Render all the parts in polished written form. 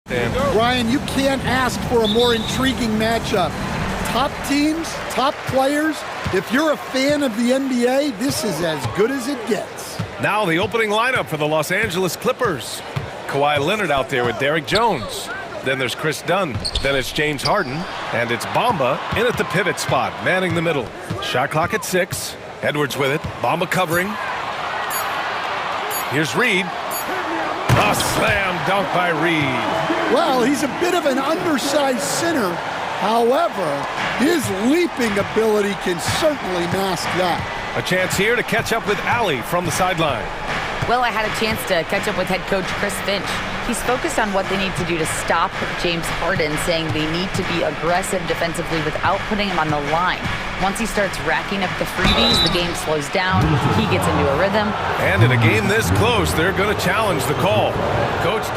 Ryan, you can't ask for a more intriguing matchup. Top teams, top players. If you're a fan of the NBA, this is as good as it gets. Now the opening lineup for the Los Angeles Clippers. Kawhi Leonard out there with Derrick Jones. Then there's Chris Dunn. Then it's James Harden. And it's Bamba in at the pivot spot, manning the middle. Shot clock at 6. Edwards with it. Bamba covering. Here's Reed. A slam dunk by Reed. Well, he's a bit of an undersized center. However, his leaping ability can certainly mask that. A chance here to catch up with Allie from the sideline. Well, I had a chance to catch up with head coach Chris Finch. He's focused on what they need to do to stop James Harden, saying they need to be aggressive defensively without putting him on the line. Once he starts racking up the freebies, the game slows down, he gets into a rhythm. And in a game this close, they're going to challenge the call. Coach.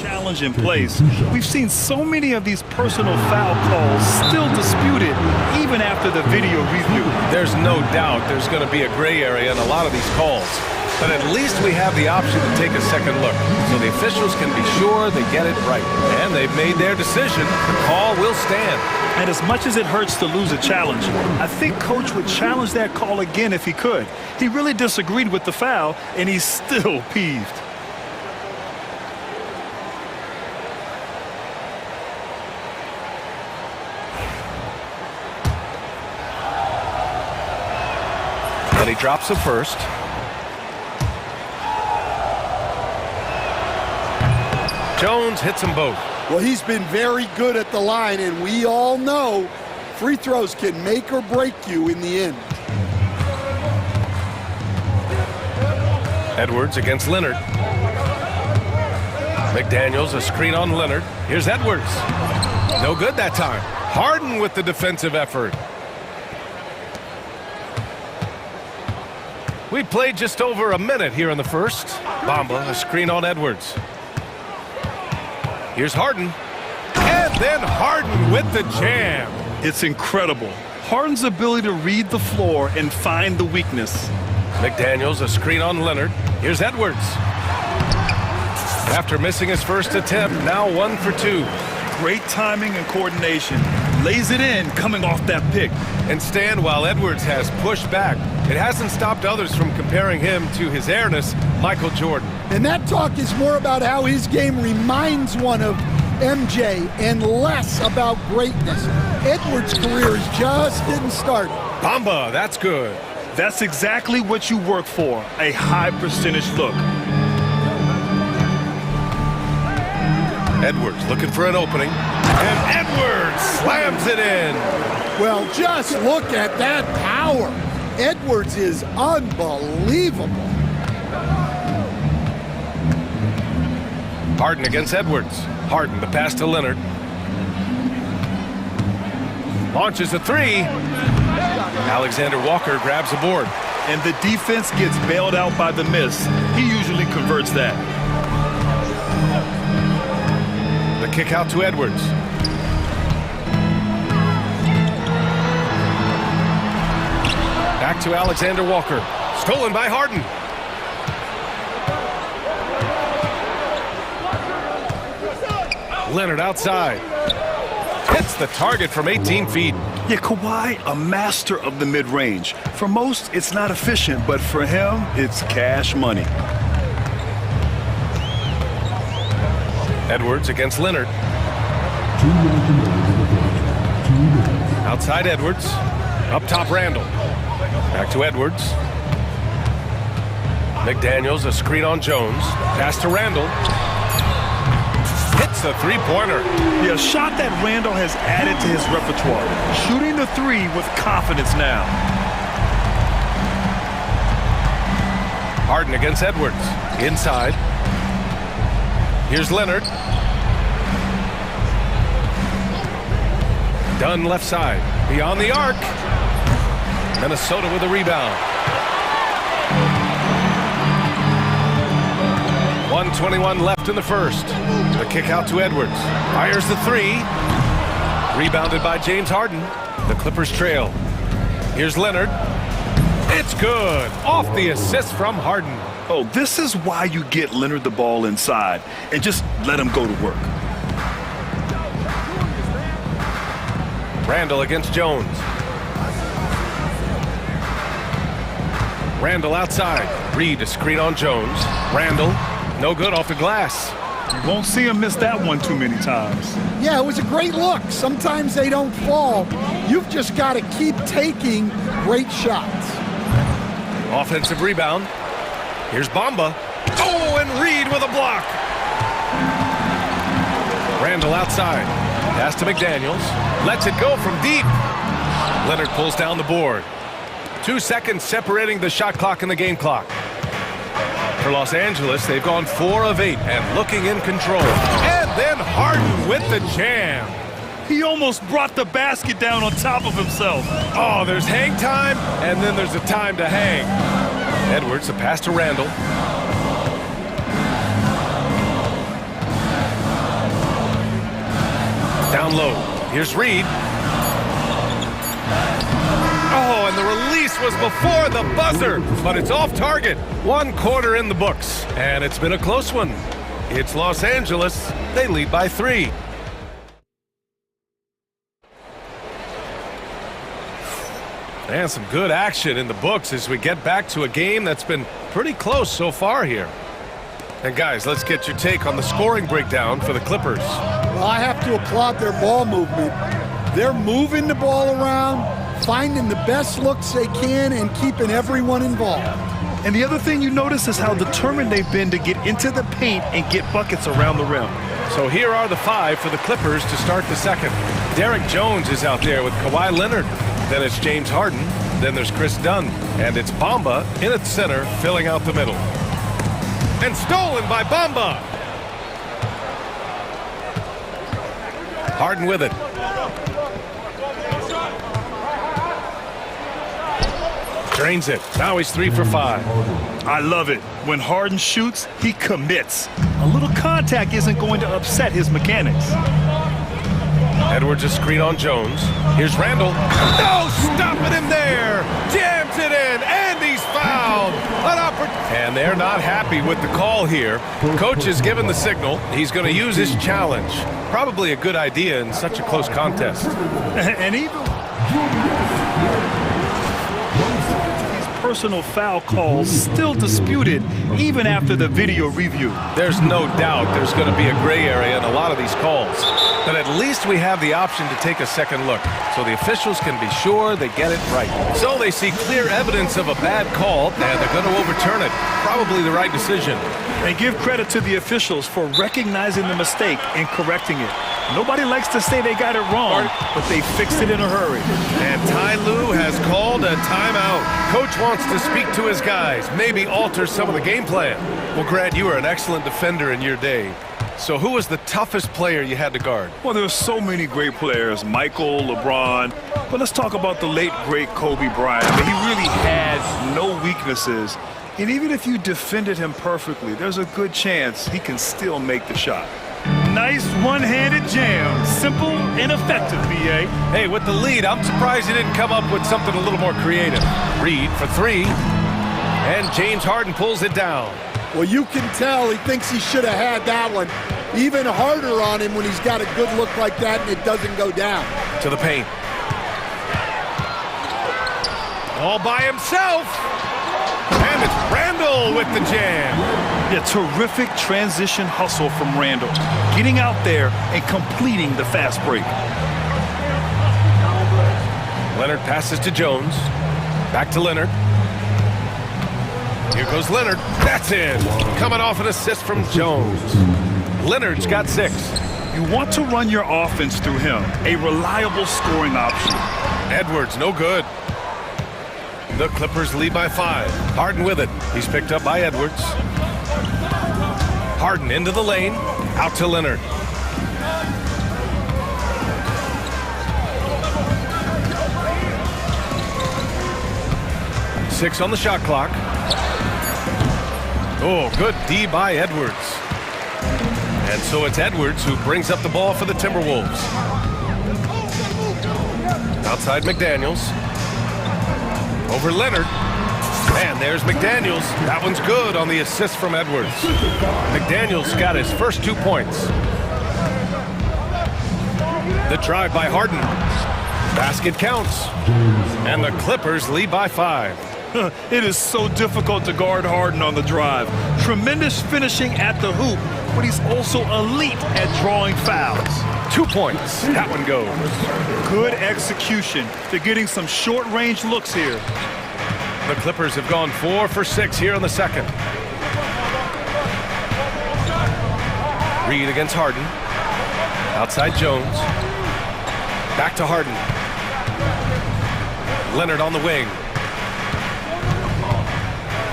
Challenge in place. We've seen so many of these personal foul calls still disputed even after the video review. There's no doubt there's going to be a gray area in a lot of these calls. But at least we have the option to take a second look, so the officials can be sure they get it right. And they've made their decision. The call will stand. And as much as it hurts to lose a challenge, I think Coach would challenge that call again if he could. He really disagreed with the foul, and he's still peeved. And he drops the first. Jones hits them both. Well, he's been very good at the line, and we all know free throws can make or break you in the end. Edwards against Leonard. McDaniels, a screen on Leonard. Here's Edwards. No good that time. Harden with the defensive effort. We played just over a minute here in the first. Bamba, a screen on Edwards. Here's Harden. And then Harden with the jam. It's incredible. Harden's ability to read the floor and find the weakness. McDaniels, a screen on Leonard. Here's Edwards. After missing his first attempt, now 1 for 2. Great timing and coordination. Lays it in coming off that pick. And Stan, while Edwards has pushed back, it hasn't stopped others from comparing him to his airness, Michael Jordan. And that talk is more about how his game reminds one of MJ and less about greatness. Edwards' career is just getting started. Bamba, that's good. That's exactly what you work for, a high percentage look. Edwards looking for an opening. And Edwards slams it in. Well, just look at that power. Edwards is unbelievable. Harden against Edwards. Harden, the pass to Leonard. Launches a three. Alexander Walker grabs the board. And the defense gets bailed out by the miss. He usually converts that. The kick out to Edwards. Back to Alexander Walker. Stolen by Harden. Leonard outside. Hits the target from 18 feet. Yeah, Kawhi, a master of the mid-range. For most, it's not efficient, but for him, it's cash money. Edwards against Leonard. Outside Edwards. Up top Randall. Back to Edwards. McDaniels, a screen on Jones. Pass to Randall. Hits the three-pointer. Yeah, a shot that Randall has added to his repertoire. Shooting the three with confidence now. Harden against Edwards. Inside. Here's Leonard. Dunn left side. Beyond the arc. Minnesota with a rebound. 1:21 left in the first. The kick out to Edwards. Fires the three. Rebounded by James Harden. The Clippers trail. Here's Leonard. It's good. Off the assist from Harden. Oh, this is why you get Leonard the ball inside and just let him go to work. Randall against Jones. Randall outside. Reed, a screen on Jones. Randall, no good off the glass. You won't see him miss that one too many times. Yeah, it was a great look. Sometimes they don't fall. You've just got to keep taking great shots. Offensive rebound. Here's Bamba. Oh, and Reed with a block. Randall outside. Pass to McDaniels. Lets it go from deep. Leonard pulls down the board. 2 seconds separating the shot clock and the game clock. For Los Angeles, they've gone 4 of 8 and looking in control. And then Harden with the jam. He almost brought the basket down on top of himself. Oh, there's hang time, and then there's a time to hang. Edwards, the pass to Randall. Down low. Here's Reed. Oh, and the release was before the buzzer, but it's off target. 1 quarter in the books, and it's been a close one. It's Los Angeles. They lead by 3. And some good action in the books as we get back to a game that's been pretty close so far here. And guys, let's get your take on the scoring breakdown for the Clippers. Well, I have to applaud their ball movement. They're moving the ball around, finding the best looks they can, and keeping everyone involved. And the other thing you notice is how determined they've been to get into the paint and get buckets around the rim. So here are the 5 for the Clippers to start the second. Derek Jones is out there with Kawhi Leonard. Then it's James Harden. Then there's Chris Dunn. And it's Bamba in at center, filling out the middle. And stolen by Bamba. Harden with it. Drains it. Now he's 3 for 5. I love it. When Harden shoots, he commits. A little contact isn't going to upset his mechanics. Edwards a screen on Jones. Here's Randall. No, stopping him there. Jams it in, and he's fouled. And they're not happy with the call here. Coach has given the signal. He's going to use his challenge. Probably a good idea in such a close contest. And even personal foul calls still disputed even after the video review. There's no doubt there's going to be a gray area in a lot of these calls. But at least we have the option to take a second look, so the officials can be sure they get it right. So they see clear evidence of a bad call, and they're going to overturn it. Probably the right decision. And give credit to the officials for recognizing the mistake and correcting it. Nobody likes to say they got it wrong, but they fixed it in a hurry. And Ty Lue has called a timeout. Coach wants to speak to his guys, maybe alter some of the game plan. Well, Grant, you were an excellent defender in your day. So who was the toughest player you had to guard? Well, there are so many great players, Michael, LeBron, but let's talk about the late, great Kobe Bryant. I mean, he really had no weaknesses, and even if you defended him perfectly, there's a good chance he can still make the shot. Nice one-handed jam. Simple and effective, B.A. Hey, with the lead, I'm surprised he didn't come up with something a little more creative. Reed for 3, and James Harden pulls it down. Well, you can tell he thinks he should have had that one. Even harder on him when he's got a good look like that and it doesn't go down. To the paint. All by himself. And it's Randall with the jam. Yeah, terrific transition hustle from Randall. Getting out there and completing the fast break. Leonard passes to Jones. Back to Leonard. Here goes Leonard. That's in. Coming off an assist from Jones. Leonard's got 6. You want to run your offense through him. A reliable scoring option. Edwards, no good. The Clippers lead by 5. Harden with it. He's picked up by Edwards. Harden into the lane. Out to Leonard. Six on the shot clock. Oh, good D by Edwards. And so it's Edwards who brings up the ball for the Timberwolves. Outside McDaniels. Over Leonard. And there's McDaniels. That one's good on the assist from Edwards. McDaniels got his first 2 points. The drive by Harden. Basket counts. And the Clippers lead by 5. It is so difficult to guard Harden on the drive. Tremendous finishing at the hoop, but he's also elite at drawing fouls. 2 points. That one goes. Good execution. They're getting some short-range looks here. The Clippers have gone 4 for 6 here in the second. Reed against Harden. Outside Jones. Back to Harden. Leonard on the wing.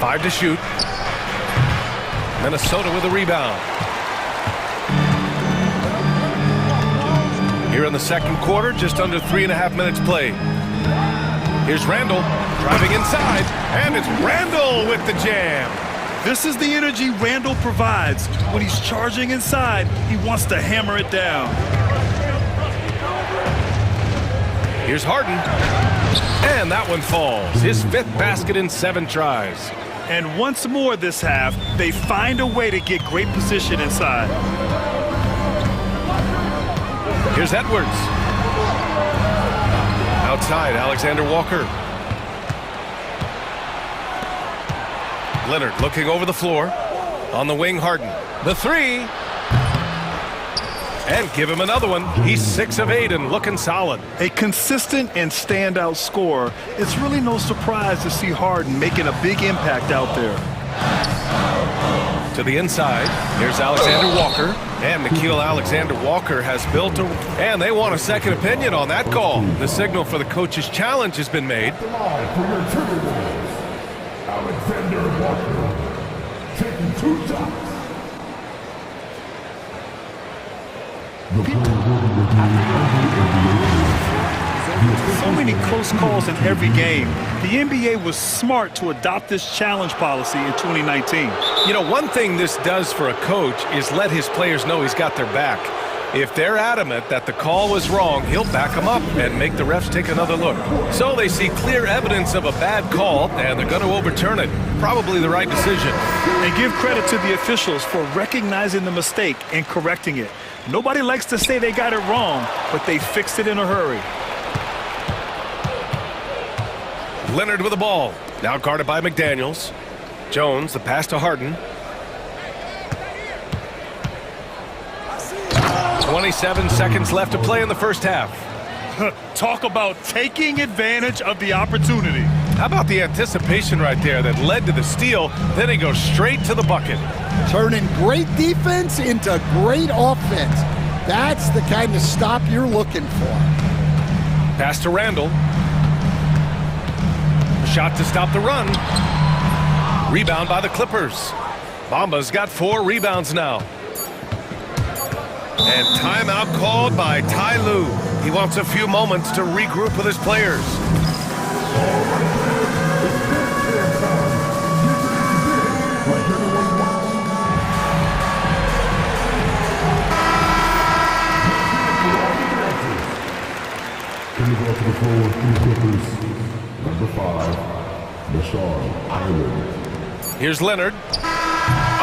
5 to shoot. Minnesota with a rebound. Here in the second quarter, just under 3.5 minutes played. Here's Randall driving inside, and it's Randall with the jam. This is the energy Randall provides. When he's charging inside, he wants to hammer it down. Here's Harden, and that one falls. His 5th basket in 7 tries. And once more this half, they find a way to get great position inside. Here's Edwards. Outside, Alexander Walker. Leonard looking over the floor. On the wing, Harden. The 3. And give him another one. He's 6 of 8 and looking solid. A consistent and standout scorer. It's really no surprise to see Harden making a big impact out there. To the inside, here's Alexander Walker. And Nickeil Alexander-Walker has built a... And they want a second opinion on that call. The signal for the coach's challenge has been made. Alexander Walker taking 2 shots. So many close calls in every game. The NBA was smart to adopt this challenge policy in 2019. You know, one thing this does for a coach is let his players know he's got their back. If they're adamant that the call was wrong, he'll back them up and make the refs take another look. So they see clear evidence of a bad call, and they're going to overturn it. Probably the right decision. And give credit to the officials for recognizing the mistake and correcting it. Nobody likes to say they got it wrong, but they fixed it in a hurry. Leonard with the ball. Now guarded by McDaniels. Jones, the pass to Harden. 27 seconds left to play in the first half. Talk about taking advantage of the opportunity. How about the anticipation right there that led to the steal? Then he goes straight to the bucket. Turning great defense into great offense. That's the kind of stop you're looking for. Pass to Randall. A shot to stop the run. Rebound by the Clippers. Bamba's got 4 rebounds now. And timeout called by Ty Lue. He wants a few moments to regroup with his players. Here's Leonard.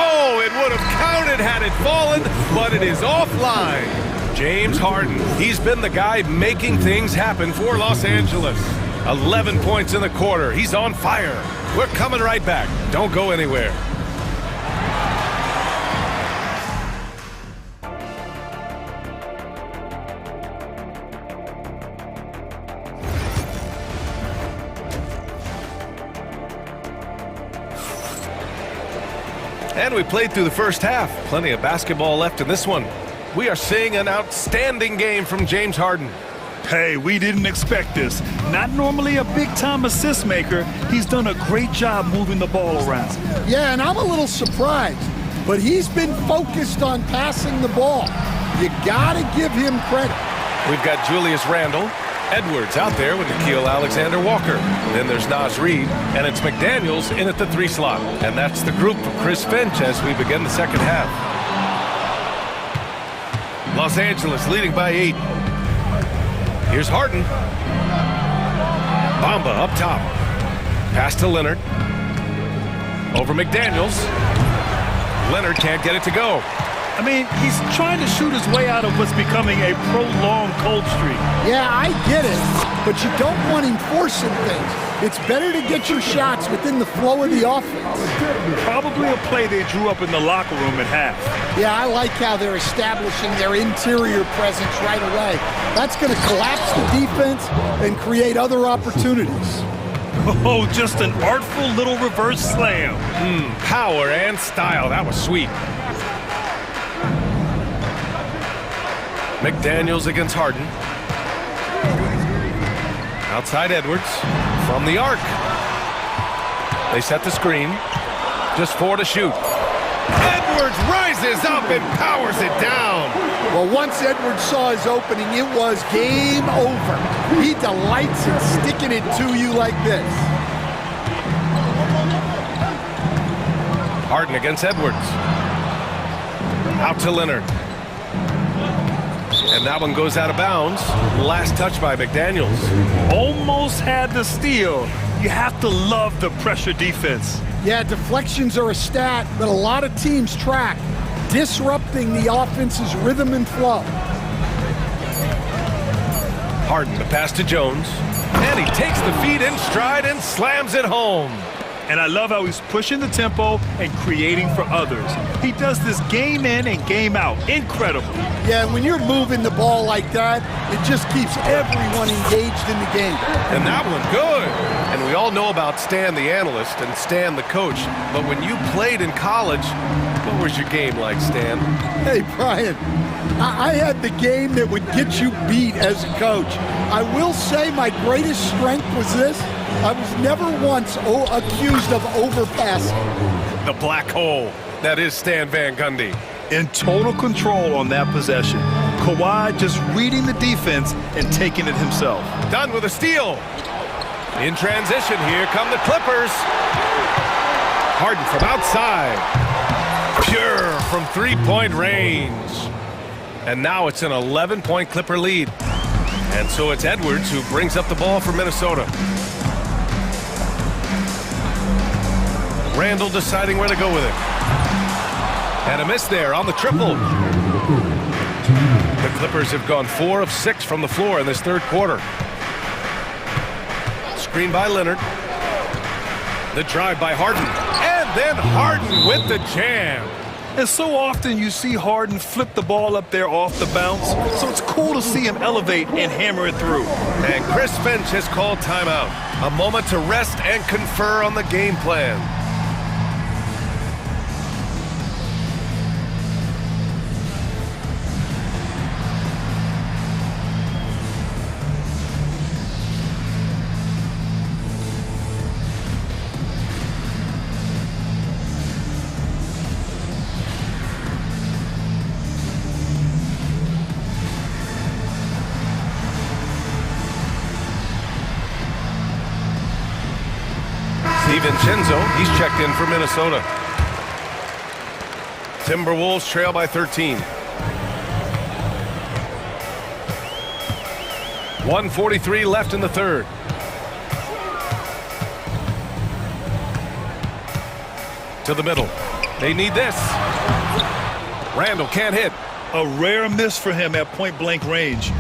Oh, it would have counted had it fallen, but it is offline. James Harden, he's been the guy making things happen for Los Angeles. 11 points in the quarter. He's on fire. We're coming right back. Don't go anywhere. And we played through the first half. Plenty of basketball left in this one. We are seeing an outstanding game from James Harden. Hey, we didn't expect this. Not normally a big-time assist maker. He's done a great job moving the ball around. Yeah, and I'm a little surprised, but he's been focused on passing the ball. You gotta give him credit. We've got Julius Randle. Edwards out there with Nickeil Alexander-Walker. Then there's Naz Reid, and it's McDaniels in at the 3 slot. And that's the group for Chris Finch as we begin the second half. Los Angeles leading by 8. Here's Harden. Bamba up top. Pass to Leonard. Over McDaniels. Leonard can't get it to go. I mean, he's trying to shoot his way out of what's becoming a prolonged cold streak. Yeah, I get it, but you don't want him forcing things. It's better to get your shots within the flow of the offense. Probably a play they drew up in the locker room at half. Yeah, I like how they're establishing their interior presence right away. That's going to collapse the defense and create other opportunities. Oh, just an artful little reverse slam. Power and style. That was sweet. McDaniels against Harden. Outside Edwards from the arc. They set the screen. Just 4 to shoot. Edwards rises up and powers it down. Well, once Edwards saw his opening, it was game over. He delights in sticking it to you like this. Harden against Edwards. Out to Leonard. And that one goes out of bounds. Last touch by McDaniels. Almost had the steal. You have to love the pressure defense. Yeah, deflections are a stat that a lot of teams track, disrupting the offense's rhythm and flow. Harden, the pass to Jones. And he takes the feed in stride and slams it home. And I love how he's pushing the tempo and creating for others. He does this game in and game out. Incredible. Yeah, when you're moving the ball like that, it just keeps everyone engaged in the game. And that one, good. And we all know about Stan the analyst and Stan the coach. But when you played in college, what was your game like, Stan? Hey, Brian, I had the game that would get you beat as a coach. I will say my greatest strength was this. I was never once accused of overpassing. The black hole. That is Stan Van Gundy. In total control on that possession. Kawhi just reading the defense and taking it himself. Done with a steal. In transition, here come the Clippers. Harden from outside. Pure from three-point range. And now it's an 11-point Clipper lead. And so it's Edwards who brings up the ball for Minnesota. Randall deciding where to go with it. And a miss there on the triple. The Clippers have gone 4 of 6 from the floor in this third quarter. Screen by Leonard. The drive by Harden. And then Harden with the jam. And so often you see Harden flip the ball up there off the bounce. So it's cool to see him elevate and hammer it through. And Chris Finch has called timeout. A moment to rest and confer on the game plan. Vincenzo, he's checked in for Minnesota. Timberwolves trail by 13. 1:43 left in the third. To the middle. They need this. Randall can't hit. A rare miss for him at point-blank range.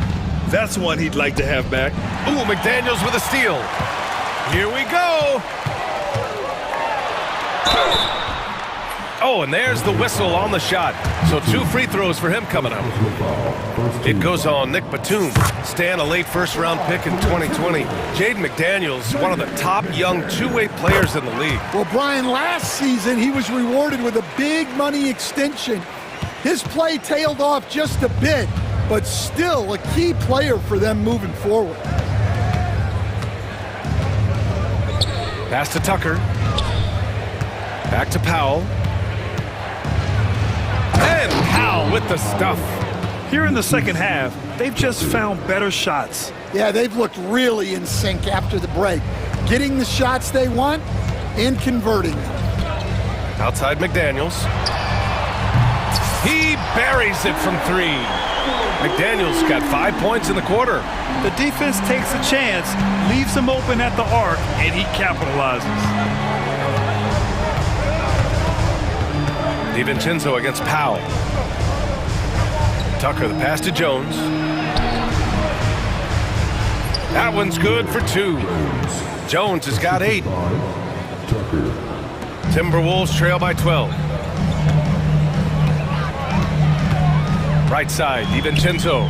That's one he'd like to have back. Ooh, McDaniels with a steal. Here we go. Oh, and there's the whistle on the shot. So 2 free throws for him coming up. It goes on Nick Batum. Stan, a late first-round pick in 2020. Jaden McDaniels, one of the top young two-way players in the league. Well, Brian, last season he was rewarded with a big money extension. His play tailed off just a bit, but still a key player for them moving forward. Pass to Tucker. Back to Powell. And Powell with the stuff. Here in the second half, they've just found better shots. Yeah, they've looked really in sync after the break. Getting the shots they want and converting them. Outside McDaniels. He buries it from 3. McDaniels got 5 points in the quarter. The defense takes a chance, leaves him open at the arc, and he capitalizes. DiVincenzo against Powell. Tucker, the pass to Jones. That one's good for 2. Jones has got 8. Timberwolves trail by 12. Right side, DiVincenzo.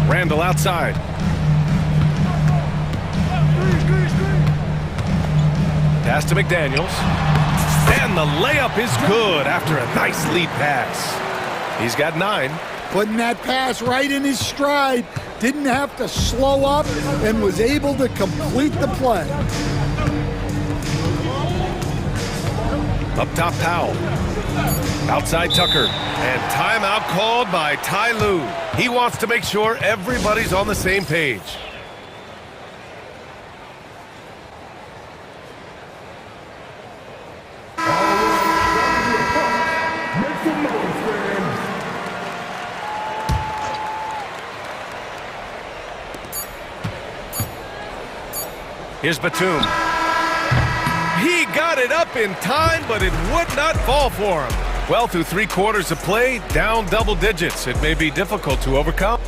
Randall outside. Pass to McDaniels. And the layup is good after a nice lead pass. He's got 9. Putting that pass right in his stride. Didn't have to slow up and was able to complete the play. Up top, Powell. Outside, Tucker. And timeout called by Ty Lue. He wants to make sure everybody's on the same page. Here's Batum. He got it up in time, but it would not fall for him. Well, through 3 quarters of play, down double digits. It may be difficult to overcome.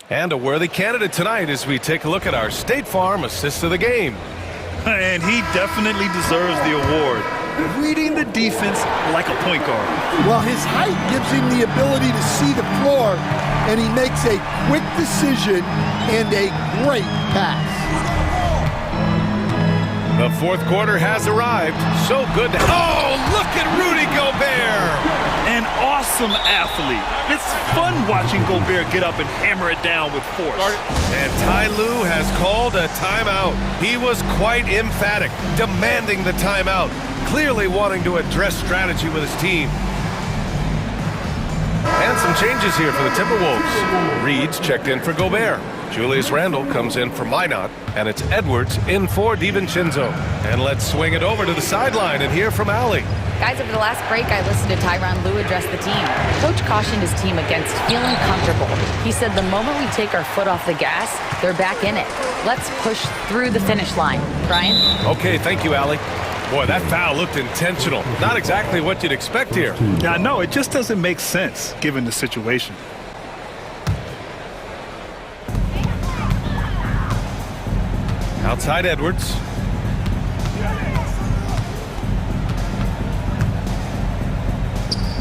And a worthy candidate tonight as we take a look at our State Farm assist of the game. And he definitely deserves the award. Reading the defense like a point guard. Well, his height gives him the ability to see the floor, and he makes a quick decision and a great pass. The 4th quarter has arrived. So good. Oh, look at Rudy Gobert. An awesome athlete. It's fun watching Gobert get up and hammer it down with force. And Ty Lue has called a timeout. He was quite emphatic, demanding the timeout, clearly wanting to address strategy with his team. And some changes here for the Timberwolves. Reed's checked in for Gobert. Julius Randle comes in for Minot, and it's Edwards in for DiVincenzo. And let's swing it over to the sideline and hear from Allie. Guys, over the last break, I listened to Tyronn Lue address the team. Coach cautioned his team against feeling comfortable. He said the moment we take our foot off the gas, they're back in it. Let's push through the finish line. Brian? Okay, thank you, Allie. Boy, that foul looked intentional. Not exactly what you'd expect here. Yeah, I know. It just doesn't make sense given the situation. Outside Edwards.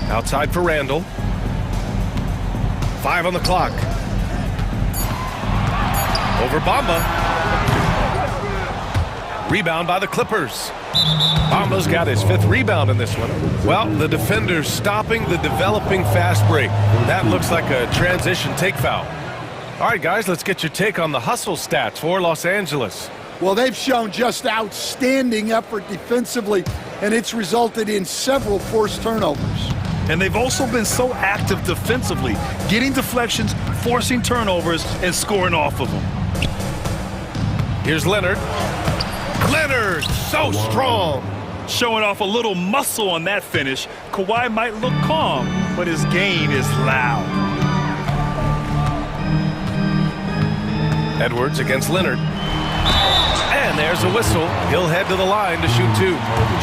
Outside for Randall. 5 on the clock. Over Bamba. Rebound by the Clippers. Bamba's got his 5th rebound in this one. Well, the defender's stopping the developing fast break. That looks like a transition take foul. All right, guys, let's get your take on the hustle stats for Los Angeles. Well, they've shown just outstanding effort defensively, and it's resulted in several forced turnovers. And they've also been so active defensively, getting deflections, forcing turnovers, and scoring off of them. Here's Leonard. Leonard, so strong. Showing off a little muscle on that finish. Kawhi might look calm, but his game is loud. Edwards against Leonard. And there's a whistle. He'll head to the line to shoot 2.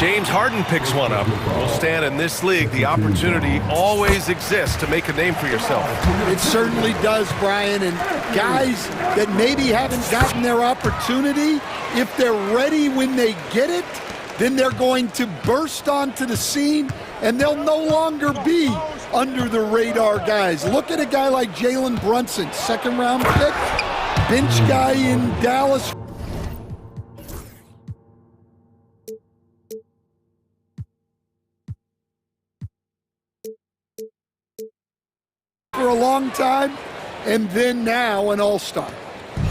James Harden picks one up. Will stand in this league. The opportunity always exists to make a name for yourself. It certainly does, Brian. And guys that maybe haven't gotten their opportunity, if they're ready when they get it, then they're going to burst onto the scene, and they'll no longer be under the radar guys. Look at a guy like Jalen Brunson, 2nd round pick, bench guy in Dallas. For a long time, and then now an all-star.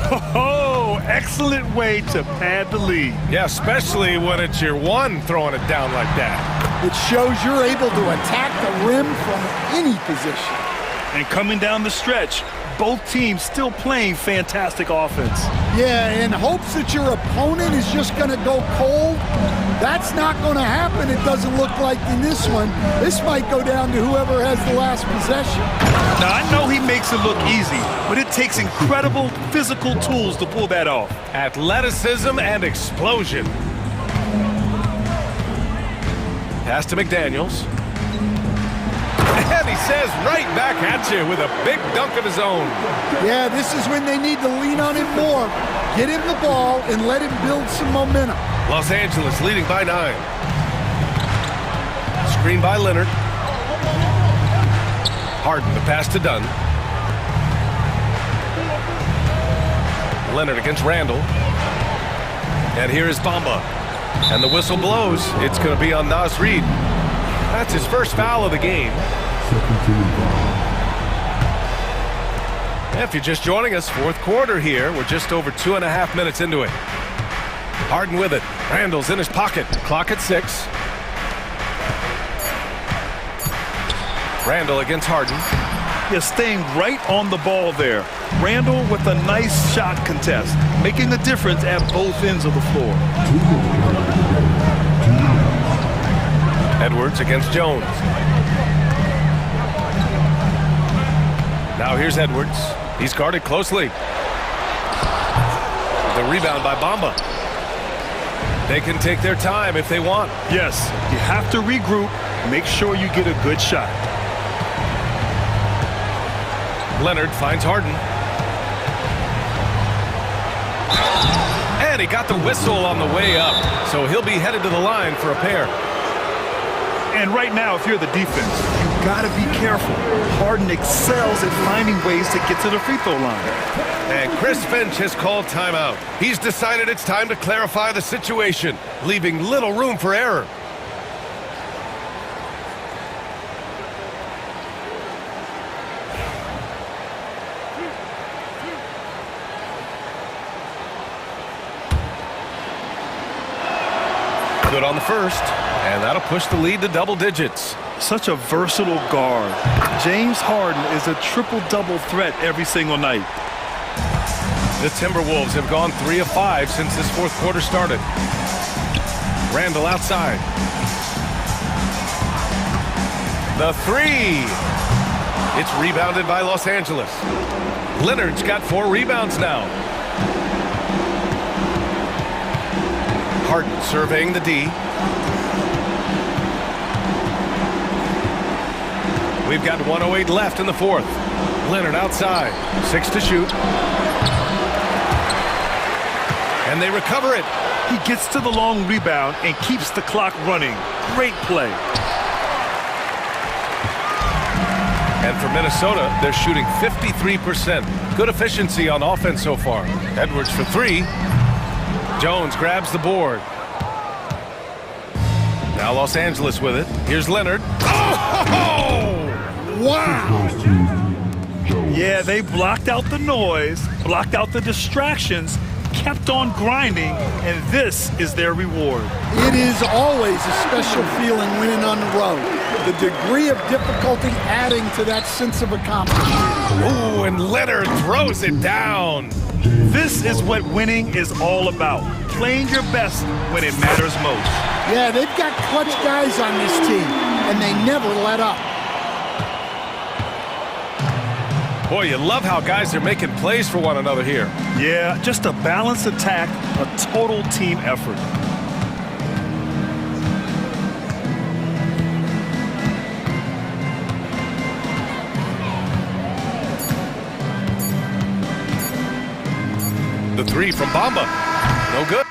Oh, excellent way to pad the lead. Yeah, especially when it's your one throwing it down like that. It shows you're able to attack the rim from any position. And coming down the stretch, both teams still playing fantastic offense. Yeah, in hopes that your opponent is just going to go cold, that's not going to happen. It doesn't look like in this one. This might go down to whoever has the last possession. Now, I know he makes it look easy, but it takes incredible physical tools to pull that off. Athleticism and explosion. Pass to McDaniels. And he says right back at you with a big dunk of his own. Yeah, this is when they need to lean on him more. Get him the ball and let him build some momentum. Los Angeles leading by 9. Screen by Leonard. Harden, the pass to Dunn. Leonard against Randall. And here is Bamba. And the whistle blows. It's going to be on Naz Reid. That's his first foul of the game. If you're just joining us, fourth quarter here. We're just over 2.5 minutes into it. Harden with it. Randall's in his pocket. Clock at 6. Randall against Harden. Yeah, staying right on the ball there. Randall with a nice shot contest, making a difference at both ends of the floor. Edwards against Jones. Now here's Edwards. He's guarded closely. The rebound by Bamba. They can take their time if they want. Yes, you have to regroup, make sure you get a good shot. Leonard finds Harden. And he got the whistle on the way up, so he'll be headed to the line for a pair. And right now, if you're the defense, you've got to be careful. Harden excels at finding ways to get to the free throw line. And Chris Finch has called timeout. He's decided it's time to clarify the situation, leaving little room for error. Good on the first, and that'll push the lead to double digits. Such a versatile guard. James Harden is a triple-double threat every single night. The Timberwolves have gone 3 of 5 since this fourth quarter started. Randall outside. The three. It's rebounded by Los Angeles. Leonard's got 4 rebounds now. Harden surveying the D. We've got 1:08 left in the fourth. Leonard outside. 6 to shoot. And they recover it. He gets to the long rebound and keeps the clock running. Great play. And for Minnesota, they're shooting 53%. Good efficiency on offense so far. Edwards for 3. Jones grabs the board. Now Los Angeles with it. Here's Leonard. Oh! Wow! Yeah, they blocked out the noise, blocked out the distractions, kept on grinding, and this is their reward. It is always a special feeling winning on the road. The degree of difficulty adding to that sense of accomplishment. Ooh, and Leonard throws it down. This is what winning is all about. Playing your best when it matters most. Yeah, they've got clutch guys on this team, and they never let up. Boy, you love how guys are making plays for one another here. Yeah, just a balanced attack, a total team effort. The 3 from Bamba. No good.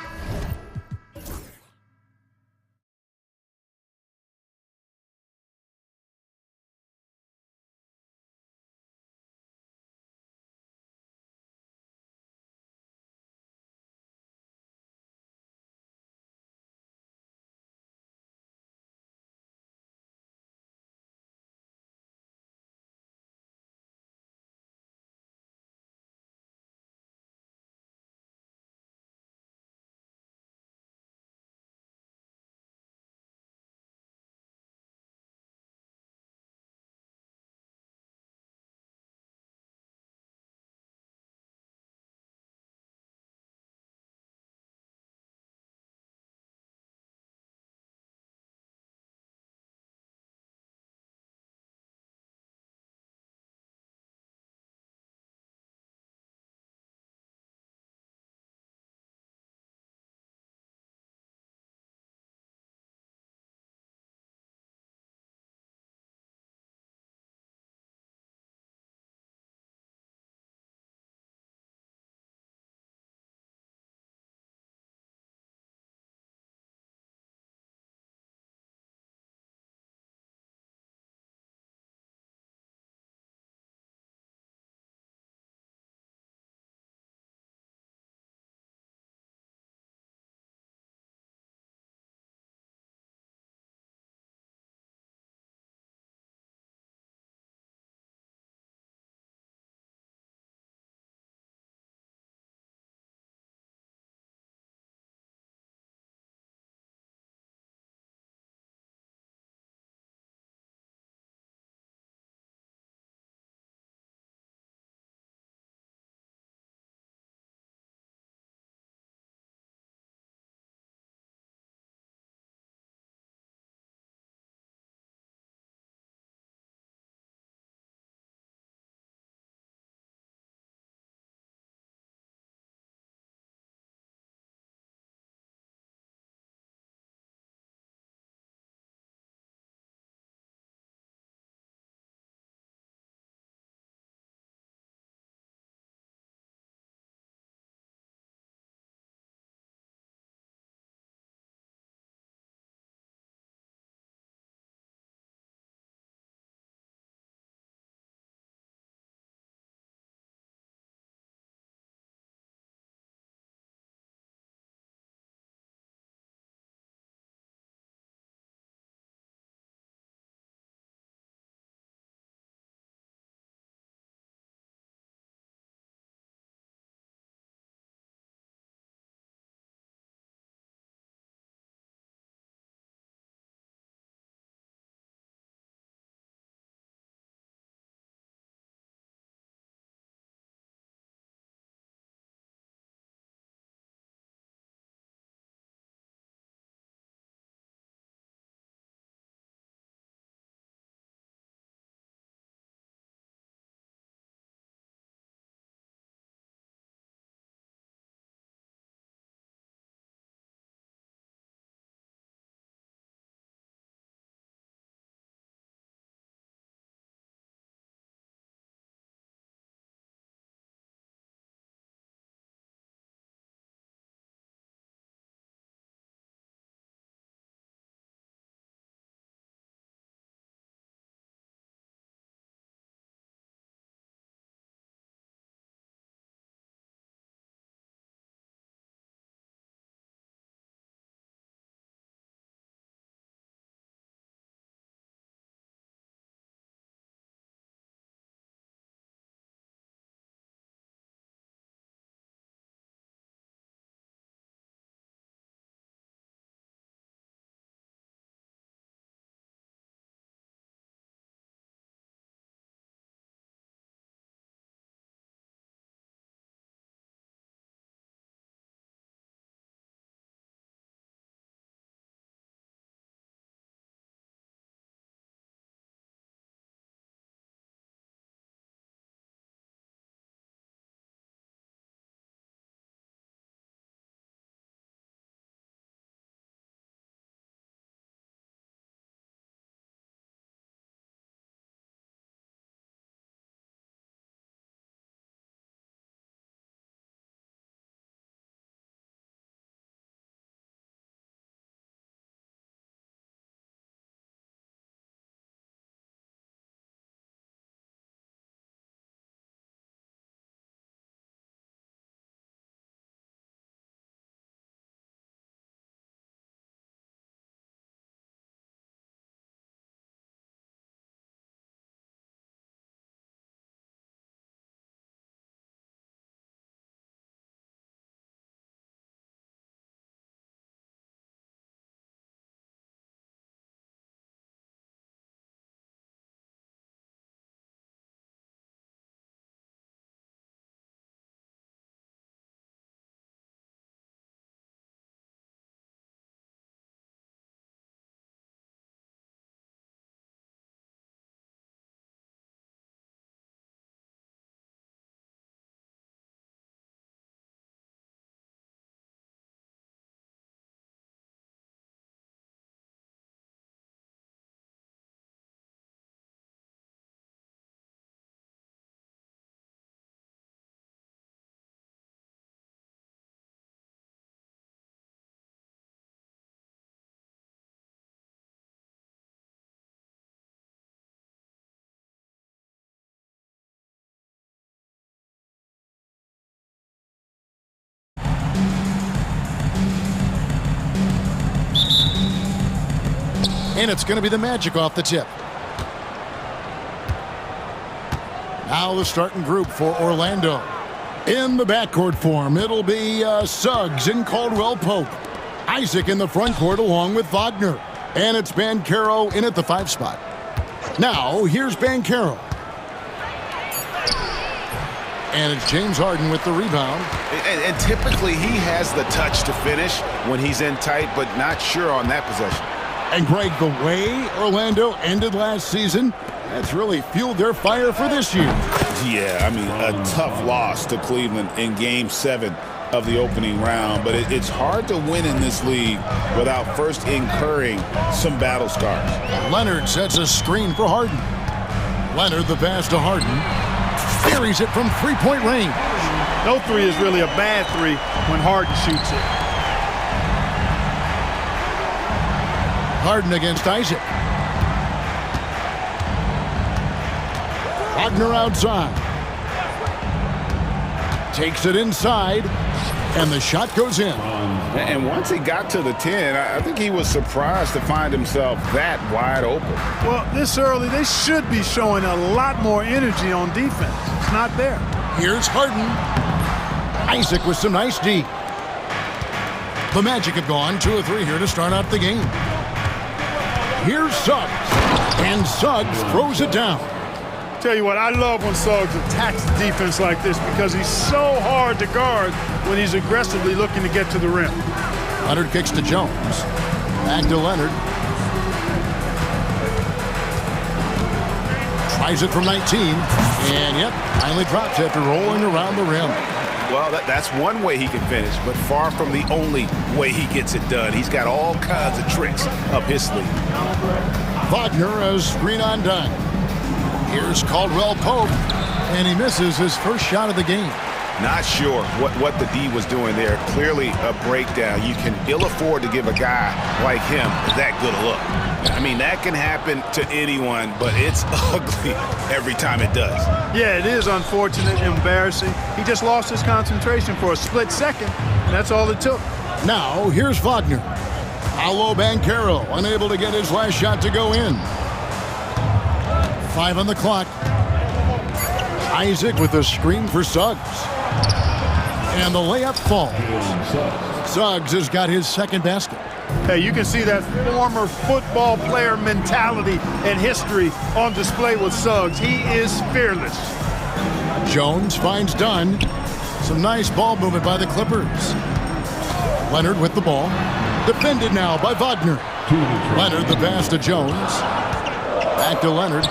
And it's going to be the Magic off the tip. Now the starting group for Orlando. In the backcourt form, it'll be Suggs and Caldwell Pope. Isaac in the front court along with Wagner. And it's Banchero in at the 5 spot. Now, here's Banchero. And it's James Harden with the rebound. And typically he has the touch to finish when he's in tight, but not sure on that possession. And Greg, the way Orlando ended last season, that's really fueled their fire for this year. Yeah, I mean, a tough loss to Cleveland in Game 7 of the opening round, but it's hard to win in this league without first incurring some battle scars. Leonard sets a screen for Harden. Leonard the pass to Harden. Buries it from three-point range. No three is really a bad three when Harden shoots it. Harden against Isaac. Wagner outside. Takes it inside, and the shot goes in. And once he got to the 10, I think he was surprised to find himself that wide open. Well, this early, they should be showing a lot more energy on defense. It's not there. Here's Harden. Isaac with some nice D. The Magic have gone 2 of 3 here to start out the game. Here's Suggs. And Suggs throws it down. Tell you what, I love when Suggs attacks the defense like this because he's so hard to guard when he's aggressively looking to get to the rim. Leonard kicks to Jones. Back to Leonard. Tries it from 19. And, yep, finally drops after rolling around the rim. Well, that's one way he can finish, but far from the only way he gets it done. He's got all kinds of tricks up his sleeve. Wagner, a screen on done. Here's Caldwell Pope, and he misses his first shot of the game. Not sure what the D was doing there. Clearly a breakdown. You can ill afford to give a guy like him that good a look. I mean, that can happen to anyone, but it's ugly every time it does. Yeah, it is unfortunate, embarrassing. He just lost his concentration for a split second, and that's all it took. Now, here's Wagner. Paolo Banchero, unable to get his last shot to go in. 5 on the clock. Isaac with a screen for Suggs. And the layup falls. Suggs has got his second basket. Hey, you can see that former football player mentality and history on display with Suggs. He is fearless. Jones finds Dunn. Some nice ball movement by the Clippers. Leonard with the ball. Defended now by Wagner. Leonard the pass to Jones. Back to Leonard.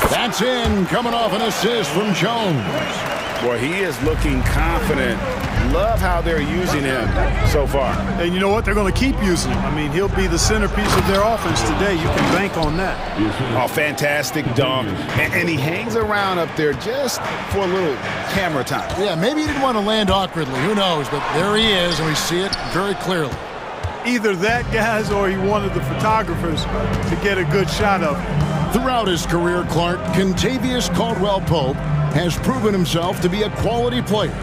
That's in, coming off an assist from Jones. Boy, he is looking confident. Love how they're using him so far. And you know what? They're going to keep using him. I mean, he'll be the centerpiece of their offense today. You can bank on that. Oh, fantastic dunk. And he hangs around up there just for a little camera time. Yeah, maybe he didn't want to land awkwardly. Who knows? But there he is, and we see it very clearly. Either that, guys, or he wanted the photographers to get a good shot of him. Throughout his career, Clark, Kentavious Caldwell-Pope has proven himself to be a quality player.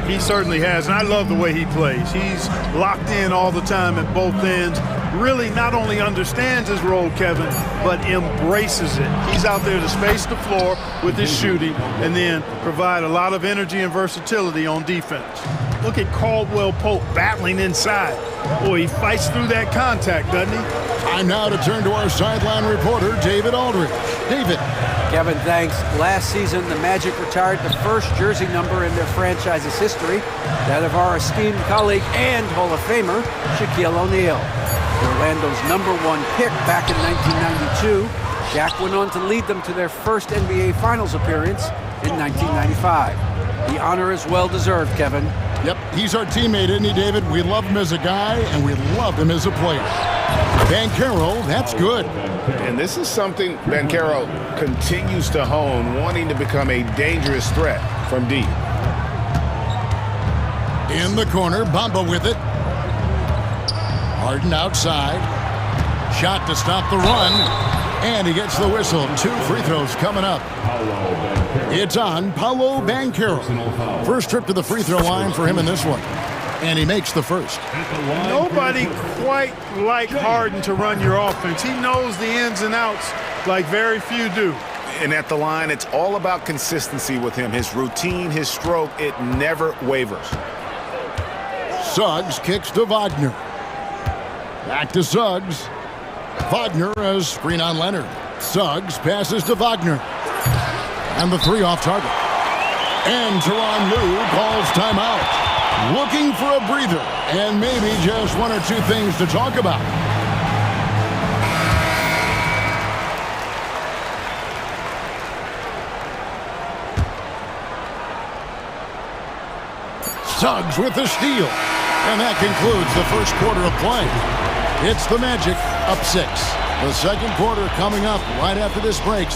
He certainly has, and I love the way he plays. He's locked in all the time at both ends. Really not only understands his role, Kevin, but embraces it. He's out there to space the floor with his shooting and then provide a lot of energy and versatility on defense. Look at Caldwell Pope battling inside. Boy, he fights through that contact, doesn't he? Time now to turn to our sideline reporter, David Aldridge. David. Kevin, thanks. Last season, the Magic retired the first jersey number in their franchise's history, that of our esteemed colleague and Hall of Famer, Shaquille O'Neal. Orlando's #1 pick back in 1992, Shaq went on to lead them to their first NBA Finals appearance in 1995. The honor is well-deserved, Kevin. Yep, he's our teammate, isn't he, David? We love him as a guy, and we love him as a player. Banchero, that's good. And this is something Banchero continues to hone, wanting to become a dangerous threat from deep. In the corner, Bamba with it. Harden outside. Shot to stop the run. And he gets the whistle. 2 free throws coming up. It's on Paolo Banchero. First trip to the free throw line for him in this one. And he makes the first. Nobody quite like Harden to run your offense. He knows the ins and outs like very few do. And at the line, it's all about consistency with him. His routine, his stroke, it never wavers. Suggs kicks to Wagner. Back to Suggs. Wagner has screen on Leonard. Suggs passes to Wagner. And the three off target. And Tyronn Lue calls timeout. Looking for a breather and maybe just one or two things to talk about. Suggs with the steal. And that concludes the first quarter of play. It's the Magic up 6. The second quarter coming up right after this break.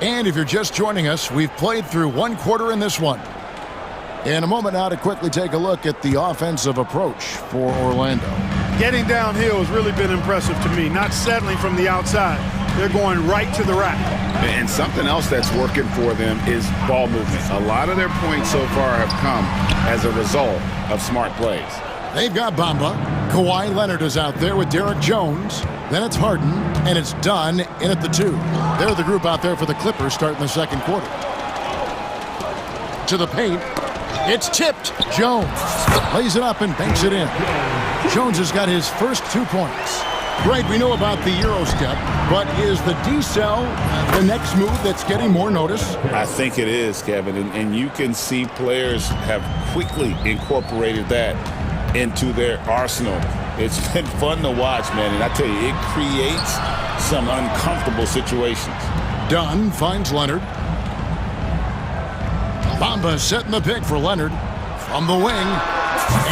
And if you're just joining us, we've played through one quarter in this one. In a moment now to quickly take a look at the offensive approach for Orlando. Getting downhill has really been impressive to me, not settling from the outside. They're going right to the rack. And something else that's working for them is ball movement. A lot of their points so far have come as a result of smart plays. They've got Bamba. Kawhi Leonard is out there with Derek Jones. Then it's Harden, and it's Dunn in at the 2. They're the group out there for the Clippers starting the second quarter. To the paint. It's tipped. Jones lays it up and banks it in. Jones has got his first 2 points. Greg, we know about the Euro step, but is the D-cell the next move that's getting more notice? I think it is, Kevin, and you can see players have quickly incorporated that into their arsenal. It's been fun to watch, man, and I tell you, it creates some uncomfortable situations. Dunn finds Leonard. Bamba setting the pick for Leonard from the wing,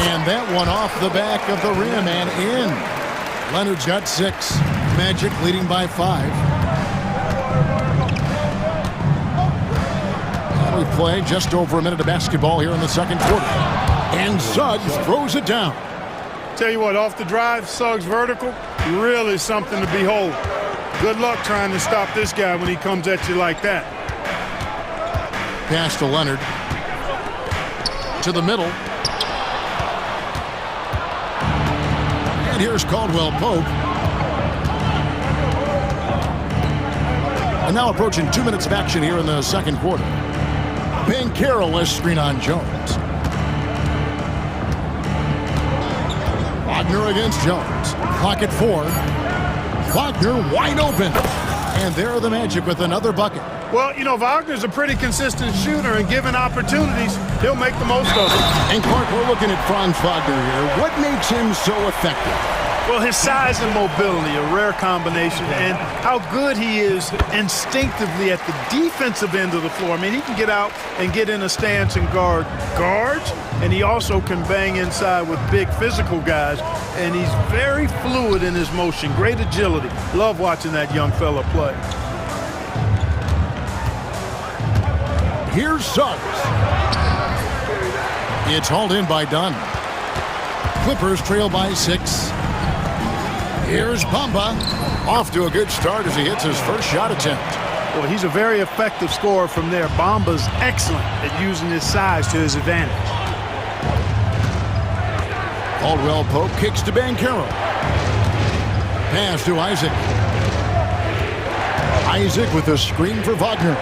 and that one off the back of the rim and in. Leonard's got 6. Magic leading by 5. We play just over a minute of basketball here in the second quarter. And Suggs throws it down. Tell you what, off the drive, Suggs vertical, really something to behold. Good luck trying to stop this guy when he comes at you like that. Pass to Leonard. To the middle. And here's Caldwell Pope. And now approaching 2 minutes of action here in the second quarter. Banchero has screen on Jones. Wagner against Jones. Clock at 4. Wagner wide open. And there are the Magic with another bucket. Well, you know, Wagner's a pretty consistent shooter, and given opportunities, he'll make the most of it. And Clark, we're looking at Franz Wagner here. What makes him so effective? Well, his size and mobility, a rare combination, and how good he is instinctively at the defensive end of the floor. I mean, he can get out and get in a stance and guard guards, and he also can bang inside with big physical guys, and he's very fluid in his motion, great agility. Love watching that young fella play. Here's Suggs. It's hauled in by Dunn. Clippers trail by 6. Here's Bamba. Off to a good start as he hits his first shot attempt. Well, he's a very effective scorer from there. Bamba's excellent at using his size to his advantage. Caldwell Pope kicks to Banchero. Pass to Isaac. Isaac with a screen for Wagner.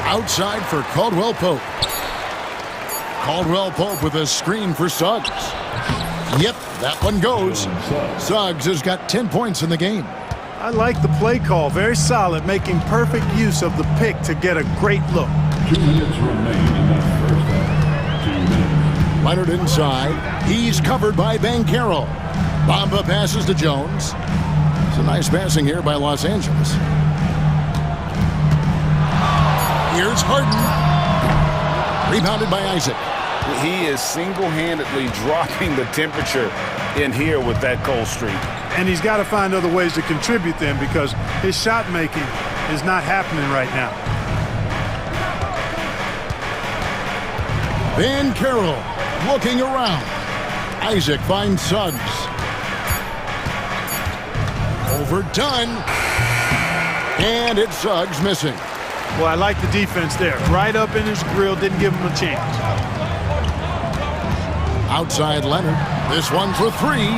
Outside for Caldwell Pope. Caldwell Pope with a screen for Suggs. Yep, that one goes. Suggs has got 10 points in the game. I like the play call. Very solid, making perfect use of the pick to get a great look. 2 minutes remain in that first half. 2 minutes. Leonard inside. He's covered by Banchero. Bamba passes to Jones. It's a nice passing here by Los Angeles. Here's Harden. Rebounded by Isaac. He is single-handedly dropping the temperature in here with that cold streak. And he's got to find other ways to contribute then, because his shot making is not happening right now. Banchero looking around. Isaac finds Suggs. Overdone. And it's Suggs missing. Well, I like the defense there. Right up in his grill, didn't give him a chance. Outside Leonard. This one for three.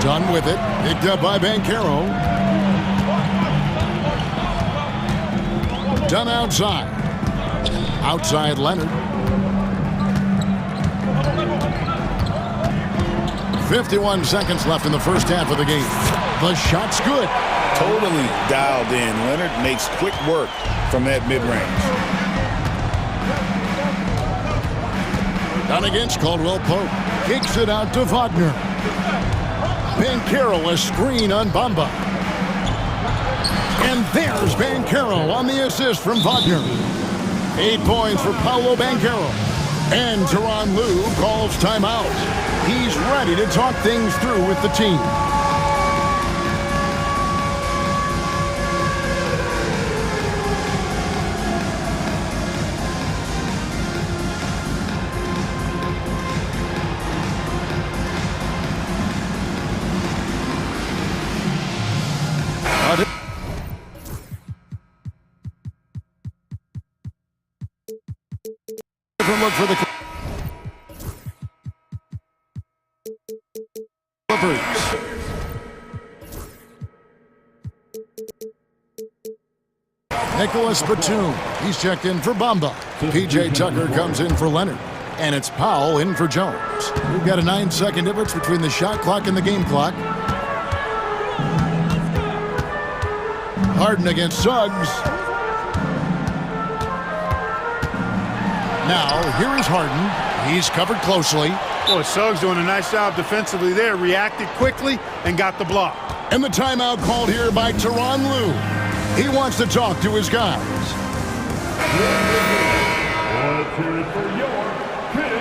Done with it. Picked up by Banchero. Done outside. Outside Leonard. 51 seconds left in the first half of the game. The shot's good. Totally dialed in. Leonard makes quick work from that mid-range. Down against Caldwell Pope. Kicks it out to Wagner. Banchero, a screen on Bamba. And there's Banchero on the assist from Wagner. 8 points for Paolo Banchero. And Tyronn Lue calls timeout. He's ready to talk things through with the team. Look for the Clippers. Nicholas Batum. He's checked in for Bamba. P.J. Tucker comes in for Leonard. And it's Powell in for Jones. We've got a 9-second difference between the shot clock and the game clock. Harden against Suggs. Now, here is Harden. He's covered closely. Boy, Suggs doing a nice job defensively there. Reacted quickly and got the block. And the timeout called here by Tyronn Lue. He wants to talk to his guys. Let's hear it for your Big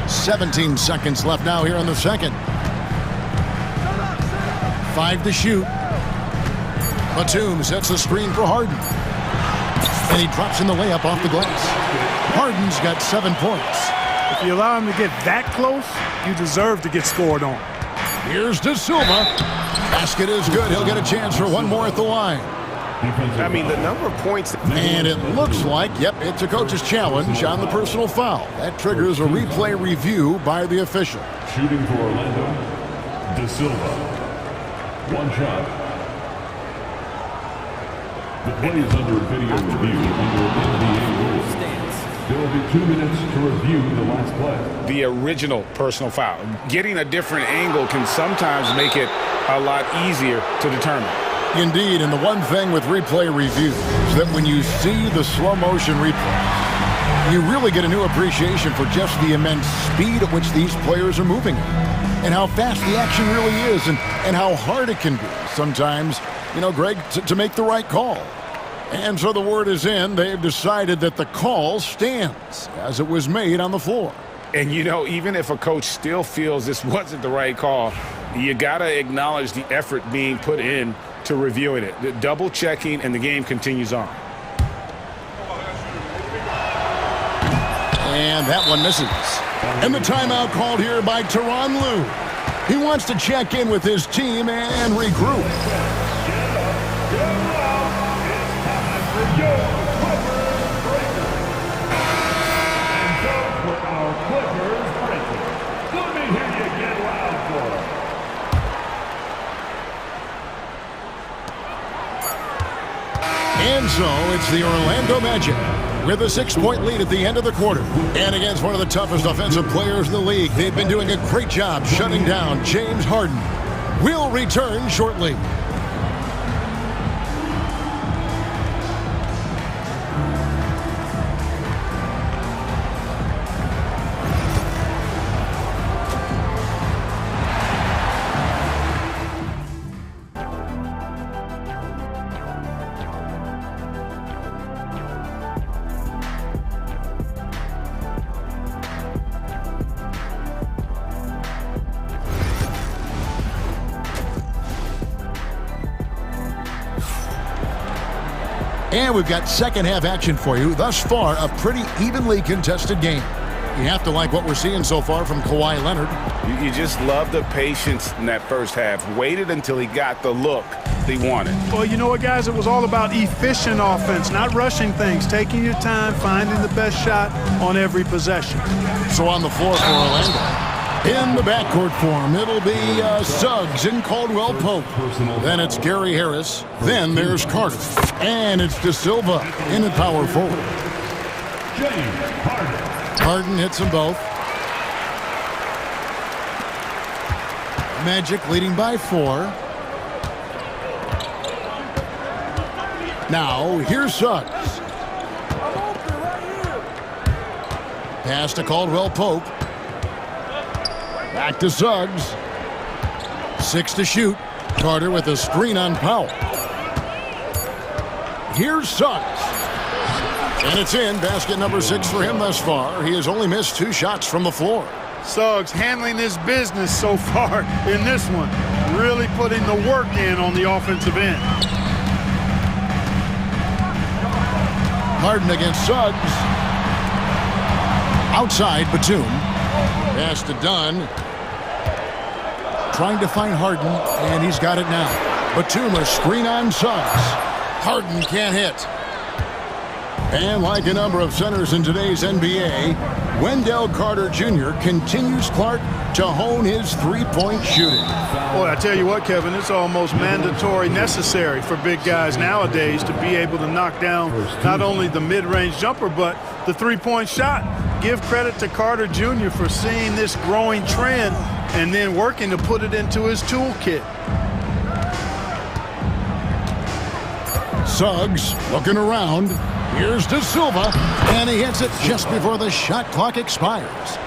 Clippers. 17 seconds left now here in the second. 5 to shoot. Batum sets the screen for Harden. And he drops in the layup off the glass. Harden's got 7 points. If you allow him to get that close, you deserve to get scored on. Here's De Silva. Basket is good. He'll get a chance for one more at the line. I mean, the number of points. And it looks like, yep, it's a coach's challenge on the personal foul. That triggers a replay review by the official. Shooting for Orlando, De Silva. One shot. The play is under video review under NBA rules. There will be 2 minutes to review the last play. The original personal foul. Getting a different angle can sometimes make it a lot easier to determine. Indeed, and the one thing with replay review is that when you see the slow motion replay, you really get a new appreciation for just the immense speed at which these players are moving and how fast the action really is and how hard it can be sometimes, you know, Greg, to make the right call. And so the word is in. They've decided that the call stands as it was made on the floor. And, you know, even if a coach still feels this wasn't the right call, you got to acknowledge the effort being put in to reviewing it. The double checking, and the game continues on. And that one misses. And the timeout called here by Tyronn Lue. He wants to check in with his team and regroup. And so it's the Orlando Magic with a 6-point lead at the end of the quarter. And against one of the toughest offensive players in the league, they've been doing a great job shutting down James Harden. We'll return shortly. And we've got second half action for you. Thus far, a pretty evenly contested game. You have to like what we're seeing so far from Kawhi Leonard. You just love the patience in that first half. Waited until he got the look he wanted. Well, you know what, guys? It was all about efficient offense, not rushing things, taking your time, finding the best shot on every possession. So on the floor for Orlando. In the backcourt form, it'll be Suggs and Caldwell Pope. Then it's Gary Harris. Then there's Carter. And it's De Silva in at power forward. Harden hits them both. Magic leading by 4. Now, here's Suggs. Pass to Caldwell Pope. Back to Suggs. 6 to shoot. Carter with a screen on Powell. Here's Suggs. And it's in. Basket number 6 for him thus far. He has only missed 2 shots from the floor. Suggs handling his business so far in this one. Really putting the work in on the offensive end. Harden against Suggs. Outside, Batum. Pass to Dunn. Trying to find Harden, and he's got it now. Batum, a screen on Suggs. Harden can't hit. And like a number of centers in today's NBA, Wendell Carter Jr. continues, Clark, to hone his three-point shooting. Boy, I tell you what, Kevin, it's almost mandatory necessary for big guys nowadays to be able to knock down not only the mid-range jumper, but the three-point shot. Give credit to Carter Jr. for seeing this growing trend and then working to put it into his toolkit. Suggs looking around. Here's De Silva, and he hits it just before the shot clock expires.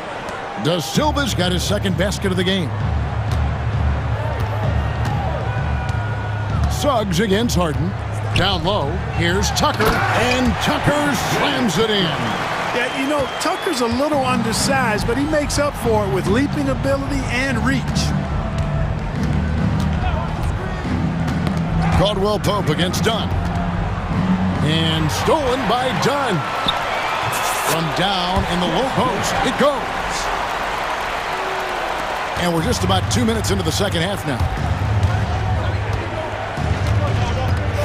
De Silva's got his second basket of the game. Suggs against Harden. Down low, here's Tucker, and Tucker slams it in. Yeah, you know, Tucker's a little undersized, but he makes up for it with leaping ability and reach. Caldwell Pope against Dunn. And stolen by Dunn. From down in the low post, it goes. And we're just about 2 minutes into the second half now.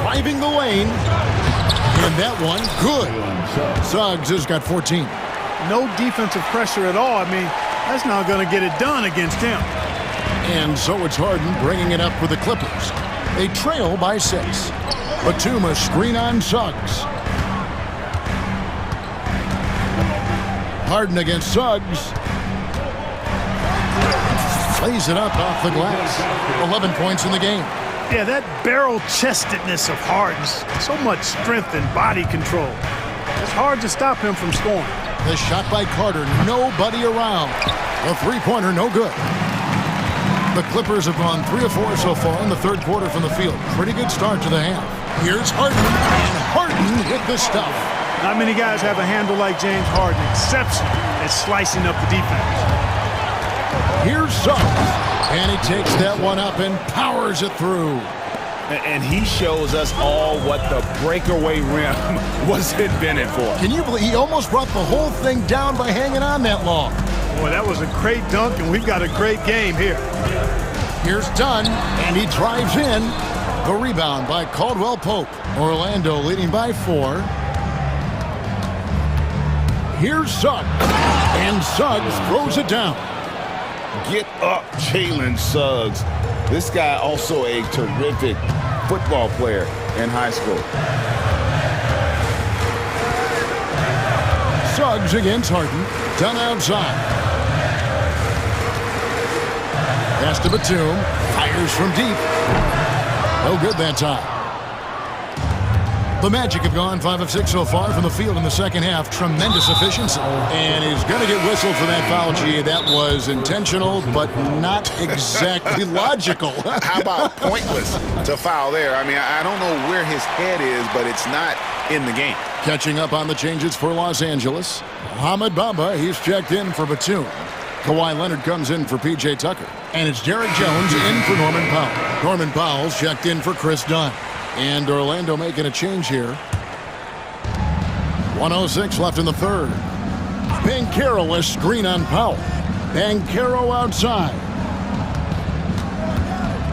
Driving the lane. And that one, good. Suggs has got 14. No defensive pressure at all. I mean, that's not going to get it done against him. And so it's Harden bringing it up for the Clippers. They trail by 6. Batum, a screen on Suggs. Harden against Suggs. Plays it up off the glass. 11 points in the game. Yeah, that barrel-chestedness of Harden. So much strength and body control. It's hard to stop him from scoring. The shot by Carter, nobody around. The three-pointer, no good. The Clippers have gone 3 of 4 so far in the third quarter from the field. Pretty good start to the half. Here's Harden, and Harden with the stuff. Not many guys have a handle like James Harden, exceptional at slicing up the defense. Here's Suggs, and he takes that one up and powers it through. And he shows us all what the breakaway rim was invented for. Can you believe he almost brought the whole thing down by hanging on that long? Boy, that was a great dunk, and we've got a great game here. Here's Dunn, and he drives in. The rebound by Caldwell Pope. Orlando leading by 4. Here's Suggs, and Suggs throws it down. Get up, Jalen Suggs. This guy also a terrific football player in high school. Suggs against Harden. Dunn outside. Pass to Batum. Fires from deep. No good that time. The Magic have gone 5 of 6 so far from the field in the second half. Tremendous efficiency. And he's going to get whistled for that foul, G. That was intentional, but not exactly logical. How about pointless to foul there? I mean, I don't know where his head is, but it's not in the game. Catching up on the changes for Los Angeles. Mohamed Bamba, he's checked in for Batum. Kawhi Leonard comes in for P.J. Tucker. And it's Derek Jones in for Norman Powell. Norman Powell's checked in for Chris Dunn. And Orlando making a change here. 1:06 left in the third. Banchero, a screen on Powell. Banchero outside.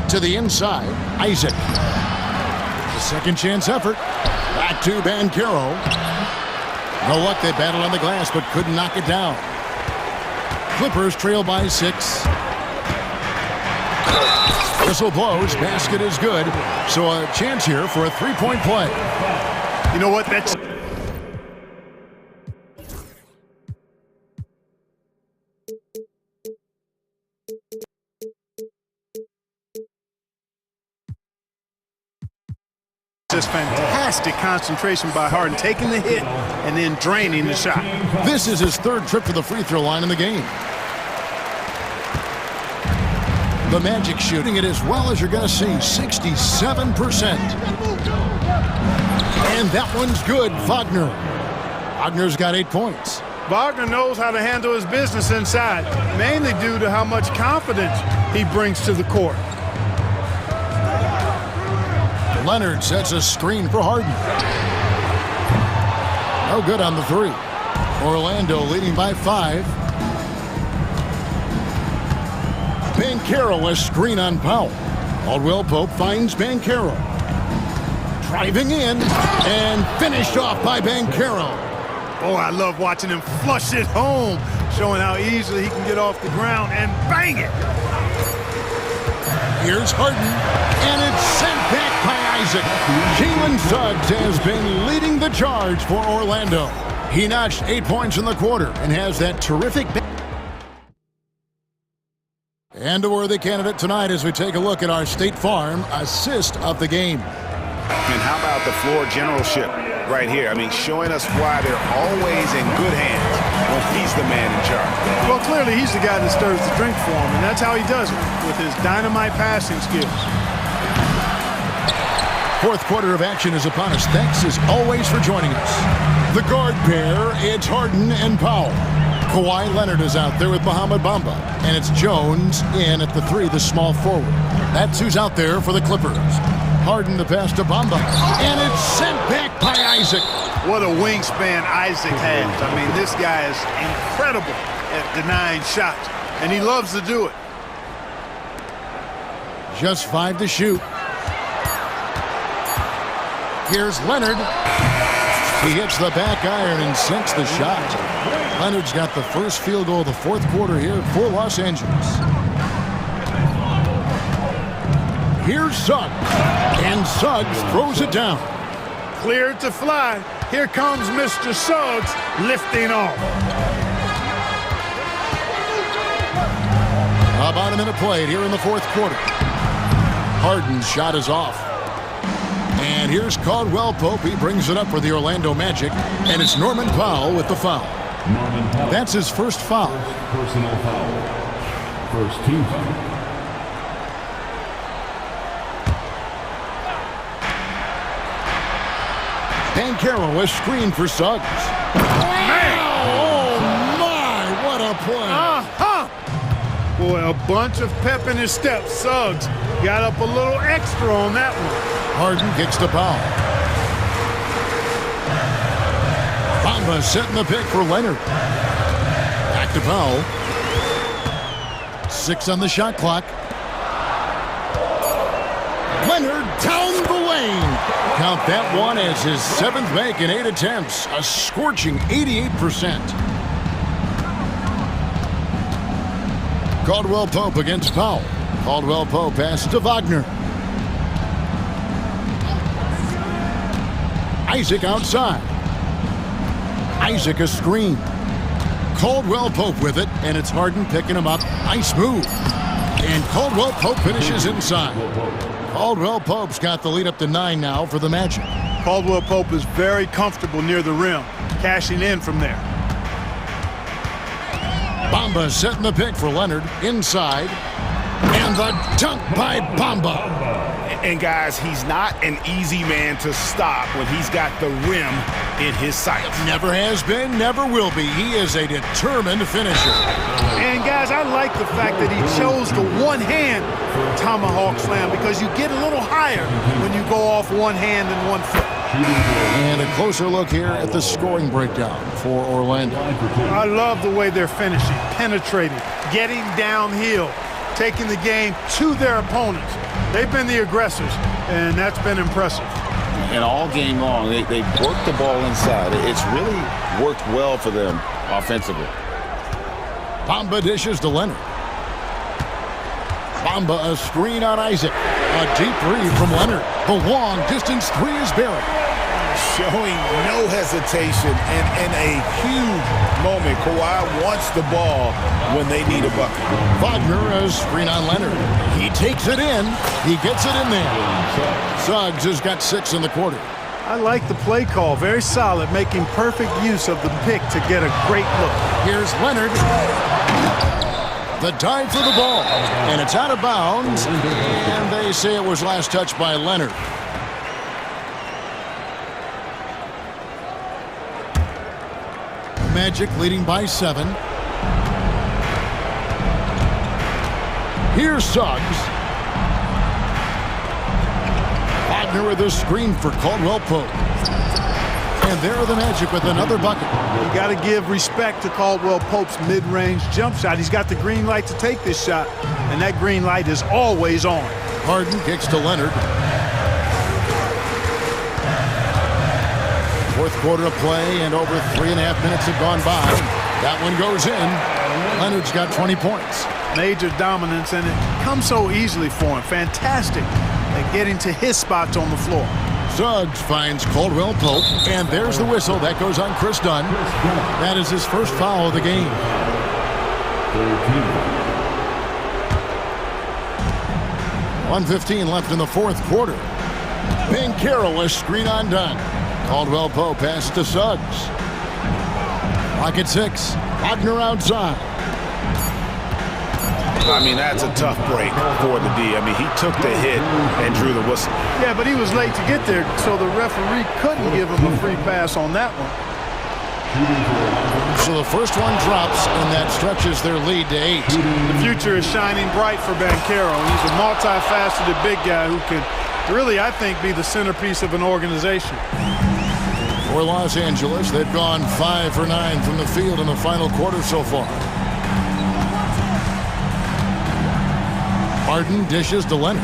To the inside, Isaac. A second chance effort. Back to Banchero. No luck, they battled on the glass but couldn't knock it down. Clippers trail by 6. Whistle blows, basket is good. So a chance here for a three-point play. You know what, that's... Just fantastic concentration by Harden, taking the hit and then draining the shot. This is his third trip to the free throw line in the game. The Magic shooting it as well as you're going to see, 67%. And that one's good, Wagner. Wagner's got 8 points. Wagner knows how to handle his business inside, mainly due to how much confidence he brings to the court. Leonard sets a screen for Harden. No good on the three. Orlando leading by 5. Banchero, a screen on Powell. Caldwell Pope finds Banchero. Driving in and finished off by Banchero. Oh, I love watching him flush it home, showing how easily he can get off the ground and bang it. Here's Harden, and it's sent back by Isaac. Jalen Suggs has been leading the charge for Orlando. He notched 8 points in the quarter and has that terrific... And a worthy candidate tonight as we take a look at our State Farm assist of the game. And how about the floor generalship right here? I mean, showing us why they're always in good hands when he's the man in charge. Well, clearly he's the guy that stirs the drink for him, and that's how he does it, with his dynamite passing skills. Fourth quarter of action is upon us. Thanks as always for joining us. The guard pair, it's Harden and Powell. Kawhi Leonard is out there with Mohamed Bamba. And it's Jones in at the 3, the small forward. That's who's out there for the Clippers. Harden the pass to Bamba. And it's sent back by Isaac. What a wingspan Isaac has. I mean, this guy is incredible at denying shots. And he loves to do it. Just 5 to shoot. Here's Leonard. He hits the back iron and sinks the shot. Leonard's got the first field goal of the fourth quarter here for Los Angeles. Here's Suggs. And Suggs throws it down. Cleared to fly. Here comes Mr. Suggs lifting off. About a minute played here in the fourth quarter. Harden's shot is off. And here's Caldwell Pope. He brings it up for the Orlando Magic. And it's Norman Powell with the foul. That's his first foul. Personal foul. First team foul. Banchero, a screen for Suggs. Oh, my, what a play. Boy, a bunch of pep in his step. Suggs got up a little extra on that one. Harden kicks to Powell. Bamba setting the pick for Leonard. Back to Powell. 6 on the shot clock. Leonard down the lane. Count that one as his 7th make in 8 attempts. A scorching 88%. Caldwell Pope against Powell. Caldwell Pope pass to Wagner. Isaac outside. Isaac a screen. Caldwell Pope with it, and it's Harden picking him up. Nice move. And Caldwell Pope finishes inside. Caldwell Pope's got the lead up to 9 now for the Magic. Caldwell Pope is very comfortable near the rim, cashing in from there. Bamba setting the pick for Leonard inside. And the dunk by Bamba. And guys, he's not an easy man to stop when he's got the rim in his sights. Never has been, never will be. He is a determined finisher. And guys, I like the fact that he chose the one-hand tomahawk slam because you get a little higher when you go off one hand and one foot. And a closer look here at the scoring breakdown for Orlando. I love the way they're finishing, penetrating, getting downhill, taking the game to their opponents. They've been the aggressors, and that's been impressive. And all game long, they work the ball inside. It's really worked well for them offensively. Bamba dishes to Leonard. Bamba, a screen on Isaac. A deep three from Leonard. The long distance three is buried. Showing no hesitation and in a huge moment. Kawhi wants the ball when they need a bucket. Wagner, a screen on Leonard. He takes it in. He gets it in there. Suggs has got 6 in the quarter. I like the play call. Very solid, making perfect use of the pick to get a great look. Here's Leonard. The dive for the ball. And it's out of bounds. And they say it was last touched by Leonard. Magic leading by 7. Here's Suggs. Wagner with a screen for Caldwell Pope. And there are the Magic with another bucket. You got to give respect to Caldwell Pope's mid-range jump shot. He's got the green light to take this shot, and that green light is always on. Harden kicks to Leonard. Fourth quarter of play, and over 3.5 minutes have gone by. That one goes in. Leonard's got 20 points. Major dominance, and it comes so easily for him. Fantastic at getting to his spots on the floor. Suggs finds Caldwell Pope, and there's the whistle. That goes on Chris Dunn. That is his first foul of the game. 1:15 left in the fourth quarter. Banchero, a screen on Dunn. Caldwell Pope passes to Suggs. Pocket 6. Wagner outside. I mean, that's a tough break for the D. I mean, he took the hit and drew the whistle. Yeah, but he was late to get there, so the referee couldn't give him a free pass on that one. So the first one drops, and that stretches their lead to 8. The future is shining bright for Banchero. He's a multifaceted big guy who can really, I think, be the centerpiece of an organization. For Los Angeles, they've gone 5 for 9 from the field in the final quarter so far. Harden dishes to Leonard.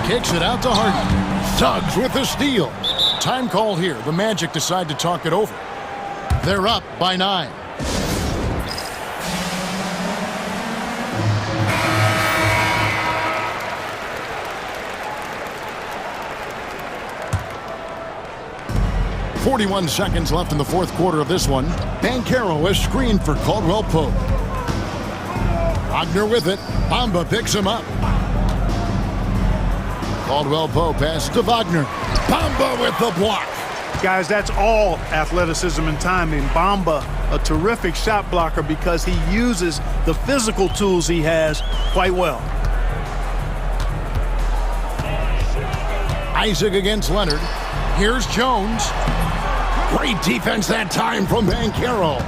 Kicks it out to Harden. Suggs with the steal. Time call here. The Magic decide to talk it over. They're up by 9. .41 seconds left in the fourth quarter of this one. Banchero is screened for Caldwell Pope. Wagner with it. Bamba picks him up. Caldwell Pope passes to Wagner. Bamba with the block. Guys, that's all athleticism and timing. Bamba, a terrific shot blocker because he uses the physical tools he has quite well. Isaac against Leonard. Here's Jones. Great defense that time from Banchero.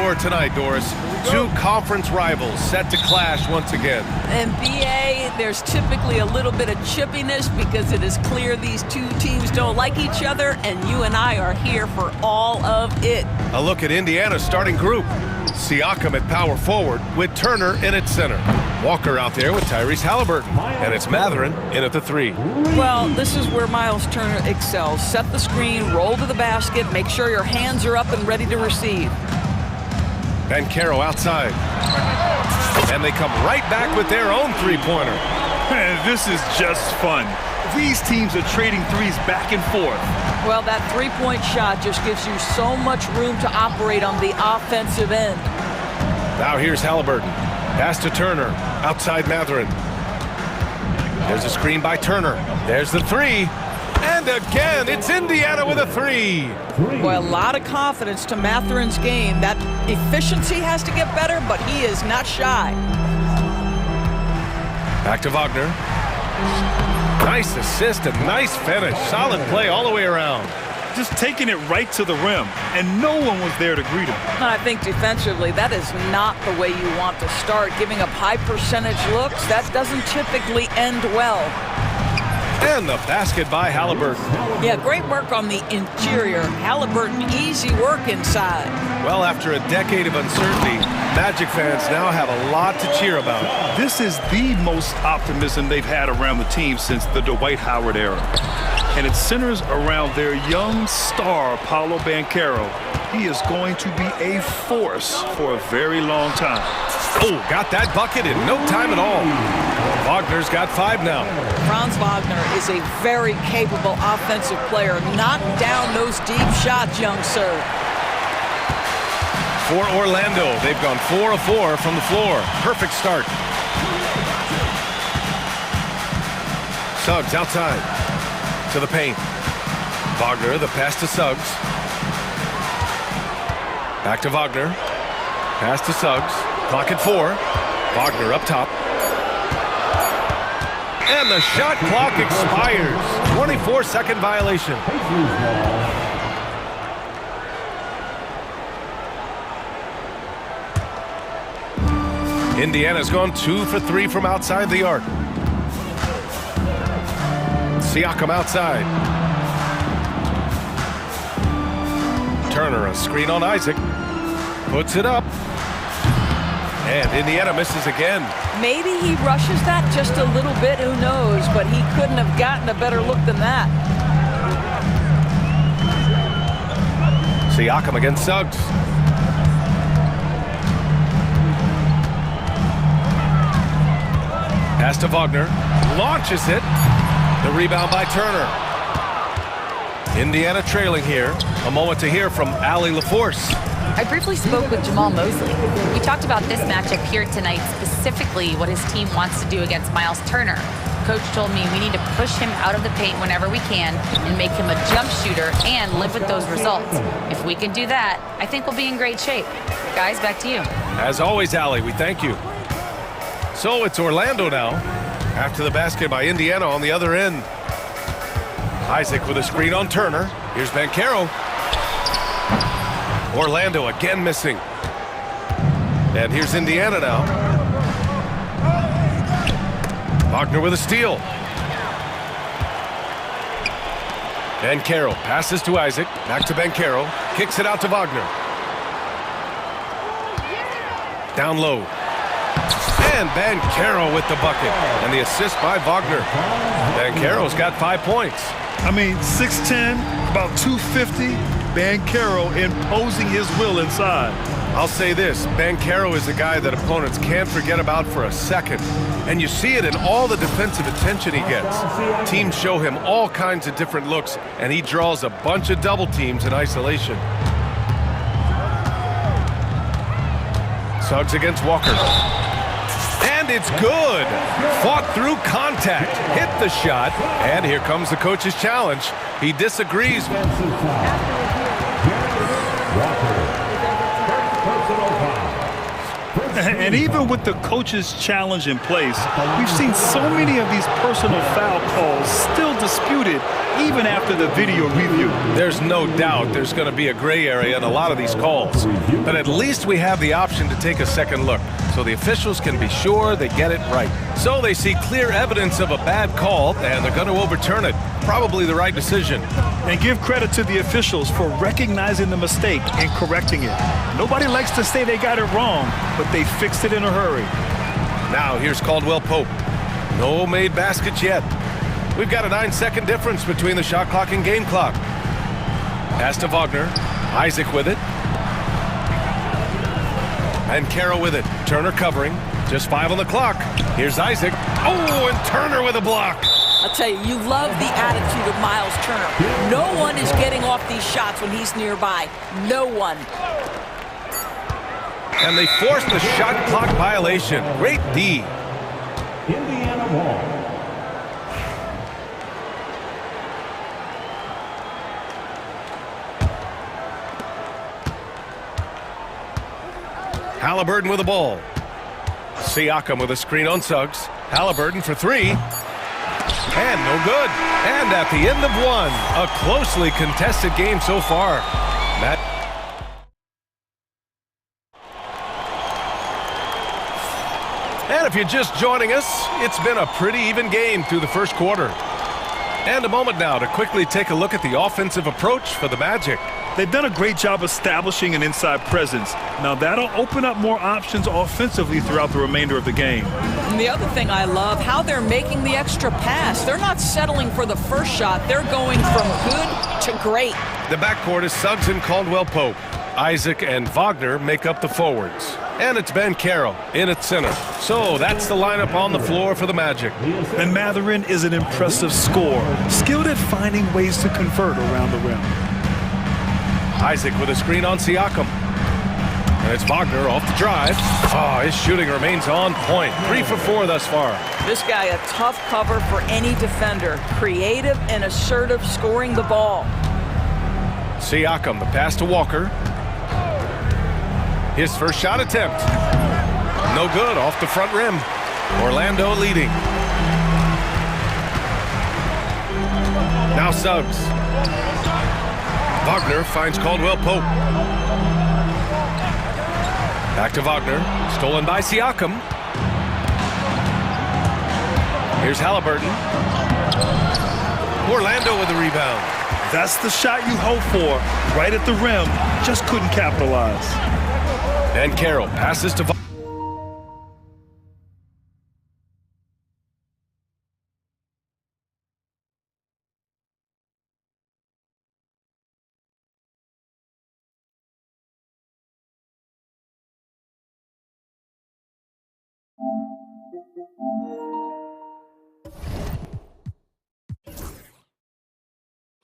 store tonight, Doris. Two conference rivals set to clash once again. And BA, there's typically a little bit of chippiness because it is clear these two teams don't like each other, and you and I are here for all of it. A look at Indiana's starting group. Siakam at power forward with Turner in at center. Walker out there with Tyrese Halliburton. And it's Matherin in at the 3. Well, this is where Miles Turner excels. Set the screen, roll to the basket, make sure your hands are up and ready to receive. Banchero outside. And they come right back with their own three-pointer. Man, this is just fun. These teams are trading threes back and forth. Well, that three-point shot just gives you so much room to operate on the offensive end. Now here's Halliburton. Pass to Turner. Outside Matherin. There's a screen by Turner. There's the 3. And again, it's Indiana with a 3. Boy, a lot of confidence to Matherin's game. That efficiency has to get better, but he is not shy. Back to Wagner. Nice assist and nice finish. Solid play all the way around. Just taking it right to the rim, and no one was there to greet him. And I think defensively, that is not the way you want to start. Giving up high percentage looks, that doesn't typically end well. And the basket by Halliburton. Yeah, great work on the interior. Halliburton, easy work inside. Well, after a decade of uncertainty, Magic fans now have a lot to cheer about. This is the most optimism they've had around the team since the Dwight Howard era. And it centers around their young star, Paolo Banchero. He is going to be a force for a very long time. Oh, got that bucket in no time at all. Wagner's got 5 now. Franz Wagner is a very capable offensive player. Knock down those deep shots, young sir. For Orlando, they've gone 4 of 4 from the floor. Perfect start. Suggs outside to the paint. Wagner, the pass to Suggs. Back to Wagner. Pass to Suggs. Clock at 4. Wagner up top. And the shot clock expires. 24-second violation. Indiana's gone 2 for 3 from outside the arc. Siakam outside. Turner, a screen on Isaac. Puts it up. And Indiana misses again. Maybe he rushes that just a little bit, who knows, but he couldn't have gotten a better look than that. Siakam against Suggs. Pass to Wagner. Launches it. The rebound by Turner. Indiana trailing here. A moment to hear from Allie LaForce. I briefly spoke with Jamal Mosley. We talked about this matchup here tonight, specifically what his team wants to do against Miles Turner. Coach told me we need to push him out of the paint whenever we can and make him a jump shooter and live with those results. If we can do that, I think we'll be in great shape. Guys, back to you. As always, Allie, we thank you. So it's Orlando now. After the basket by Indiana on the other end. Isaac with a screen on Turner. Here's Banchero. Orlando again missing. And here's Indiana now. Wagner with a steal. Banchero passes to Isaac. Back to Banchero. Kicks it out to Wagner. Down low. And Banchero with the bucket. And the assist by Wagner. Banchero's got 5 points. I mean, 6'10", about 250. Banchero imposing his will inside. I'll say this, Banchero is a guy that opponents can't forget about for a second. And you see it in all the defensive attention he gets. Teams show him all kinds of different looks, and he draws a bunch of double teams in isolation. Suggs against Walker. And it's good. Fought through contact, hit the shot, and here comes the coach's challenge. He disagrees. And even with the coach's challenge in place, we've seen so many of these personal foul calls still disputed even after the video review. There's no doubt there's going to be a gray area in a lot of these calls. But at least we have the option to take a second look, so the officials can be sure they get it right. So they see clear evidence of a bad call, and they're going to overturn it. Probably the right decision. And give credit to the officials for recognizing the mistake and correcting it. Nobody likes to say they got it wrong, but they fixed it in a hurry. Now here's Caldwell Pope. No made baskets yet. We've got a 9-second difference between the shot clock and game clock. Pass to Wagner. Isaac with it. And Carroll with it. Turner covering. Just 5 on the clock. Here's Isaac. Oh, and Turner with a block. I'll tell you, you love the attitude of Miles Turner. No one is getting off these shots when he's nearby. No one. And they forced the shot clock violation. Great D. Indiana ball. Halliburton with the ball. Siakam with a screen on Suggs. Halliburton for 3. And no good. And at the end of 1, a closely contested game so far. Matt. And if you're just joining us, it's been a pretty even game through the first quarter. And a moment now to quickly take a look at the offensive approach for the Magic. They've done a great job establishing an inside presence. Now that'll open up more options offensively throughout the remainder of the game. And the other thing I love, how they're making the extra pass. They're not settling for the first shot. They're going from good to great. The backcourt is Suggs and Caldwell Pope. Isaac and Wagner make up the forwards. And it's Ben Carroll in at center. So that's the lineup on the floor for the Magic. And Mathurin is an impressive scorer, skilled at finding ways to convert around the rim. Isaac with a screen on Siakam. And it's Wagner off the drive. Oh, his shooting remains on point. 3 for 4 thus far. This guy a tough cover for any defender. Creative and assertive scoring the ball. Siakam, the pass to Walker. His first shot attempt. No good, off the front rim. Orlando leading. Now Suggs. Wagner finds Caldwell Pope. Back to Wagner. Stolen by Siakam. Here's Halliburton. Orlando with the rebound. That's the shot you hope for. Right at the rim. Just couldn't capitalize. And Carroll passes to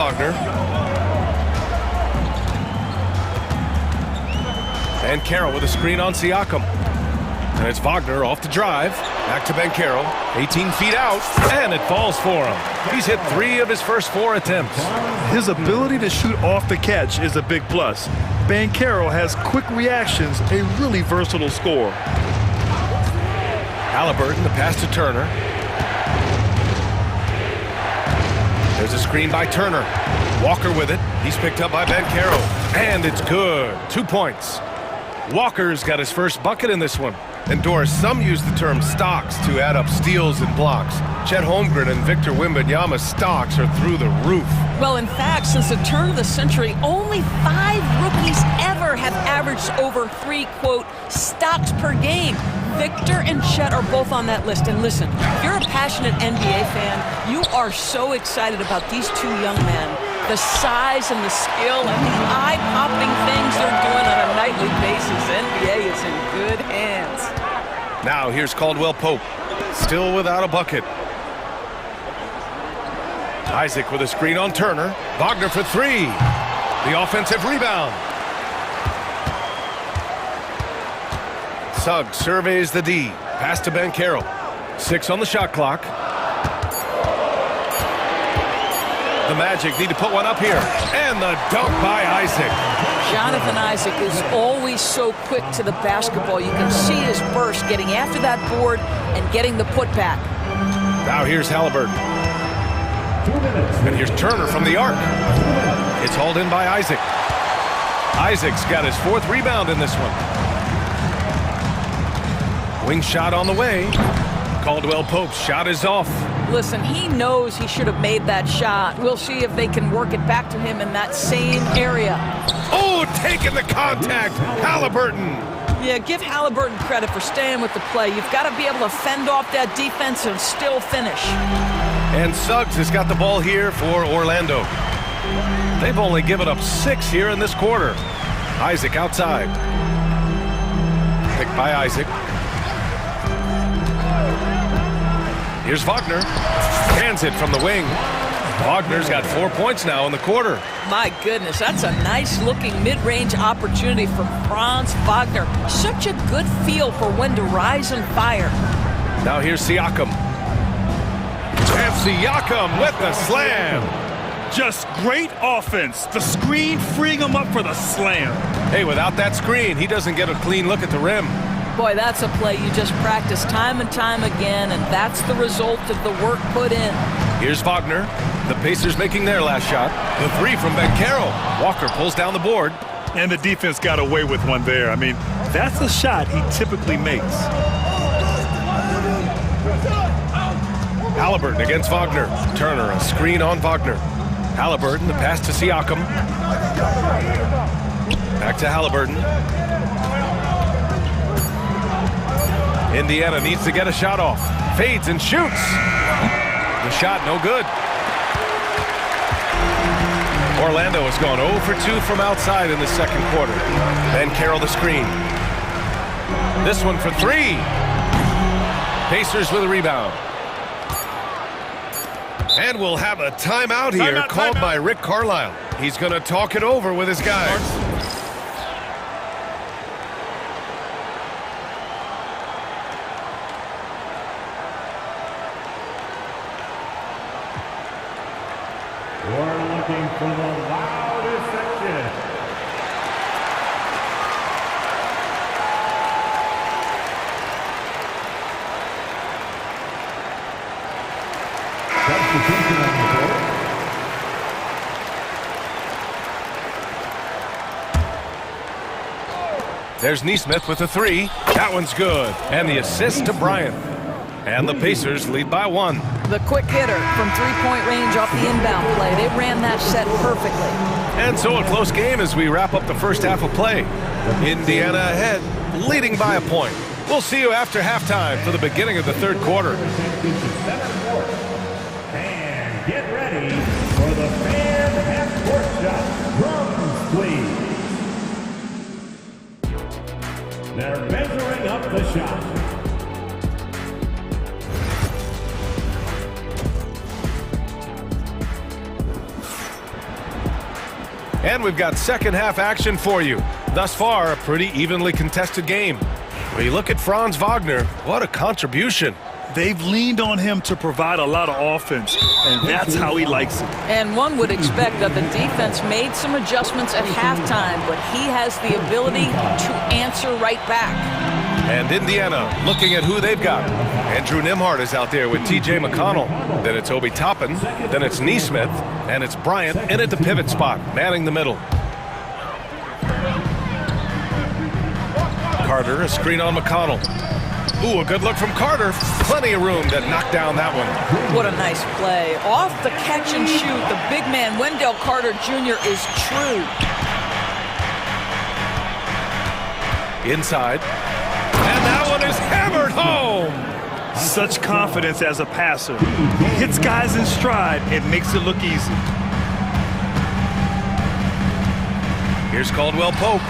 Wagner. And Carroll with a screen on Siakam. And it's Wagner off the drive. Back to Ben Carroll. 18 feet out. And it falls for him. He's hit 3 of his first 4 attempts. His ability to shoot off the catch is a big plus. Ben Carroll has quick reactions, a really versatile scorer. Halliburton, the pass to Turner. There's a screen by Turner. Walker with it. He's picked up by Ben Carroll. And it's good. 2 points. Walker's got his first bucket in this one. And Doris, some use the term stocks to add up steals and blocks. Chet Holmgren and Victor Wembanyama's stocks are through the roof. Well, in fact, since the turn of the century, only 5 rookies ever have averaged over 3, quote, stocks per game. Victor and Chet are both on that list. And listen, if you're a passionate NBA fan, you are so excited about these 2 young men. The size and the skill and the eye-popping things they're doing on a nightly basis. NBA is in good hands. Now here's Caldwell Pope, still without a bucket. Isaac with a screen on Turner. Wagner for 3. The offensive rebound. Suggs surveys the D. Pass to Ben Carroll. 6 on the shot clock. The Magic need to put one up here. And the dunk by Isaac. Jonathan Isaac is always so quick to the basketball. You can see his burst getting after that board and getting the putback. Now here's Halliburton. And here's Turner from the arc. It's hauled in by Isaac. Isaac's got his 4th rebound in this one. Wing shot on the way. Caldwell Pope's shot is off. Listen, he knows he should have made that shot. We'll see if they can work it back to him in that same area. Oh, taking the contact. Halliburton. Yeah, give Halliburton credit for staying with the play. You've got to be able to fend off that defense and still finish. And Suggs has got the ball here for Orlando. They've only given up 6 here in this quarter. Isaac outside. Picked by Isaac. Here's Wagner. Hands it from the wing. Wagner's got 4 points now in the quarter. My goodness, that's a nice-looking mid-range opportunity from Franz Wagner. Such a good feel for when to rise and fire. Now here's Siakam. And Siakam with the slam. Just great offense. The screen freeing him up for the slam. Hey, without that screen, he doesn't get a clean look at the rim. Boy, that's a play you just practice time and time again, and that's the result of the work put in. Here's Wagner. The Pacers making their last shot. The 3 from Banchero. Walker pulls down the board. And the defense got away with one there. I mean, that's a shot he typically makes. Halliburton against Wagner. Turner, a screen on Wagner. Halliburton, the pass to Siakam. Back to Halliburton. Indiana needs to get a shot off. Fades and shoots. The shot no good. Orlando has gone 0 for 2 from outside in the second quarter. Then Carroll the screen. This one for 3. Pacers with a rebound. And we'll have a timeout here called by Rick Carlisle. He's going to talk it over with his guys. We're looking for the loudest section. Substitution on the court. There's Neesmith with a 3. That one's good. And the assist to Bryant. And the Pacers lead by 1. The quick hitter from 3-point range off the inbound play. They ran that set perfectly. And so a close game as we wrap up the first half of play. Indiana ahead, leading by a point. We'll see you after halftime for the beginning of the third quarter. And get ready for the fan half-court shot. Drums, please. They're measuring up the shot. And we've got second half action for you. Thus far, a pretty evenly contested game. When you look at Franz Wagner, what a contribution. They've leaned on him to provide a lot of offense, and that's how he likes it. And one would expect that the defense made some adjustments at halftime, but he has the ability to answer right back. And Indiana looking at who they've got. Andrew Nembhard is out there with T.J. McConnell. Then it's Obi Toppin. Then it's Neesmith. And it's Bryant in at the pivot spot, manning the middle. Carter, a screen on McConnell. Ooh, a good look from Carter. Plenty of room to knock down that one. What a nice play. Off the catch and shoot, the big man, Wendell Carter Jr. is true. Inside. And that one is hammered home. Such confidence as a passer. He hits guys in stride and makes it look easy. Here's Caldwell Pope.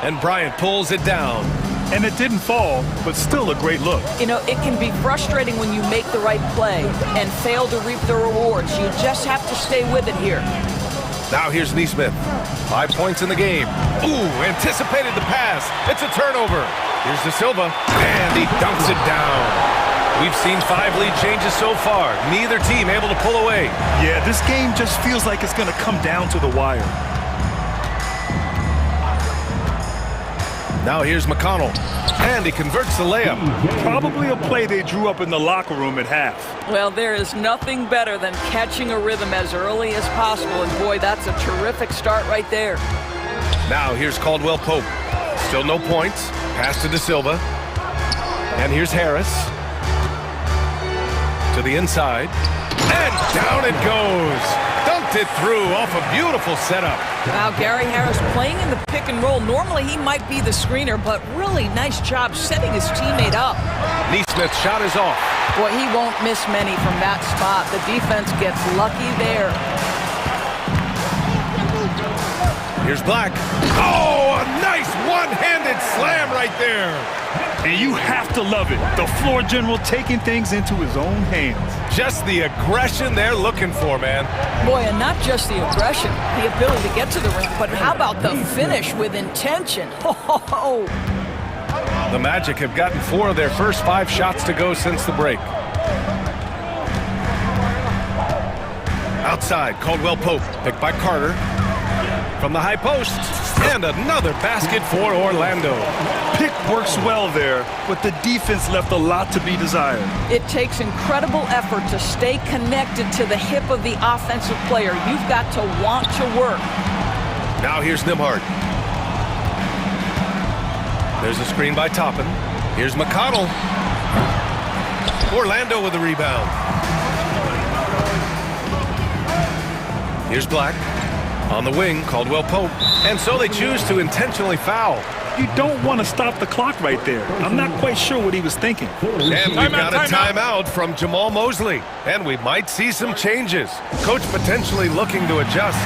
And Bryant pulls it down. And it didn't fall, but still a great look. You know, it can be frustrating when you make the right play and fail to reap the rewards. You just have to stay with it here. Now here's Neesmith. 5 points in the game. Ooh, anticipated the pass. It's a turnover. Here's De Silva, and he dunks it down. We've seen 5 lead changes so far. Neither team able to pull away. Yeah, this game just feels like it's going to come down to the wire. Now here's McConnell, and he converts the layup. Probably a play they drew up in the locker room at half. Well, there is nothing better than catching a rhythm as early as possible, and boy, that's a terrific start right there. Now here's Caldwell Pope. Still no points. Pass to De Silva. And here's Harris. To the inside. And down it goes. Dunked it through off a beautiful setup. Now Gary Harris playing in the pick and roll. Normally he might be the screener, but really nice job setting his teammate up. Neesmith's shot is off. Boy, he won't miss many from that spot. The defense gets lucky there. Here's Black. Oh, a nice one-handed slam right there. And you have to love it. The floor general taking things into his own hands. Just the aggression they're looking for, man. Boy, and not just the aggression, the ability to get to the rim, but how about the finish with intention? Oh. The Magic have gotten 4 of their first 5 shots to go since the break. Outside, Caldwell Pope, picked by Carter. From the high post, and another basket for Orlando. Pick works well there, but the defense left a lot to be desired. It takes incredible effort to stay connected to the hip of the offensive player. You've got to want to work. Now here's Nembhard. There's a screen by Toppin. Here's McConnell. Orlando with the rebound. Here's Black. On the wing, Caldwell Pope. And so they choose to intentionally foul. You don't want to stop the clock right there. I'm not quite sure what he was thinking. And we've got a timeout from Jamal Mosley. And we might see some changes. Coach potentially looking to adjust.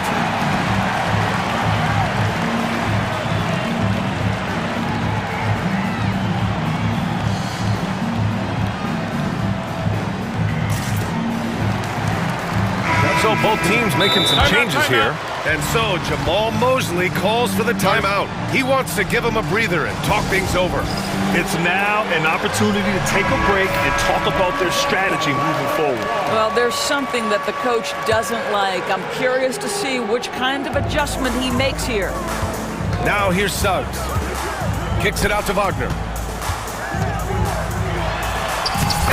So both teams making some changes here. And so Jamal Mosley calls for the timeout. He wants to give him a breather and talk things over. It's now an opportunity to take a break and talk about their strategy moving forward. Well, there's something that the coach doesn't like. I'm curious to see which kind of adjustment he makes here. Now here's Suggs. Kicks it out to Wagner.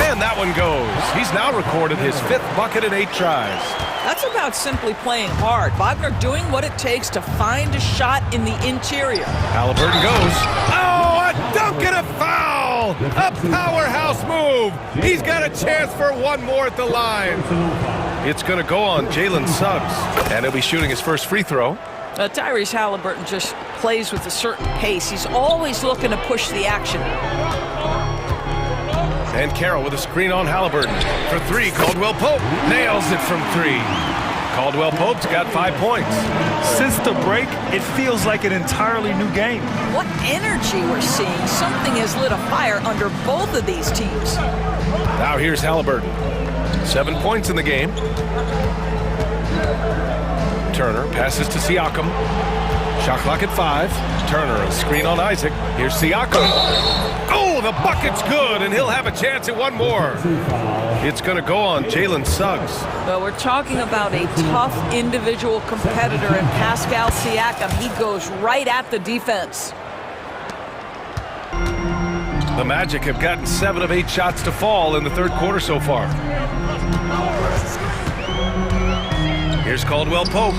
And that one goes. He's now recorded his 5th bucket in 8 tries. That's about simply playing hard. Wagner doing what it takes to find a shot in the interior. Halliburton goes. Oh, a dunk and a foul! A powerhouse move. He's got a chance for one more at the line. It's going to go on Jalen Suggs. And he'll be shooting his first free throw. Tyrese Halliburton just plays with a certain pace. He's always looking to push the action. And Carroll with a screen on Halliburton. For 3, Caldwell Pope nails it from 3. Caldwell Pope's got 5 points. Since the break, it feels like an entirely new game. What energy we're seeing. Something has lit a fire under both of these teams. Now here's Halliburton. 7 points in the game. Turner passes to Siakam. Shot clock at 5. Turner, a screen on Isaac. Here's Siakam. Oh, the bucket's good, and he'll have a chance at one more. It's going to go on Jalen Suggs. Well, we're talking about a tough individual competitor in Pascal Siakam. He goes right at the defense. The Magic have gotten 7 of 8 shots to fall in the 3rd quarter so far. Here's Caldwell Pope.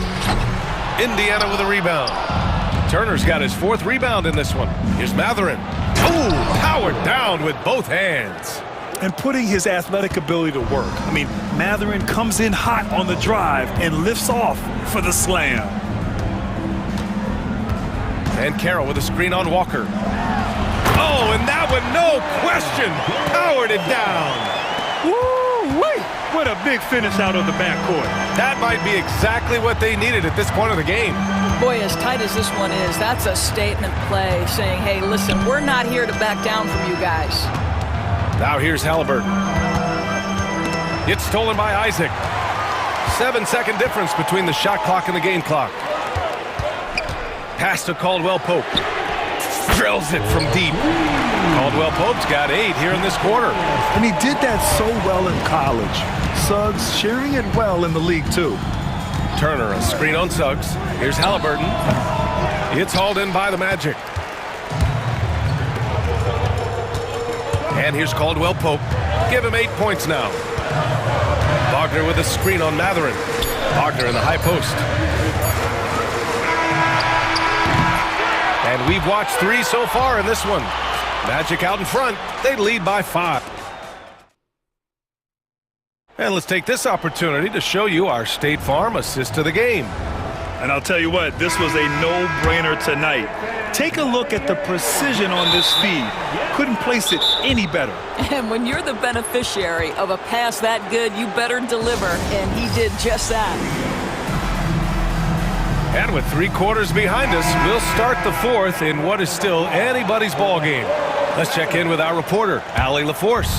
Indiana with a rebound. Turner's got his 4th rebound in this one. Here's Matherin. Oh, powered down with both hands. And putting his athletic ability to work. I mean, Matherin comes in hot on the drive and lifts off for the slam. And Carroll with a screen on Walker. Oh, and that one, no question, powered it down. Woo-wee! What a big finish out of the backcourt. That might be exactly what they needed at this point of the game. Boy, as tight as this one is, that's a statement play saying, hey, listen, we're not here to back down from you guys. Now here's Halliburton. It's stolen by Isaac. 7-second difference between the shot clock and the game clock. Pass to Caldwell Pope. Drills it from deep. Caldwell Pope's got 8 here in this quarter. And he did that so well in college. Suggs sharing it well in the league, too. Turner, a screen on Suggs. Here's Halliburton. It's hauled in by the Magic. And here's Caldwell Pope. Give him 8 points now. Wagner with a screen on Matherin. Wagner in the high post. And we've watched 3 so far in this one. Magic out in front. They lead by 5. And let's take this opportunity to show you our State Farm assist to the game. And I'll tell you what, this was a no-brainer tonight. Take a look at the precision on this feed. Couldn't place it any better. And when you're the beneficiary of a pass that good, you better deliver, and he did just that. And with 3 quarters behind us, we'll start the 4th in what is still anybody's ball game. Let's check in with our reporter, Allie LaForce.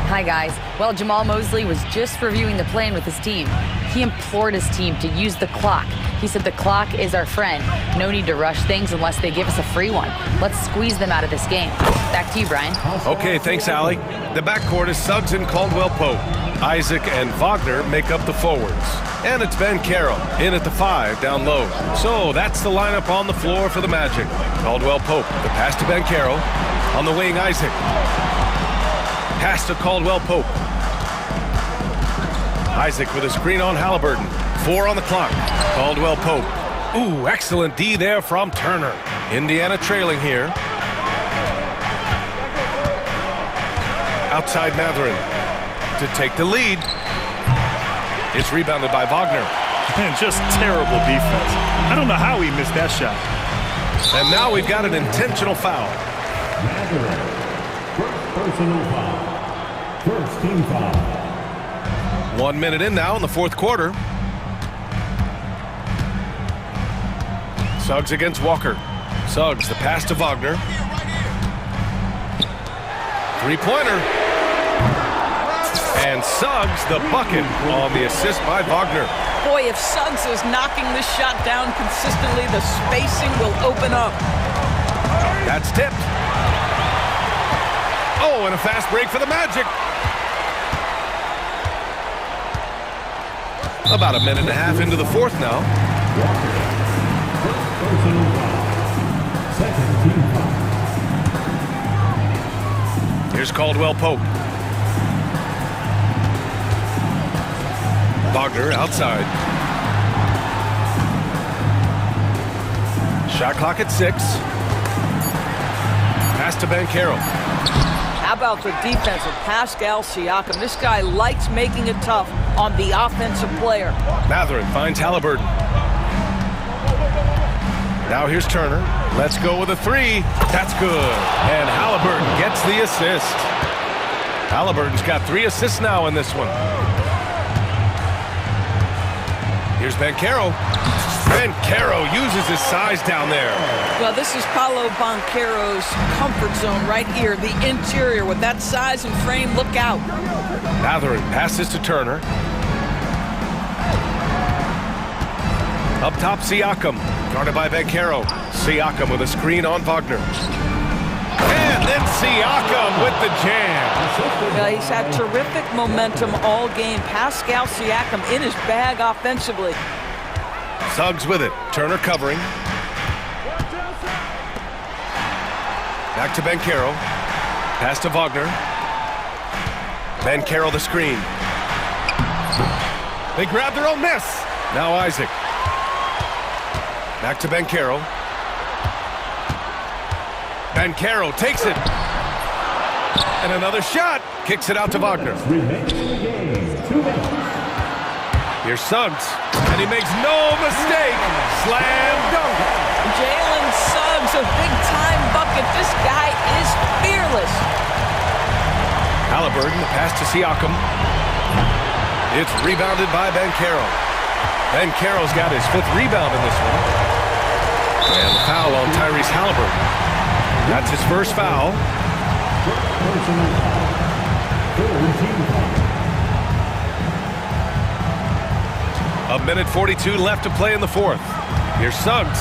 Hi, guys. Well, Jamal Mosley was just reviewing the plan with his team. He implored his team to use the clock. He said the clock is our friend. No need to rush things unless they give us a free one. Let's squeeze them out of this game. Back to you, Brian. Okay, thanks, Allie. The backcourt is Suggs and Caldwell Pope. Isaac and Wagner make up the forwards. And it's Ben Carroll in at the 5 down low. So that's the lineup on the floor for the Magic. Caldwell Pope, the pass to Ben Carroll. On the wing, Isaac. Pass to Caldwell Pope. Isaac with a screen on Halliburton. 4 on the clock. Caldwell Pope. Ooh, excellent D there from Turner. Indiana trailing here. Outside Matherin to take the lead. It's rebounded by Wagner. And just terrible defense. I don't know how he missed that shot. And now we've got an intentional foul. First personal foul. First team foul. 1 minute in now in the 4th quarter. Suggs against Walker. Suggs, the pass to Wagner. 3-pointer. And Suggs, the bucket on the assist by Wagner. Boy, if Suggs is knocking this shot down consistently, the spacing will open up. That's tipped. Oh, and a fast break for the Magic. About a minute and a half into the 4th now. Here's Caldwell Pope. Wagner outside. Shot clock at 6. Pass to Ben Carroll. How about the defense of Pascal Siakam? This guy likes making it tough on the offensive player. Matherin finds Halliburton. Now here's Turner. Let's go with a 3. That's good. And Halliburton gets the assist. Halliburton's got 3 assists now in this one. Here's Ben Carroll. Ben Carroll uses his size down there. Well, this is Paolo Banchero's comfort zone right here. The interior with that size and frame. Look out. Matherin passes to Turner. Up top, Siakam. Guarded by Ben Carroll. Siakam with a screen on Wagner. And then Siakam with the jam. He's had terrific momentum all game. Pascal Siakam in his bag offensively. Suggs with it. Turner covering. Back to Ben Carroll. Pass to Wagner. Ben Carroll the screen. They grab their own miss. Now Isaac. Back to Ben Carroll. Ben Carroll takes it. And another shot. Kicks it out to Wagner. Here's Suggs. And he makes no mistake. Slam dunk. Jalen Suggs, a big-time bucket. This guy is fearless. Halliburton, the pass to Siakam. It's rebounded by Ben Carroll. Ben Carroll's got his 5th rebound in this one. And the foul on Tyrese Halliburton. That's his first foul. A minute 42 left to play in the 4th. Here's Suggs.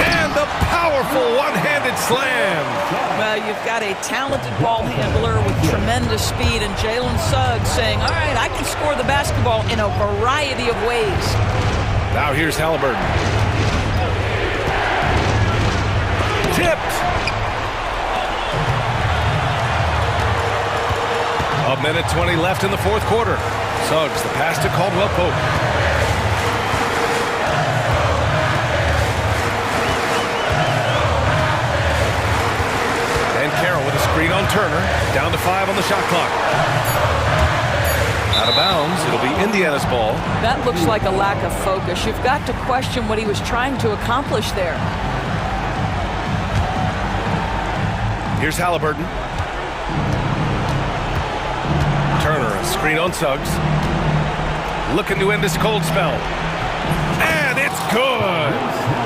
And the powerful one-handed slam. Well, you've got a talented ball handler with tremendous speed, and Jalen Suggs saying, all right, I can score the basketball in a variety of ways. Now here's Halliburton. Tipped. A minute 20 left in the fourth quarter. Suggs, the pass to Caldwell Pope. And Carroll with a screen on Turner. Down to 5 on the shot clock. Out of bounds. It'll be Indiana's ball. That looks like a lack of focus. You've got to question what he was trying to accomplish there. Here's Halliburton. Turner, a screen on Suggs. Looking to end this cold spell. And it's good.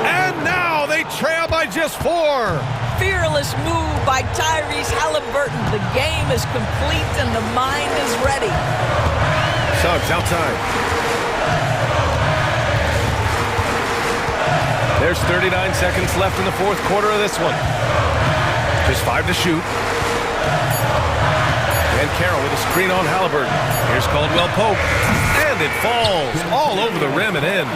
And now they trail by just 4. Fearless move by Tyrese Halliburton. The game is complete and the mind is ready. Suggs outside. There's 39 seconds left in the fourth quarter of this one. Just 5 to shoot. And Carroll with a screen on Halliburton. Here's Caldwell Pope. And it falls all over the rim and in.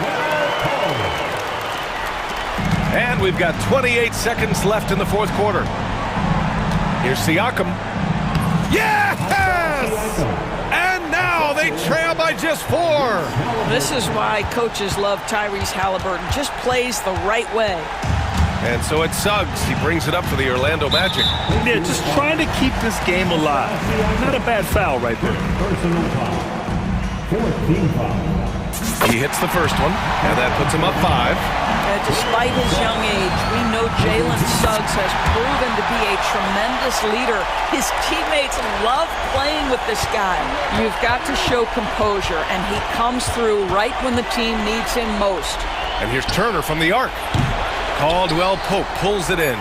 And we've got 28 seconds left in the fourth quarter. Here's Siakam. Yes! And now they trail by just 4. This is why coaches love Tyrese Halliburton. Just plays the right way. And so it's Suggs. He brings it up for the Orlando Magic. Yeah, just trying to keep this game alive. Not a bad foul right there. Personal foul. 14 foul. He hits the first one, and that puts him up 5. Despite his young age, we know Jalen Suggs has proven to be a tremendous leader. His teammates love playing with this guy. You've got to show composure, and he comes through right when the team needs him most. And here's Turner from the arc. Caldwell Pope pulls it in.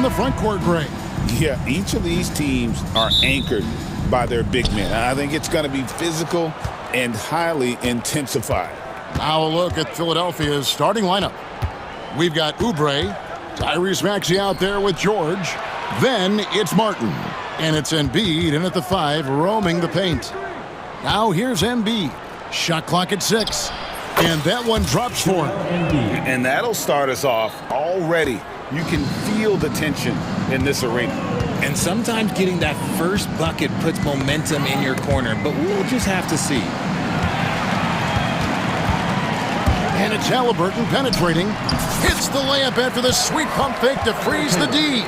in the front court, Greg. Yeah, each of these teams are anchored by their big men. I think it's going to be physical and highly intensified. Now a look at Philadelphia's starting lineup. We've got Oubre, Tyrese Maxey out there with George. Then it's Martin. And it's Embiid in at the 5, roaming the paint. Now here's Embiid. Shot clock at 6. And that one drops for him. And that'll start us off already. You can feel the tension in this arena. And sometimes getting that first bucket puts momentum in your corner, but we'll just have to see. And it's Halliburton penetrating. Hits the layup after the sweet pump fake to freeze the D.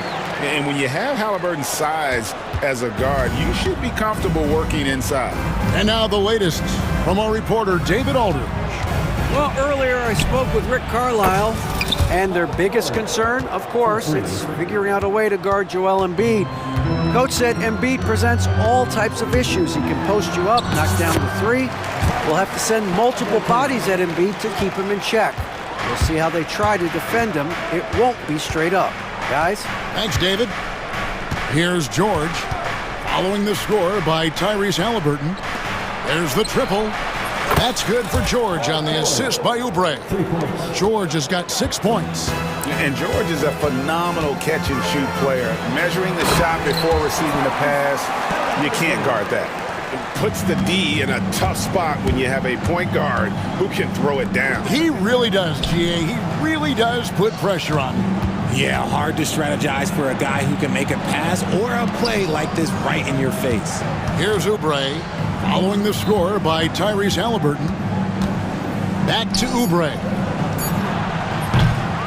And when you have Halliburton's size as a guard, you should be comfortable working inside. And now the latest from our reporter, David Aldridge. Well, earlier I spoke with Rick Carlisle, and their biggest concern, of course, it's figuring out a way to guard Joel Embiid. Coach said Embiid presents all types of issues. He can post you up, knock down the 3. We'll have to send multiple bodies at Embiid to keep him in check. We'll see how they try to defend him. It won't be straight up. Guys? Thanks, David. Here's George, following the score by Tyrese Halliburton. There's the triple. That's good for George on the assist by Oubre. George has got 6 points. And George is a phenomenal catch-and-shoot player. Measuring the shot before receiving the pass, you can't guard that. It puts the D in a tough spot when you have a point guard who can throw it down. He really does, GA. He really does put pressure on him. Yeah, hard to strategize for a guy who can make a pass or a play like this right in your face. Here's Oubre, following the score by Tyrese Halliburton. Back to Oubre.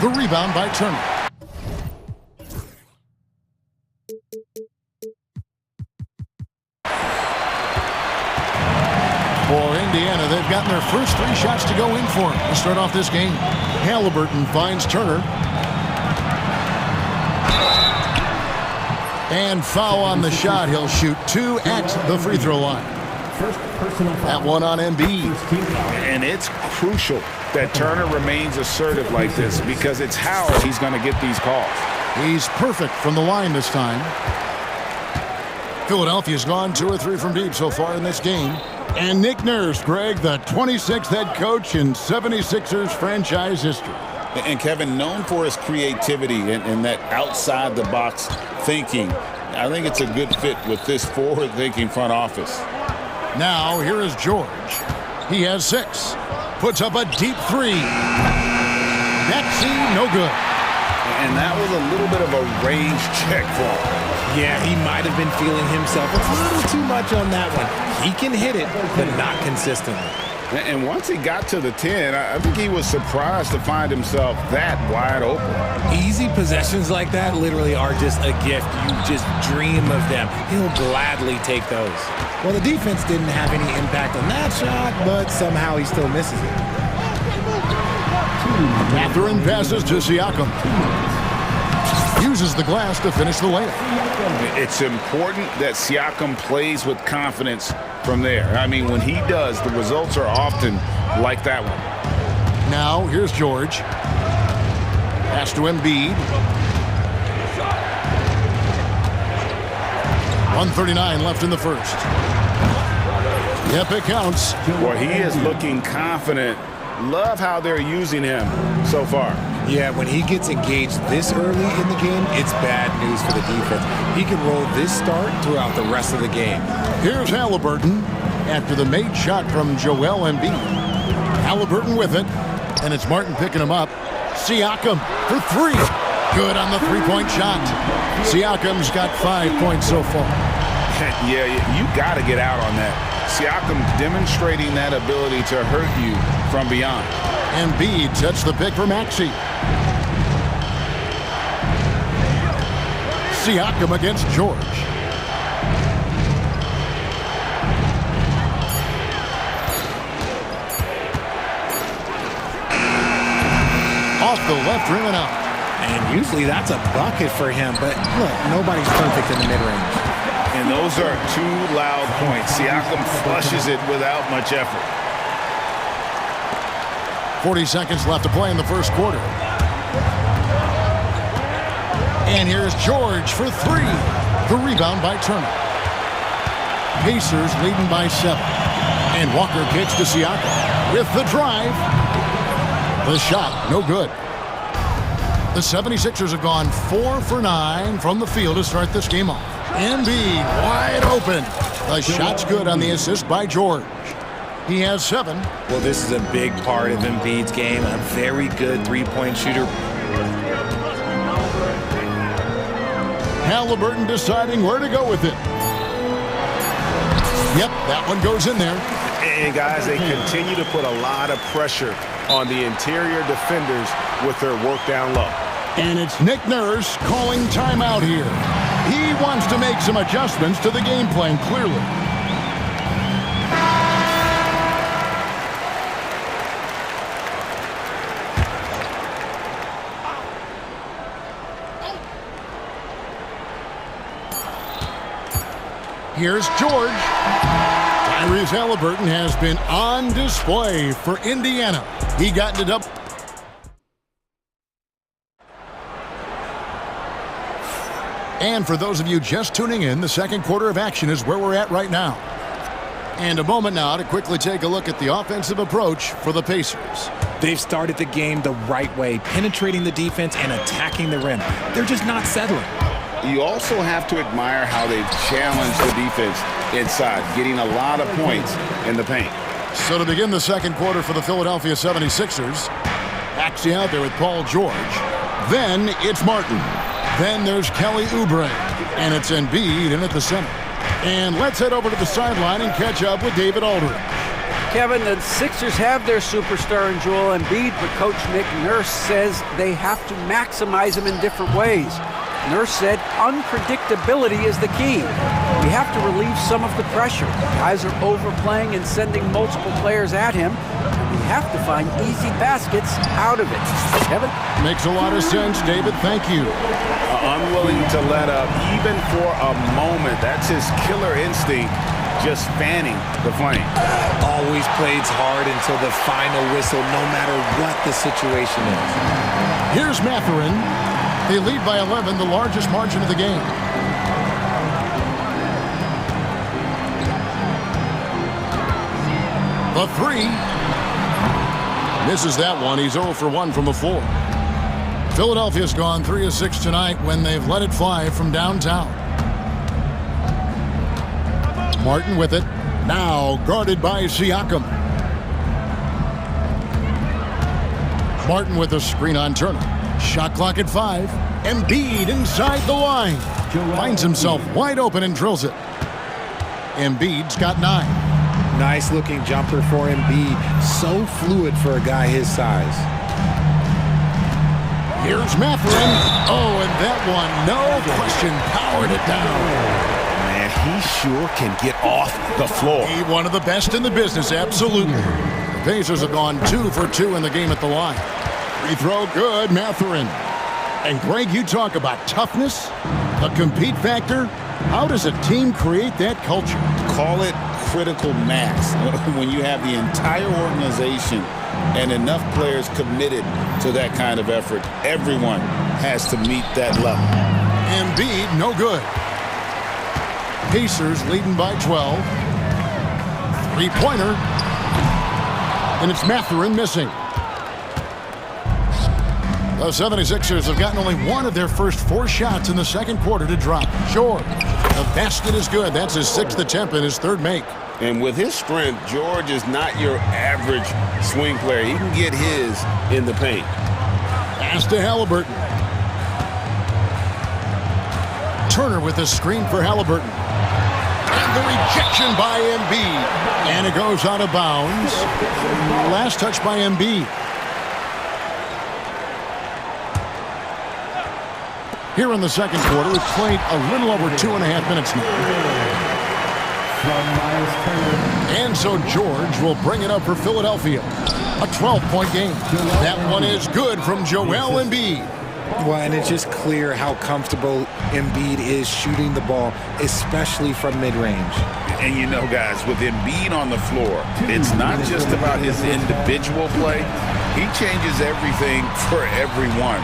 The rebound by Turner. For Indiana, they've gotten their first 3 shots to go in for him to start off this game. Halliburton finds Turner. And foul on the shot. He'll shoot 2 at the free throw line. That one on Embiid. And it's crucial that Turner remains assertive like this because it's how he's going to get these calls. He's perfect from the line this time. Philadelphia's gone 2 or 3 from deep so far in this game. And Nick Nurse, Greg, the 26th head coach in 76ers franchise history. And Kevin, known for his creativity and that outside-the-box thinking, I think it's a good fit with this forward-thinking front office. Now, here is George. He has 6. Puts up a deep 3. Maxey, no good. And that was a little bit of a range check for him. Yeah, he might have been feeling himself a little too much on that one. He can hit it, but not consistently. And once he got to the 10, I think he was surprised to find himself that wide open. Easy possessions like that literally are just a gift. You just dream of them. He'll gladly take those. Well, the defense didn't have any impact on that shot, but somehow he still misses it. Catherine passes to Siakam. Uses the glass to finish the layup. It's important that Siakam plays with confidence from there. I mean, when he does, the results are often like that one. Now, here's George. Pass to Embiid. 1:39 left in the first. Yep, it counts. Well, he is looking confident. Love how they're using him so far. Yeah, when he gets engaged this early in the game, it's bad news for the defense. He can roll this start throughout the rest of the game. Here's Halliburton after the made shot from Joel Embiid. Halliburton with it, and it's Martin picking him up. Siakam for 3. Good on the 3-point shot. Siakam's got 5 points so far. Yeah, you got to get out on that. Siakam demonstrating that ability to hurt you from beyond. Embiid sets the pick for Maxey. Siakam against George. Off the left rim and out. And usually that's a bucket for him, but look, nobody's perfect in the mid-range. And those are 2 loud points. Siakam flushes it without much effort. 40 seconds left to play in the first quarter. And here's George for three. The rebound by Turner. Pacers leading by 7. And Walker kicks to Siakam with the drive. The shot, no good. The 76ers have gone 4 for 9 from the field to start this game off. Embiid wide open. The shot's good on the assist by George. He has 7. Well, this is a big part of Embiid's game. A very good three-point shooter. Halliburton deciding where to go with it. Yep, that one goes in there. And guys, they continue to put a lot of pressure on the interior defenders with their work down low. And it's Nick Nurse calling timeout here. He wants to make some adjustments to the game plan, clearly. Here's George. Tyrese Halliburton has been on display for Indiana. He got it up. And for those of you just tuning in, the second quarter of action is where we're at right now. And a moment now to quickly take a look at the offensive approach for the Pacers. They've started the game the right way, penetrating the defense and attacking the rim. They're just not settling. You also have to admire how they've challenged the defense inside, getting a lot of points in the paint. So to begin the second quarter for the Philadelphia 76ers, Maxey out there with Paul George. Then it's Martin. Then there's Kelly Oubre. And it's Embiid in at the center. And let's head over to the sideline and catch up with David Aldridge. Kevin, the Sixers have their superstar in Joel Embiid, but Coach Nick Nurse says they have to maximize him in different ways. Nurse said unpredictability is the key. We have to relieve some of the pressure. Guys are overplaying and sending multiple players at him. We have to find easy baskets out of it. Kevin? Makes a lot of sense, David. Thank you. Unwilling to let up even for a moment. That's his killer instinct, just fanning the flame. Always plays hard until the final whistle, no matter what the situation is. Here's Mathurin. They lead by 11, the largest margin of the game. The 3. Misses that one. He's 0 for 1 from the floor. Philadelphia's gone 3 of 6 tonight when they've let it fly from downtown. Martin with it. Now guarded by Siakam. Martin with a screen on Turner. Shot clock at 5. Embiid inside the line. Finds himself wide open and drills it. Embiid's got 9. Nice looking jumper for Embiid. So fluid for a guy his size. Here's Mathurin. Oh, and that one, no question, powered it down. Man, he sure can get off the floor. He one of the best in the business, absolutely. The Pacers have gone 2 for 2 in the game at the line. Free throw good, Mathurin. And Greg, you talk about toughness, the compete factor. How does a team create that culture? Call it critical mass. When you have the entire organization and enough players committed to that kind of effort, everyone has to meet that level. Embiid, no good. Pacers leading by 12. Three-pointer. And it's Mathurin missing. The 76ers have gotten only 1 of their first 4 shots in the second quarter to drop. George, the basket is good. That's his 6th attempt and his 3rd make. And with his strength, George is not your average swing player. He can get his in the paint. Pass to Halliburton. Turner with a screen for Halliburton. And the rejection by Embiid. And it goes out of bounds. Last touch by Embiid. Here in the second quarter, we've played a little over 2.5 minutes now. And so George will bring it up for Philadelphia. A 12-point game. That one is good from Joel Embiid. Well, and it's just clear how comfortable Embiid is shooting the ball, especially from mid-range. And you know, guys, with Embiid on the floor, it's not just about his individual play. He changes everything for everyone.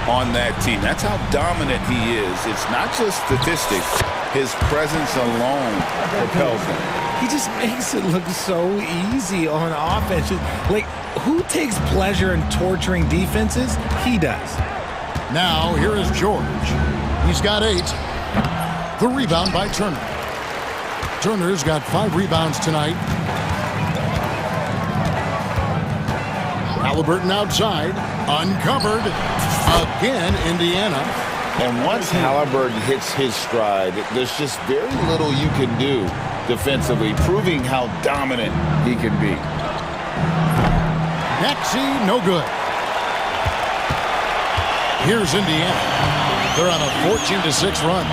on that team. That's how dominant he is. It's not just statistics. His presence alone propels him. He just makes it look so easy on offense. Like, who takes pleasure in torturing defenses? He does. Now, here is George. He's got 8. The rebound by Turner. Turner's got 5 rebounds tonight. Halliburton outside. Uncovered. Again, Indiana. And once Halliburton hits his stride, there's just very little you can do defensively, proving how dominant he can be. Maxey, no good. Here's Indiana. They're on a 14-6 run.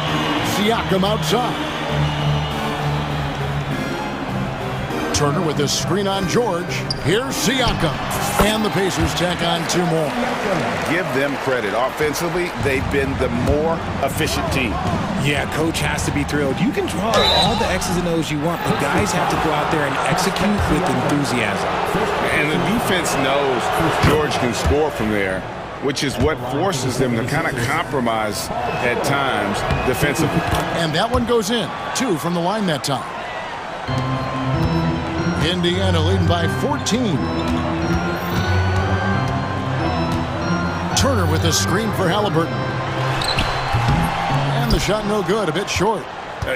Siakam outside. Turner with a screen on George. Here's Siakam. And the Pacers tack on 2 more. Give them credit. Offensively, they've been the more efficient team. Yeah, coach has to be thrilled. You can draw all the X's and O's you want, but guys have to go out there and execute with enthusiasm. And the defense knows George can score from there, which is what forces them to kind of compromise at times defensively. And that one goes in. 2 from the line that time. Indiana leading by 14. Turner with a screen for Halliburton. And the shot no good, a bit short.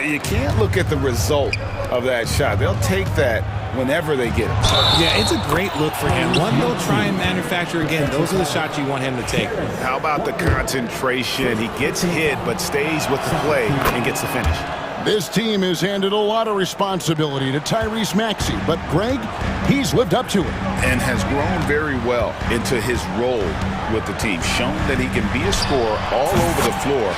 You can't look at the result of that shot. They'll take that whenever they get it. Yeah, it's a great look for him. One they'll try and manufacture again. Those are the shots you want him to take. How about the concentration? He gets hit but stays with the play and gets the finish. This team has handed a lot of responsibility to Tyrese Maxey, but Greg, he's lived up to it. And has grown very well into his role with the team. Shown that he can be a scorer all over the floor.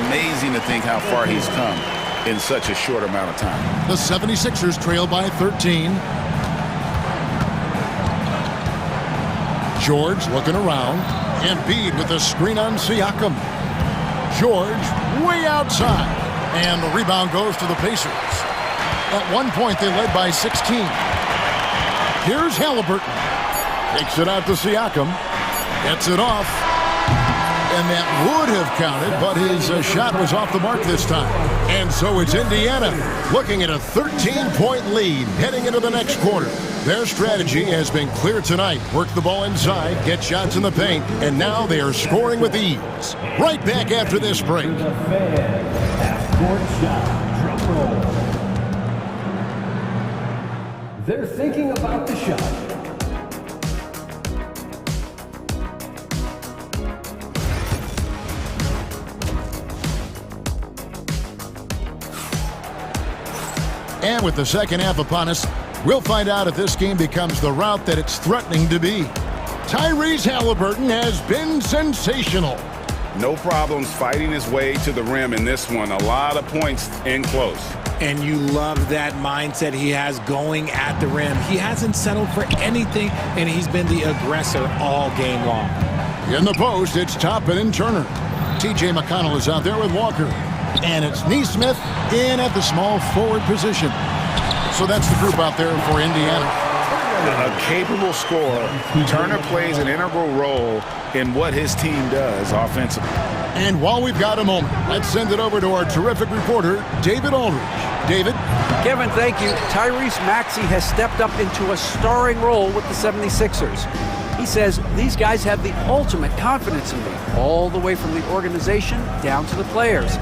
Amazing to think how far he's come in such a short amount of time. The 76ers trail by 13. George looking around. Embiid with a screen on Siakam. George way outside. And the rebound goes to the Pacers. At one point, they led by 16. Here's Halliburton. Takes it out to Siakam. Gets it off. And that would have counted, but his shot was off the mark this time. And so it's Indiana looking at a 13-point lead heading into the next quarter. Their strategy has been clear tonight. Work the ball inside, get shots in the paint, and now they are scoring with ease. Right back after this break. They're thinking about the shot. And with the second half upon us, we'll find out if this game becomes the route that it's threatening to be. Tyrese Halliburton has been sensational. No problems fighting his way to the rim in this one. A lot of points in close. And you love that mindset he has going at the rim. He hasn't settled for anything, and he's been the aggressor all game long. In the post, it's Toppin and Turner. T.J. McConnell is out there with Walker. And it's Neesmith in at the small forward position. So that's the group out there for Indiana. A capable scorer. Turner plays an integral role in what his team does offensively. And while we've got a moment, let's send it over to our terrific reporter, David Aldridge. David? Kevin, thank you. Tyrese Maxey has stepped up into a starring role with the 76ers. He says these guys have the ultimate confidence in me, all the way from the organization down to the players.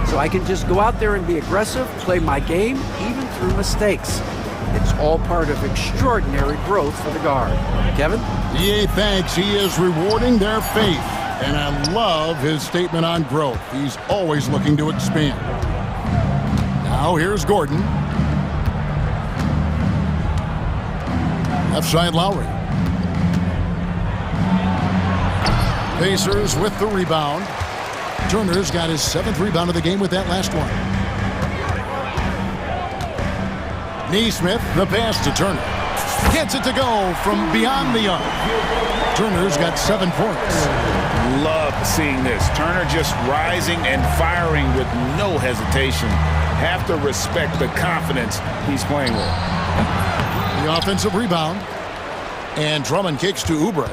So I can just go out there and be aggressive, play my game, even through mistakes. It's all part of extraordinary growth for the guard. Kevin? Yeah, thanks. He is rewarding their faith. And I love his statement on growth. He's always looking to expand. Now here's Gordon. Left side Lowry. Pacers with the rebound. Turner's got his 7th rebound of the game with that last one. Neesmith, the pass to Turner. Gets it to go from beyond the arc. Turner's got 7 points. Love seeing this. Turner just rising and firing with no hesitation. Have to respect the confidence he's playing with. The offensive rebound. And Drummond kicks to Oubre.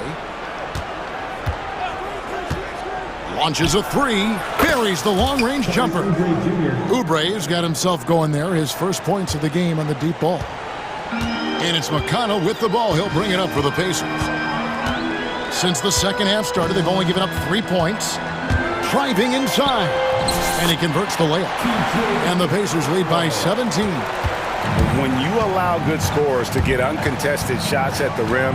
Launches a three. Buries the long-range jumper. Oubre's got himself going there. His first points of the game on the deep ball. And it's McConnell with the ball. He'll bring it up for the Pacers. Since the second half started, they've only given up 3 points. Driving inside. And he converts the layup. And the Pacers lead by 17. When you allow good scorers to get uncontested shots at the rim,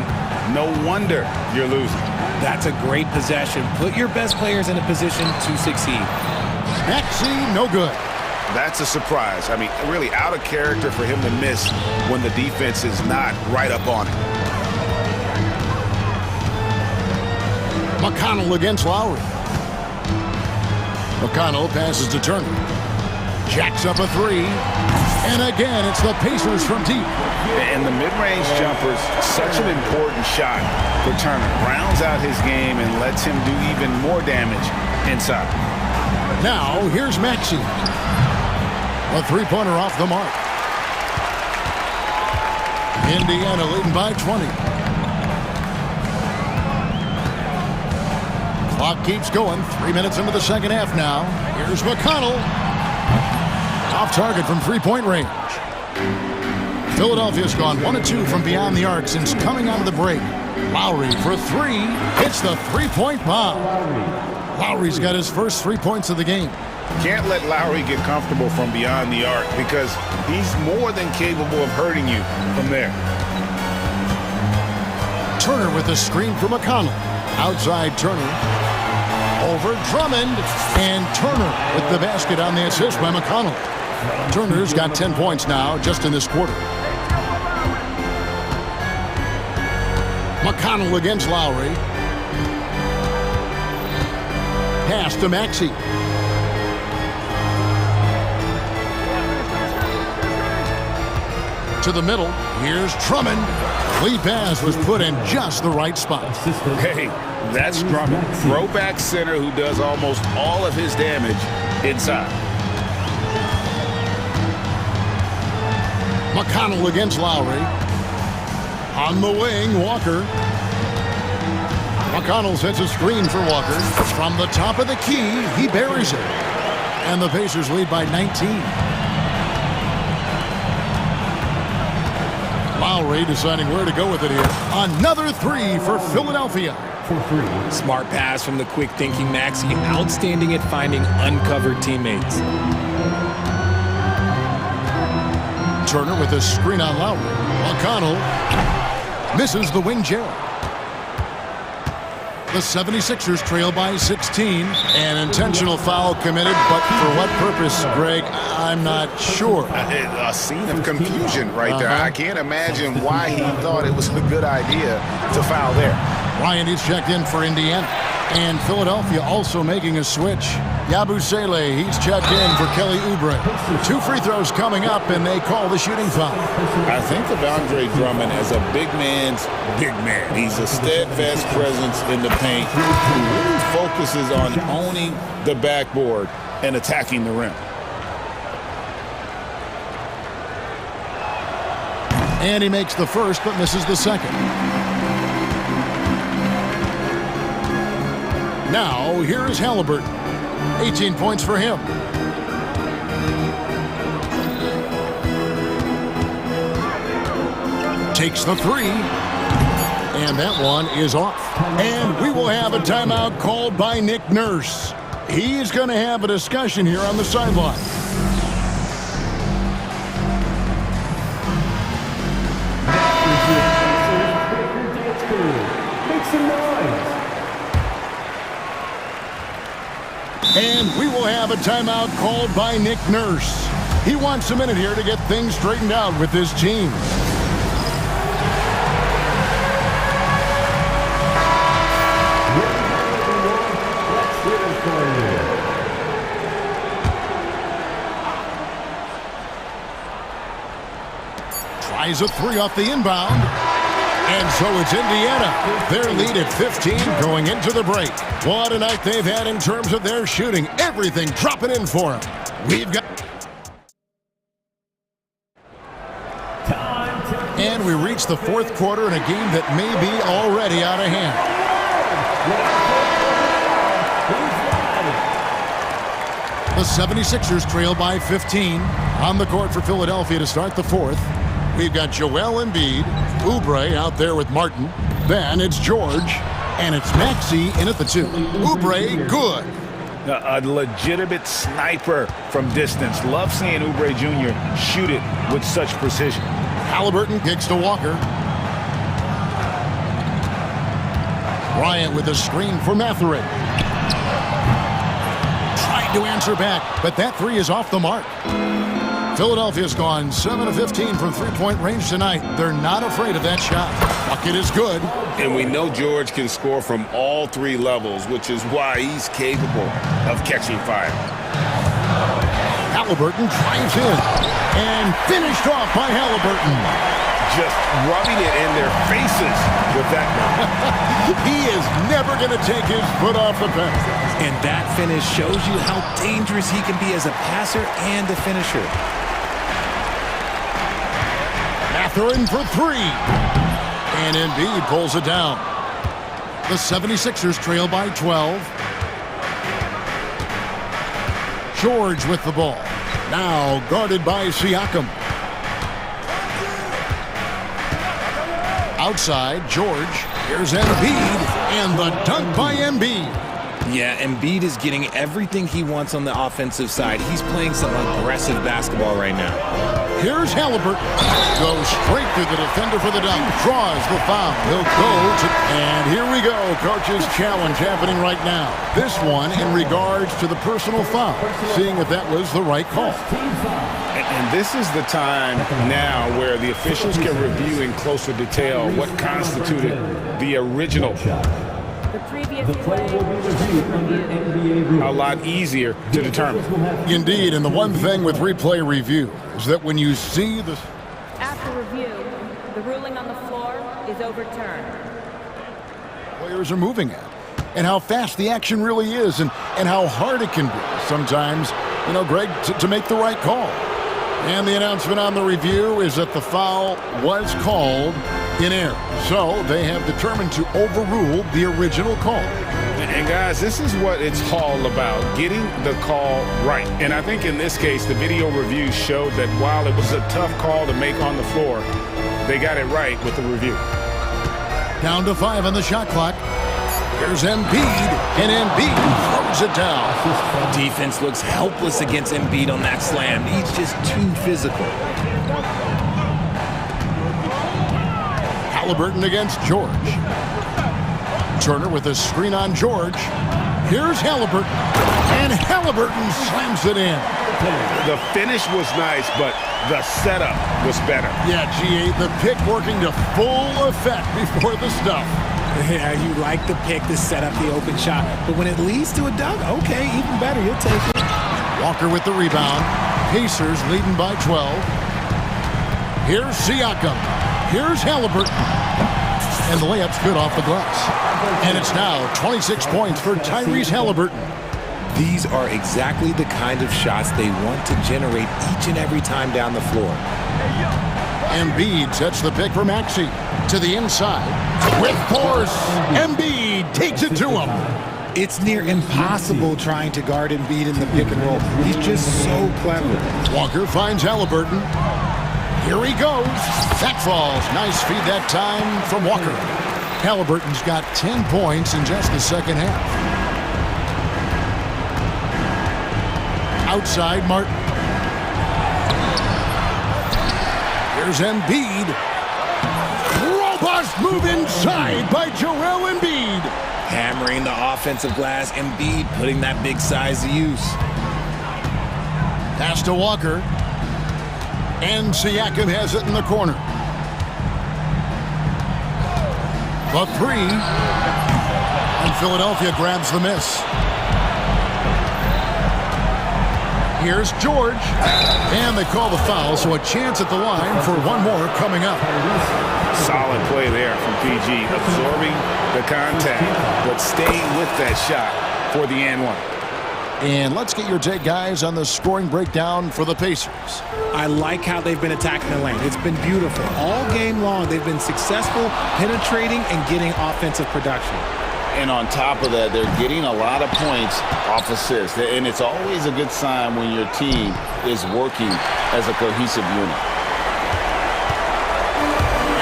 no wonder you're losing. That's a great possession. Put your best players in a position to succeed. Maxey, no good. That's a surprise. I mean, really out of character for him to miss when the defense is not right up on him. McConnell against Lowry. McConnell passes to Turner. Jacks up a three. And again, it's the Pacers from deep. And the mid-range jumper's such an important shot for Turner. Rounds out his game and lets him do even more damage inside. Now, here's Maxey. A three-pointer off the mark. Indiana leading by 20. Clock keeps going. 3 minutes into the second half now. Here's McConnell. Off target from three-point range. Philadelphia's gone 1 of 2 from beyond the arc since coming out of the break. Lowry for three. Hits the three-point bomb. Lowry's got his first 3 points of the game. Can't let Lowry get comfortable from beyond the arc because he's more than capable of hurting you from there. Turner with the screen for McConnell. Outside Turner. Over Drummond. And Turner with the basket on the assist by McConnell. Turner's got 10 points now just in this quarter. McConnell against Lowry. Pass to Maxey. To the middle. Here's Drummond. Lead pass was put in just the right spot. Hey, that's Drummond. Throwback center who does almost all of his damage inside. McConnell against Lowry. On the wing, Walker. McConnell sets a screen for Walker. From the top of the key, he buries it. And the Pacers lead by 19. Lowry deciding where to go with it here. Another three for Philadelphia. Smart pass from the quick-thinking Maxey. Outstanding at finding uncovered teammates. Turner with a screen on Lowry. McConnell misses the wing jab. The 76ers trail by 16. An intentional foul committed, but for what purpose, Greg? I'm not sure. A scene of confusion right there. I can't imagine why he thought it was a good idea to foul there. Ryan is checked in for Indiana. And Philadelphia also making a switch. Yabusele, he's checked in for Kelly Oubre. 2 free throws coming up, and they call the shooting foul. I think of Andre Drummond as a big man's big man. He's a steadfast presence in the paint who really focuses on owning the backboard and attacking the rim. And he makes the first, but misses the second. Now, here is Halliburton. 18 points for him. Takes the three. And that one is off. And we will have a timeout called by Nick Nurse. He's going to have a discussion here on the sideline. And we will have a timeout called by Nick Nurse. He wants a minute here to get things straightened out with his team. Tries a three off the inbound. And so it's Indiana. Their lead at 15 going into the break. What a night they've had in terms of their shooting. Everything dropping in for them. We've got... And we reach the fourth quarter in a game that may be already out of hand. The 76ers trail by 15. On the court for Philadelphia to start the fourth. We've got Joel Embiid, Oubre out there with Martin. Then it's George, and it's Maxey in at the 2. Oubre, good. A legitimate sniper from distance. Love seeing Oubre Jr. shoot it with such precision. Halliburton kicks to Walker. Bryant with a screen for Matherin. Tried to answer back, but that 3 is off the mark. Philadelphia's gone 7 of 15 from three-point range tonight. They're not afraid of that shot. Bucket is good. And we know George can score from all 3 levels, which is why he's capable of catching fire. Halliburton drives in and finished off by Halliburton. Just rubbing it in their faces with that one. He is never going to take his foot off the pedal. And that finish shows you how dangerous he can be as a passer and a finisher. Matherin for 3. And Embiid pulls it down. The 76ers trail by 12. George with the ball. Now guarded by Siakam. Outside, George. Here's Embiid. And the dunk by Embiid. Yeah, Embiid is getting everything he wants on the offensive side. He's playing some aggressive basketball right now. Here's Halliburton. Goes straight through the defender for the dunk. Draws the foul. He'll go to... And here we go. Coach's challenge happening right now. This one in regards to the personal foul. Seeing if that was the right call. And this is the time now where the officials can review in closer detail what constituted the original. The play will be reviewed under NBA rules. A lot easier to determine. Indeed, and the one thing with replay review is that when you see the... After review, the ruling on the floor is overturned. Players are moving at, and how fast the action really is, and how hard it can be sometimes, you know, Greg, to make the right call. And the announcement on the review is that the foul was called in error. So they have determined to overrule the original call. And guys, this is what it's all about, getting the call right. And I think in this case, the video review showed that while it was a tough call to make on the floor, they got it right with the review. Down to 5 on the shot clock. Here's Embiid, and Embiid throws it down. Defense looks helpless against Embiid on that slam. He's just too physical. Halliburton against George. Turner with a screen on George. Here's Halliburton, and Halliburton slams it in. The finish was nice, but the setup was better. Yeah, G8, the pick working to full effect before the stuff. Yeah, you like the pick to set up the open shot, but when it leads to a dunk, okay, even better, you'll take it. Walker with the rebound. Pacers leading by 12. Here's Siakam. Here's Halliburton. And the layup's good off the glass. And it's now 26 points for Tyrese Halliburton. These are exactly the kind of shots they want to generate each and every time down the floor. Embiid sets the pick for Maxey. To the inside. With force. Embiid takes it to him. It's near impossible trying to guard Embiid in the pick and roll. He's just so clever. Walker finds Halliburton. Here he goes. That falls. Nice feed that time from Walker. Halliburton's got 10 points in just the second half. Outside, Martin. Here's Embiid. Robust move inside by Joel Embiid. Hammering the offensive glass. Embiid putting that big size to use. Pass to Walker. And Siakam has it in the corner. The 3. And Philadelphia grabs the miss. Here's George. And they call the foul, so a chance at the line for one more coming up. Solid play there from PG, absorbing the contact, but staying with that shot for the and one. And let's get your take, guys, on the scoring breakdown for the Pacers. I like how they've been attacking the lane. It's been beautiful. All game long, they've been successful penetrating and getting offensive production. And on top of that, they're getting a lot of points off assists. And it's always a good sign when your team is working as a cohesive unit.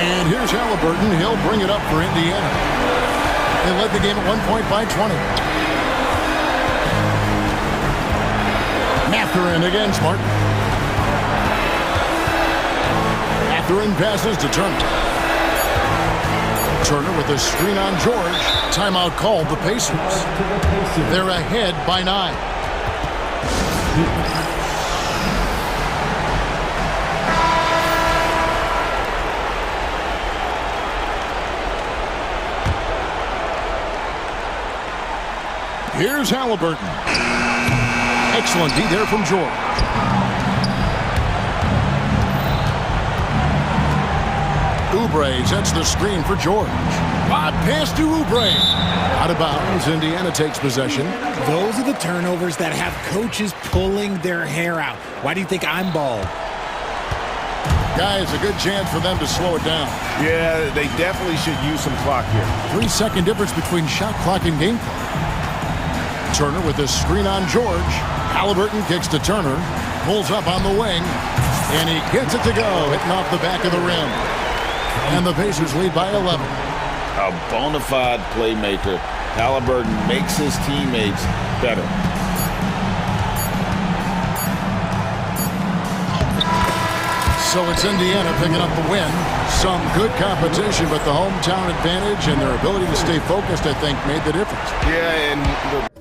And here's Halliburton. He'll bring it up for Indiana. They led the game at 1 point by 20. Mathurin against Martin. Mathurin passes to Turner. Turner with a screen on George. Timeout called the Pacers. They're ahead by 9. Here's Halliburton. Excellent D there from George. Oubre sets the screen for George. Odd pass to Oubre. Out of bounds, Indiana takes possession. Those are the turnovers that have coaches pulling their hair out. Why do you think I'm bald? Guys, a good chance for them to slow it down. Yeah, they definitely should use some clock here. 3-second difference between shot clock and game clock. Turner with a screen on George. Halliburton kicks to Turner. Pulls up on the wing. And he gets it to go. Hitting off the back of the rim. And the Pacers lead by 11. A bona fide playmaker. Halliburton makes his teammates better. So it's Indiana picking up the win. Some good competition, but the hometown advantage and their ability to stay focused, I think, made the difference. Yeah, and the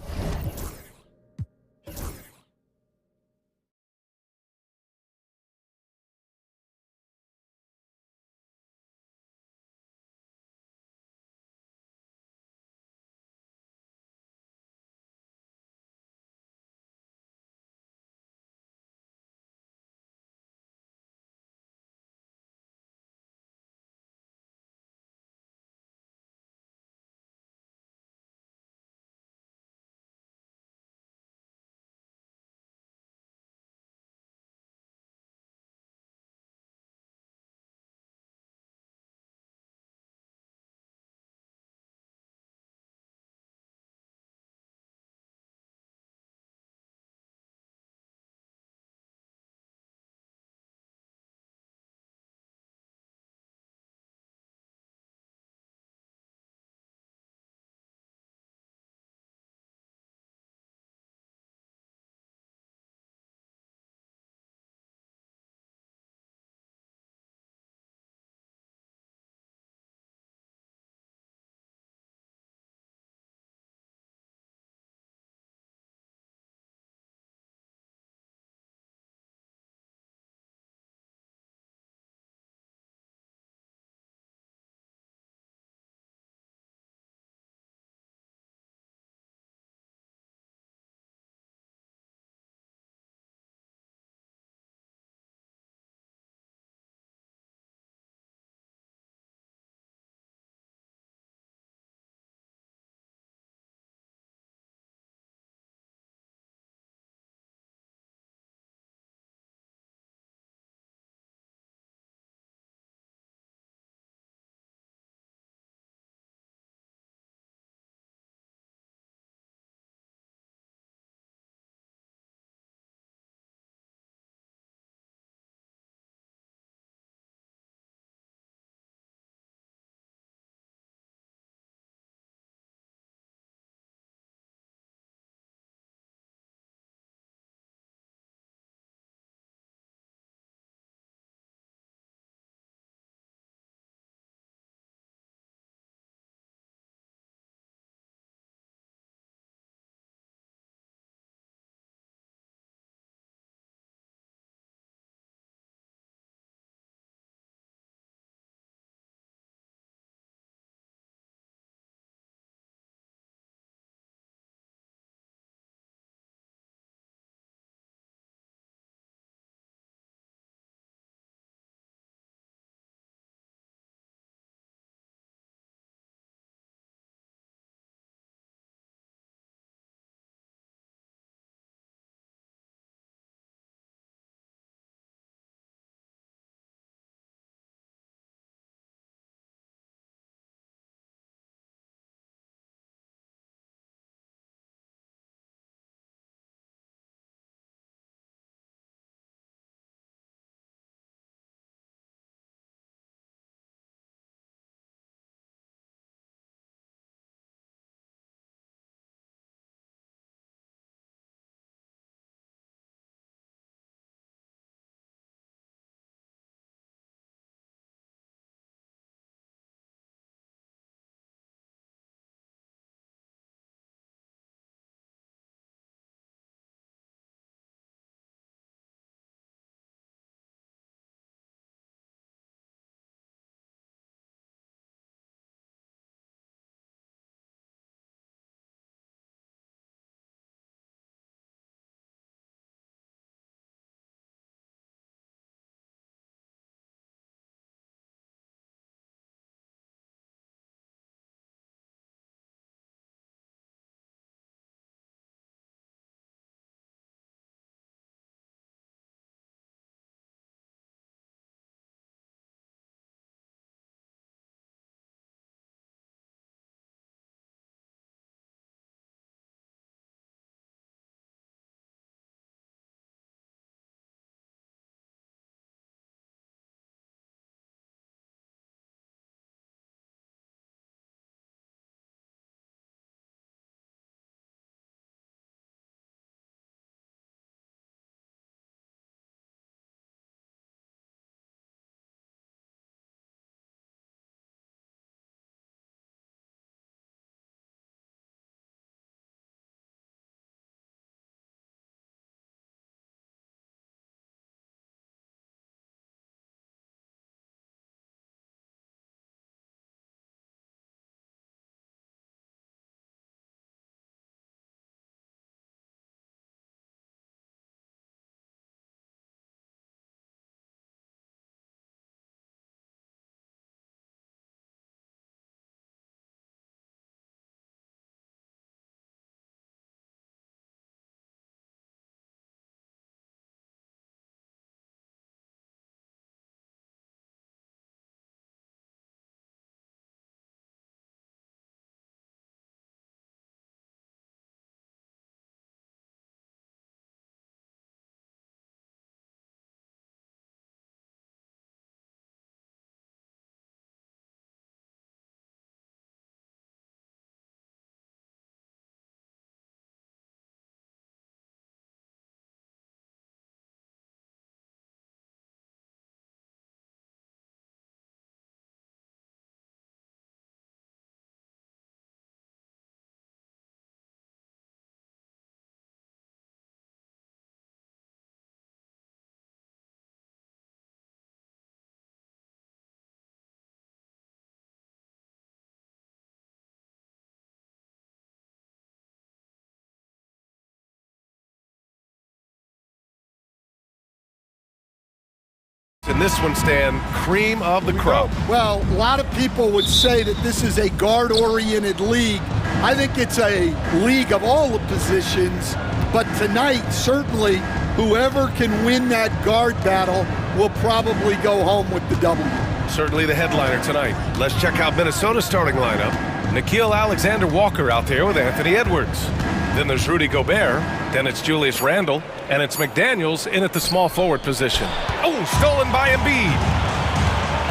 in this one, Stan. Cream of the crop. Well, a lot of people would say that this is a guard-oriented league. I think it's a league of all the positions, but tonight, certainly, whoever can win that guard battle will probably go home with the W. Certainly the headliner tonight. Let's check out Minnesota's starting lineup. Nickeil Alexander-Walker out there with Anthony Edwards. Then there's Rudy Gobert. Then it's Julius Randle. And it's McDaniels in at the small forward position. Oh, stolen by Embiid.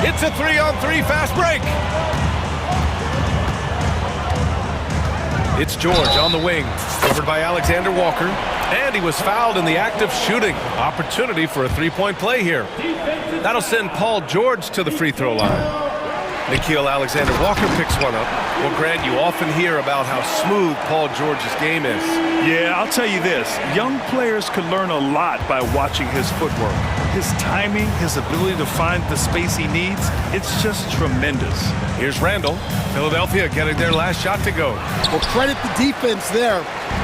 It's a 3-on-3 fast break. It's George on the wing, covered by Alexander Walker. And he was fouled in the act of shooting. Opportunity for a three-point play here. That'll send Paul George to the free throw line. Nickeil Alexander-Walker picks one up. Well, Grant, you often hear about how smooth Paul George's game is. Yeah, I'll tell you this. Young players can learn a lot by watching his footwork. His timing, his ability to find the space he needs, it's just tremendous. Here's Randle. Philadelphia getting their last shot to go. Well, credit the defense there.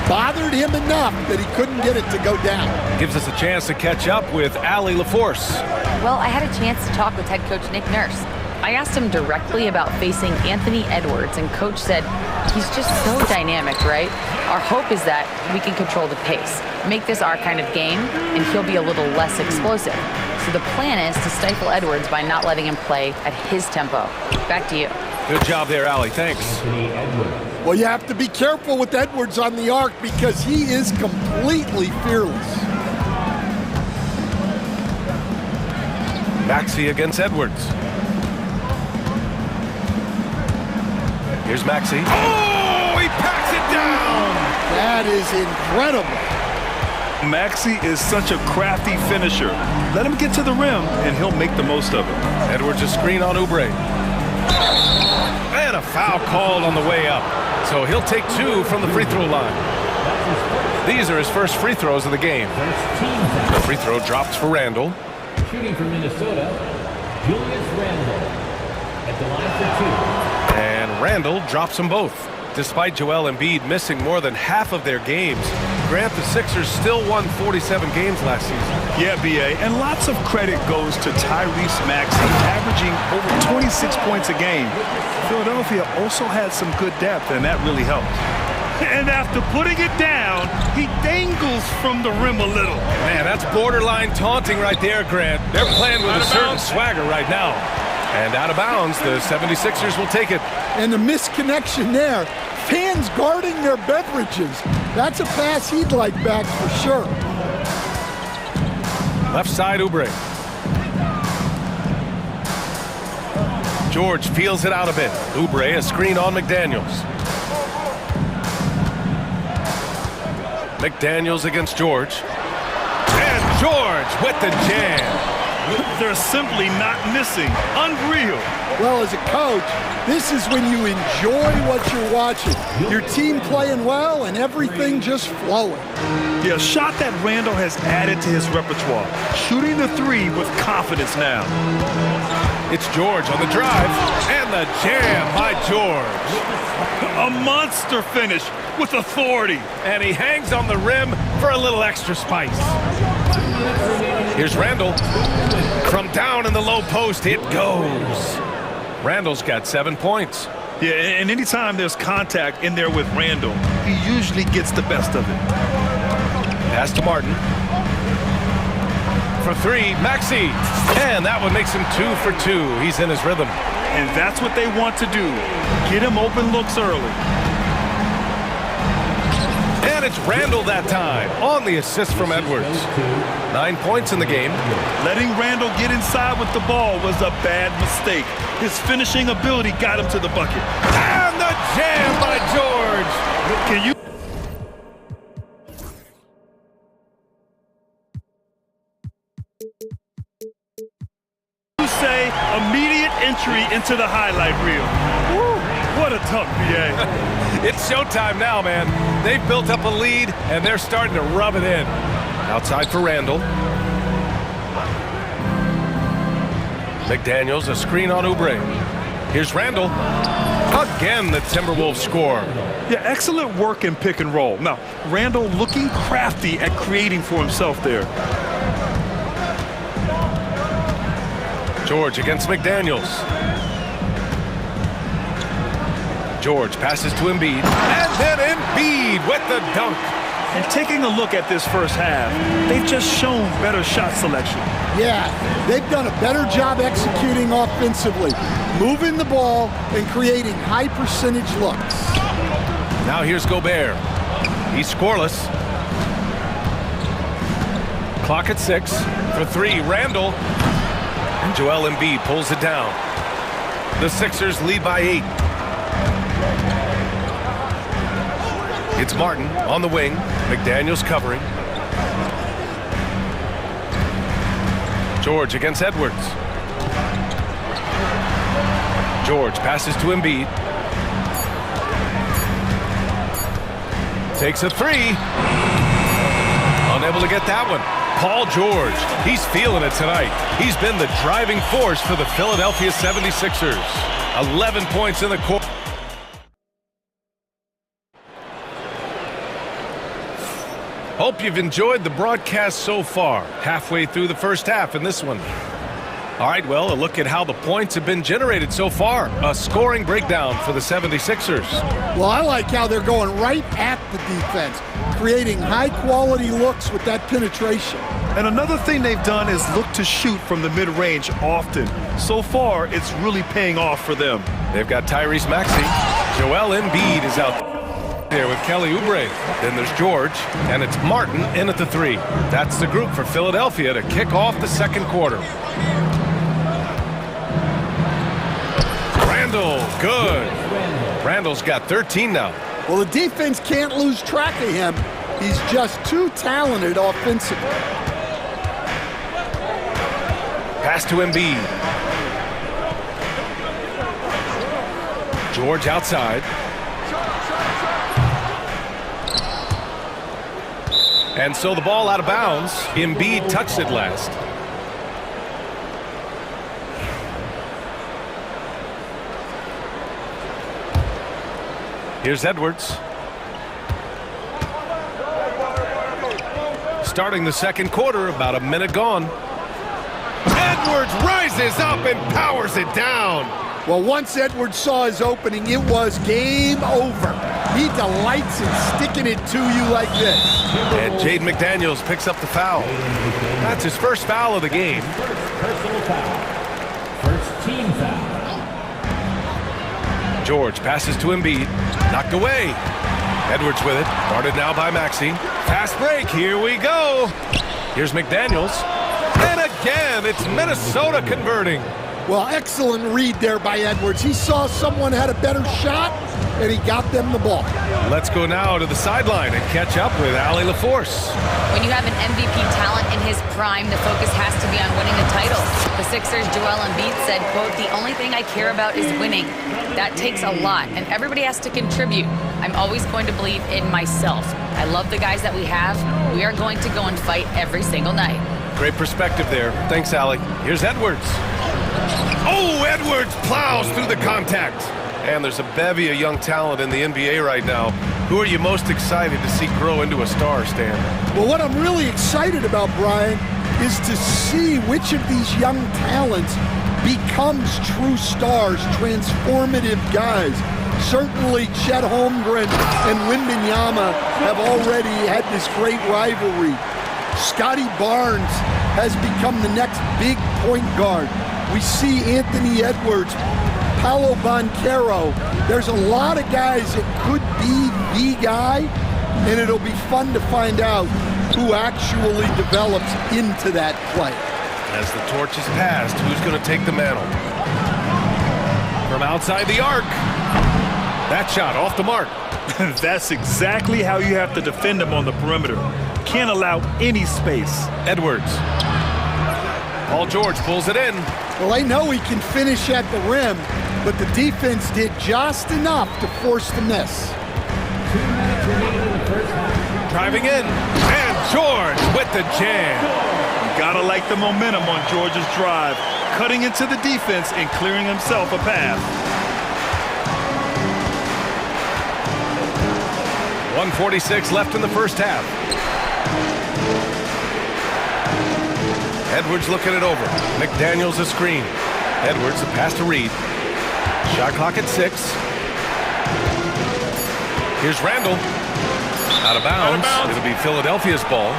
Bothered him enough that he couldn't get it to go down. Gives us a chance to catch up with Allie LaForce. Well, I had a chance to talk with head coach Nick Nurse. I asked him directly about facing Anthony Edwards, and coach said, he's just so dynamic, right? Our hope is that we can control the pace, make this our kind of game, and he'll be a little less explosive. So the plan is to stifle Edwards by not letting him play at his tempo. Back to you. Good job there, Allie. Thanks. Well, you have to be careful with Edwards on the arc because he is completely fearless. Maxey against Edwards. Here's Maxey. Oh, he packs it down! That is incredible. Maxey is such a crafty finisher. Let him get to the rim, and he'll make the most of it. Edwards a screen on Oubre. And a foul called on the way up. So he'll take two from the free throw line. These are his first free throws of the game. The free throw drops for Randle. Shooting for Minnesota, Julius Randle at the line for two. And Randle drops them both. Despite Joel Embiid missing more than half of their games, Grant, the Sixers still won 47 games last season. Yeah, B.A., and lots of credit goes to Tyrese Maxey, averaging over 26 points a game. Philadelphia also had some good depth, and that really helped. And after putting it down, he dangles from the rim a little. Man, that's borderline taunting right there, Grant. They're playing with a certain swagger right now. And out of bounds, the 76ers will take it. And the misconnection there. Fans guarding their beverages. That's a pass he'd like back for sure. Left side, Oubre. George feels it out a bit. Oubre, a screen on McDaniels. McDaniels against George. And George with the jam. They're simply not missing. Unreal. Well, as a coach, this is when you enjoy what you're watching. Your team playing well and everything just flowing. Yeah, a shot that Randle has added to his repertoire. Shooting the three with confidence now. It's George on the drive. And the jam by George. A monster finish with authority. And he hangs on the rim for a little extra spice. Here's Randle. From down in the low post, it goes. Randle's got 7 points. Yeah, and anytime there's contact in there with Randle, he usually gets the best of it. Pass to Martin. For three, Maxey. And that one makes him 2 for 2. He's in his rhythm. And that's what they want to do. Get him open looks early. And it's Randle that time on the assist from Edwards. 9 points in the game. Letting Randle get inside with the ball was a bad mistake. His finishing ability got him to the bucket. And the jam by George. Can you say immediate entry into the highlight reel? Woo, what a tough BA. It's showtime now, man. They've built up a lead, and they're starting to rub it in. Outside for Randle. McDaniels, a screen on Oubre. Here's Randle. Again, the Timberwolves score. Yeah, excellent work in pick and roll. Now, Randle looking crafty at creating for himself there. George against McDaniels. George passes to Embiid, and then Embiid with the dunk. And taking a look at this first half, they've just shown better shot selection. Yeah, they've done a better job executing offensively, moving the ball and creating high percentage looks. Now here's Gobert. He's scoreless. Clock at 6. For 3, Randall. And Joel Embiid pulls it down. The Sixers lead by 8. It's Martin on the wing. McDaniels covering. George against Edwards. George passes to Embiid. Takes a 3. Unable to get that one. Paul George, he's feeling it tonight. He's been the driving force for the Philadelphia 76ers. 11 points in the court. Hope you've enjoyed the broadcast so far. Halfway through the first half in this one. All right, well, a look at how the points have been generated so far. A scoring breakdown for the 76ers. Well, I like how they're going right at the defense, creating high-quality looks with that penetration. And another thing they've done is look to shoot from the mid-range often. So far, it's really paying off for them. They've got Tyrese Maxey. Joel Embiid is out there with Kelly Oubre. Then there's George, and it's Martin in at the 3. That's the group for Philadelphia to kick off the second quarter. Randall, good. Randall's got 13 now. Well, the defense can't lose track of him. He's just too talented offensively. Pass to Embiid. George outside. And so the ball out of bounds. Embiid touched it last. Here's Edwards. Starting the second quarter, about a minute gone. Edwards rises up and powers it down. Well, once Edwards saw his opening, it was game over. He delights in sticking it to you like this. And Jaden McDaniels picks up the foul. That's his first foul of the game. Personal foul. First team foul. George passes to Embiid. Knocked away. Edwards with it. Guarded now by Maxey. Fast break. Here we go. Here's McDaniels. And again, it's Minnesota converting. Well, excellent read there by Edwards. He saw someone had a better shot, and he got them the ball. Let's go now to the sideline and catch up with Allie LaForce. When you have an MVP talent in his prime, the focus has to be on winning the title. The Sixers' Joel Embiid said, quote, "The only thing I care about is winning." That takes a lot, and everybody has to contribute. I'm always going to believe in myself. I love the guys that we have. We are going to go and fight every single night. Great perspective there. Thanks, Allie. Here's Edwards. Oh, Edwards plows through the contact. And there's a bevy of young talent in the NBA right now. Who are you most excited to see grow into a star, Stan? Well, what I'm really excited about, Brian, is to see which of these young talents becomes true stars, transformative guys. Certainly Chet Holmgren and Wembanyama have already had this great rivalry. Scotty Barnes has become the next big point guard. We see Anthony Edwards, Paolo Banchero. There's a lot of guys that could be the guy, and it'll be fun to find out who actually develops into that play. As the torch is passed, who's going to take the mantle? From outside the arc. That shot off the mark. That's exactly how you have to defend him on the perimeter. Can't allow any space. Edwards. Paul George pulls it in. Well, I know he can finish at the rim, but the defense did just enough to force the miss. 2 minutes remaining in the first half. Driving in. And George with the jam. Gotta like the momentum on George's drive, cutting into the defense and clearing himself a path. 1:46 left in the first half. Edwards looking it over. McDaniels a screen. Edwards, the pass to Reed. Shot clock at 6. Here's Randall. Out of bounds. It'll be Philadelphia's ball.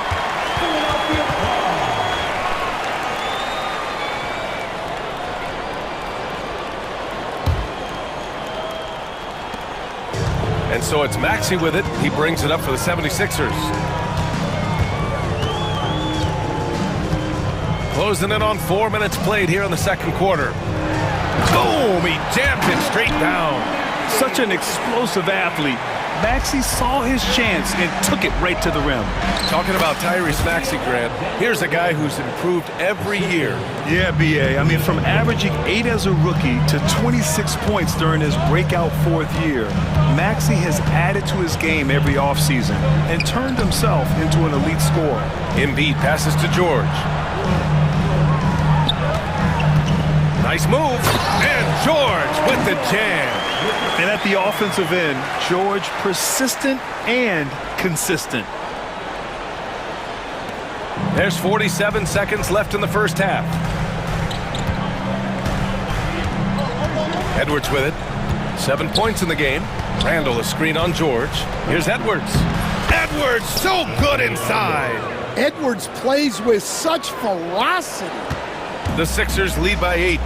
And so it's Maxey with it. He brings it up for the 76ers. Closing in on 4 minutes played here in the second quarter. Boom! He jammed it straight down. Such an explosive athlete. Maxey saw his chance and took it right to the rim. Talking about Tyrese Maxey, Grant, here's a guy who's improved every year. Yeah, B.A. I mean, from averaging 8 as a rookie to 26 points during his breakout 4th year, Maxey has added to his game every offseason and turned himself into an elite scorer. Embiid passes to George. Nice move, and George with the jam. And at the offensive end, George persistent and consistent. There's 47 seconds left in the first half. Edwards with it. 7 points in the game. Randall a screen on George. Here's Edwards. Edwards so good inside. Edwards plays with such ferocity. The Sixers lead by 8.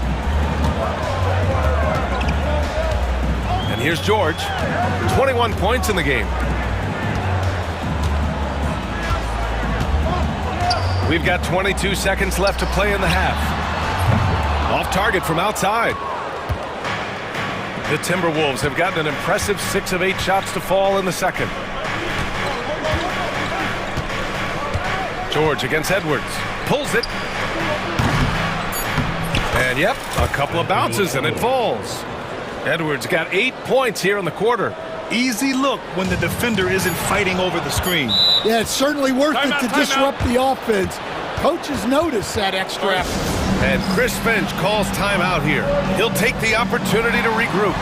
And here's George. 21 points in the game. We've got 22 seconds left to play in the half. Off target from outside. The Timberwolves have gotten an impressive 6 of 8 shots to fall in the second. George against Edwards. Pulls it. And yep, a couple of bounces and it falls. Edwards got 8 points here in the quarter. Easy look when the defender isn't fighting over the screen. Yeah, it's certainly worth it to disrupt the offense. Coaches notice that extra effort. And Chris Finch calls timeout here. He'll take the opportunity to regroup.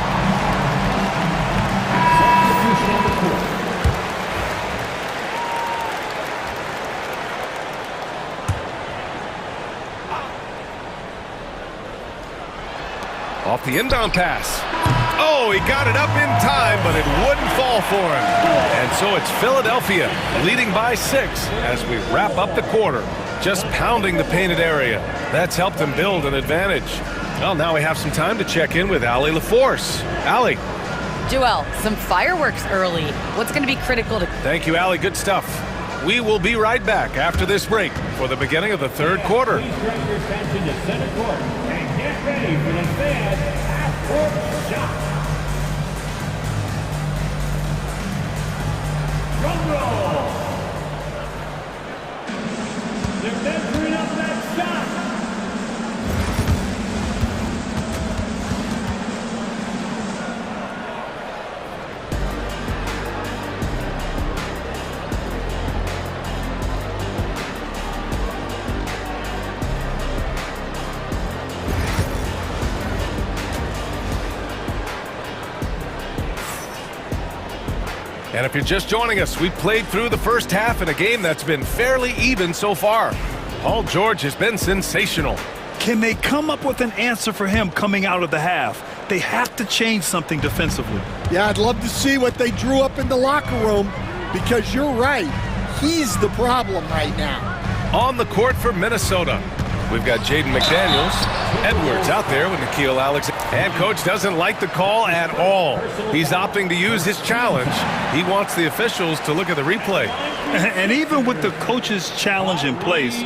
Off the inbound pass. Oh, he got it up in time, but it wouldn't fall for him. And so it's Philadelphia leading by 6 as we wrap up the quarter. Just pounding the painted area. That's helped them build an advantage. Well, now we have some time to check in with Allie LaForce. Allie. Joel, some fireworks early. What's going to be critical to... Thank you, Allie. Good stuff. We will be right back after this break for the beginning of the third quarter. Please direct your attention to center court and get ready for the fan half-court shot. Drum roll. They're measuring up that shot. And if you're just joining us, we've played through the first half in a game that's been fairly even so far. Paul George has been sensational. Can they come up with an answer for him coming out of the half? They have to change something defensively. Yeah, I'd love to see what they drew up in the locker room because you're right. He's the problem right now. On the court for Minnesota, we've got Jaden McDaniels. Edwards out there with Nickeil Alexander. And coach doesn't like the call at all. He's opting to use his challenge. He wants the officials to look at the replay. And even with the coach's challenge in place,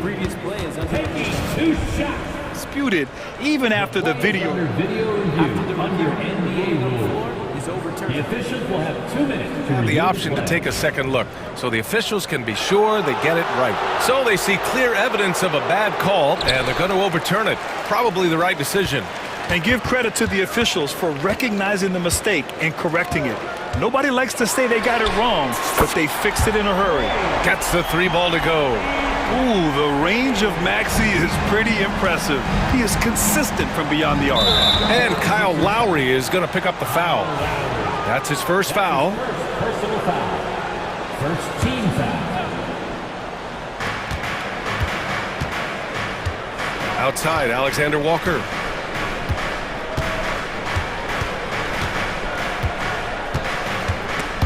Previous play is taking 2 shots. disputed even after the video. Under NBA rule is overturned. The officials will have 2 minutes to The option to take a second look, so the officials can be sure they get it right. So they see clear evidence of a bad call, and they're going to overturn it. Probably the right decision. And give credit to the officials for recognizing the mistake and correcting it. Nobody likes to say they got it wrong, but they fixed it in a hurry. Gets the 3 ball to go. Ooh, the range of Maxey is pretty impressive. He is consistent from beyond the arc. And Kyle Lowry is going to pick up the foul. That's his first foul. personal foul. First team foul. Outside, Alexander Walker.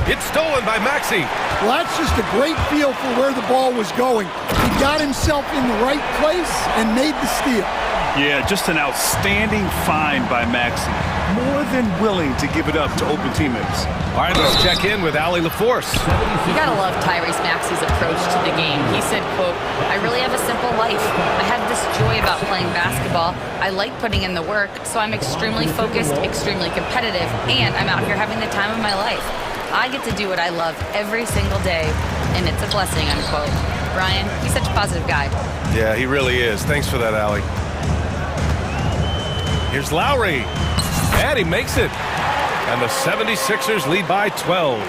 It's stolen by Maxey. Well, that's just a great feel for where the ball was going. He got himself in the right place and made the steal. Yeah, just an outstanding find by Maxey. More than willing to give it up to open teammates. All right, let's check in with Allie LaForce. You gotta love Tyrese Maxey's approach to the game. He said, quote, "I really have a simple life. I have this joy about playing basketball. I like putting in the work, so I'm extremely focused, extremely competitive, and I'm out here having the time of my life. I get to do what I love every single day, and it's a blessing," unquote. Brian, he's such a positive guy. Yeah, he really is. Thanks for that, Allie. Here's Lowry. And he makes it. And the 76ers lead by 12.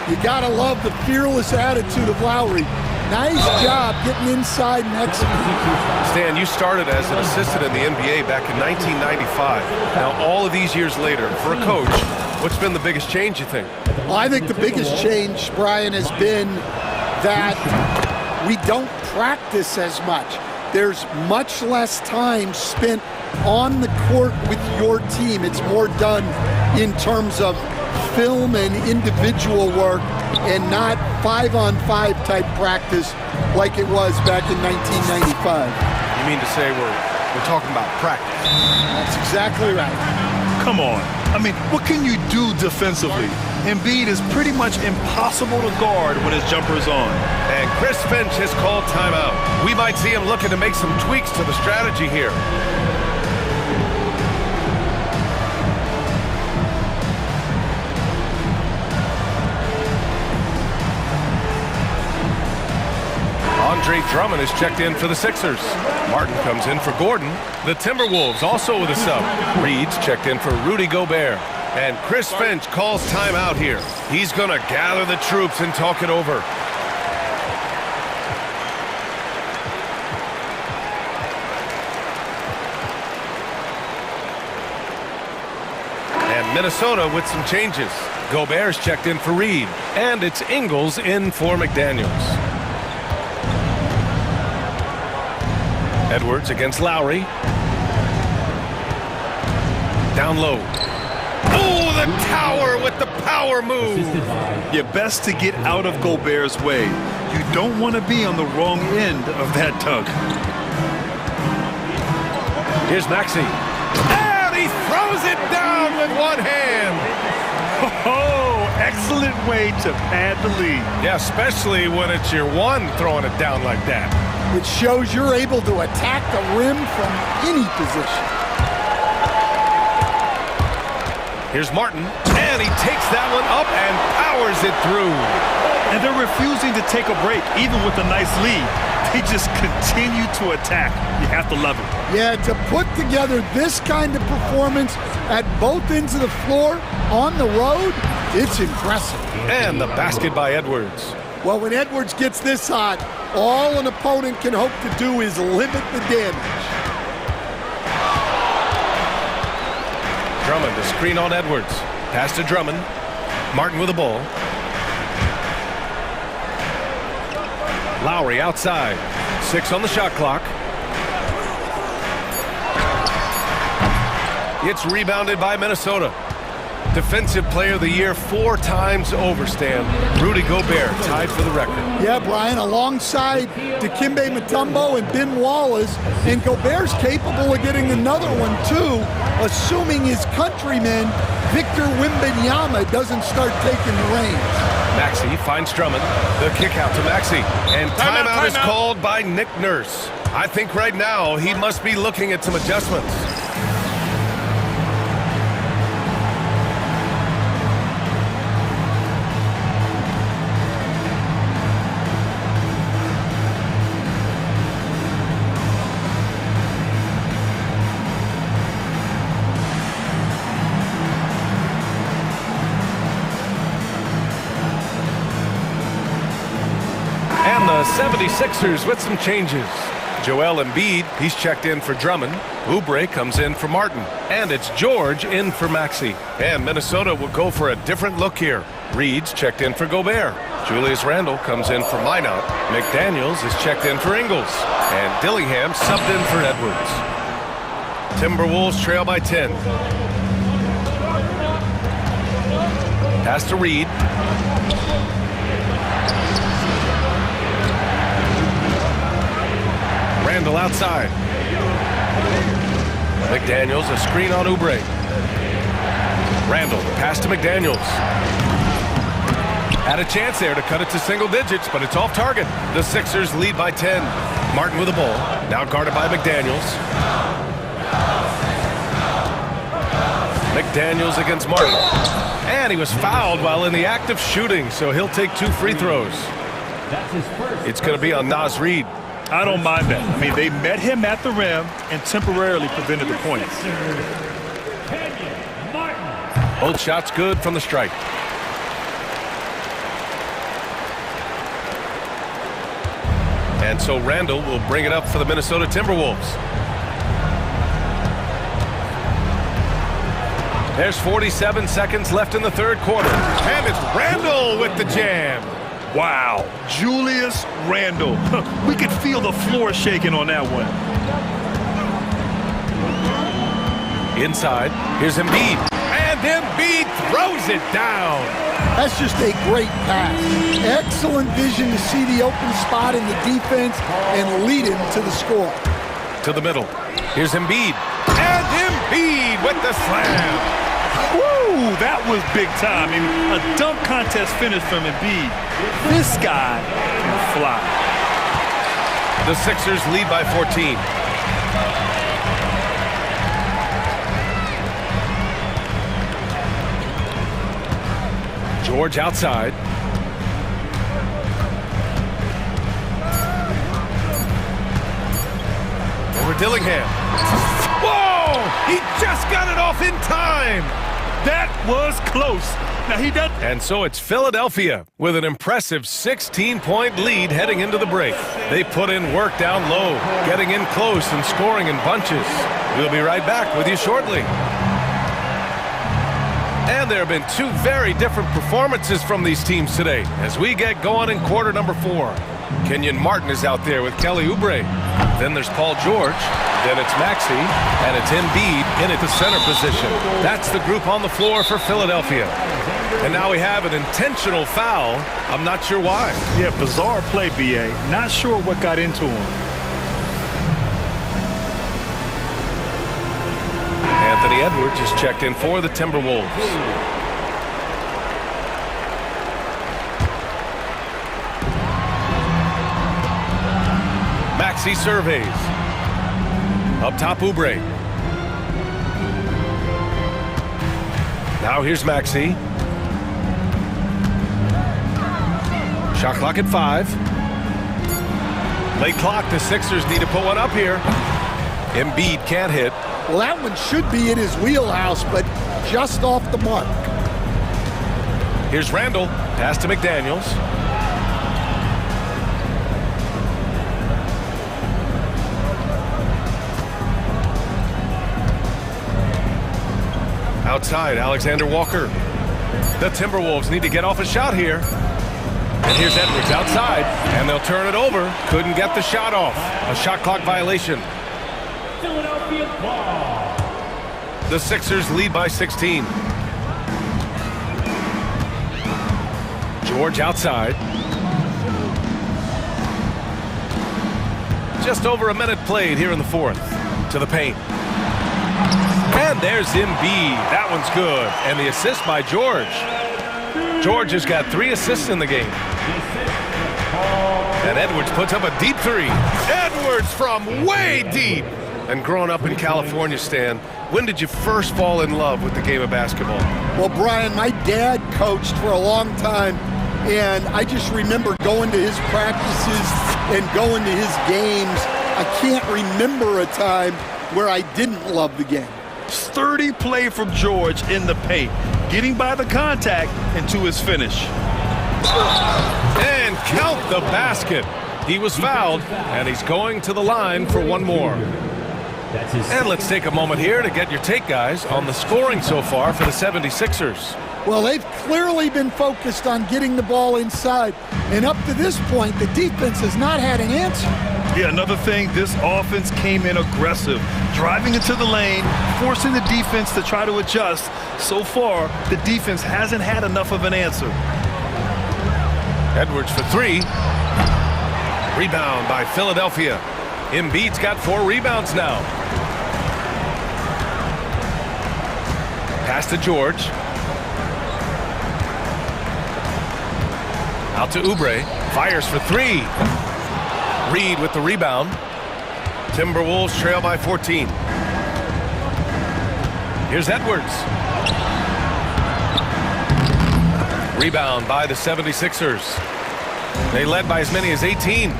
You gotta love the fearless attitude of Lowry. Nice job getting inside and executing. Stan, you started as an assistant in the NBA back in 1995. Now, all of these years later, for a coach, what's been the biggest change, you think? Well, I think the biggest change, Brian, has been that we don't practice as much. There's much less time spent on the court with your team. It's more done in terms of film and individual work and not 5-on-5 type practice like it was back in 1995. You mean to say we're talking about practice? That's exactly right. Come on. I mean, what can you do defensively? Embiid is pretty much impossible to guard when his jumper is on. And Chris Finch has called timeout. We might see him looking to make some tweaks to the strategy here. Andre Drummond is checked in for the Sixers. Martin comes in for Gordon. The Timberwolves also with a sub. Reed's checked in for Rudy Gobert. And Chris Finch calls timeout here. He's going to gather the troops and talk it over. And Minnesota with some changes. Gobert's checked in for Reed. And it's Ingles in for McDaniels. Edwards against Lowry. Down low. Oh, the tower with the power move. You're best to get out of Gobert's way. You don't want to be on the wrong end of that tug. Here's Maxey. And he throws it down with one hand. Oh, excellent way to pad the lead. Yeah, especially when it's your one throwing it down like that. It shows you're able to attack the rim from any position. Here's Martin, and he takes that one up and powers it through. And they're refusing to take a break, even with a nice lead. They just continue to attack. You have to love it. Yeah, to put together this kind of performance at both ends of the floor on the road, it's impressive. And the basket by Edwards. Well, when Edwards gets this hot, all an opponent can hope to do is limit the damage. Drummond, the screen on Edwards. Pass to Drummond. Martin with the ball. Lowry outside. 6 on the shot clock. It's rebounded by Minnesota. Defensive Player of the Year 4 times over, Stan. Rudy Gobert tied for the record. Yeah, Brian, alongside Dikembe Mutombo and Ben Wallace, and Gobert's capable of getting another one too, assuming his countryman Victor Wembanyama doesn't start taking the reins. Maxey finds Drummond. The kick out to Maxey. And timeout is called by Nick Nurse. I think right now he must be looking at some adjustments. And the 76ers with some changes. Joel Embiid, he's checked in for Drummond. Oubre comes in for Martin. And it's George in for Maxey. And Minnesota will go for a different look here. Reed's checked in for Gobert. Julius Randle comes in for Minot. McDaniels is checked in for Ingles. And Dillingham subbed in for Edwards. Timberwolves trail by 10. Pass to Reed. Randall outside. McDaniels, a screen on Oubre. Randall, pass to McDaniels. Had a chance there to cut it to single digits, but it's off target. The Sixers lead by 10. Martin with the ball, now guarded by McDaniels. McDaniels against Martin. And he was fouled while in the act of shooting, so he'll take 2 free throws. It's going to be on Naz Reid. I don't mind that. I mean, they met him at the rim and temporarily prevented the points. Both shots good from the strike. And so Randall will bring it up for the Minnesota Timberwolves. There's 47 seconds left in the third quarter. And it's Randall with the jam. Wow, Julius Randle. We could feel the floor shaking on that one. Inside, here's Embiid. And Embiid throws it down. That's just a great pass. Excellent vision to see the open spot in the defense and lead him to the score. To the middle. Here's Embiid. And Embiid with the slam. Woo, that was big time. I mean, a dunk contest finish from Embiid. This guy can fly. The Sixers lead by 14. George outside. Over Dillingham. Whoa! He just got it off in time. That was close. Now he does. And so it's Philadelphia with an impressive 16-point lead heading into the break. They put in work down low, getting in close and scoring in bunches. We'll be right back with you shortly. And there have been 2 very different performances from these teams today as we get going in quarter number 4. Kenyon Martin is out there with Kelly Oubre. Then there's Paul George. Then it's Maxey, and it's Embiid in at the center position. That's the group on the floor for Philadelphia. And now we have an intentional foul. I'm not sure why. Yeah, bizarre play, B.A. Not sure what got into him. Anthony Edwards is checked in for the Timberwolves. Maxey surveys. Up top, Oubre. Now here's Maxey. Shot clock at 5. Late clock, the Sixers need to put one up here. Embiid can't hit. Well, that one should be in his wheelhouse, but just off the mark. Here's Randall. Pass to McDaniels. Outside, Alexander Walker. The Timberwolves need to get off a shot here. And here's Edwards outside, and they'll turn it over. Couldn't get the shot off. A shot clock violation. Philadelphia ball. The Sixers lead by 16. George outside. Just over a minute played here in the fourth. To the paint. And there's Embiid. That one's good. And the assist by George. George has got 3 assists in the game. And Edwards puts up a deep 3. Edwards from way deep. And growing up in California, Stan, when did you first fall in love with the game of basketball? Well, Brian, my dad coached for a long time, and I just remember going to his practices and going to his games. I can't remember a time where I didn't love the game. Sturdy play from George in the paint, getting by the contact and to his finish. And count the basket. He was fouled, and he's going to the line for one more. And let's take a moment here to get your take, guys, on the scoring so far for the 76ers. Well, they've clearly been focused on getting the ball inside. And up to this point, the defense has not had an answer. Yeah, another thing, this offense came in aggressive, driving into the lane, forcing the defense to try to adjust. So far, the defense hasn't had enough of an answer. Edwards for three. Rebound by Philadelphia. Embiid's got 4 rebounds now. Pass to George. Out to Oubre. Fires for 3. Reed with the rebound. Timberwolves trail by 14. Here's Edwards. Rebound by the 76ers. They led by as many as 18.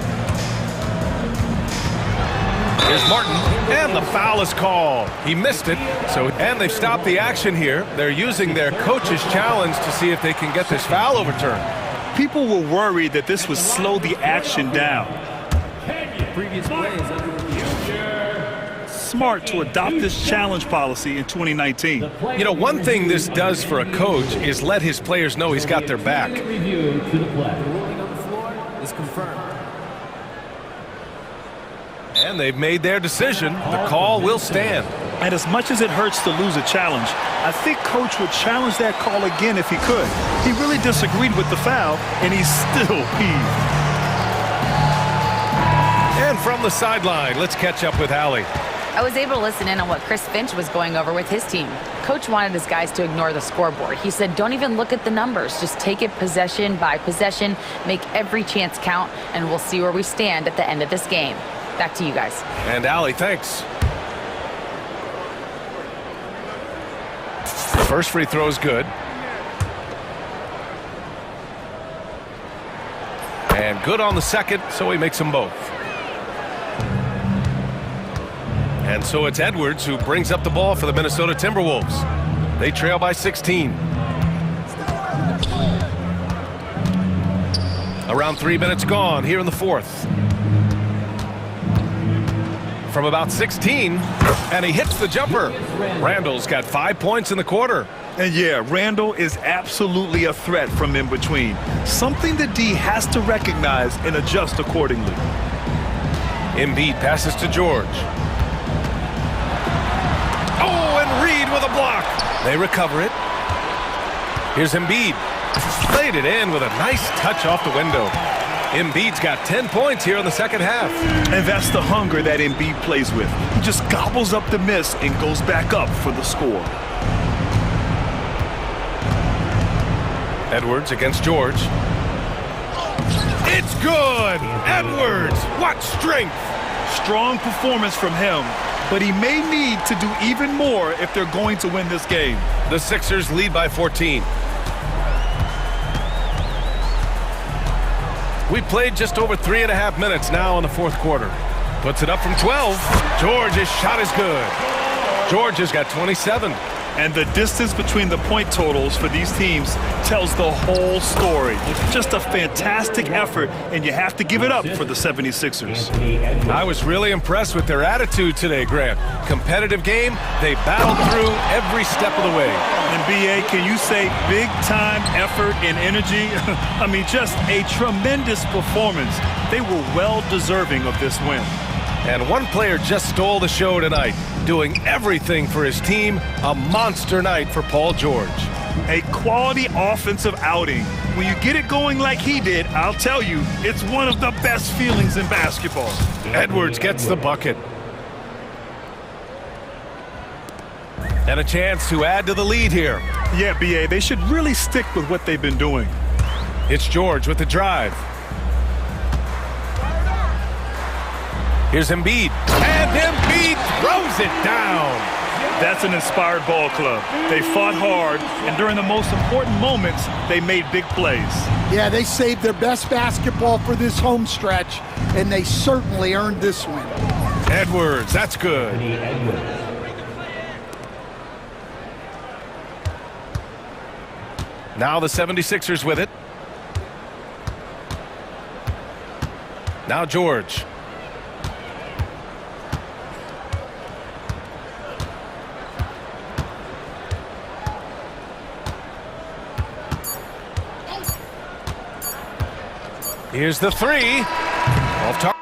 Here's Martin, and the foul is called. He missed it, and they've stopped the action here. They're using their coach's challenge to see if they can get this foul overturned. People were worried that this would slow the action down. Smart to adopt this challenge policy in 2019. You know, one thing this does for a coach is let his players know he's got their back. Review to the play. The ruling on the floor is confirmed. And they've made their decision. The call will stand. And as much as it hurts to lose a challenge, I think Coach would challenge that call again if he could. He really disagreed with the foul, and he's still peeved. And from the sideline, let's catch up with Allie. I was able to listen in on what Chris Finch was going over with his team. Coach wanted his guys to ignore the scoreboard. He said, don't even look at the numbers. Just take it possession by possession, make every chance count, and we'll see where we stand at the end of this game. Back to you guys. And Allie, thanks. The first free throw is good. And good on the second, so he makes them both. And so it's Edwards who brings up the ball for the Minnesota Timberwolves. They trail by 16. Around 3 minutes gone here in the fourth. From about 16, and he hits the jumper. Randall's got 5 points in the quarter. And yeah, Randall is absolutely a threat from in between. Something the D has to recognize and adjust accordingly. Embiid passes to George. Oh, and Reed with a block. They recover it. Here's Embiid. Laid it in with a nice touch off the window. Embiid's got 10 points here in the second half. And that's the hunger that Embiid plays with. He just gobbles up the miss and goes back up for the score. Edwards against George. It's good! Edwards, what strength! Strong performance from him, but he may need to do even more if they're going to win this game. The Sixers lead by 14. We played just over 3.5 minutes now in the fourth quarter. Puts it up from 12. George's shot is good. George has got 27. And the distance between the point totals for these teams tells the whole story. Just a fantastic effort, and you have to give it up for the 76ers. I was really impressed with their attitude today, Grant. Competitive game, they battled through every step of the way. And BA, can you say big-time effort and energy? I mean, just a tremendous performance. They were well deserving of this win. And one player just stole the show tonight, doing everything for his team. A monster night for Paul George. A quality offensive outing. When you get it going like he did, I'll tell you, it's one of the best feelings in basketball. Edwards gets the bucket. And a chance to add to the lead here. Yeah, BA, they should really stick with what they've been doing. It's George with the drive. Here's Embiid. And Embiid throws it down. That's an inspired ball club. They fought hard, and during the most important moments, they made big plays. Yeah, they saved their best basketball for this home stretch, and they certainly earned this win. Edwards, that's good. Now the 76ers with it. Now George. Here's the three. Off target.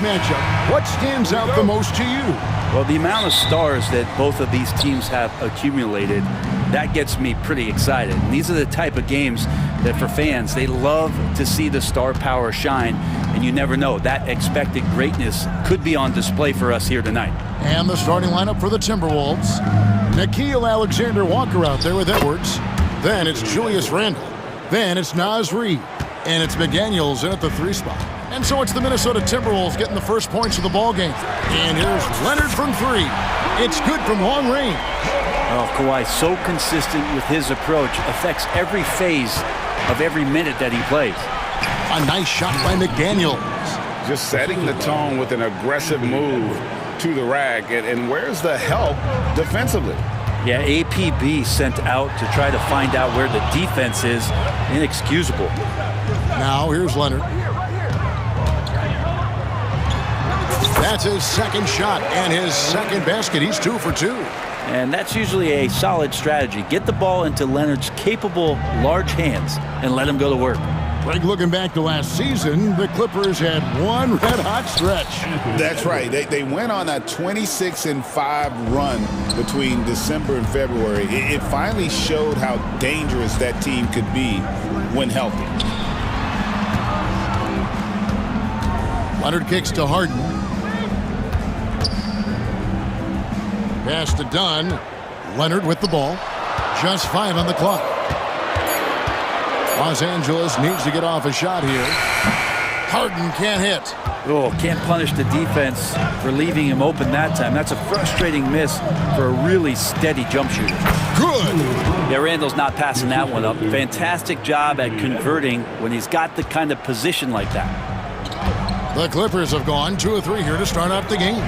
matchup, what stands out the most to you? Well, the amount of stars that both of these teams have accumulated, that gets me pretty excited. And these are the type of games that for fans, they love to see the star power shine. And you never know, that expected greatness could be on display for us here tonight. And the starting lineup for the Timberwolves. Nickeil Alexander-Walker out there with Edwards. Then it's Julius Randle. Then it's Naz Reid. And it's McDaniels in at the 3 spot. And so it's the Minnesota Timberwolves getting the first points of the ball game. And here's Leonard from 3. It's good from long range. Well, Kawhi, so consistent with his approach, affects every phase of every minute that he plays. A nice shot by McDaniels. Just setting the tone with an aggressive move to the rack. And where's the help defensively? Yeah, APB sent out to try to find out where the defense is. Inexcusable. Now here's Leonard. That's his second shot and his second basket. He's 2 for 2. And that's usually a solid strategy. Get the ball into Leonard's capable, large hands and let him go to work. Greg, looking back to last season, the Clippers had one red-hot stretch. That's right. They went on a 26-5 run between December and February. It finally showed how dangerous that team could be when healthy. Leonard kicks to Harden. Pass to Dunn. Leonard with the ball. Just 5 on the clock. Los Angeles needs to get off a shot here. Harden can't hit. Oh, can't punish the defense for leaving him open that time. That's a frustrating miss for a really steady jump shooter. Good. Yeah, Randall's not passing that one up. Fantastic job at converting when he's got the kind of position like that. The Clippers have gone 2 of 3 here to start out the game.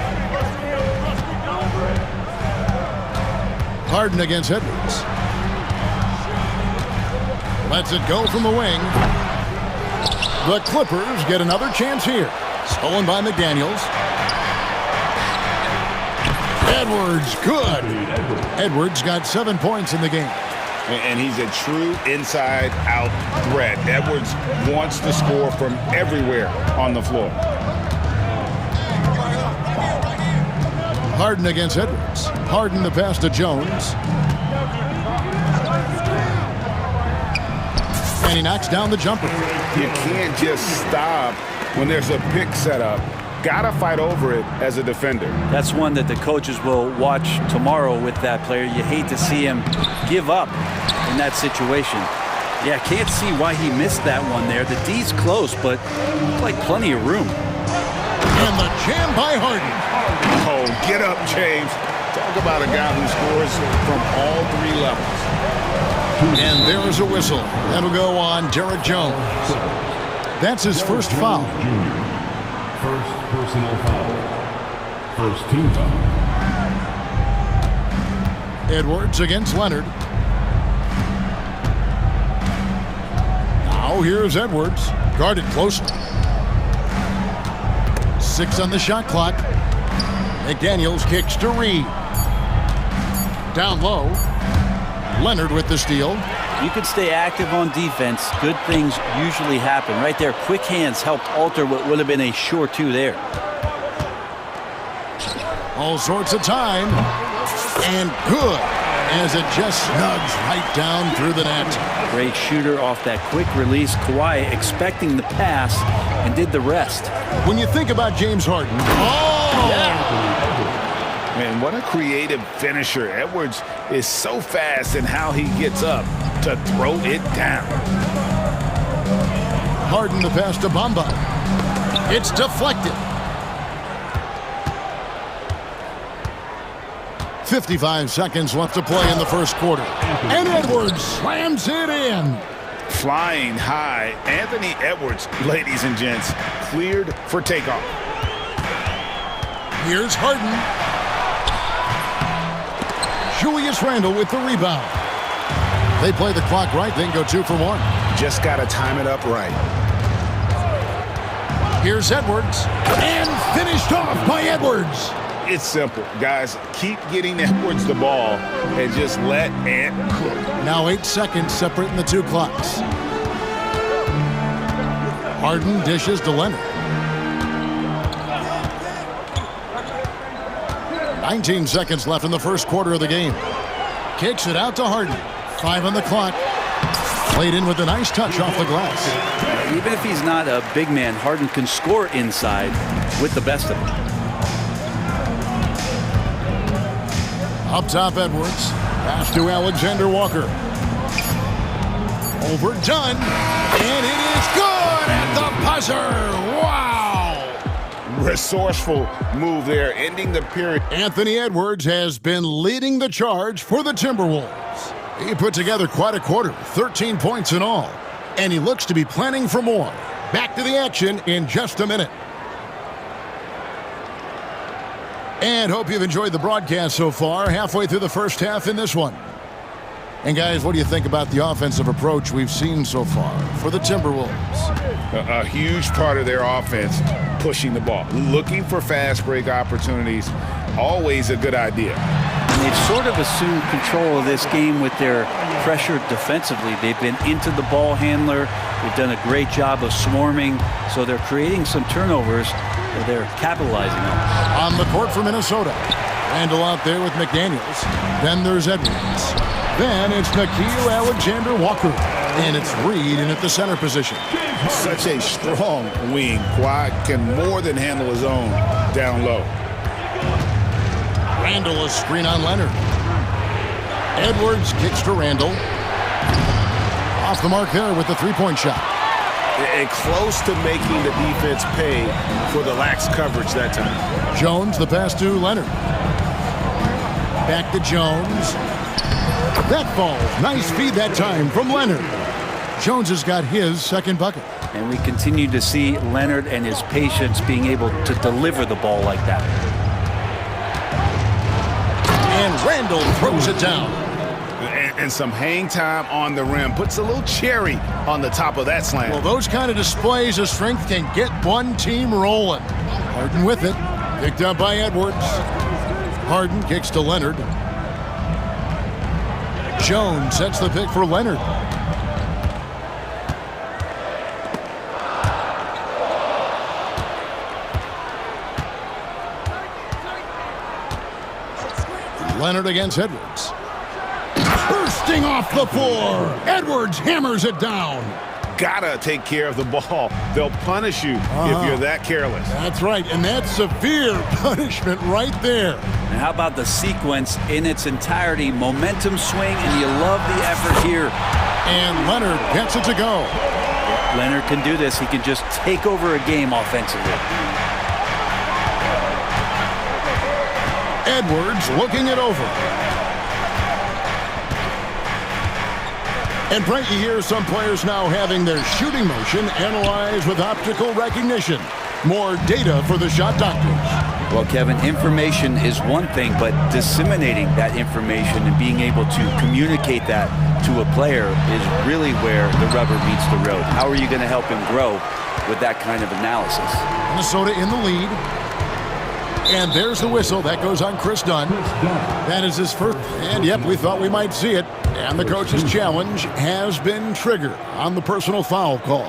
Harden against Edwards. Lets it go from the wing. The Clippers get another chance here. Stolen by McDaniels. Edwards, good. Edwards got 7 points in the game. And he's a true inside-out threat. Edwards wants to score from everywhere on the floor. Harden against Edwards. Harden the pass to Jones. And he knocks down the jumper. You can't just stop when there's a pick set up. Gotta fight over it as a defender. That's one that the coaches will watch tomorrow with that player. You hate to see him give up in that situation. Yeah, can't see why he missed that one there. The D's close, but like plenty of room. And the jam by Harden. Oh, get up, James. Talk about a guy who scores from all 3 levels. And there's a whistle. That'll go on Derek Jones. That's his first foul. First personal foul. First team foul. Edwards against Leonard. Now here's Edwards. Guarded closely. 6 on the shot clock. McDaniels kicks to Reid. Down low. Leonard with the steal. You could stay active on defense. Good things usually happen. Right there, quick hands helped alter what would have been a sure 2 there. All sorts of time. And good. As it just snugs right down through the net. Great shooter off that quick release. Kawhi expecting the pass and did the rest. When you think about James Harden. Oh! Yeah. Man, what a creative finisher. Edwards is so fast in how he gets up to throw it down. Harden the pass to Bamba. It's deflected. 55 seconds left to play in the first quarter. And Edwards slams it in. Flying high, Anthony Edwards, ladies and gents, cleared for takeoff. Here's Harden. Julius Randle with the rebound. They play the clock right, then go 2 for 1. Just got to time it up right. Here's Edwards. And finished off by Edwards. It's simple, guys. Keep getting Edwards the ball and just let Ant cook. Now 8 seconds separating the 2 clocks. Harden dishes to Leonard. 19 seconds left in the first quarter of the game. Kicks it out to Harden. 5 on the clock. Played in with a nice touch off the glass. Even if he's not a big man, Harden can score inside with the best of them. Up top, Edwards. Pass to Alexander Walker. Overdone. And it is good at the buzzer. Wow. Resourceful move there, ending the period. Anthony Edwards has been leading the charge for the Timberwolves. He put together quite a quarter, 13 points in all. And he looks to be planning for more. Back to the action in just a minute. And hope you've enjoyed the broadcast so far, halfway through the first half in this one. And guys, what do you think about the offensive approach we've seen so far for the Timberwolves? A huge part of their offense, pushing the ball, looking for fast break opportunities, always a good idea. And they've sort of assumed control of this game with their pressure defensively. They've been into the ball handler. They've done a great job of swarming, so they're creating some turnovers that they're capitalizing on. On the court for Minnesota. Randall out there with McDaniels. Then there's Edwards. Then it's Nickeil Alexander-Walker. And it's Reed in at the center position. Such a strong wing. Kawhi can more than handle his own down low. Randall, a screen on Leonard. Edwards kicks to Randall. Off the mark there with the three-point shot. And close to making the defense pay for the lax coverage that time. Jones, the pass to Leonard. Back to Jones. That falls. Nice feed that time from Leonard. Jones has got his second bucket. And we continue to see Leonard and his patience being able to deliver the ball like that. And Randall throws it down. And some hang time on the rim. Puts a little cherry on the top of that slam. Well, those kind of displays of strength can get one team rolling. Harden with it. Picked up by Edwards. Harden kicks to Leonard. Jones sets the pick for Leonard. Leonard against Edwards. Bursting off the floor. Edwards hammers it down. Gotta take care of the ball. They'll punish you if you're that careless. That's right, and that's severe punishment right there. And how about the sequence in its entirety? Momentum swing, and you love the effort here. And Leonard gets it to go. Leonard can do this. He can just take over a game offensively. Edwards looking it over. And Frank, you hear some players now having their shooting motion analyzed with optical recognition. More data for the shot doctors. Well, Kevin, information is one thing, but disseminating that information and being able to communicate that to a player is really where the rubber meets the road. How are you going to help him grow with that kind of analysis? Minnesota in the lead. And there's the whistle. That goes on Chris Dunn. That is his first. And yep, we thought we might see it. And the coach's challenge has been triggered on the personal foul call.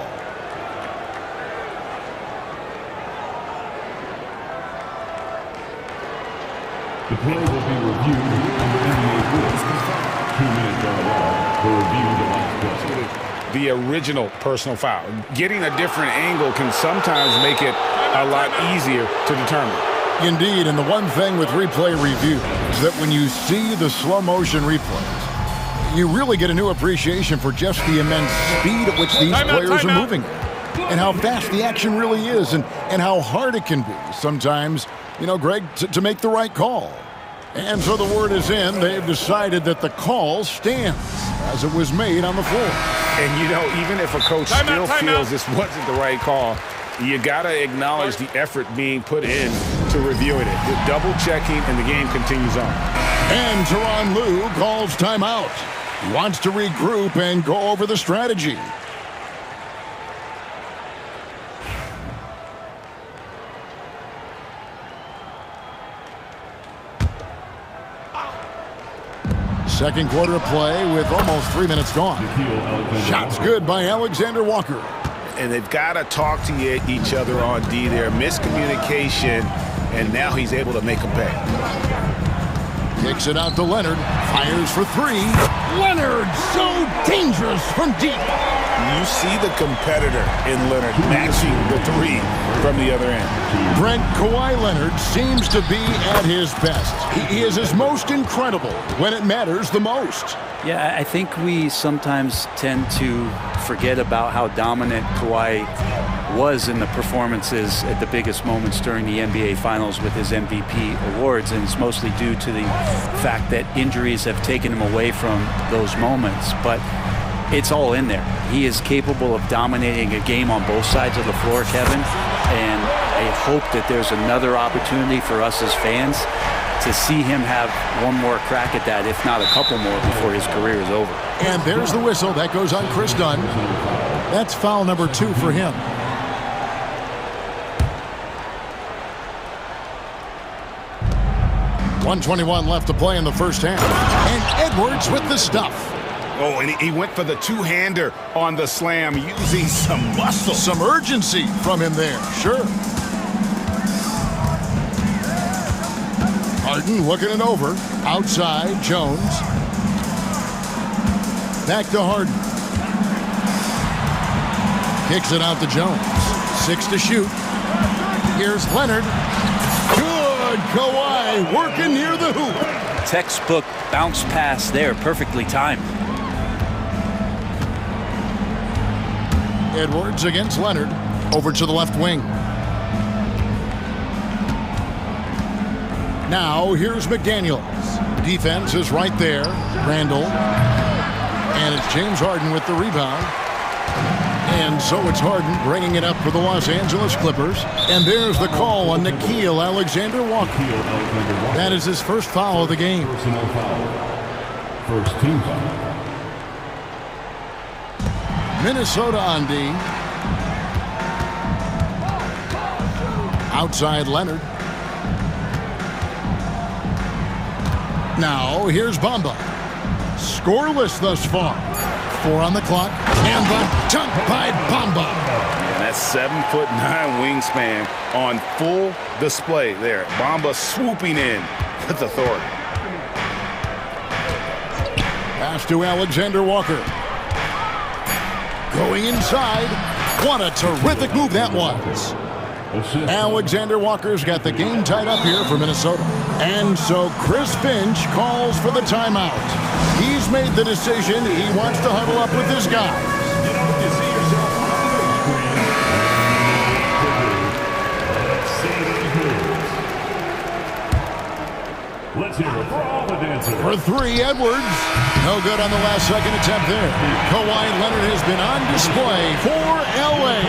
The play will be reviewed under NBA rules. 2 minutes are allowed to review the last play. The original personal foul. Getting a different angle can sometimes make it a lot easier to determine. Indeed, and the one thing with replay review is that when you see the slow motion replays, you really get a new appreciation for just the immense speed at which these players are moving and how fast the action really is and how hard it can be sometimes, you know, Greg, to make the right call. And so the word is in. They've decided that the call stands as it was made on the floor. And, you know, even if a coach still feels this wasn't the right call, you got to acknowledge the effort being put in to reviewing it. The double checking, and the game continues on. And Tyronn Lue calls timeout. He wants to regroup and go over the strategy. Second quarter of play with almost 3 minutes gone. Shots good by Alexander Walker. And they've got to talk to each other on D there. Miscommunication and now he's able to make them pay. Kicks it out to Leonard. Fires for three. Leonard, so dangerous from deep. You see the competitor in Leonard matching the three from the other end. Brent, Kawhi Leonard seems to be at his best. He is his most incredible when it matters the most. Yeah, I think we sometimes tend to forget about how dominant Kawhi was in the performances at the biggest moments during the NBA Finals with his MVP awards, and it's mostly due to the fact that injuries have taken him away from those moments. But it's all in there. He is capable of dominating a game on both sides of the floor, Kevin, and I hope that there's another opportunity for us as fans to see him have one more crack at that, if not a couple more, before his career is over. And there's the whistle. That goes on Chris Dunn. That's foul number 2 for him. .121 left to play in the first half. And Edwards with the stuff. Oh, and he went for the two-hander on the slam, using some muscle. Some urgency from him there, sure. Harden looking it over. Outside, Jones. Back to Harden. Kicks it out to Jones. 6 to shoot. Here's Leonard. Good, Kawhi working near the hoop. Textbook bounce pass there, perfectly timed. Edwards against Leonard. Over to the left wing. Now, here's McDaniels. Defense is right there. Randall. And it's James Harden with the rebound. And so it's Harden bringing it up for the Los Angeles Clippers. And there's the call on Nickeil Alexander-Walker. That is his first foul of the game. Personal foul. First team foul. Minnesota on D. Outside Leonard. Now, here's Bamba. Scoreless thus far. 4 on the clock. And the dunk by Bamba. And that's 7'9" wingspan on full display there. Bamba swooping in with authority. Pass to Alexander-Walker. Going inside. What a terrific move that was. Alexander-Walker's got the game tied up here for Minnesota. And so Chris Finch calls for the timeout. He's made the decision. He wants to huddle up with his guys. You see yourself on the screen. Let's hear it for all the dancers. For 3, Edwards. No good on the last second attempt there. Kawhi Leonard has been on display for LA.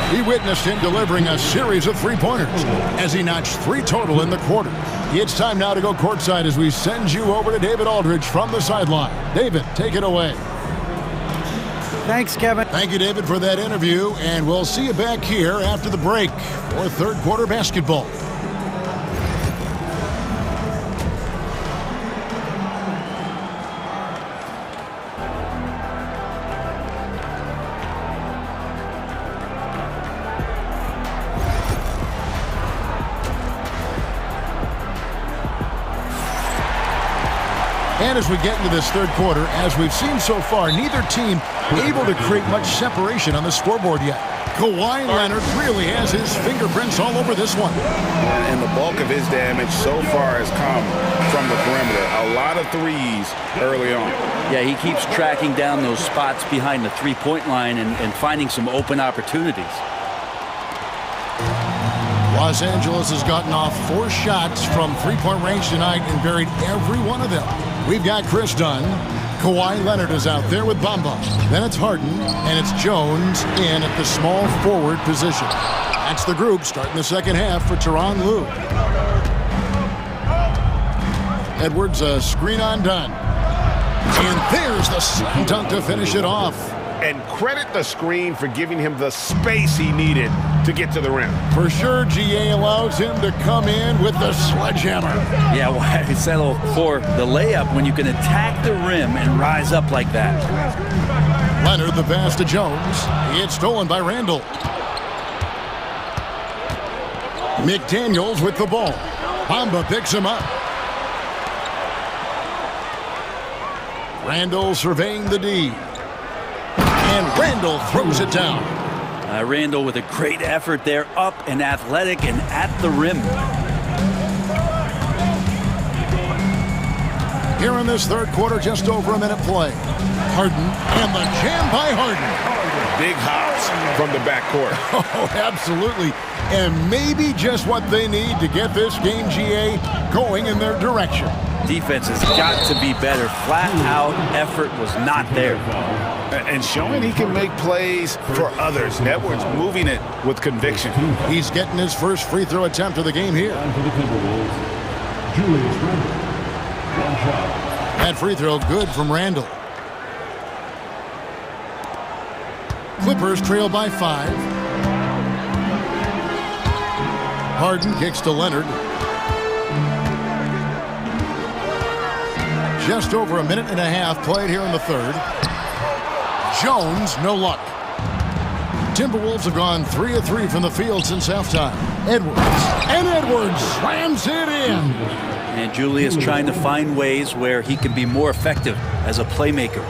He witnessed him delivering a series of three-pointers as he notched 3 total in the quarter. It's time now to go courtside as we send you over to David Aldridge from the sideline. David, take it away. Thanks, Kevin. Thank you, David, for that interview, and we'll see you back here after the break for third quarter basketball. And as we get into this third quarter, as we've seen so far, neither team able to create much separation on the scoreboard yet. Kawhi Leonard really has his fingerprints all over this one. And the bulk of his damage so far has come from the perimeter. A lot of threes early on. Yeah, he keeps tracking down those spots behind the three-point line and finding some open opportunities. Los Angeles has gotten off 4 shots from three-point range tonight and buried every one of them. We've got Chris Dunn. Kawhi Leonard is out there with Bamba. Then it's Harden, and it's Jones in at the small forward position. That's the group starting the second half for Tyronn Lue. Edwards, a screen on Dunn. And there's the slam dunk to finish it off. And credit the screen for giving him the space he needed to get to the rim. For sure, GA allows him to come in with the sledgehammer. Yeah, why settle for the layup when you can attack the rim and rise up like that? Leonard, the pass to Jones. It's stolen by Randall. McDaniels with the ball. Bamba picks him up. Randall surveying the D. And Randall throws it down. Randall with a great effort there, up and athletic and at the rim. Here in this third quarter, just over a minute play. Harden, and the jam by Harden. Big hops from the backcourt. Oh, absolutely. And maybe just what they need to get this game, GA, going in their direction. Defense has got to be better. Flat out effort was not there. And showing he can make plays for others. Edwards moving it with conviction. He's getting his first free throw attempt of the game here. For the Timberwolves, Julius Randle. One shot. That free throw good from Randall. Clippers trail by 5. Harden kicks to Leonard. Just over a minute and a half played here in the third. Jones, no luck. Timberwolves have gone 3 of 3 from the field since halftime. Edwards, and Edwards slams it in. And Julius trying to find ways where he can be more effective as a playmaker.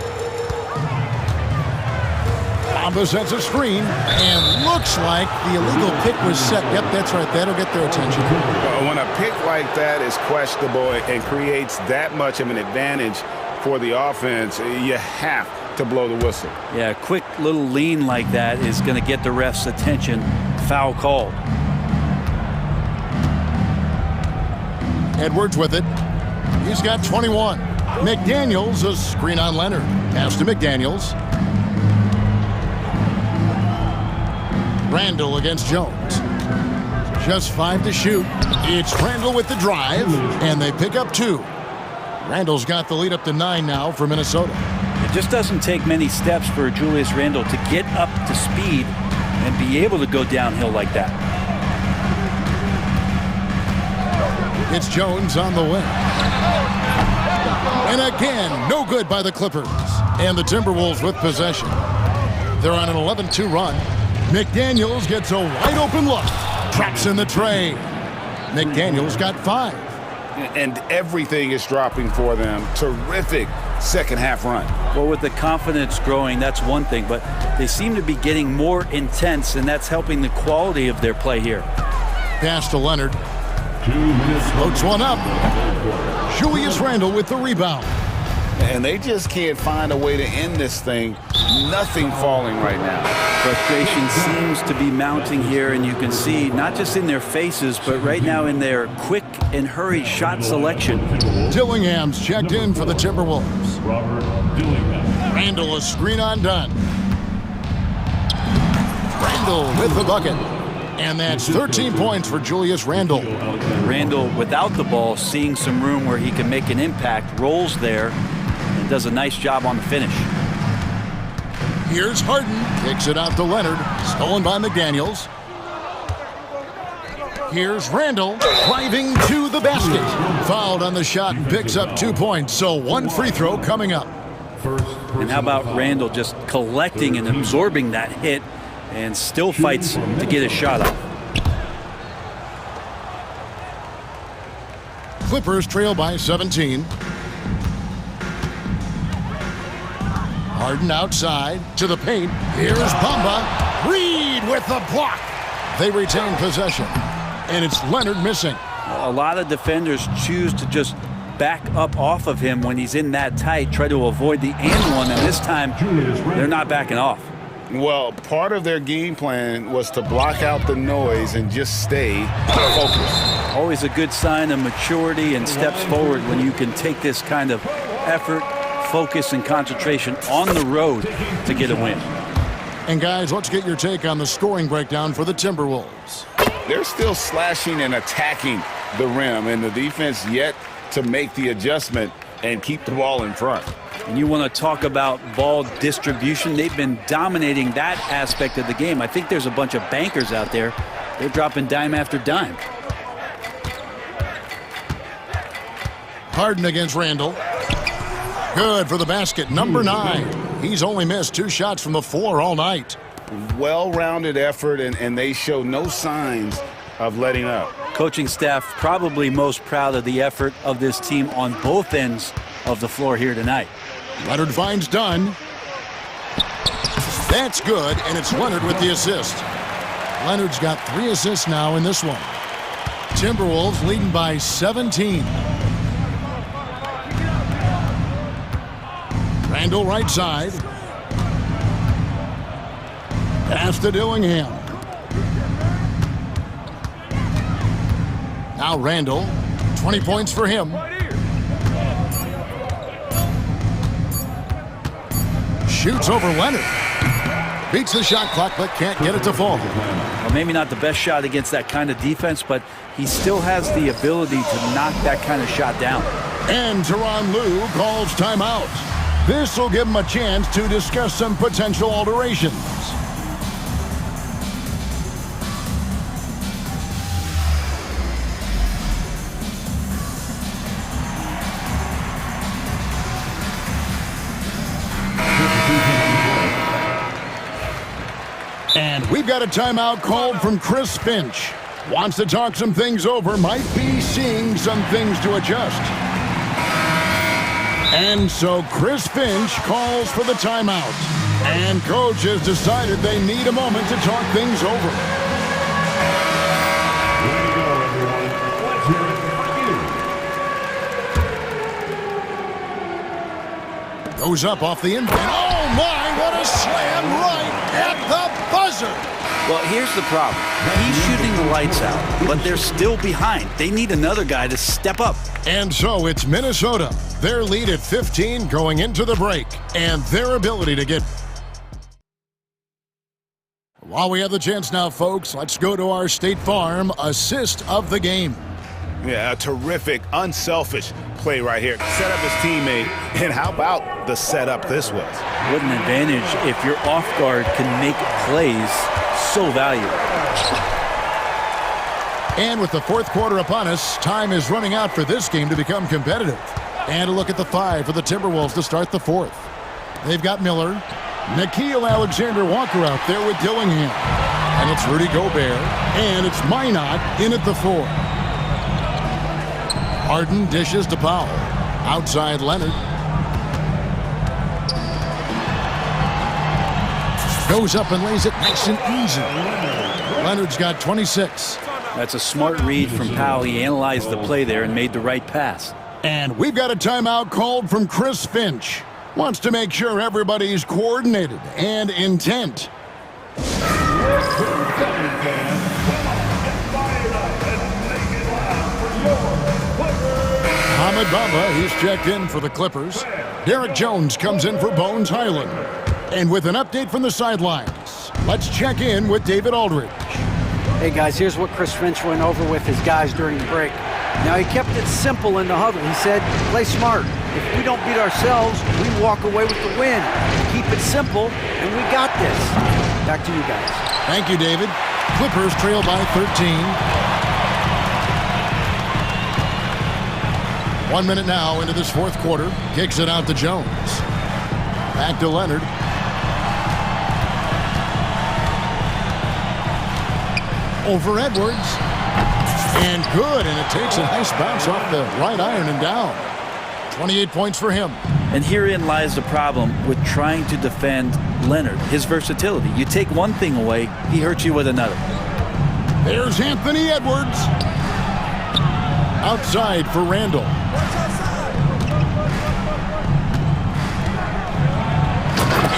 Bamba sets a screen, and looks like the illegal pick was set. Yep, that's right. That'll get their attention. When a pick like that is questionable and creates that much of an advantage for the offense, you have to blow the whistle. Yeah, a quick little lean like that is going to get the ref's attention. Foul called. Edwards with it. He's got 21. McDaniels, a screen on Leonard. Pass to McDaniels. Randall against Jones. Just 5 to shoot. It's Randall with the drive, and they pick up 2. Randall's got the lead up to 9 now for Minnesota. It just doesn't take many steps for Julius Randle to get up to speed and be able to go downhill like that. It's Jones on the wing. And again, no good by the Clippers. And the Timberwolves with possession. They're on an 11-2 run. McDaniels gets a wide open look. Drops in the tray. McDaniels got 5. And everything is dropping for them. Terrific second half run. Well, with the confidence growing, that's one thing, but they seem to be getting more intense, and that's helping the quality of their play here. Pass to Leonard. 2 minutes. Floats one up. Julius Randle with the rebound. And they just can't find a way to end this thing. Nothing falling right now. Frustration seems to be mounting here, and you can see not just in their faces, but right now in their quick and hurried shot selection. Dillingham's checked in for the Timberwolves. Robert Dillingham. Randle a screen on done. Randle with the bucket. And that's 13 points for Julius Randle. Randle, without the ball, seeing some room where he can make an impact, rolls there, and does a nice job on the finish. Here's Harden. Kicks it out to Leonard. Stolen by McDaniels. Here's Randle driving to the basket. Fouled on the shot and picks up 2 points. So 1 free throw coming up. And how about Randle just collecting and absorbing that hit and still fights to get his shot up. Clippers trail by 17. Harden outside to the paint. Here's Bamba. Reed with the block. They retain possession. And it's Leonard missing. A lot of defenders choose to just back up off of him when he's in that tight, try to avoid the and one, and this time they're not backing off. Well, part of their game plan was to block out the noise and just stay focused. Always a good sign of maturity and steps forward when you can take this kind of effort, focus, and concentration on the road to get a win. And guys, let's get your take on the scoring breakdown for the Timberwolves. They're still slashing and attacking the rim, and the defense yet to make the adjustment and keep the ball in front. And you want to talk about ball distribution. They've been dominating that aspect of the game. I think there's a bunch of bankers out there. They're dropping dime after dime. Harden against Randle. Good for the basket. Number 9. He's only missed 2 shots from the floor all night. Well-rounded effort, and they show no signs of letting up. Coaching staff probably most proud of the effort of this team on both ends of the floor here tonight. Leonard finds Dunn. That's good, and it's Leonard with the assist. Leonard's got 3 assists now in this one. Timberwolves leading by 17. Randall right side. Pass to Dillingham. Now Randall, 20 points for him. Shoots over Leonard. Beats the shot clock, but can't get it to fall. Well, maybe not the best shot against that kind of defense, but he still has the ability to knock that kind of shot down. And Tyronn Lue calls timeout. This will give him a chance to discuss some potential alterations. And we've got a timeout called from Chris Finch. Wants to talk some things over, might be seeing some things to adjust. And so Chris Finch calls for the timeout. And coach has decided they need a moment to talk things over. Way to go, everyone. Let's hear it for you. Goes up off the inbound. Oh my, what a slam right at the buzzer. Well, here's the problem. He's shooting the lights out, but they're still behind. They need another guy to step up. And so it's Minnesota. Their lead at 15 going into the break. And their ability to get... While we have the chance now, folks, let's go to our State Farm assist of the game. Yeah, a terrific, unselfish play right here. Set up his teammate, and how about the setup this was? What an advantage if your off guard can make plays so valuable. And with the fourth quarter upon us, time is running out for this game to become competitive. And a look at the 5 for the Timberwolves to start the fourth. They've got Miller, Nickeil Alexander-Walker out there with Dillingham. And it's Rudy Gobert, and it's Minot in at the 4. Harden dishes to Powell. Outside Leonard. Goes up and lays it nice and easy. Leonard's got 26. That's a smart read from Powell. He analyzed the play there and made the right pass. And we've got a timeout called from Chris Finch. Wants to make sure everybody's coordinated and intent. Ahmed Bamba, he's checked in for the Clippers. Derek Jones comes in for Bones Highland. And with an update from the sidelines, let's check in with David Aldridge. Hey guys, here's what Chris Finch went over with his guys during the break. Now he kept it simple in the huddle. He said, play smart. If we don't beat ourselves, we walk away with the win. Keep it simple, and we got this. Back to you guys. Thank you, David. Clippers trail by 13. 1 minute now into this fourth quarter. Kicks it out to Jones. Back to Leonard. Over Edwards. And good, and it takes a nice bounce off the right iron and down. 28 points for him. And herein lies the problem with trying to defend Leonard, his versatility. You take one thing away, he hurts you with another. There's Anthony Edwards. Outside for Randall.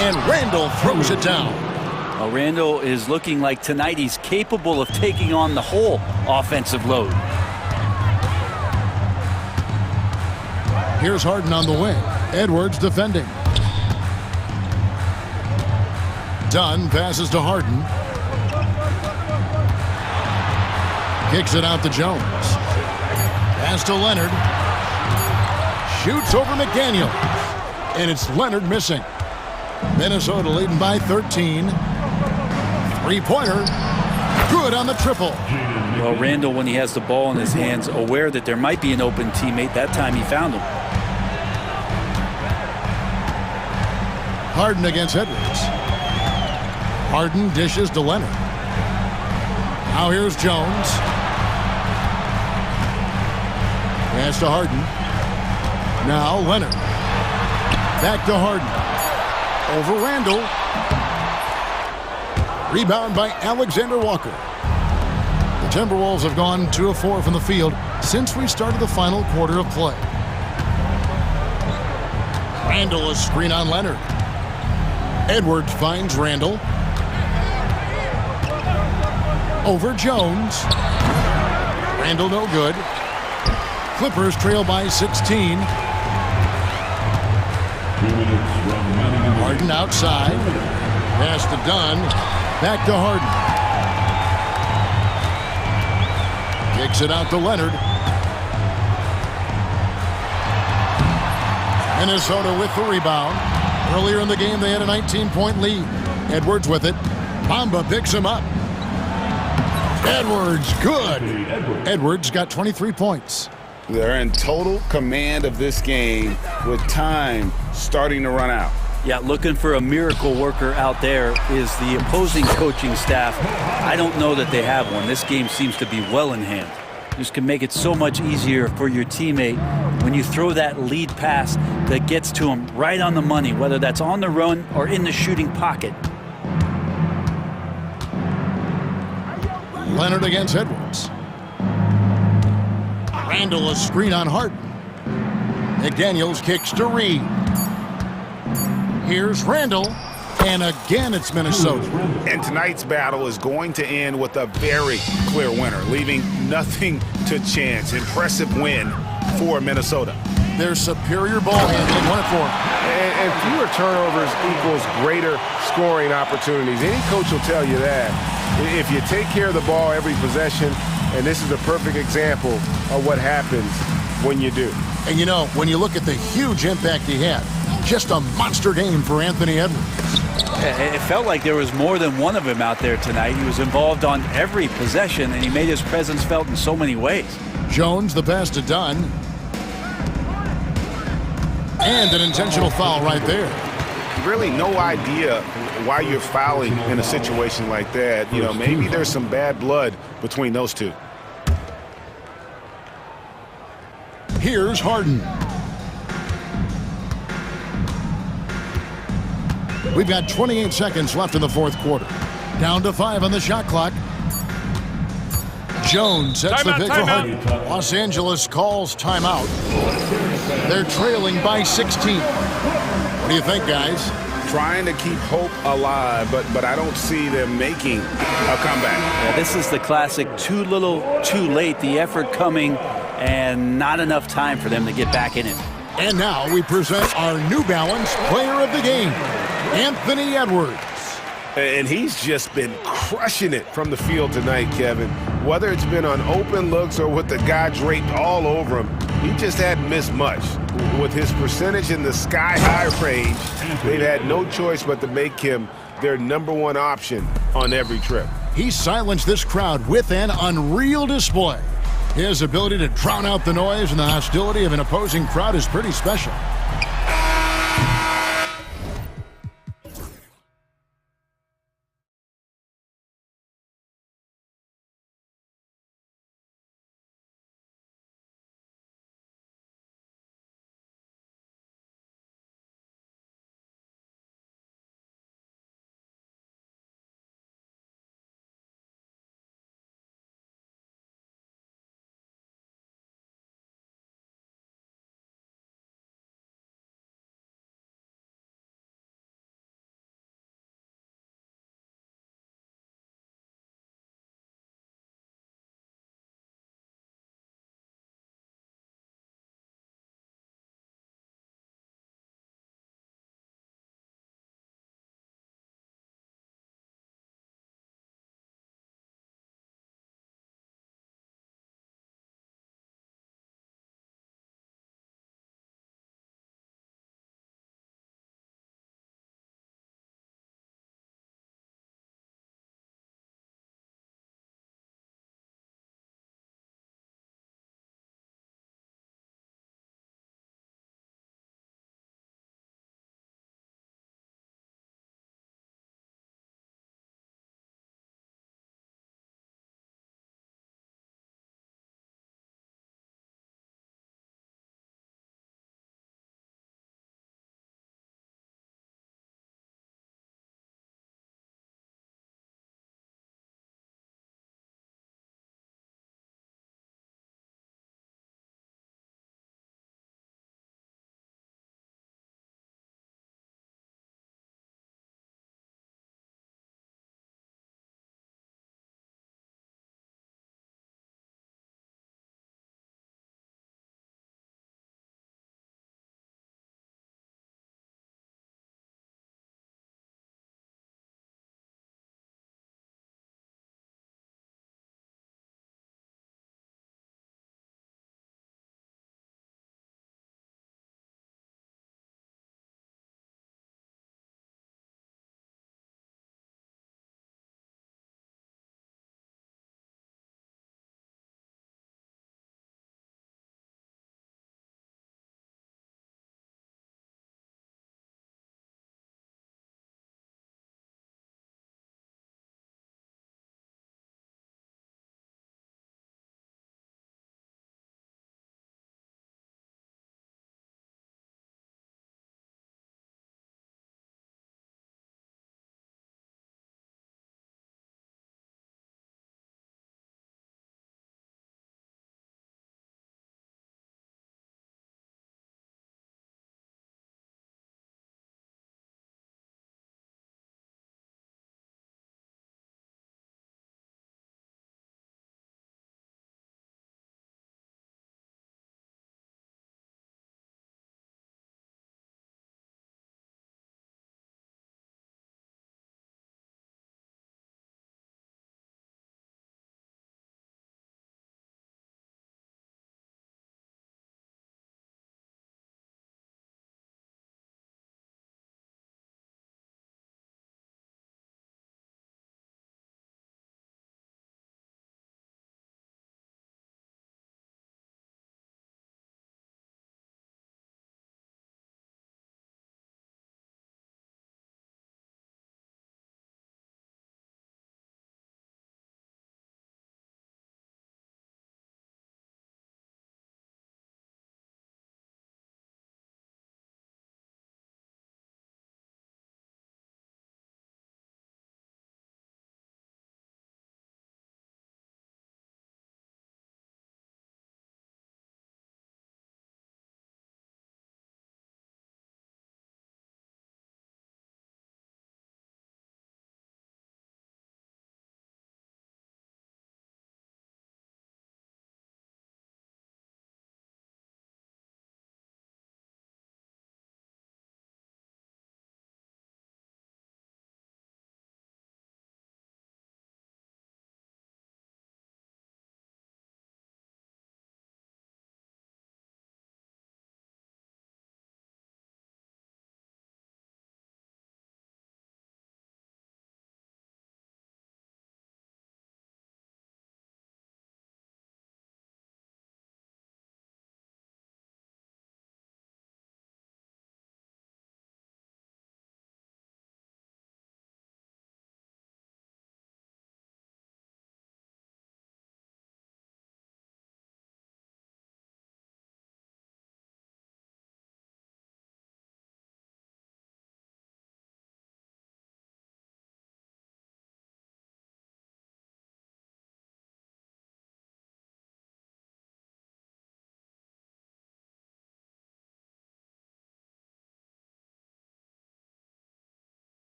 And Randall throws it down. Well, Randall is looking like tonight he's capable of taking on the whole offensive load. Here's Harden on the wing. Edwards defending. Dunn passes to Harden. Kicks it out to Jones. Pass to Leonard. Shoots over McDaniel. And it's Leonard missing. Minnesota leading by 13. Three-pointer. Good on the triple. Well, Randall, when he has the ball in his hands, aware that there might be an open teammate, that time he found him. Harden against Edwards. Harden dishes to Leonard. Now here's Jones. Pass to Harden. Now Leonard. Back to Harden. Over Randall. Rebound by Alexander Walker. The Timberwolves have gone 2 of 4 from the field since we started the final quarter of play. Randall, a screen on Leonard. Edwards finds Randall. Over Jones. Randall no good. Clippers trail by 16. Harden outside. Pass to Dunn. Back to Harden. Kicks it out to Leonard. Minnesota with the rebound. Earlier in the game, they had a 19-point lead. Edwards with it. Bamba picks him up. Edwards, good. Edwards got 23 points. They're in total command of this game with time starting to run out. Yeah, looking for a miracle worker out there is the opposing coaching staff. I don't know that they have one. This game seems to be well in hand. This can make it so much easier for your teammate when you throw that lead pass that gets to him right on the money, whether that's on the run or in the shooting pocket. Leonard against Edwards. Randall, a screen on Harden. McDaniels kicks to Reed. Here's Randall, and again it's Minnesota. And tonight's battle is going to end with a very clear winner, leaving nothing to chance. Impressive win for Minnesota. Their superior ball handling, 1 of 4. And fewer turnovers equals greater scoring opportunities. Any coach will tell you that. If you take care of the ball every possession, and this is a perfect example of what happens when you do. And you know, when you look at the huge impact he had, just a monster game for Anthony Edwards. It felt like there was more than one of him out there tonight. He was involved on every possession, and he made his presence felt in so many ways. Jones, the pass to Dunn. And an intentional foul right there. Really no idea why you're fouling in a situation like that. You know, maybe there's some bad blood between those two. Here's Harden. We've got 28 seconds left in the fourth quarter. Down to 5 on the shot clock. Jones sets the pick for Harden. Los Angeles calls timeout. They're trailing by 16. What do you think, guys? Trying to keep hope alive, but I don't see them making a comeback. Yeah, this is the classic too little, too late. The effort coming and not enough time for them to get back in it. And now we present our New Balance player of the game, Anthony Edwards. And he's just been crushing it from the field tonight, Kevin. Whether it's been on open looks or with the guy draped all over him, he just hadn't missed much. With his percentage in the sky-high range, they've had no choice but to make him their #1 option on every trip. He silenced this crowd with an unreal display. His ability to drown out the noise and the hostility of an opposing crowd is pretty special.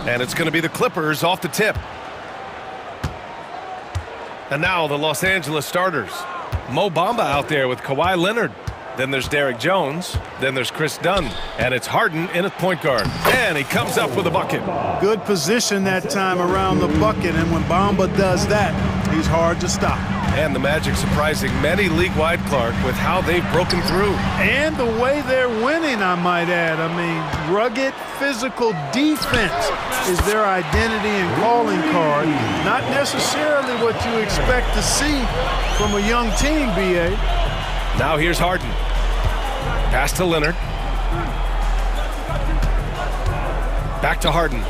And it's going to be the Clippers off the tip. And now the Los Angeles starters. Mo Bamba out there with Kawhi Leonard. Then there's Derek Jones. Then there's Chris Dunn. And it's Harden in at point guard. And he comes up with a bucket. Good position that time around the bucket, and when Bamba does that, he's hard to stop. And the Magic surprising many league-wide, Clark, with how they've broken through. And the way they're winning, I might add. I mean, rugged, physical defense is their identity and calling card. Not necessarily what you expect to see from a young team, B.A. Now here's Harden. Pass to Leonard. Back to Harden.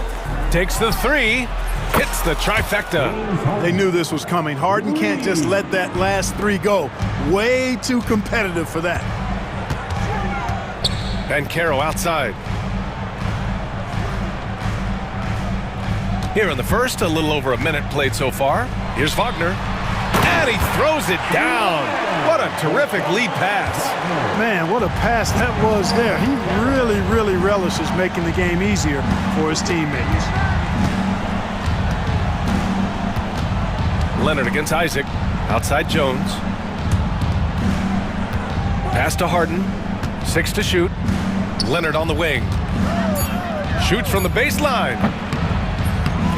Takes the three. Hits the trifecta. They knew this was coming. Harden can't just let that last three go. Way too competitive for that. Banchero outside. Here in the first, a little over a minute played so far. Here's Wagner. And he throws it down. What a terrific lead pass. Man, what a pass that was there. He really, really relishes making the game easier for his teammates. Leonard against Isaac. Outside Jones. Pass to Harden. 6 to shoot. Leonard on the wing. Shoots from the baseline.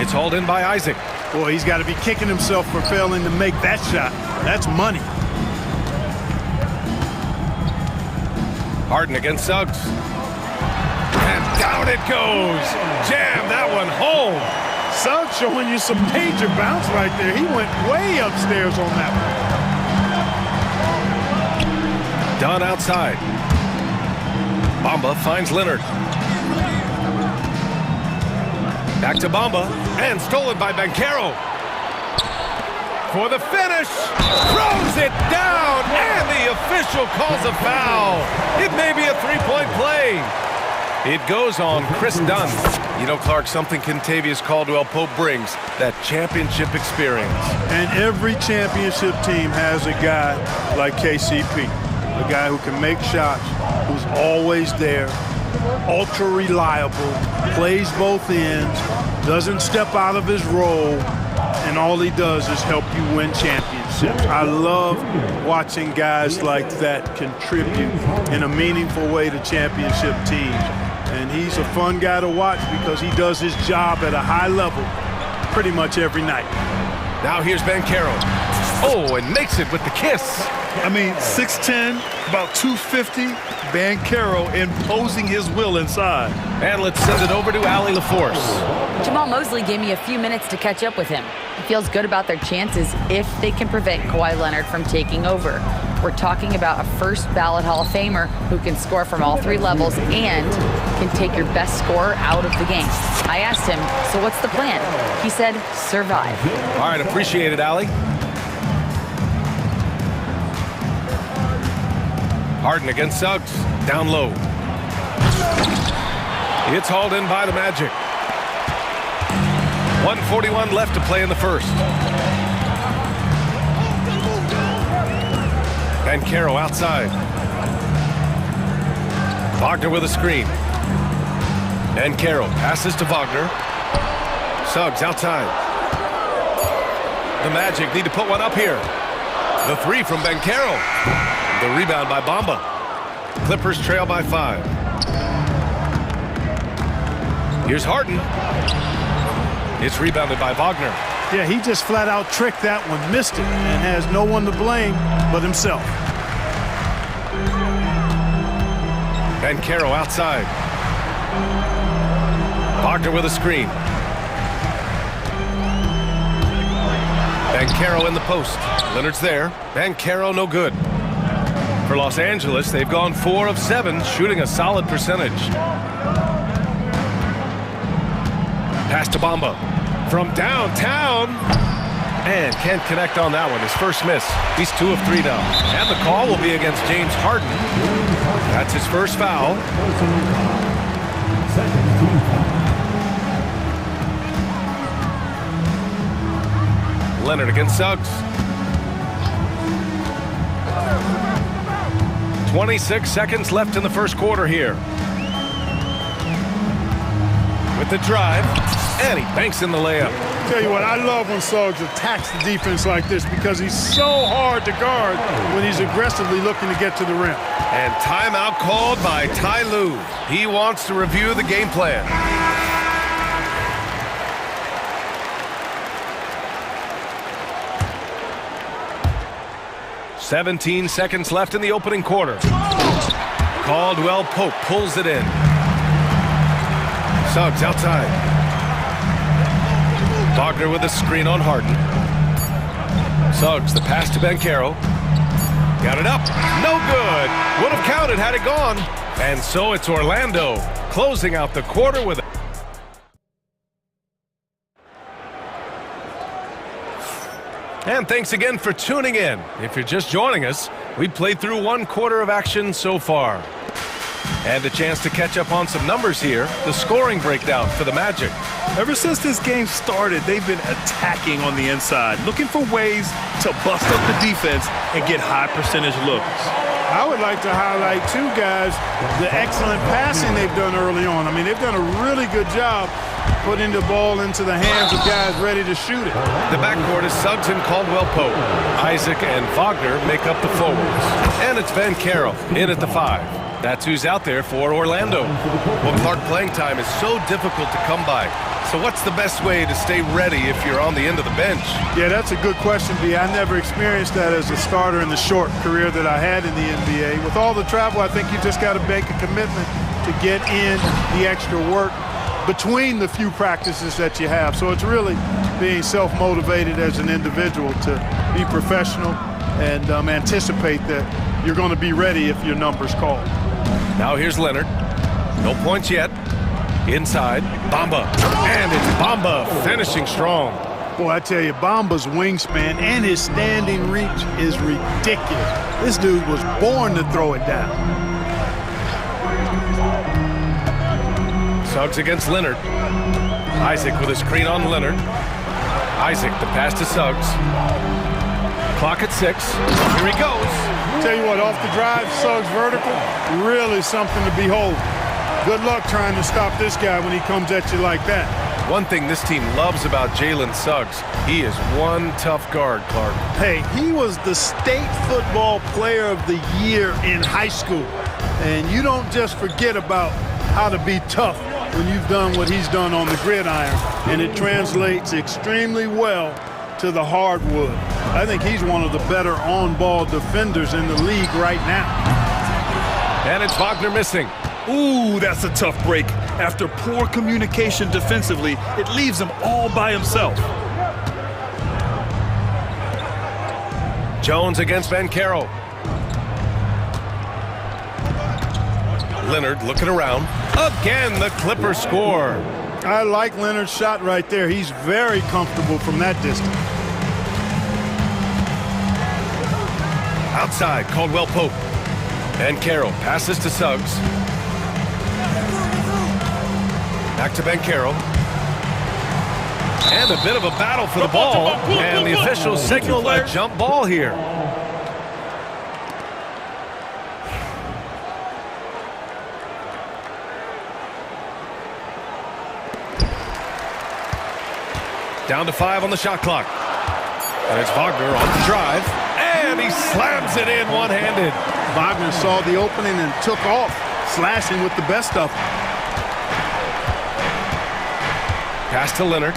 It's hauled in by Isaac. Boy, he's got to be kicking himself for failing to make that shot. That's money. Harden against Suggs. And down it goes. Jam that one home. Suggs showing you some major bounce right there. He went way upstairs on that one. Dunn outside. Bamba finds Leonard. Back to Bamba, and stolen by Banchero. For the finish, throws it down, and the official calls a foul. It may be a three-point play. It goes on Chris Dunn. You know, Clark, something Kentavious Caldwell-Pope brings, that championship experience. And every championship team has a guy like KCP, a guy who can make shots, who's always there, ultra reliable, plays both ends, doesn't step out of his role, and all he does is help you win championships. I love watching guys like that contribute in a meaningful way to championship teams. And he's a fun guy to watch because he does his job at a high level pretty much every night. Now here's Banchero. Oh, and makes it with the kiss. I mean, 6'10", about 250, Banchero imposing his will inside. And let's send it over to Allie LaForce. Jamal Mosley gave me a few minutes to catch up with him. He feels good about their chances if they can prevent Kawhi Leonard from taking over. We're talking about a first ballot Hall of Famer who can score from all three levels and can take your best scorer out of the game. I asked him, so what's the plan? He said, survive. All right, appreciate it, Allie. Harden against Suggs, down low. It's hauled in by the Magic. 1:41 left to play in the first. Banchero outside. Wagner with a screen. Banchero passes to Wagner. Suggs outside. The Magic need to put one up here. The three from Banchero. The rebound by Bamba. Clippers trail by 5. Here's Harden. It's rebounded by Wagner. Yeah, he just flat out tricked that one, missed it, and has no one to blame but himself. Banchero outside. Wagner with a screen. Banchero in the post. Leonard's there. Banchero no good. For Los Angeles, they've gone 4 of 7, shooting a solid percentage. Pass to Bamba. From downtown. And can't connect on that one. His first miss. He's 2 of 3 now. And the call will be against James Harden. That's his first foul. Leonard against Suggs. 26 seconds left in the first quarter here. with the drive, and he banks in the layup. Tell you what, I love when Suggs attacks the defense like this because he's so hard to guard when he's aggressively looking to get to the rim. And timeout called by Ty Lue. He wants to review the game plan. "17 seconds left in the opening quarter. Caldwell Pope pulls it in. Suggs outside. Wagner with a screen on Harden. Suggs, the pass to Banchero. Got it up. No good. Would have counted had it gone. And so it's Orlando closing out the quarter with a... And thanks again for tuning in. If you're just joining us, we played through one quarter of action so far. And a chance to catch up on some numbers here. The scoring breakdown for the Magic. Ever since this game started, they've been attacking on the inside, looking for ways to bust up the defense and get high percentage looks. I would like to highlight, too, guys, the excellent passing they've done early on. I mean, they've done a really good job putting the ball into the hands of guys ready to shoot it. The backcourt is Suggs and Caldwell Pope. Isaac and Wagner make up the forwards. And it's Banchero in at the 5. That's who's out there for Orlando. Well, Clark, playing time is so difficult to come by. So what's the best way to stay ready if you're on the end of the bench? Yeah, that's a good question, B. I never experienced that as a starter in the short career that I had in the NBA. With all the travel, I think you just got to make a commitment to get in the extra work between the few practices that you have. So it's really being self-motivated as an individual to be professional and anticipate that you're going to be ready if your number's called. Now here's Leonard. No points yet. Inside, Bamba. And it's Bamba finishing strong. Boy, I tell you, Bamba's wingspan and his standing reach is ridiculous. This dude was born to throw it down. Suggs against Leonard. Isaac with a screen on Leonard. Isaac, the pass to Suggs. Clock at 6. Here he goes. Tell you what, off the drive, Suggs vertical, really something to behold. Good luck trying to stop this guy when he comes at you like that. One thing this team loves about Jalen Suggs, he is one tough guard, Clark. Hey, he was the state football player of the year in high school. And you don't just forget about how to be tough when you've done what he's done on the gridiron. And it translates extremely well to the hardwood. I think he's one of the better on-ball defenders in the league right now. And it's Wagner missing. Ooh, that's a tough break. After poor communication defensively, it leaves him all by himself. Jones against Banchero. Leonard looking around. Again, the Clippers score. I like Leonard's shot right there. He's very comfortable from that distance. Outside, Caldwell Pope. Banchero passes to Suggs. Back to Banchero. And a bit of a battle for the ball. And the officials signal a jump ball here. Down to 5 on the shot clock. And it's Wagner on the drive. And he slams it in one-handed. Wagner saw the opening and took off, slashing with the best of them. Pass to Leonard.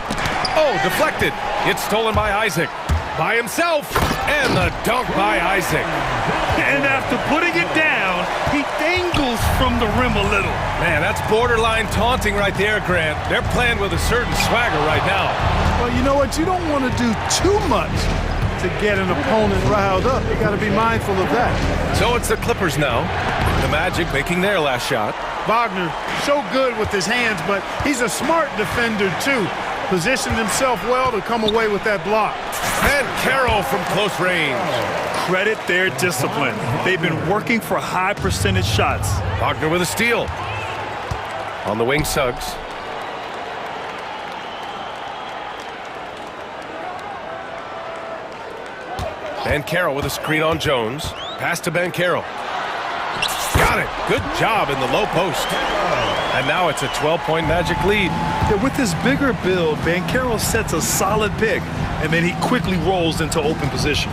Oh, deflected. It's stolen by Isaac. By himself. And the dunk by Isaac. And after putting it down, he dangles from the rim a little. Man, that's borderline taunting right there, Grant. They're playing with a certain swagger right now. Well, you know what? You don't want to do too much to get an opponent riled up. You got to be mindful of that. So it's the Clippers now. The Magic making their last shot. Wagner, so good with his hands, but he's a smart defender, too. Positioned himself well to come away with that block. And Carroll from close range. Credit their discipline. They've been working for high percentage shots. Wagner with a steal. On the wing, Suggs. And Carroll with a screen on Jones. Pass to Banchero. Got it. Good job in the low post. And now it's a 12-point Magic lead. Yeah, with his bigger build, Banchero sets a solid pick, and then he quickly rolls into open position.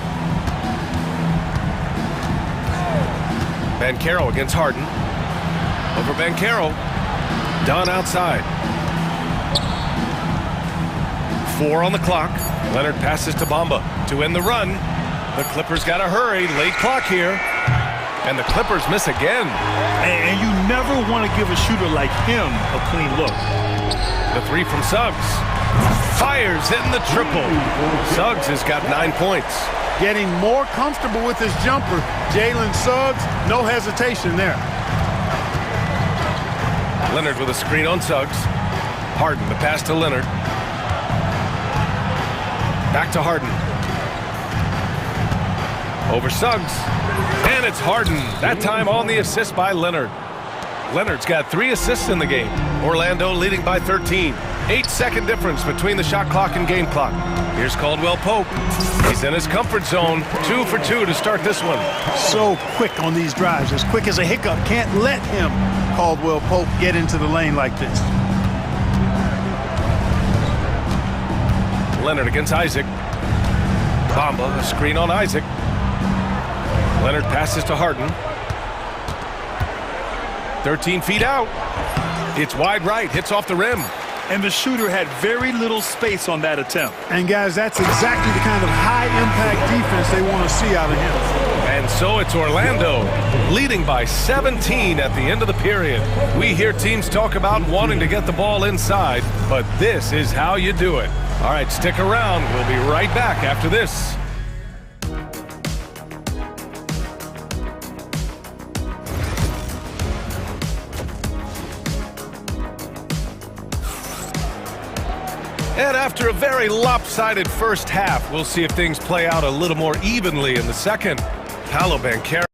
Banchero against Harden. Over Banchero. Dunn outside. 4 on the clock. Leonard passes to Bamba to end the run. The Clippers got to hurry. Late clock here. And the Clippers miss again. And you never want to give a shooter like him a clean look. The 3 from Suggs. Fires, hitting the triple. Suggs has got 9 points. Getting more comfortable with his jumper. Jalen Suggs, no hesitation there. Leonard with a screen on Suggs. Harden, the pass to Leonard. Back to Harden. Over Suggs. And it's Harden. That time on the assist by Leonard. Leonard's got 3 assists in the game. Orlando leading by 13. 8-second difference between the shot clock and game clock. Here's Caldwell Pope. He's in his comfort zone. 2 for 2 to start this one. So quick on these drives. As quick as a hiccup. Can't let him, Caldwell Pope, get into the lane like this. Leonard against Isaac. Bamba, a screen on Isaac. Leonard passes to Harden. 13 feet out. It's wide right, hits off the rim. And the shooter had very little space on that attempt. And guys, that's exactly the kind of high-impact defense they want to see out of him. And so it's Orlando leading by 17 at the end of the period. We hear teams talk about wanting to get the ball inside, but this is how you do it. All right, stick around. We'll be right back after this. And after a very lopsided first half, we'll see if things play out a little more evenly in the second. Paolo Banchero.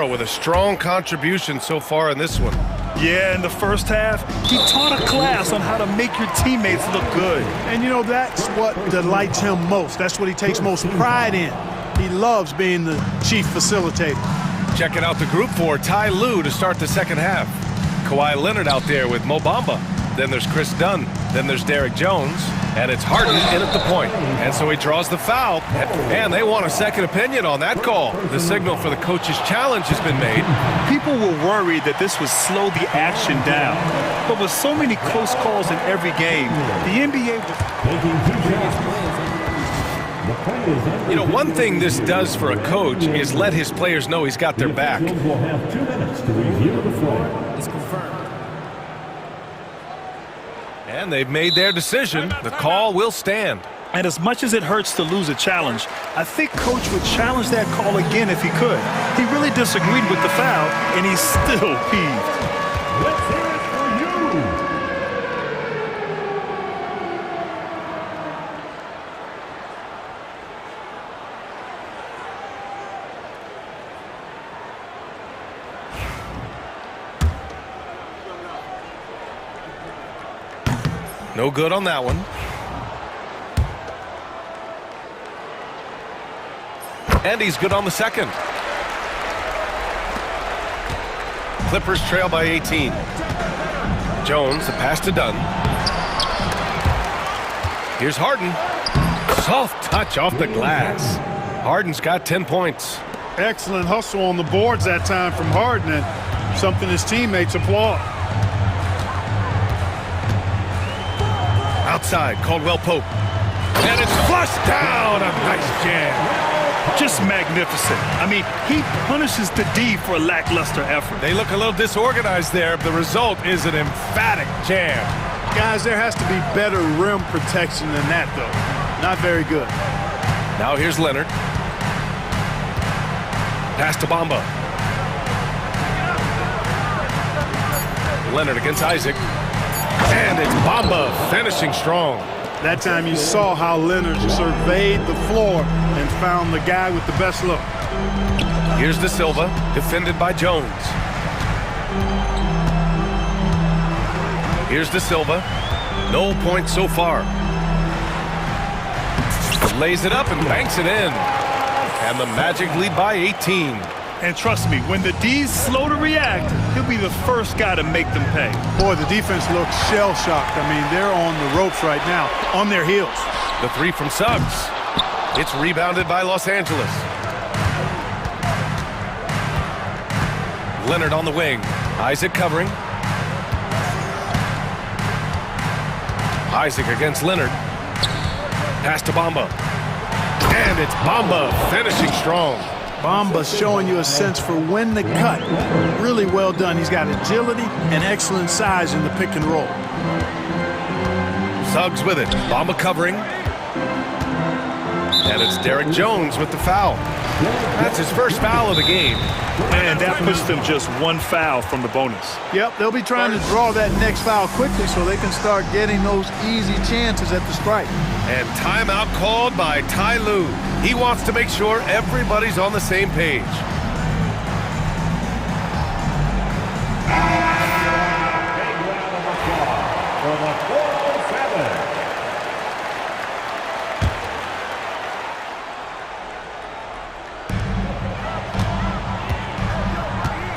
With a strong contribution so far in this one. Yeah, in the first half, he taught a class on how to make your teammates look good. And you know, that's what delights him most. That's what he takes most pride in. He loves being the chief facilitator. Checking out the group for Ty Lue to start the second half. Kawhi Leonard out there with Mo Bamba. Then there's Chris Dunn. Then there's Derek Jones. And it's Harden in at the point. And so he draws the foul. And they want a second opinion on that call. The signal for the coach's challenge has been made. People were worried that this would slow the action down. But with so many close calls in every game, the NBA You know, one thing this does for a coach is let his players know he's got their back. Will have 2 minutes to review the play. It's confirmed. And they've made their decision. The call will stand. And as much as it hurts to lose a challenge, I think Coach would challenge that call again if he could. He really disagreed with the foul, and he's still peeved. Let's hear it for you. No good on that one. And he's good on the second. Clippers trail by 18. Jones, the pass to Dunn. Here's Harden. Soft touch off the glass. Harden's got 10 points. Excellent hustle on the boards that time from Harden, and something his teammates applaud. Outside, Caldwell Pope. And it's flushed down. A nice jam. Just magnificent. I mean, he punishes the D for a lackluster effort. They look a little disorganized there. The result is an emphatic jam. Guys, there has to be better rim protection than that, though. Not very good. Now here's Leonard. Pass to Bamba. Leonard against Isaac. And it's Bamba finishing strong. That time you saw how Leonard surveyed the floor and found the guy with the best look. Here's De Silva, defended by Jones. Here's De Silva. No points so far. Lays it up and banks it in. And the Magic lead by 18. And trust me, when the D's slow to react, he'll be the first guy to make them pay. Boy, the defense looks shell-shocked. I mean, they're on the ropes right now, on their heels. The three from Suggs. It's rebounded by Los Angeles. Leonard on the wing. Isaac covering. Isaac against Leonard. Pass to Bamba. And it's Bamba finishing strong. Bamba's showing you a sense for when to cut. Really well done. He's got agility and excellent size in the pick and roll. Suggs with it. Bamba covering. And it's Derek Jones with the foul. That's his first foul of the game. And that puts them just one foul from the bonus. Yep, they'll be trying to draw that next foul quickly so they can start getting those easy chances at the strike. And timeout called by Ty Lue. He wants to make sure everybody's on the same page.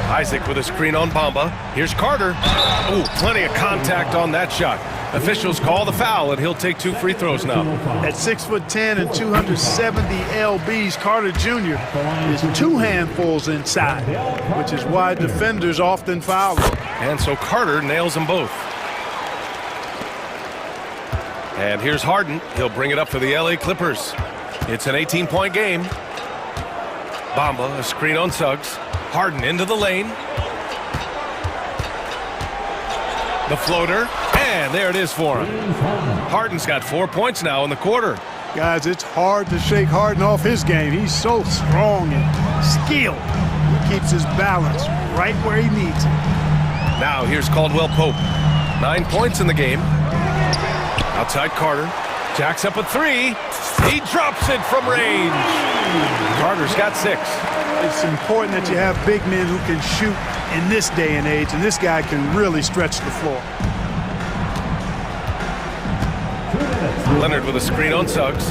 Isaac with a screen on Bamba. Here's Carter. Ooh, plenty of contact on that shot. Officials call the foul, and he'll take 2 free throws now. At 6'10" and 270 lbs, Carter Jr. is 2 handfuls inside, which is why defenders often foul him. And so Carter nails them both. And here's Harden. He'll bring it up for the LA Clippers. It's an 18-point game. Bamba, a screen on Suggs. Harden into the lane. The floater. And there it is for him. Harden's got 4 points now in the quarter. Guys, it's hard to shake Harden off his game. He's so strong and skilled. He keeps his balance right where he needs it. Now here's Caldwell Pope. 9 points in the game. Outside Carter. Jacks up a 3. He drops it from range. Carter's got 6. It's important that you have big men who can shoot in this day and age, and this guy can really stretch the floor. Leonard with a screen on Suggs.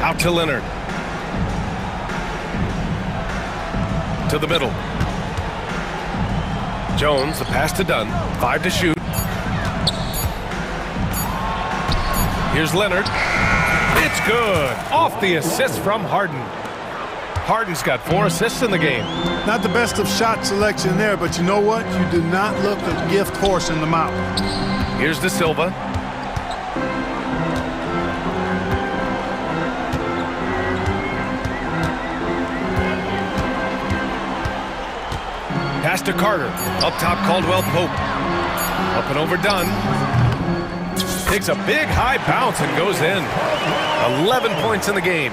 Out to Leonard. To the middle. Jones, the pass to Dunn. 5 to shoot. Here's Leonard. It's good. Off the assist from Harden. Harden's got 4 assists in the game. Not the best of shot selection there, but you know what? You do not look a gift horse in the mouth. Here's De Silva. Pass to Carter. Up top, Caldwell Pope. Up and over Dunn. Takes a big high bounce and goes in. 11 points in the game.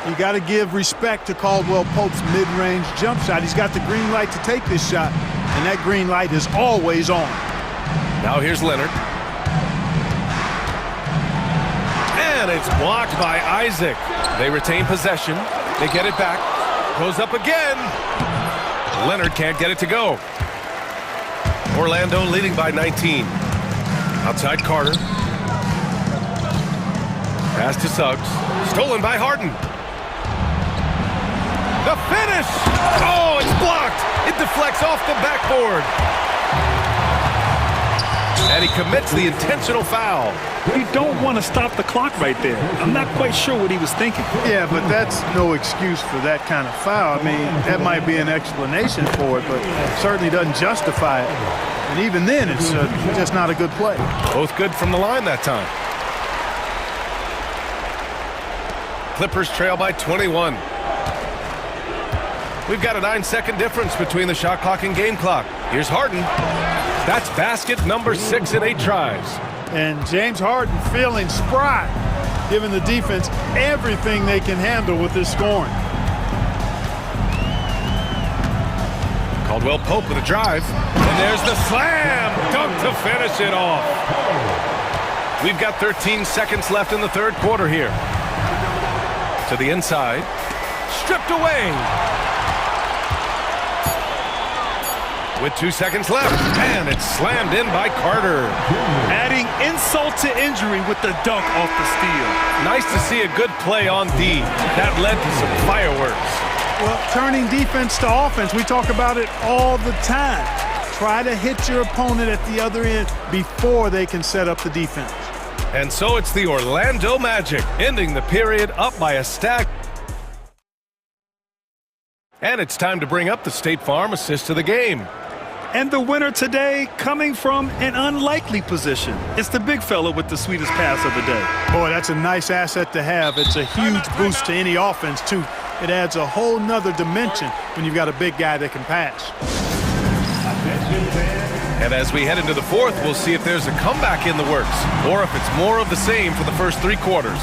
You got to give respect to Caldwell Pope's mid-range jump shot. He's got the green light to take this shot, and that green light is always on. Now here's Leonard. And it's blocked by Isaac. They retain possession. They get it back. Goes up again. Leonard can't get it to go. Orlando leading by 19. Outside Carter. Pass to Suggs. Stolen by Harden. The finish! Oh, it's blocked! It deflects off the backboard. And he commits the intentional foul. You don't want to stop the clock right there. I'm not quite sure what he was thinking. Yeah, but that's no excuse for that kind of foul. I mean, that might be an explanation for it, but it certainly doesn't justify it. And even then, it's just not a good play. Both good from the line that time. Clippers trail by 21. We've got a 9-second difference between the shot clock and game clock. Here's Harden. That's basket number 6 in 8 tries. And James Harden feeling spry, giving the defense everything they can handle with this scoring. Caldwell Pope with a drive. And there's the slam dunk to finish it off. We've got 13 seconds left in the third quarter here. To the inside. Stripped away. with 2 seconds left. And it's slammed in by Carter. Adding insult to injury with the dunk off the steal. Nice to see a good play on D. That led to some fireworks. Well, turning defense to offense, we talk about it all the time. Try to hit your opponent at the other end before they can set up the defense. And so it's the Orlando Magic, ending the period up by a stack. And it's time to bring up the State Farm assist of the game. And the winner today coming from an unlikely position. It's the big fella with the sweetest pass of the day. Boy, that's a nice asset to have. It's a huge boost to any offense, too. It adds a whole nother dimension when you've got a big guy that can pass. And as we head into the fourth, we'll see if there's a comeback in the works or if it's more of the same for the first 3 quarters.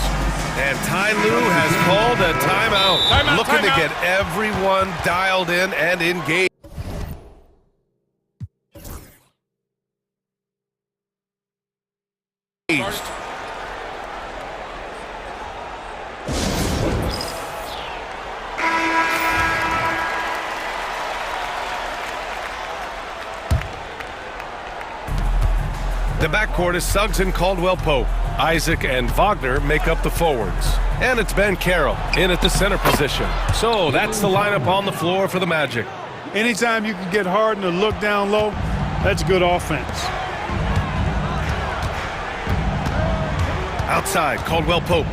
And Ty Lue has called a timeout. Looking to get everyone dialed in and engaged. The backcourt is Suggs and Caldwell-Pope. Isaac and Wagner make up the forwards. And it's Ben Carroll in at the center position. So that's the lineup on the floor for the Magic. Anytime you can get Harden to look down low, that's good offense. Outside, Caldwell-Pope.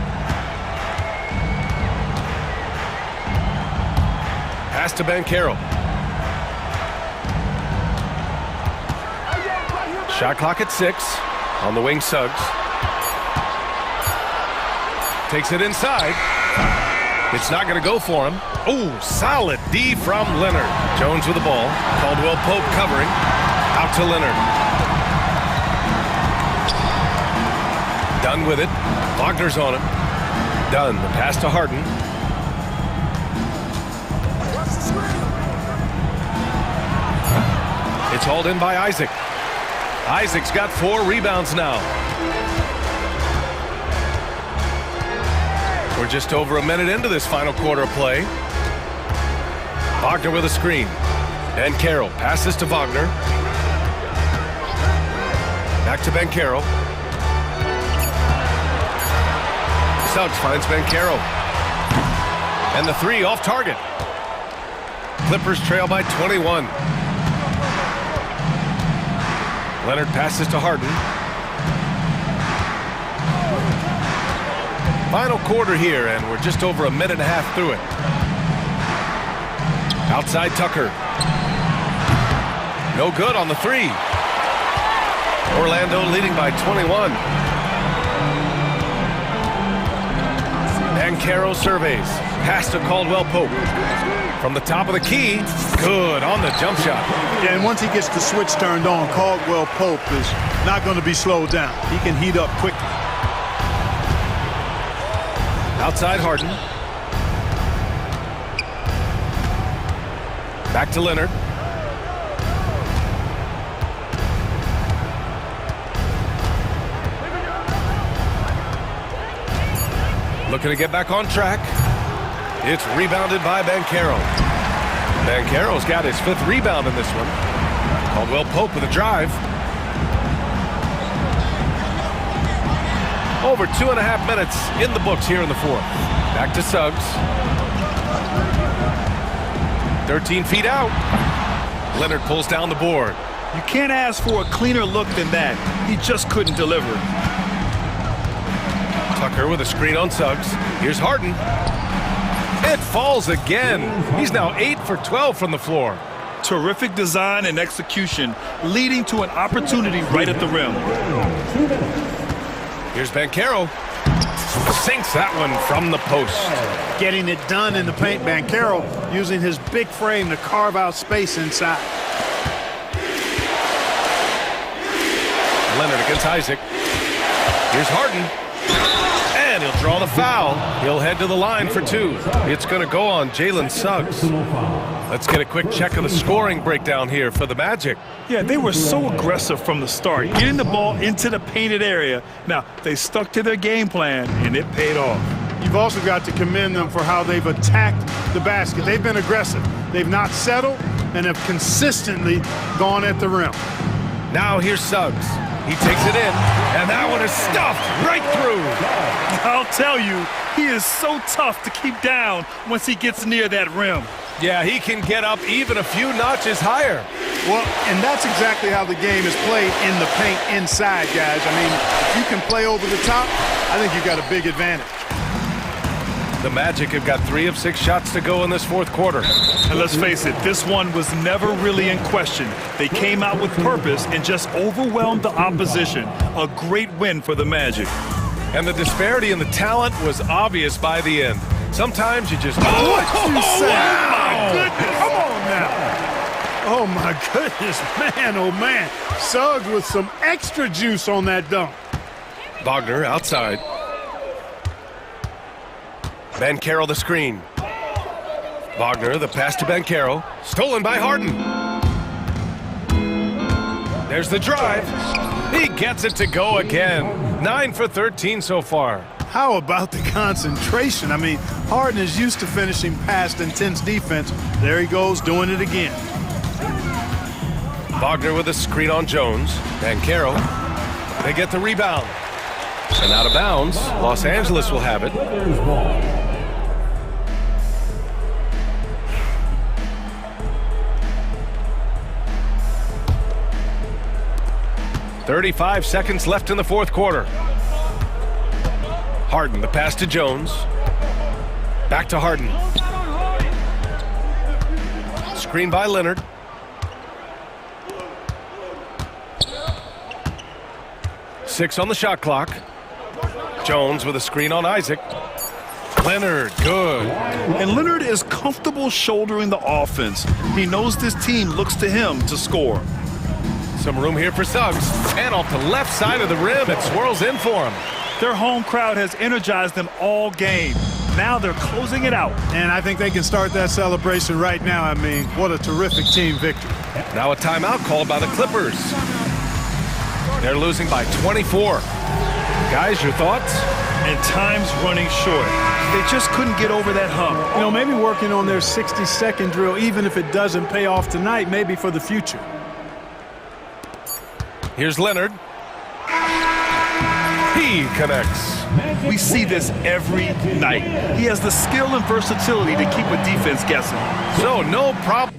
Pass to Ben Carroll. Shot clock at 6. On the wing, Suggs. Takes it inside. It's not going to go for him. Oh, solid D from Leonard. Jones with the ball. Caldwell-Pope covering. Out to Leonard. Dunn with it. Wagner's on him. Dunn, the pass to Harden. It's hauled in by Isaac. Isaac's got 4 rebounds now. We're just over a minute into this final quarter of play. Wagner with a screen. Ben Carroll passes to Wagner. Back to Ben Carroll. Suggs finds Ben Carroll. And the 3 off target. Clippers trail by 21. Leonard passes to Harden. Final quarter here, and we're just over a minute and a half through it. Outside Tucker. No good on the 3. Orlando leading by 21. And Carroll surveys. Pass to Caldwell-Pope. From the top of the key, good on the jump shot. Yeah, and once he gets the switch turned on, Caldwell-Pope is not going to be slowed down. He can heat up quickly. Outside Harden. Back to Leonard. Looking to get back on track. It's rebounded by Ben Carroll. Ben Carroll's got his 5th rebound in this one. Caldwell-Pope with a drive. Over 2.5 minutes in the books here in the fourth. Back to Suggs. 13 feet out. Leonard pulls down the board. You can't ask for a cleaner look than that. He just couldn't deliver. Tucker with a screen on Suggs. Here's Harden. It falls again. He's now 8 for 12 from the floor. Terrific design and execution, leading to an opportunity right at the rim. Here's Ben Carroll. Sinks that one from the post. Getting it done in the paint, Ben Carroll using his big frame to carve out space inside. Leonard against Isaac. Here's Harden. And he'll draw the foul. He'll head to the line for 2. It's going to go on Jalen Suggs. Let's get a quick check of the scoring breakdown here for the Magic. Yeah, they were so aggressive from the start, getting the ball into the painted area. Now, they stuck to their game plan, and it paid off. You've also got to commend them for how they've attacked the basket. They've been aggressive. They've not settled, and have consistently gone at the rim. Now here's Suggs. He takes it in, and that one is stuffed right through. I'll tell you, he is so tough to keep down once he gets near that rim. Yeah, he can get up even a few notches higher. Well, and that's exactly how the game is played in the paint inside, guys. I mean, if you can play over the top, I think you've got a big advantage. The Magic have got 3 of 6 shots to go in this fourth quarter. And let's face it, this one was never really in question. They came out with purpose and just overwhelmed the opposition. A great win for the Magic. And the disparity in the talent was obvious by the end. Sometimes you just... What you say? Wow! Oh, my goodness. Come on now. Oh, my goodness. Man, oh, man. Suggs with some extra juice on that dunk. Wagner outside. Banchero the screen. Wagner, the pass to Banchero. Stolen by Harden. There's the drive. He gets it to go again. 9 for 13 so far. How about the concentration? I mean, Harden is used to finishing past intense defense. There he goes, doing it again. Wagner with a screen on Jones. Banchero. They get the rebound. And out of bounds. Los Angeles will have it. 35 seconds left in the fourth quarter. Harden, the pass to Jones. Back to Harden. Screen by Leonard. Six on the shot clock. Jones with a screen on Isaac. Leonard, good. And Leonard is comfortable shouldering the offense. He knows this team looks to him to score. Some room here for Suggs. And off the left side of the rim, it swirls in for him. Their home crowd has energized them all game. Now they're closing it out. And I think they can start that celebration right now. I mean, what a terrific team victory. Now a timeout called by the Clippers. They're losing by 24. Guys, your thoughts? And time's running short. They just couldn't get over that hump. You know, maybe working on their 60-second drill, even if it doesn't pay off tonight, maybe for the future. Here's Leonard. He connects. We see this every night. He has the skill and versatility to keep a defense guessing. So no problem.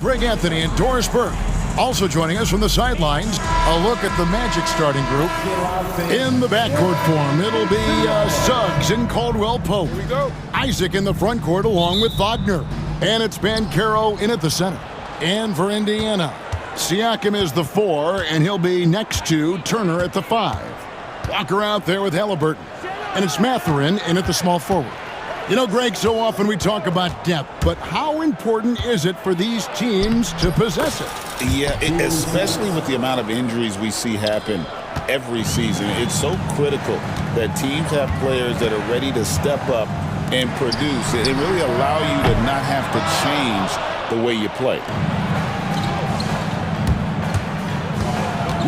Greg Anthony and Doris Burke. Also joining us from the sidelines, a look at the Magic starting group. In the backcourt form, it'll be Suggs and Caldwell Pope. Here we go. Isaac in the front court along with Wagner. And it's Banchero in at the center. And for Indiana, Siakam is the 4, and he'll be next to Turner at the 5. Walker out there with Halliburton. And it's Mathurin in at the small forward. You know, Greg, so often we talk about depth, but how important is it for these teams to possess it? Yeah, especially with the amount of injuries we see happen every season. It's so critical that teams have players that are ready to step up and produce and really allow you to not have to change the way you play.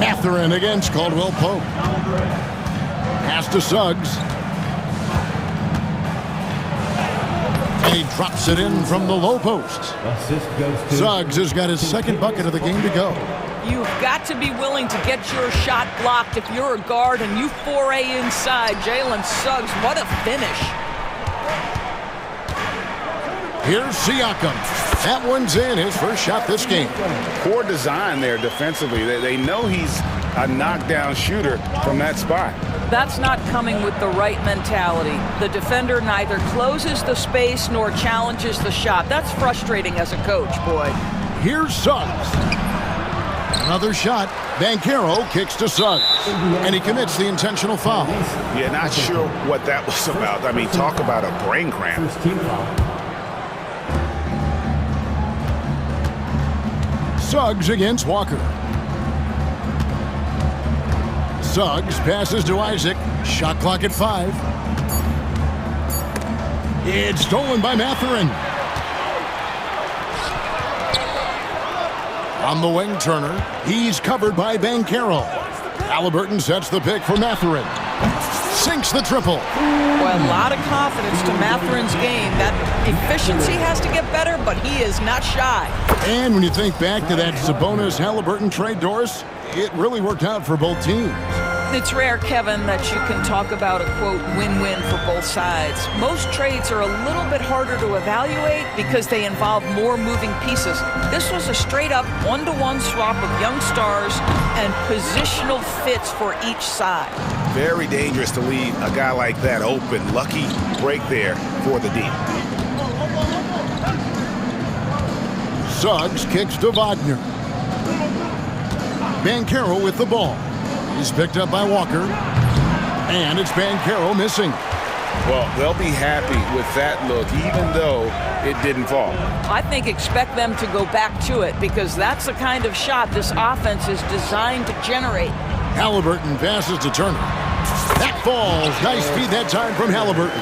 Mathurin against Caldwell Pope. Pass to Suggs. He drops it in from the low post. Suggs has got his second bucket of the game to go. You've got to be willing to get your shot blocked if you're a guard and you foray inside. Jalen Suggs, what a finish. Here's Siakam. That one's in, his first shot this game. Poor design there defensively. They know he's a knockdown shooter from that spot. That's not coming with the right mentality. The defender neither closes the space nor challenges the shot. That's frustrating as a coach, boy. Here's Suggs. Another shot. Banchero kicks to Suggs. And he commits the intentional foul. Yeah, not sure what that was about. I mean, talk about a brain cramp. Suggs against Walker. Suggs passes to Isaac. Shot clock at 5. It's stolen by Mathurin. On the wing, Turner. He's covered by Banchero. Halliburton sets the pick for Mathurin. Sinks the triple. Well, a lot of confidence to Mathurin's game. That efficiency has to get better, but he is not shy. And when you think back to that Sabonis-Halliburton trade, Doris, it really worked out for both teams. It's rare, Kevin, that you can talk about a, quote, win-win for both sides. Most trades are a little bit harder to evaluate because they involve more moving pieces. This was a straight-up one-to-one swap of young stars and positional fits for each side. Very dangerous to leave a guy like that open. Lucky break there for the D. Suggs kicks to Wagner. Banchero with the ball. He's picked up by Walker. And it's Banchero missing. Well, they'll be happy with that look, even though it didn't fall. I think expect them to go back to it because that's the kind of shot this offense is designed to generate. Halliburton passes to Turner. That falls. Nice feed that time from Halliburton.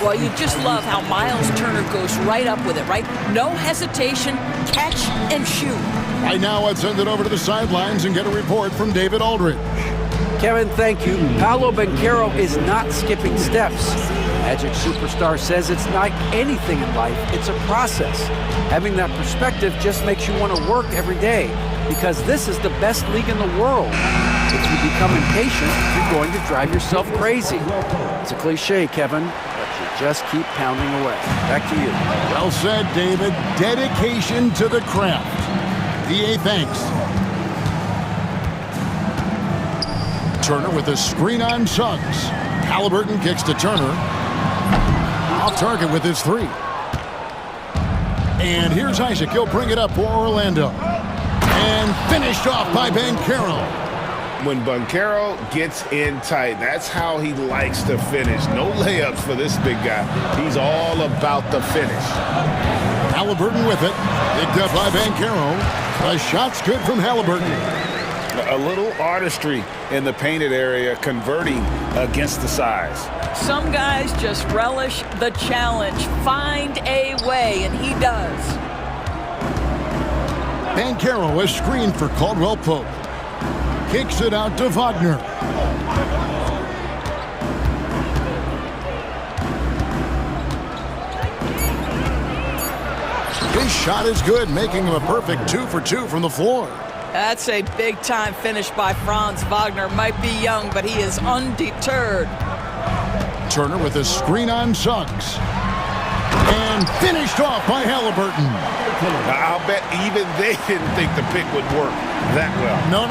Well, you just love how Miles Turner goes right up with it, right? No hesitation, catch and shoot. Right now, I'd send it over to the sidelines and get a report from David Aldridge. Kevin, thank you. Paolo Banchero is not skipping steps. Magic superstar says it's like anything in life, it's a process. Having that perspective just makes you want to work every day because this is the best league in the world. If you become impatient, you're going to drive yourself crazy. It's a cliche, Kevin, but you just keep pounding away. Back to you. Well said, David. Dedication to the craft. DA, thanks. Turner with a screen on Suggs. Halliburton kicks to Turner. Off target with his 3. And here's Isaac. He'll bring it up for Orlando. And finished off by Banchero. When Banchero gets in tight, that's how he likes to finish. No layups for this big guy. He's all about the finish. Halliburton with it. Picked up by Banchero. A shot's good from Halliburton. A little artistry in the painted area, converting against the size. Some guys just relish the challenge. Find a way, and he does. Banchero, a screen for Caldwell Pope. Kicks it out to Wagner. His shot is good, making him a perfect 2 for 2 from the floor. That's a big-time finish by Franz Wagner. Might be young, but he is undeterred. Turner with a screen on Suggs. And finished off by Halliburton. I'll bet even they didn't think the pick would work that well. No.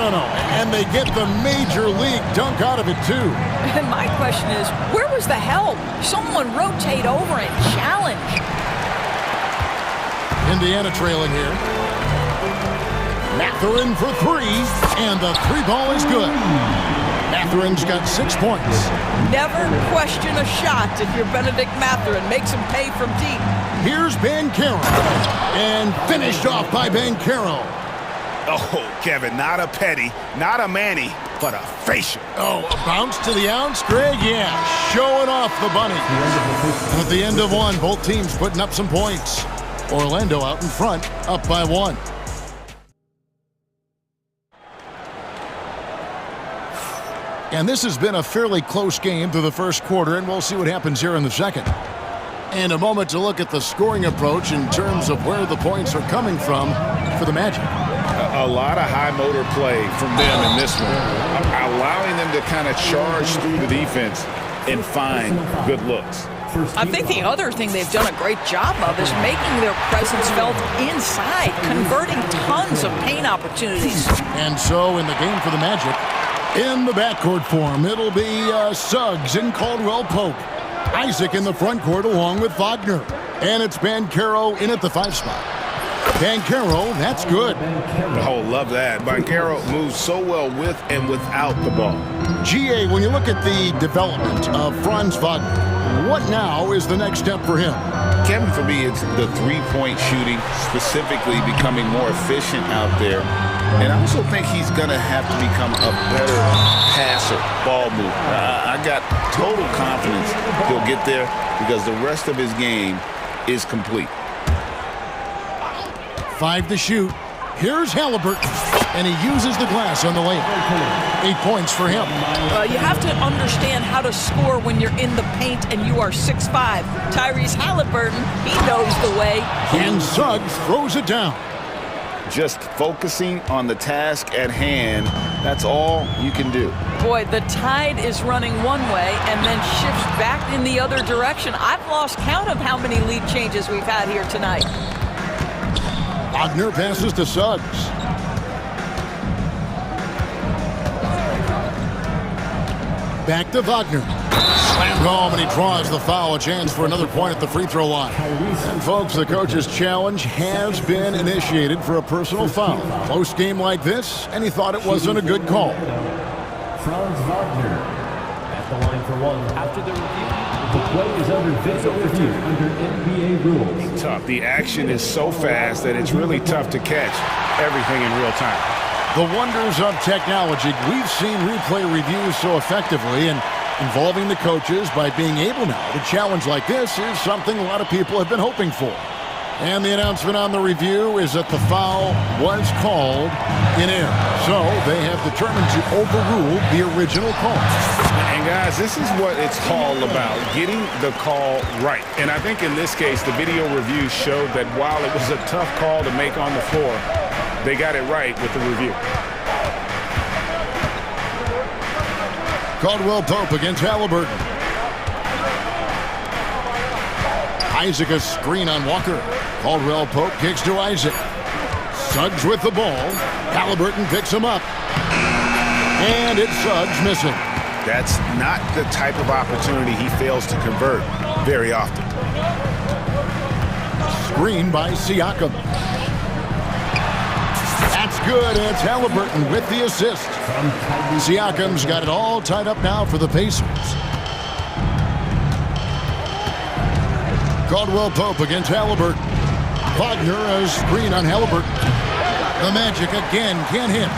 And they get the major league dunk out of it, too. And my question is, where was the help? Someone rotate over and challenge. Indiana trailing here. Mathurin for three, and the three ball is good. Mathurin's got 6 points. Never question a shot if you're Benedict Mathurin. Makes him pay from deep. Here's Banchero, and finished off by Banchero. Oh, Kevin, not a petty, not a Manny, but a facial. Oh, a bounce to the ounce, Greg? Yeah, showing off the bunny. And at the end of one, both teams putting up some points. Orlando out in front, up by 1. And this has been a fairly close game through the first quarter, and we'll see what happens here in the second. And a moment to look at the scoring approach in terms of where the points are coming from for the Magic. A lot of high motor play from them in this one, allowing them to kind of charge through the defense and find good looks. I think the other thing they've done a great job of is making their presence felt inside, converting tons of paint opportunities. And so in the game for the Magic, in the backcourt form, it'll be Suggs and Caldwell Pope. Isaac in the front court along with Wagner. And it's Banchero in at the 5 spot. Banchero, that's good. Oh, love that. Banchero moves so well with and without the ball. GA, when you look at the development of Franz Wagner, what now is the next step for him? Kevin, for me, it's the three-point shooting, specifically becoming more efficient out there. And I also think he's going to have to become a better passer, ball mover. I got total confidence he'll get there because the rest of his game is complete. 5 to shoot. Here's Halliburton, and he uses the glass on the layup. 8 points for him. You have to understand how to score when you're in the paint and you are 6'5". Tyrese Halliburton, he knows the way. And Suggs throws it down. Just focusing on the task at hand, that's all you can do. Boy, the tide is running one way and then shifts back in the other direction. I've lost count of how many lead changes we've had here tonight. Wagner passes to Suggs. Back to Wagner. Slammed home, and he draws the foul. A chance for another point at the free throw line. And folks, the coach's challenge has been initiated for a personal foul. Close game like this, and he thought it wasn't a good call. Franz Wagner at the line for 1 after the review. The play is under video review under NBA rules. Tough. The action is so fast that it's really tough to catch everything in real time. The wonders of technology. We've seen replay reviews so effectively, and involving the coaches by being able now to challenge like this is something a lot of people have been hoping for. And the announcement on the review is that the foul was called in air. So they have determined to overrule the original call. And guys, this is what it's all about, getting the call right. And I think in this case, the video review showed that while it was a tough call to make on the floor, they got it right with the review. Caldwell Pope against Halliburton. Isaac a screen on Walker. Caldwell Pope kicks to Isaac. Suggs with the ball. Halliburton picks him up. And it's Suggs missing. That's not the type of opportunity he fails to convert very often. Screen by Siakam. That's good. And it's Halliburton with the assist. Siakam's got it all tied up now for the Pacers. Caldwell Pope against Halliburton. Wagner a screen on Halliburton. The Magic again can't hit.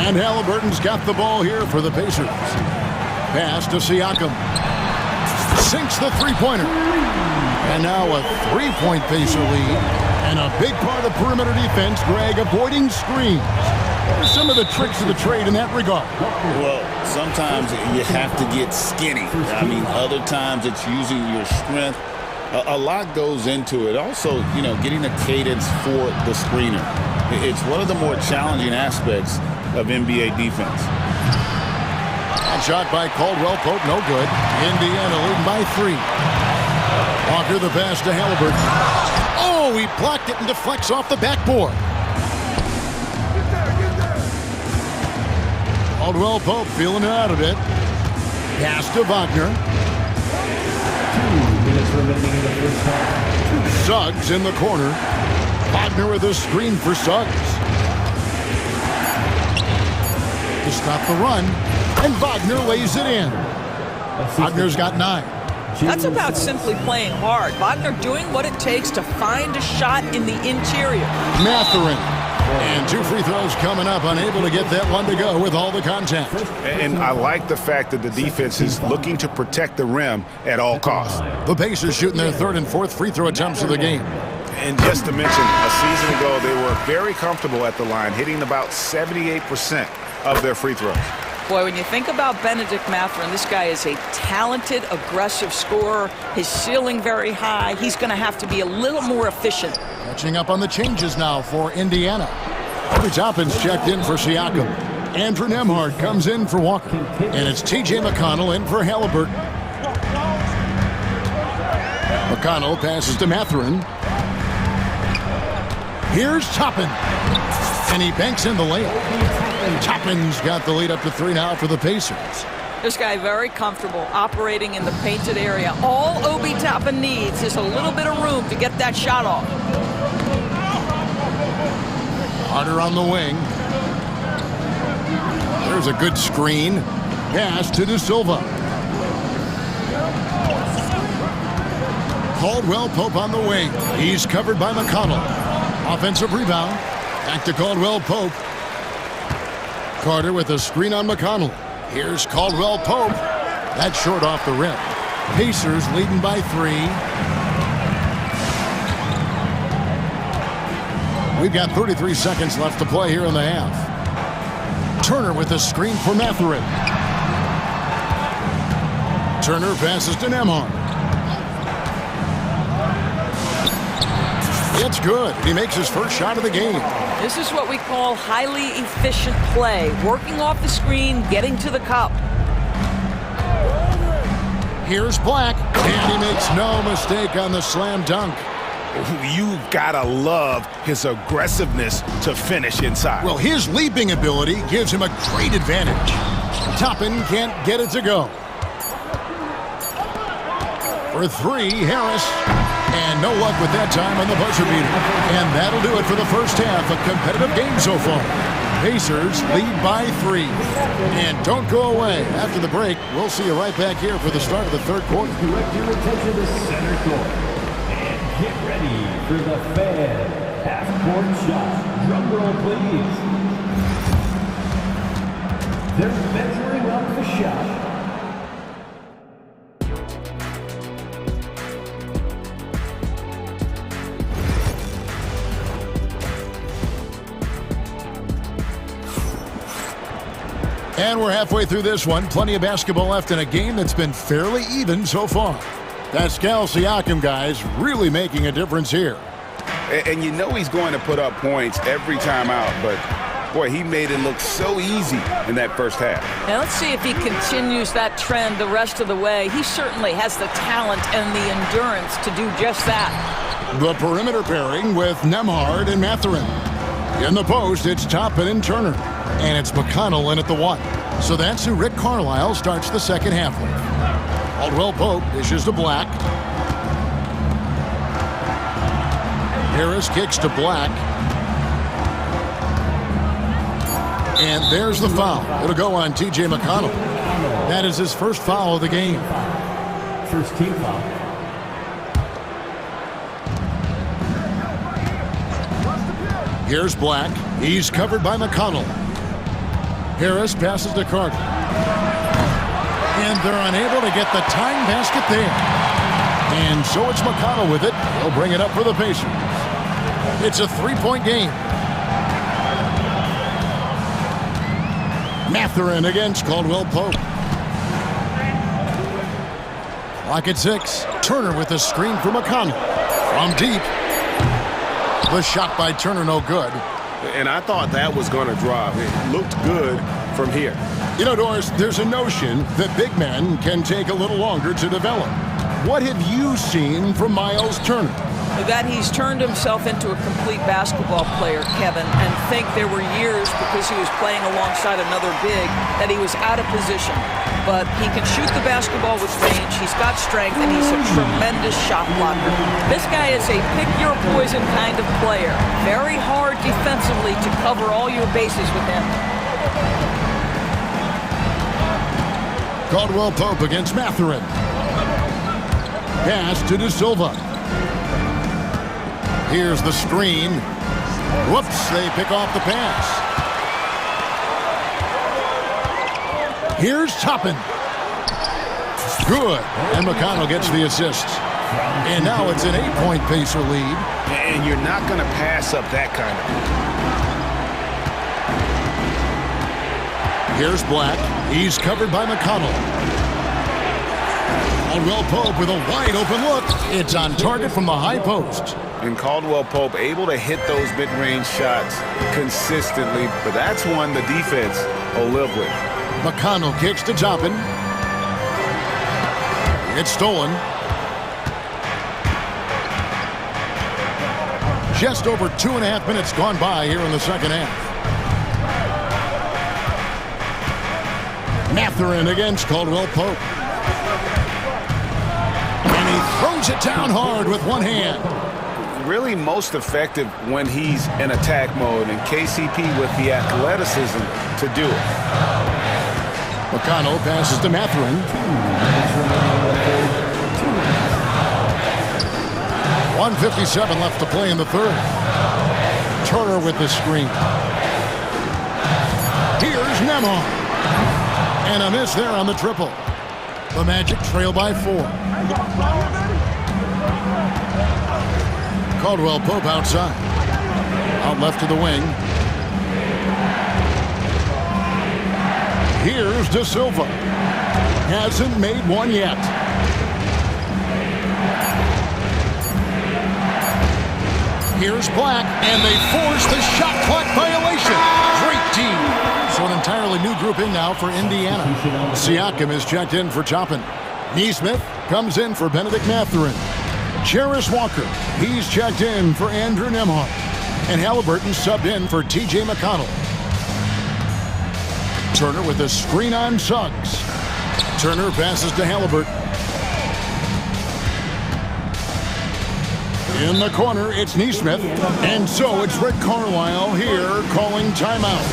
And Halliburton's got the ball here for the Pacers. Pass to Siakam. Sinks the three-pointer. And now a three-point Pacer lead. And a big part of perimeter defense, Greg, avoiding screens. What are some of the tricks of the trade in that regard? Well, sometimes you have to get skinny. I mean, other times it's using your strength. A lot goes into it. Also, you know, getting a cadence for the screener. It's one of the more challenging aspects of NBA defense. Shot by Caldwell Pope, no good. Indiana leading by 3. Walker the pass to Halliburton. Oh, he blocked it and deflects off the backboard. Caldwell Pope feeling it out a bit. Pass to Wagner. 2 minutes remaining in the first half. Suggs in the corner. Wagner with a screen for Suggs. To stop the run, and Wagner lays it in. Wagner's got 9. That's about simply playing hard. Wagner doing what it takes to find a shot in the interior. Mathurin. And 2 free throws coming up, unable to get that one to go with all the contact. And I like the fact that the defense is looking to protect the rim at all costs. The Pacers shooting their 3rd and 4th free throw attempts of the game. And just to mention, a season ago, they were very comfortable at the line, hitting about 78% of their free throws. Boy, when you think about Benedict Mathurin, this guy is a talented, aggressive scorer. His ceiling very high. He's going to have to be a little more efficient. Catching up on the changes now for Indiana. Obi Toppin's checked in for Siakam. Andrew Nembhard comes in for Walker. And it's T.J. McConnell in for Halliburton. McConnell passes to Mathurin. Here's Toppin. And he banks in the layup. Toppin's got the lead up to 3 now for the Pacers. This guy very comfortable operating in the painted area. All Obi Toppin needs is a little bit of room to get that shot off. Harder on the wing. There's a good screen. Pass to De Silva. Caldwell Pope on the wing. He's covered by McConnell. Offensive rebound. Back to Caldwell Pope. Carter with a screen on McConnell. Here's Caldwell Pope. That's short off the rim. Pacers leading by 3. We've got 33 seconds left to play here in the half. Turner with a screen for Mathurin. Turner passes to Nembhard. It's good. He makes his first shot of the game. This is what we call highly efficient play. Working off the screen, getting to the cup. Here's Black, and he makes no mistake on the slam dunk. You gotta love his aggressiveness to finish inside. Well, his leaping ability gives him a great advantage. Toppin can't get it to go. For 3, Harris. And no luck with that time on the buzzer beater. And that'll do it for the first half. A competitive game so far. Pacers lead by 3. And don't go away. After the break, we'll see you right back here for the start of the 3rd quarter. Direct your attention to center court. And get ready for the fan half-court shot. Drum roll, please. They're measuring up the shot. And we're halfway through this one. Plenty of basketball left in a game that's been fairly even so far. Pascal Siakam, guys, really making a difference here. And you know he's going to put up points every time out, but boy, he made it look so easy in that first half. Now let's see if he continues that trend the rest of the way. He certainly has the talent and the endurance to do just that. The perimeter pairing with Nembhard and Mathurin. In the post, it's Toppin and Turner. And it's McConnell in at the 1. So that's who Rick Carlisle starts the second half with. Caldwell Pope dishes to Black. Harris kicks to Black. And there's the foul. It'll go on T.J. McConnell. That is his first foul of the game. First team foul. Here's Black. He's covered by McConnell. Harris passes to Carter. And they're unable to get the tying basket there. And so it's McConnell with it. He'll bring it up for the Pacers. It's a 3-point game. Mathurin against Caldwell Pope. Clock at 6. Turner with a screen for McConnell. From deep. The shot by Turner no good. And I thought that was going to drop. It looked good from here. You know, Doris, there's a notion that big men can take a little longer to develop. what have you seen from Miles Turner? That he's turned himself into a complete basketball player, Kevin, and think there were years because he was playing alongside another big that he was out of position. But he can shoot the basketball with range, he's got strength, and he's a tremendous shot blocker. This guy is a pick-your-poison kind of player. Very hard defensively to cover all your bases with him. Caldwell Pope against Mathurin. Pass to De Silva. Here's the screen. Whoops, they pick off the pass. Here's Toppin. Good. And McConnell gets the assist. And now it's an 8-point Pacer lead. And you're not going to pass up that kind of. Here's Black. He's covered by McConnell. Caldwell Pope with a wide open look. It's on target from the high post. And Caldwell Pope able to hit those mid-range shots consistently, but that's one the defense will live with. McConnell kicks to Toppin. It's stolen. Just over 2.5 minutes gone by here in the second half. Mathurin against Caldwell Pope. And he throws it down hard with one hand. Really most effective when he's in attack mode, and KCP with the athleticism to do it. McConnell passes to Mathurin. 1:57 left to play in the third. Turner with the screen. Here's Nemhard. And a miss there on the triple. The Magic trail by 4. Caldwell Pope outside. Out left to the wing. Here's De Silva. Hasn't made one yet. Here's Black, and they force the shot clock violation. Great team. So an entirely new group in now for Indiana. Siakam is checked in for Toppin. Neesmith comes in for Benedict Mathurin. Jarris Walker, he's checked in for Andrew Nemhard. And Halliburton subbed in for T.J. McConnell. Turner with a screen on Suggs. Turner passes to Halliburton. In the corner, it's Neesmith. And so it's Rick Carlisle here calling timeout.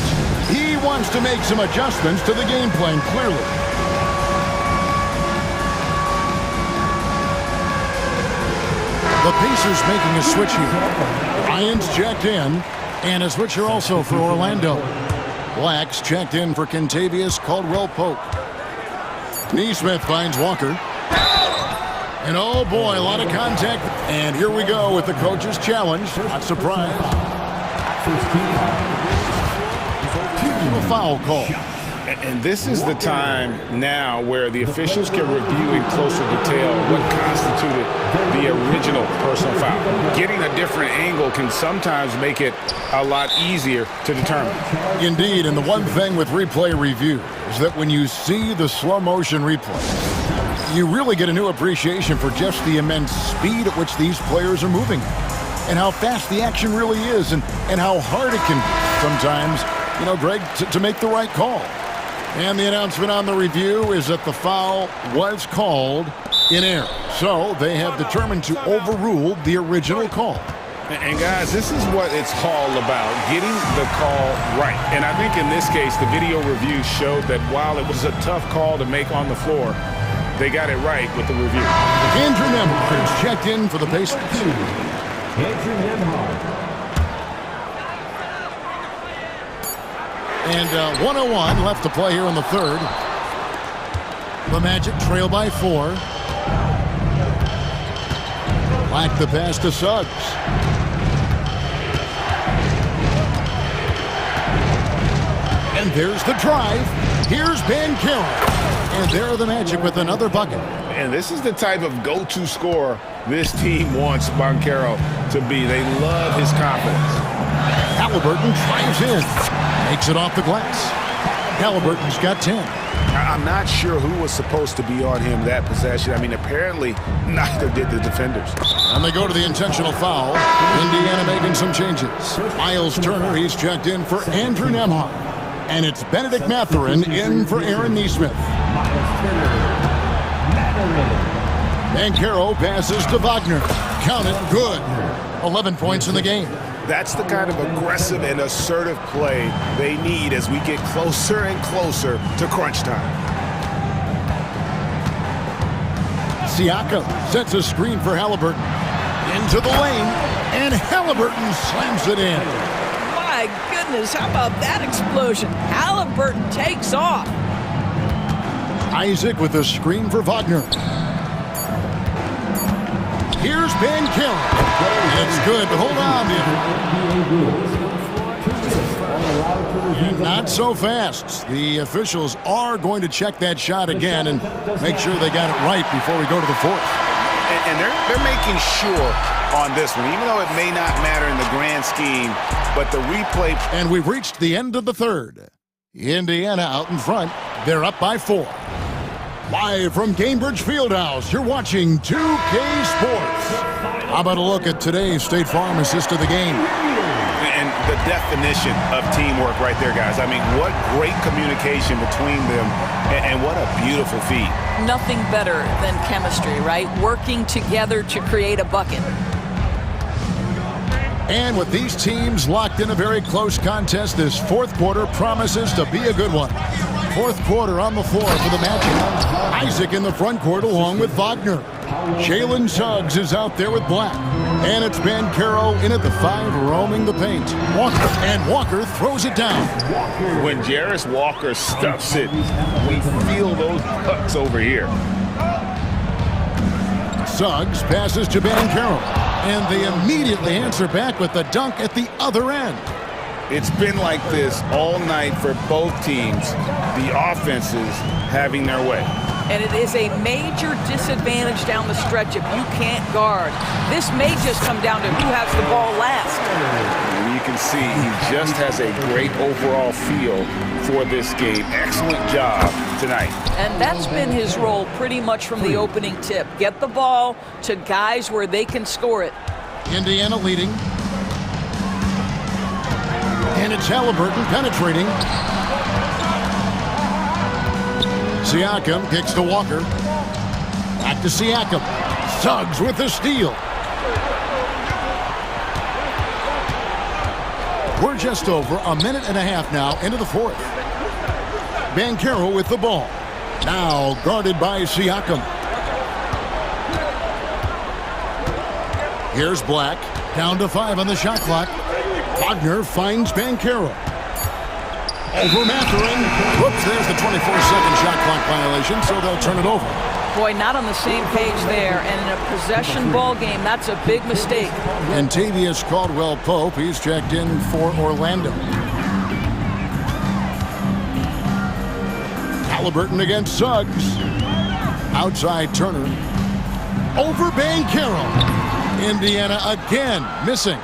He wants to make some adjustments to the game plan, clearly. The Pacers making a switch here. Ryan's checked in, and a switcher also for Orlando. Black's checked in for Kentavious Caldwell Pope. Neesmith finds Walker. And oh boy, a lot of contact. And here we go with the coach's challenge. Not surprised. A foul call. And this is the time now where the officials can review in closer detail what constituted the original personal foul. Getting a different angle can sometimes make it a lot easier to determine. Indeed, and the one thing with replay review is that when you see the slow motion replay, you really get a new appreciation for just the immense speed at which these players are moving and how fast the action really is and how hard it can be sometimes, you know, Greg, to make the right call. And the announcement on the review is that the foul was called in error. So they have determined to overrule the original call. And guys, this is what it's all about, getting the call right. And I think in this case, the video review showed that while it was a tough call to make on the floor, they got it right with the review. Andrew Nemhard is checked in for the Pacers. Andrew Nemhard. And 1:01 left to play here in the third. The Magic trail by 4. Black the pass to Suggs. And there's the drive. Here's Banchero. And there are the Magic with another bucket. And this is the type of go-to scorer this team wants Banchero to be. They love his confidence. Halliburton drives in. Takes it off the glass. Halliburton's got 10. I'm not sure who was supposed to be on him that possession. I mean, apparently neither did the defenders. And they go to the intentional foul. Indiana making some changes. Miles Turner, he's checked in for Andrew Nembhard. And it's Benedict Mathurin in for Aaron Neesmith. Banchero passes to Wagner. Count it, good. 11 points in the game. That's the kind of aggressive and assertive play they need as we get closer and closer to crunch time. Siakam sets a screen for Halliburton. Into the lane, and Halliburton slams it in. My goodness, how about that explosion? Halliburton takes off. Isaac with a screen for Wagner. Here's Banchero. It's good, but hold on. Not so fast. The officials are going to check that shot again and make sure they got it right before we go to the fourth. And they're making sure on this one, even though it may not matter in the grand scheme, but the replay. And we've reached the end of the third. Indiana out in front. They're up by 4. Live from Cambridge Fieldhouse, you're watching 2K Sports. How about a look at today's State Farm assist of the game? And the definition of teamwork right there, guys. I mean, what great communication between them, and what a beautiful feat. Nothing better than chemistry, right? Working together to create a bucket. And with these teams locked in a very close contest, this fourth quarter promises to be a good one. Fourth quarter on the floor for the Magic. Isaac in the front court along with Wagner. Jalen Suggs is out there with Black. And it's Banchero in at the 5 roaming the paint. Walker throws it down. When Jarris Walker stuffs it, we feel those pucks over here. Suggs passes to Banchero. And they immediately answer back with the dunk at the other end. It's been like this all night for both teams, the offenses having their way. And it is a major disadvantage down the stretch if you can't guard. This may just come down to who has the ball last. And you can see he just has a great overall feel for this game. Excellent job tonight. And that's been his role pretty much from the opening tip. Get the ball to guys where they can score it. Indiana leading. And it's Halliburton penetrating. Siakam kicks to Walker. Back to Siakam. Suggs with the steal. We're just over a minute and a half now into the fourth. Banchero with the ball. Now guarded by Siakam. Here's Black. Down to 5 on the shot clock. Wagner finds Banchero. Over Mathurin. Whoops, there's the 24-second shot clock violation, so they'll turn it over. Boy, not on the same page there. And in a possession ball game, that's a big mistake. And Tavius Caldwell-Pope, he's checked in for Orlando. Halliburton against Suggs. Outside Turner. Over Banchero. Indiana again missing.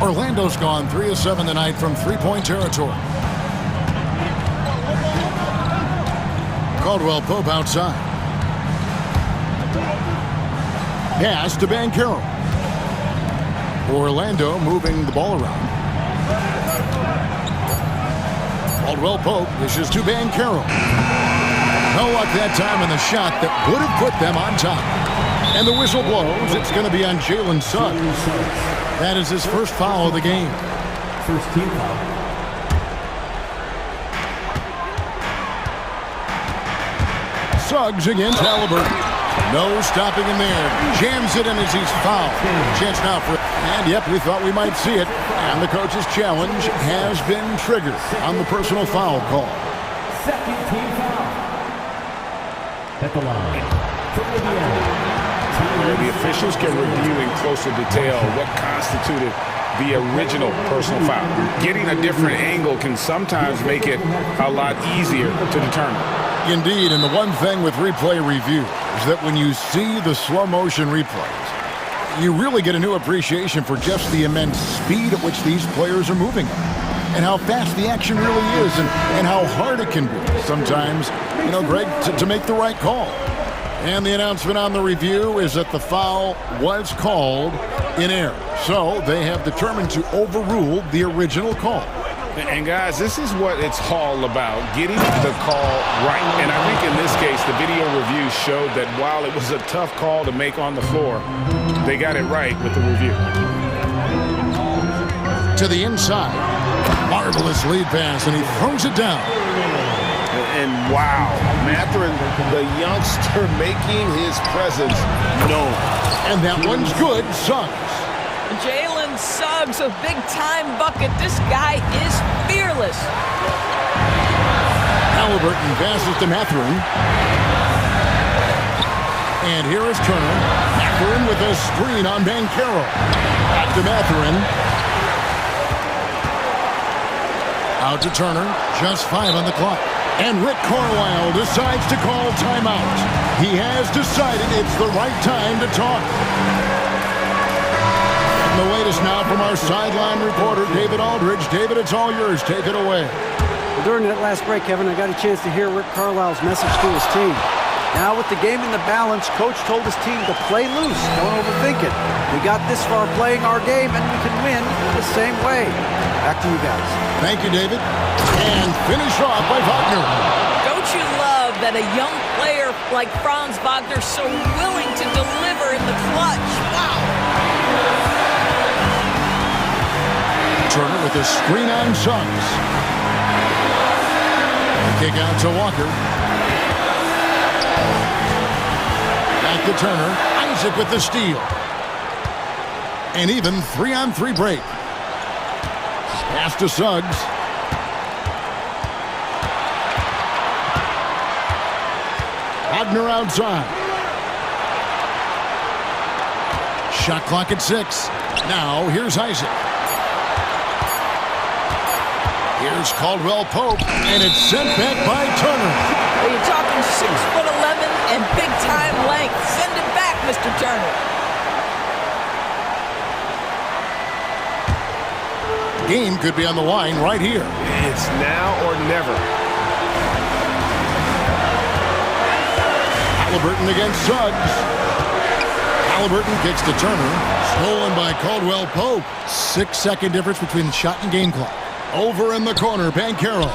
Orlando's gone 3 of 7 tonight from three-point territory. Caldwell-Pope outside. Pass to Banchero. Orlando moving the ball around. Caldwell-Pope dishes to Banchero. No luck that time in the shot that would have put them on top. And the whistle blows. It's going to be on Jalen Suggs. That is his first foul of the game. First team foul. Suggs against Halliburton. No stopping him there. Jams it in as he's fouled. Chance now for... And yep, we thought we might see it. And the coach's challenge has been triggered on the personal foul call. Second team foul. At the line. For Indiana. The officials can review in closer detail what constituted the original personal foul. Getting a different angle can sometimes make it a lot easier to determine. Indeed, and the one thing with replay review is that when you see the slow motion replays, you really get a new appreciation for just the immense speed at which these players are moving. and how fast the action really is and how hard it can be sometimes, Greg, to make the right call. And the announcement on the review is that the foul was called in error. So they have determined to overrule the original call. And guys, this is what it's all about, getting the call right. And I think in this case, the video review showed that while it was a tough call to make on the floor, they got it right with the review. To the inside, marvelous lead pass, and he throws it down. And wow, Mathurin, the youngster, making his presence known. And that one's good, Suggs. Jalen Suggs, a big-time bucket. This guy is fearless. Halliburton passes to Mathurin. And here is Turner. Mathurin with a screen on Banchero. Back to Mathurin. Out to Turner. Just 5 on the clock. And Rick Carlisle decides to call timeout. He has decided it's the right time to talk. And the latest now from our sideline reporter, David Aldridge. David, it's all yours. Take it away. During that last break, Kevin, I got a chance to hear Rick Carlisle's message to his team. Now with the game in the balance, Coach told his team to play loose. Don't overthink it. We got this far playing our game, and we can win the same way. Back to you guys. Thank you, David. And finish off by Wagner. Don't you love that a young player like Franz Wagner so willing to deliver in the clutch? Wow. Turner with a screen on Suggs. Kick out to Walker. Back to Turner. Isaac with the steal. And even 3-on-3 break. Pass to Suggs. Wagner outside. Shot clock at 6. Now here's Isaac. Here's Caldwell Pope, and it's sent back by Turner. You're talking 6'11" and big-time length. Send it back, Mr. Turner. Game could be on the line right here. It's now or never. Halliburton against Suggs. Halliburton kicks to Turner. Stolen by Caldwell Pope. 6-second difference between the shot and game clock. Over in the corner, Banchero.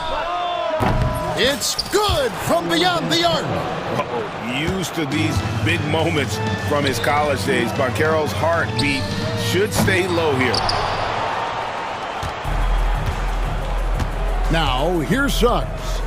It's good from beyond the arc. Used to these big moments from his college days. Banchero's heartbeat should stay low here. Now, here's Suggs.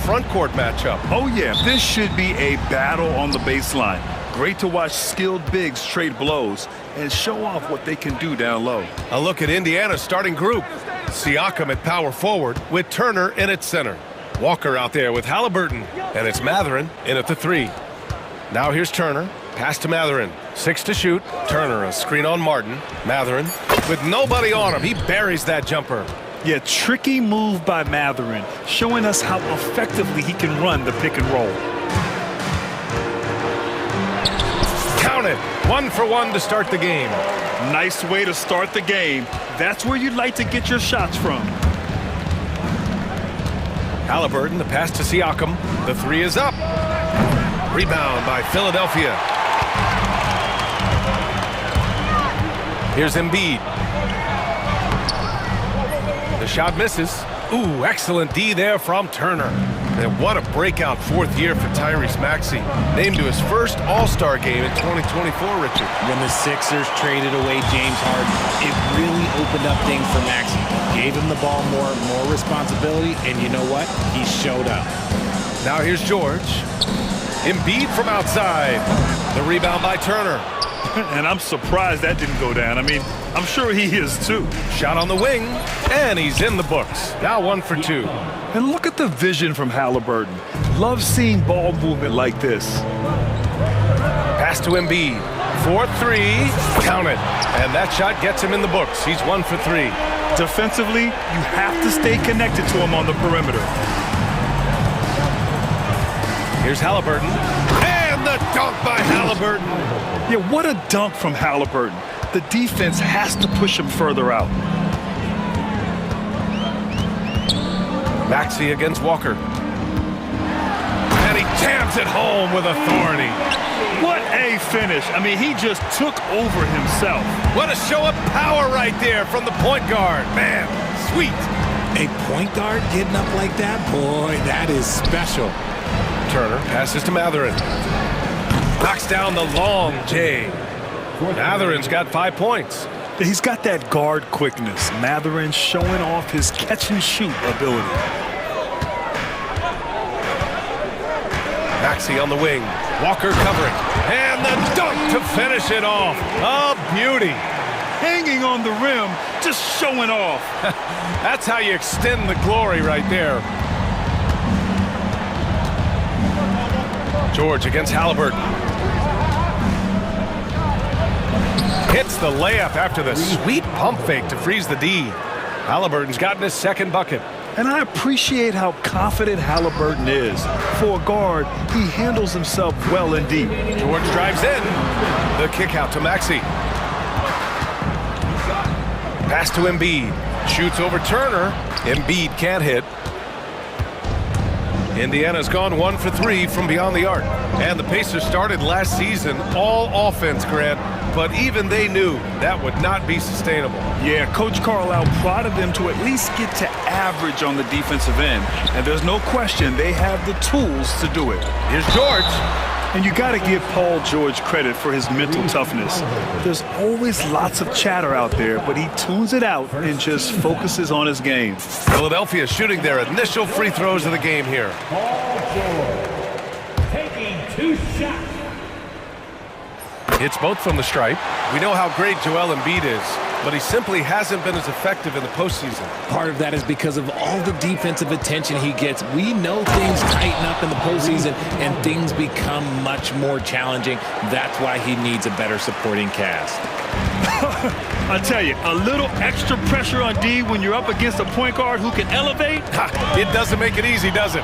front court matchup. Oh, yeah, this should be a battle on the baseline. Great to watch skilled bigs trade blows and show off what they can do down low. A look at Indiana's starting group. Siakam at power forward with Turner in at center. Walker out there with Halliburton, and it's Mathurin in at the 3. Now here's Turner. Pass to Mathurin. 6 to shoot. Turner, a screen on Martin. Mathurin with nobody on him. He buries that jumper. Yeah, tricky move by Mathurin, showing us how effectively he can run the pick and roll. Count it. 1 for 1 to start the game. Nice way to start the game. That's where you'd like to get your shots from. Halliburton, the pass to Siakam. The 3 is up. Rebound by Philadelphia. Here's Embiid. The shot misses. Ooh, excellent D there from Turner. And what a breakout 4th year for Tyrese Maxey. Named to his first All-Star game in 2024, Richard. When the Sixers traded away James Harden, it really opened up things for Maxey. Gave him the ball more responsibility, and you know what? He showed up. Now here's George. Embiid from outside. The rebound by Turner. And I'm surprised that didn't go down. I mean, I'm sure he is too. Shot on the wing, and he's in the books. Now 1 for 2. And look at the vision from Halliburton. Love seeing ball movement like this. Pass to Embiid. 4-3. Count it. And that shot gets him in the books. He's 1 for 3. Defensively, you have to stay connected to him on the perimeter. Here's Halliburton. And the dunk by Halliburton. Yeah, what a dunk from Halliburton. The defense has to push him further out. Maxey against Walker. And he jams it home with authority. What a finish. I mean, he just took over himself. What a show of power right there from the point guard. Man, sweet. A point guard getting up like that? Boy, that is special. Turner passes to Mathurin. Knocks down the long J. Mathurin's got 5 points. He's got that guard quickness. Mathurin showing off his catch-and-shoot ability. Maxey on the wing. Walker covering. And the dunk to finish it off. A beauty. Hanging on the rim, just showing off. That's how you extend the glory right there. George against Halliburton. Hits the layup after the sweet pump fake to freeze the D. Halliburton's gotten his 2nd bucket. And I appreciate how confident Halliburton is. For a guard, he handles himself well indeed. George drives in. The kick out to Maxey. Pass to Embiid. Shoots over Turner. Embiid can't hit. Indiana's gone 1 for 3 from beyond the arc. And the Pacers started last season all offense, Grant, but even they knew that would not be sustainable. Yeah, Coach Carlisle prodded them to at least get to average on the defensive end. And there's no question they have the tools to do it. Here's George. And you got to give Paul George credit for his mental toughness. There's always lots of chatter out there, but he tunes it out and just focuses on his game. Philadelphia shooting their initial free throws of the game here. Paul George taking 2 shots. Hits both from the stripe. We know how great Joel Embiid is, but he simply hasn't been as effective in the postseason. Part of that is because of all the defensive attention he gets. We know things tighten up in the postseason and things become much more challenging. That's why he needs a better supporting cast. I tell you, a little extra pressure on D when you're up against a point guard who can elevate. It doesn't make it easy, does it?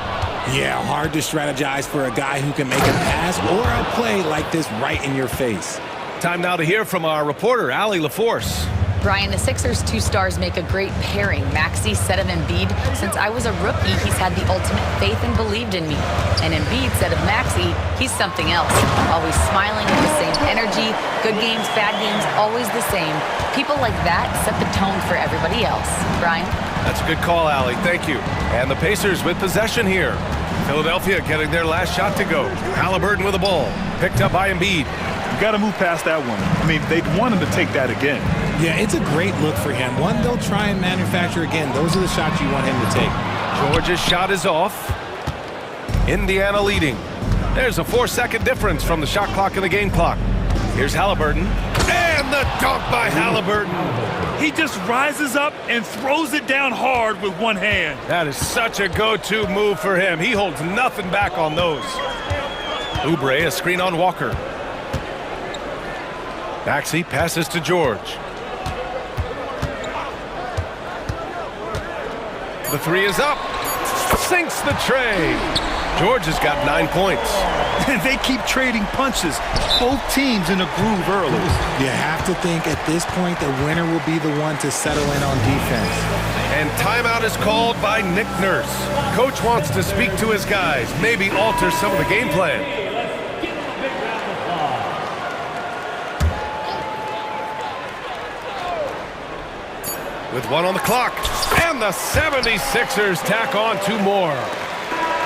Yeah, hard to strategize for a guy who can make a pass or a play like this right in your face. Time now to hear from our reporter, Allie LaForce. Brian, the Sixers' 2 stars make a great pairing. Maxey said of Embiid, since I was a rookie, he's had the ultimate faith and believed in me. And Embiid said of Maxey, he's something else. Always smiling with the same energy, good games, bad games, always the same. People like that set the tone for everybody else. Brian? That's a good call, Allie. Thank you. And the Pacers with possession here. Philadelphia getting their last shot to go. Halliburton with the ball. Picked up by Embiid. You got to move past that one. I mean, they'd want him to take that again. Yeah, it's a great look for him. One they'll try and manufacture again. Those are the shots you want him to take. George's shot is off. Indiana leading. There's a 4-second difference from the shot clock and the game clock. Here's Halliburton. And the dunk by Halliburton. He just rises up and throws it down hard with one hand. That is such a go-to move for him. He holds nothing back on those. Oubre, a screen on Walker. Maxey passes to George. The three is up. Sinks the tray. George has got 9 points. They keep trading punches. Both teams in a groove early. You have to think at this point the winner will be the one to settle in on defense. And timeout is called by Nick Nurse. Coach wants to speak to his guys, maybe alter some of the game plan. With 1 on the clock, and the 76ers tack on 2 more.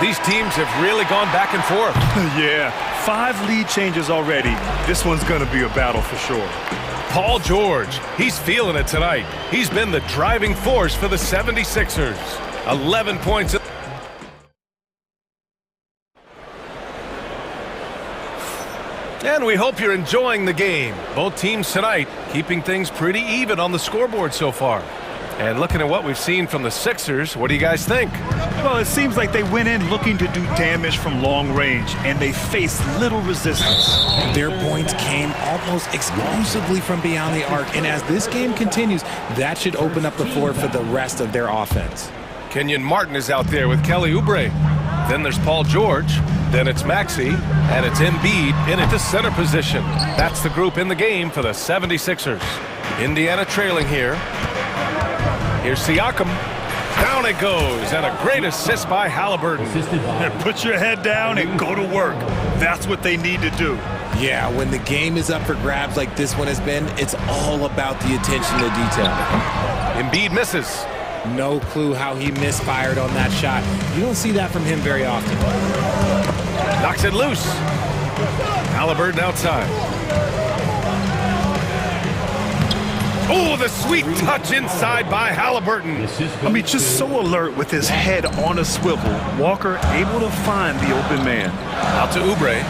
These teams have really gone back and forth. Yeah, 5 lead changes already. This one's going to be a battle for sure. Paul George, he's feeling it tonight. He's been the driving force for the 76ers. 11 points. And we hope you're enjoying the game. Both teams tonight keeping things pretty even on the scoreboard so far. And looking at what we've seen from the Sixers, what do you guys think? Well, it seems like they went in looking to do damage from long range, and they faced little resistance. Their points came almost exclusively from beyond the arc, and as this game continues, that should open up the floor for the rest of their offense. Kenyon Martin is out there with Kelly Oubre. Then there's Paul George. Then it's Maxey, and it's Embiid in at the center position. That's the group in the game for the 76ers. Indiana trailing here. Here's Siakam. Down it goes, and a great assist by Halliburton. Put your head down and go to work. That's what they need to do. Yeah, when the game is up for grabs like this one has been, it's all about the attention to detail. Embiid misses. No clue how he misfired on that shot. You don't see that from him very often. Knocks it loose. Halliburton outside. Oh, the sweet touch inside by Halliburton. I mean, just so alert with his head on a swivel. Walker able to find the open man. Out to Oubre.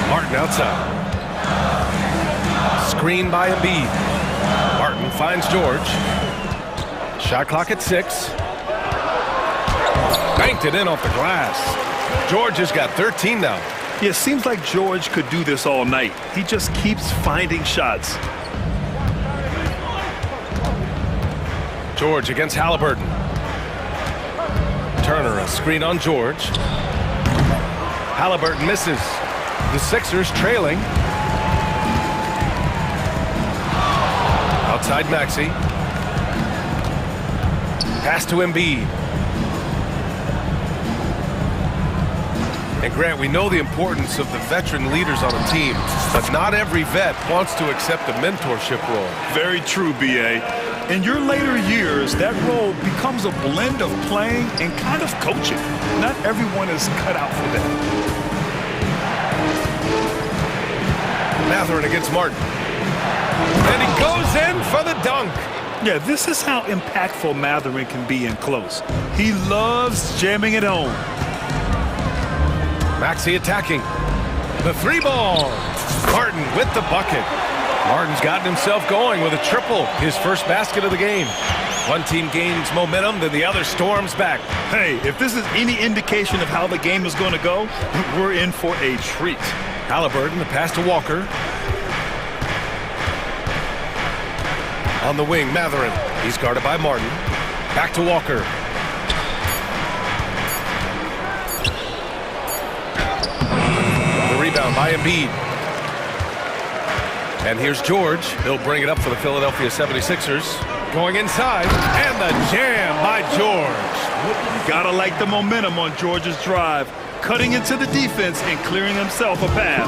Martin outside. Screen by Embiid. Martin finds George. Shot clock at 6. Banked it in off the glass. George has got 13 now. Yeah, it seems like George could do this all night. He just keeps finding shots. George against Halliburton. Turner, a screen on George. Halliburton misses. The Sixers trailing. Outside Maxey. Pass to Embiid. And Grant, we know the importance of the veteran leaders on a team, but not every vet wants to accept a mentorship role. Very true, B.A. In your later years, that role becomes a blend of playing and kind of coaching. Not everyone is cut out for that. Mathurin against Martin. And he goes in for the dunk. Yeah, this is how impactful Mathurin can be in close. He loves jamming it home. Maxey attacking. The 3-ball. Martin with the bucket. Martin's gotten himself going with a triple, his first basket of the game. One team gains momentum, then the other storms back. Hey, if this is any indication of how the game is going to go, we're in for a treat. Halliburton, the pass to Walker. On the wing, Mathurin. He's guarded by Martin. Back to Walker. Rebound by Embiid. And here's George. He'll bring it up for the Philadelphia 76ers. Going inside, and the jam by George. Gotta like the momentum on George's drive. Cutting into the defense and clearing himself a path.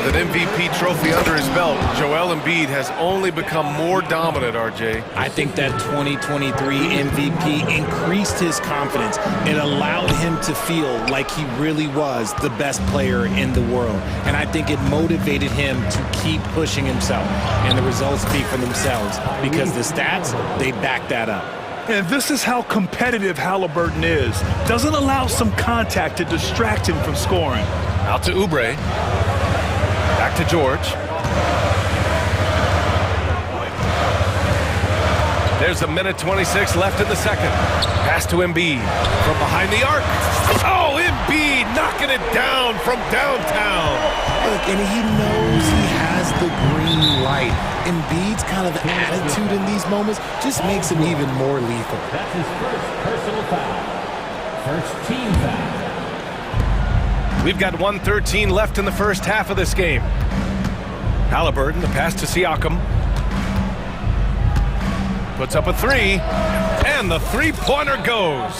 With an MVP trophy under his belt, Joel Embiid has only become more dominant, RJ. I think that 2023 MVP increased his confidence. It allowed him to feel like he really was the best player in the world. And I think it motivated him to keep pushing himself. And the results speak for themselves because the stats, they back that up. And this is how competitive Halliburton is. Doesn't allow some contact to distract him from scoring. Out to Oubre. Back to George. There's a minute 26 left in the second. Pass to Embiid from behind the arc. Oh, Embiid knocking it down from downtown. Look, and he knows he has the green light. Embiid's kind of attitude in these moments just makes him even more lethal. That's his first personal foul. First team foul. We've got 1:13 left in the first half of this game. Halliburton, the pass to Siakam. Puts up a three, and the three-pointer goes.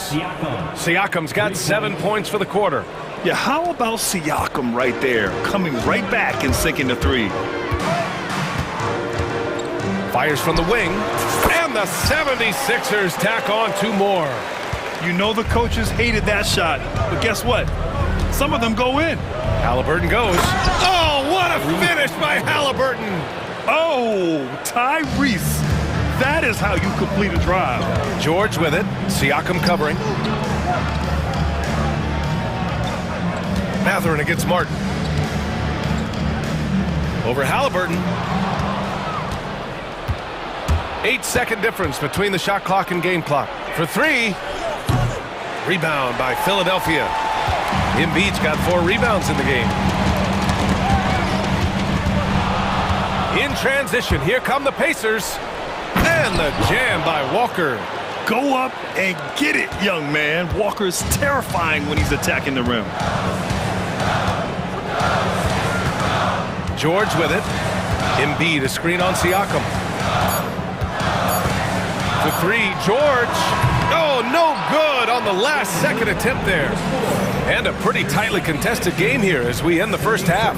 Siakam's got 7 points for the quarter. Yeah, how about Siakam right there, coming right back and sinking the three? Fires from the wing, and the 76ers tack on 2 more. You know the coaches hated that shot, but guess what? Some of them go in. Halliburton goes. Oh, what a finish by Halliburton! Oh, Tyrese. That is how you complete a drive. George with it. Siakam covering. Mathurin against Martin. Over Halliburton. 8-second difference between the shot clock and game clock. For three. Rebound by Philadelphia. Embiid's got 4 rebounds in the game. In transition, here come the Pacers. And the jam by Walker. Go up and get it, young man. Walker's terrifying when he's attacking the rim. George with it. Embiid, a screen on Siakam. The three, George. Oh, no good on the last second attempt there. And a pretty tightly contested game here as we end the first half.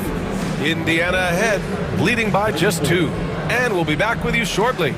Indiana ahead, leading by just 2. And we'll be back with you shortly.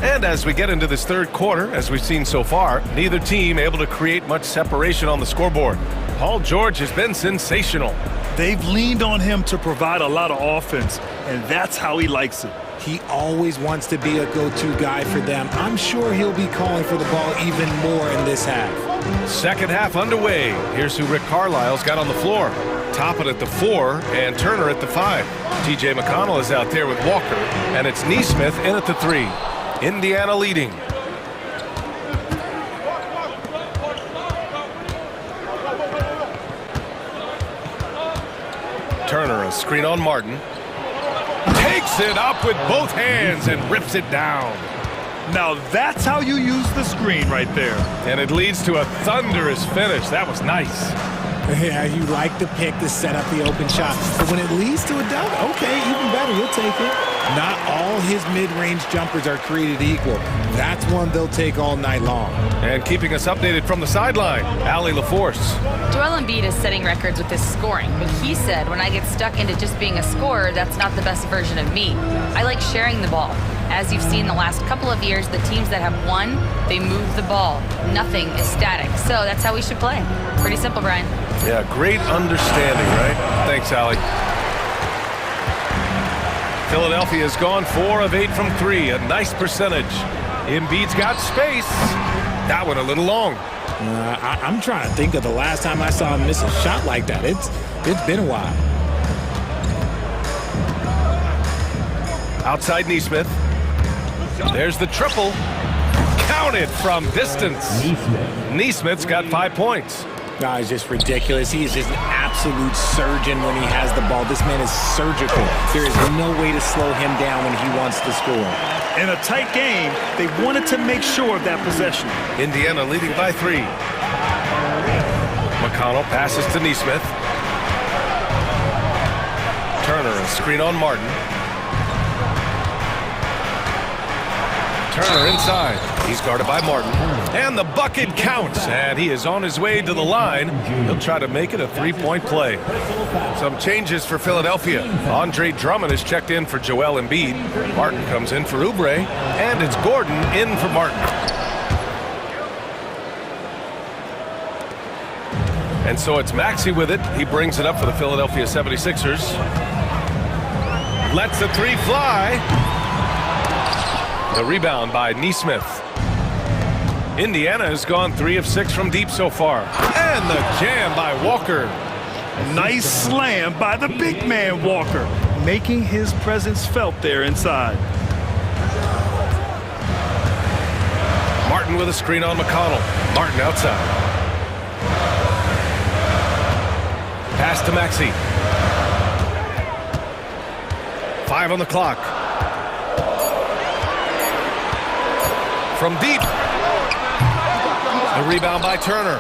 And as we get into this third quarter, as we've seen so far, neither team able to create much separation on the scoreboard. Paul George has been sensational. They've leaned on him to provide a lot of offense, and that's how he likes it. He always wants to be a go-to guy for them. I'm sure he'll be calling for the ball even more in this half. Second half underway. Here's who Rick Carlisle's got on the floor. Toppin at the 4 and Turner at the 5. TJ McConnell is out there with Walker, and it's Nesmith in at the 3. Indiana leading. Turner, a screen on Martin. Takes it up with both hands and rips it down. Now that's how you use the screen right there. And it leads to a thunderous finish. That was nice. Yeah, you like the pick to set up the open shot. But when it leads to a dunk, okay, even better, you'll take it. Not all his mid-range jumpers are created equal. That's one they'll take all night long. And keeping us updated from the sideline, Allie LaForce. Joel Embiid is setting records with his scoring, but he said, when I get stuck into just being a scorer, that's not the best version of me. I like sharing the ball. As you've seen the last couple of years, the teams that have won, they move the ball. Nothing is static. So that's how we should play. Pretty simple, Brian. Yeah, great understanding, right? Thanks, Allie. Philadelphia's gone 4 of 8 from 3, a nice percentage. Embiid's got space. That one a little long. I'm trying to think of the last time I saw him miss a shot like that. It's been a while. Outside Nesmith. There's the triple. Counted from distance. Nesmith's got 5 points. No, it's just ridiculous. He is just an absolute surgeon when he has the ball. This man is surgical. There is no way to slow him down when he wants to score. In a tight game, they wanted to make sure of that possession. Indiana leading by 3. McConnell passes to Nesmith. Turner, a screen on Martin. Turner inside. He's guarded by Martin. And the bucket counts. And he is on his way to the line. He'll try to make it a three-point play. Some changes for Philadelphia. Andre Drummond is checked in for Joel Embiid. Martin comes in for Oubre. And it's Gordon in for Martin. And so it's Maxey with it. He brings it up for the Philadelphia 76ers. Lets the three fly. The rebound by Nesmith. Indiana has gone 3 of 6 from deep so far. And the jam by Walker. Nice slam by the big man Walker, making his presence felt there inside. Martin with a screen on McConnell. Martin outside. Pass to Maxey. 5 on the clock. From deep. The rebound by Turner.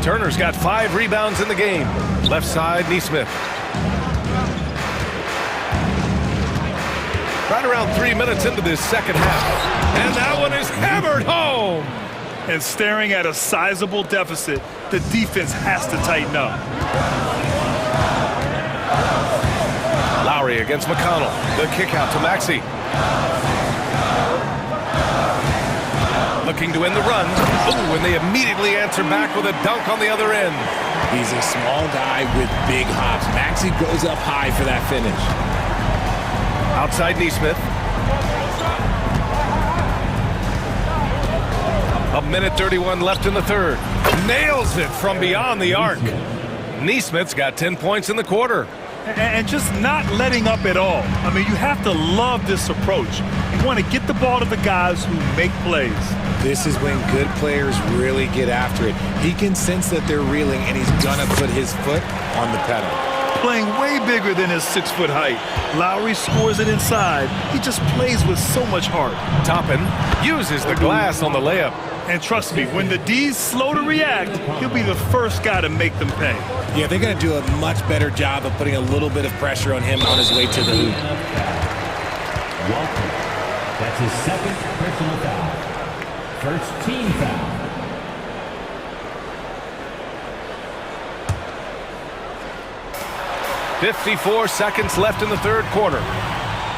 Turner's got 5 rebounds in the game. Left side, Nesmith. Right around 3 minutes into this second half. And that one is hammered home. And staring at a sizable deficit, the defense has to tighten up. Lowry against McConnell. The kick out to Maxey. Looking to win the run. Oh, and they immediately answer back with a dunk on the other end. He's a small guy with big hops. Maxey goes up high for that finish. Outside Nesmith. A minute 31 left in the third. Nails it from beyond the arc. Nesmith's got 10 points in the quarter. And just not letting up at all. I mean, you have to love this approach. You want to get the ball to the guys who make plays. This is when good players really get after it. He can sense that they're reeling, and he's gonna put his foot on the pedal. Playing way bigger than his 6-foot height. Lowry scores it inside. He just plays with so much heart. Toppin uses the glass on the layup. And trust me, when the D's slow to react, he'll be the first guy to make them pay. Yeah, they're going to do a much better job of putting a little bit of pressure on him on his way to the hoop. Walker. That's his second personal foul. First team foul. .54 seconds left in the third quarter.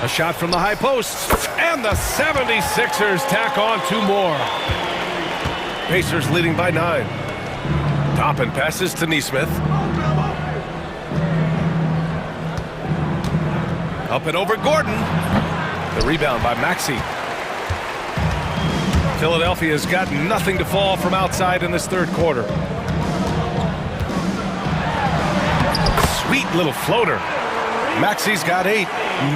A shot from the high post. And the 76ers tack on 2 more. Pacers leading by 9. Toppin passes to Nesmith. Up and over Gordon. The rebound by Maxey. Philadelphia's got nothing to fall from outside in this third quarter. Sweet little floater. Maxey's got 8.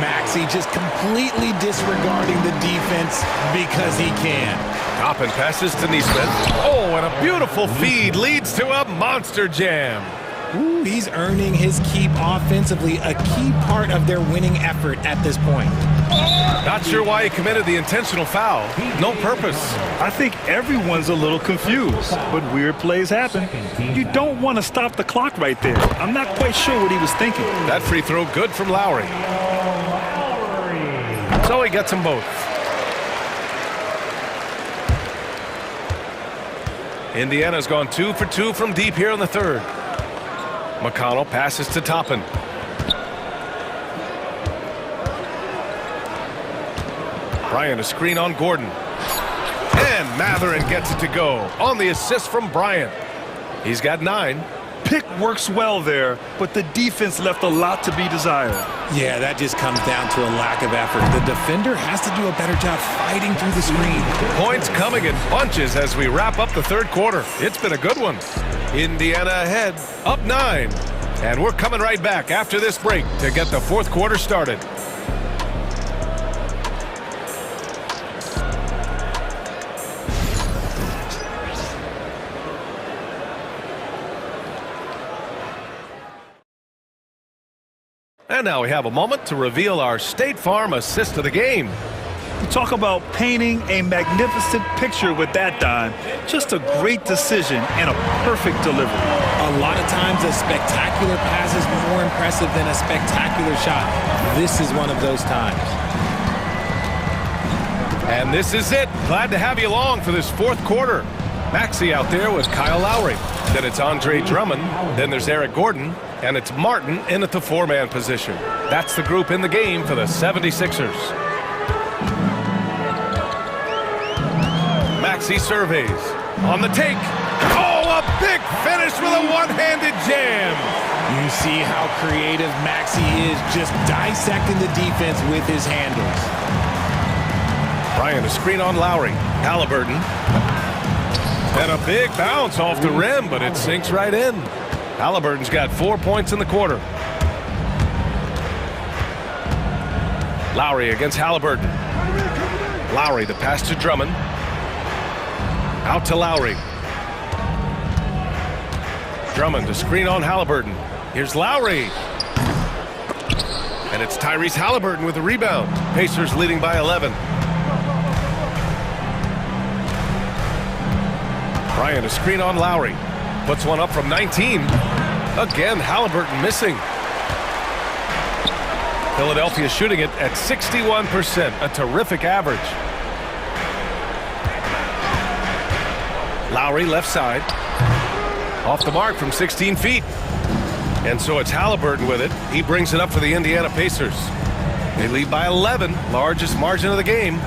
Maxey just completely disregarding the defense because he can. Toppin passes to Nesmith. Oh, and a beautiful feed leads to a monster jam. Ooh, he's earning his keep offensively, a key part of their winning effort at this point. Not sure why he committed the intentional foul. No purpose. I think everyone's a little confused, but weird plays happen. You don't want to stop the clock right there. I'm not quite sure what he was thinking. That free throw good from Lowry. So he gets them both. Indiana's gone 2 for 2 from deep here in the third. McConnell passes to Toppin. Bryant a screen on Gordon. And Matherin gets it to go on the assist from Bryant. He's got 9. Pick works well there, but the defense left a lot to be desired. Yeah, that just comes down to a lack of effort. The defender has to do a better job fighting through the screen. Points coming in bunches as we wrap up the third quarter. It's been a good one. Indiana ahead, up 9. And we're coming right back after this break to get the fourth quarter started. And now we have a moment to reveal our State Farm assist of the game. You talk about painting a magnificent picture with that dime. Just a great decision and a perfect delivery. A lot of times a spectacular pass is more impressive than a spectacular shot. This is one of those times. And this is it. Glad to have you along for this fourth quarter. Maxey out there with Kyle Lowry. Then it's Andre Drummond. Then there's Eric Gordon. And it's Martin in at the four-man position. That's the group in the game for the 76ers. Maxey surveys. On the take. Oh, a big finish with a one-handed jam. You see how creative Maxey is, just dissecting the defense with his handles. Bryant, a screen on Lowry. Halliburton. And a big bounce off the rim, but it sinks right in. Halliburton's got 4 points in the quarter. Lowry against Halliburton. Lowry, the pass to Drummond. Out to Lowry. Drummond, a screen on Halliburton. Here's Lowry. And it's Tyrese Halliburton with the rebound. Pacers leading by 11. Bryant, a screen on Lowry. Puts one up from 19. Again, Halliburton missing. Philadelphia shooting it at 61%, a terrific average. Lowry left side. Off the mark from 16 feet. And so it's Halliburton with it. He brings it up for the Indiana Pacers. They lead by 11, largest margin of the game.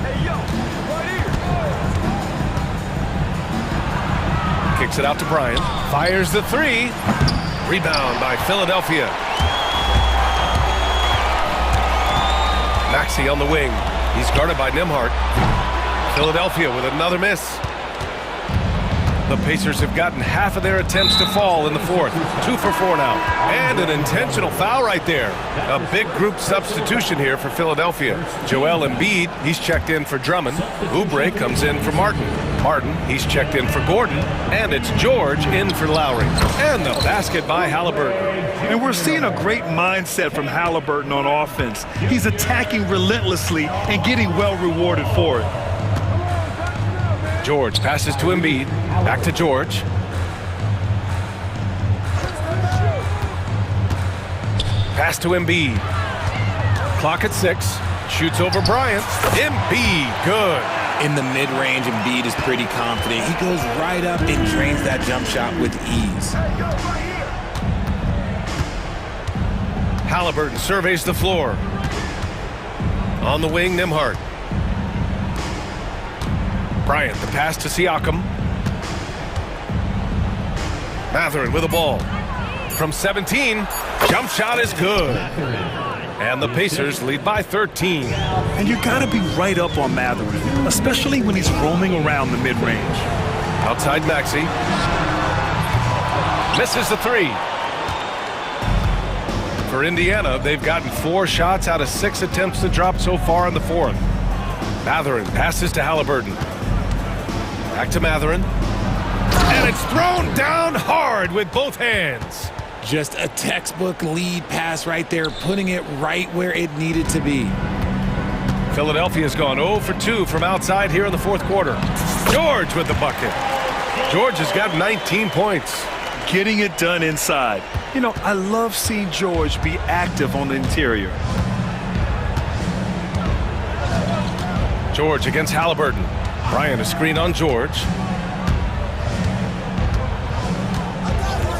Kicks it out to Bryant. Fires the three. Rebound by Philadelphia. Maxey on the wing. He's guarded by Nembhard. Philadelphia with another miss. The Pacers have gotten half of their attempts to fall in the fourth. 2 for 4 now. And an intentional foul right there. A big group substitution here for Philadelphia. Joel Embiid, he's checked in for Drummond. Oubre comes in for Martin. Martin, he's checked in for Gordon. And it's George in for Lowry. And the basket by Halliburton. And we're seeing a great mindset from Halliburton on offense. He's attacking relentlessly and getting well rewarded for it. George passes to Embiid. Back to George. Pass to Embiid. Clock at 6. Shoots over Bryant. Embiid, good. In the mid-range, Embiid is pretty confident. He goes right up and drains that jump shot with ease. Halliburton surveys the floor. On the wing, Nembhard. Bryant, the pass to Siakam. Mathurin with the ball. From 17, jump shot is good. And the Pacers lead by 13. And you gotta be right up on Mathurin, especially when he's roaming around the mid-range. Outside Maxey. Misses the three. For Indiana, they've gotten 4 shots out of 6 attempts to drop so far in the fourth. Mathurin passes to Halliburton. Back to Mathurin. And it's thrown down hard with both hands. Just a textbook lead pass right there, putting it right where it needed to be. Philadelphia's gone 0 for 2 from outside here in the fourth quarter. George with the bucket. George has got 19 points. Getting it done inside. You know, I love seeing George be active on the interior. George against Halliburton. Bryant, a screen on George.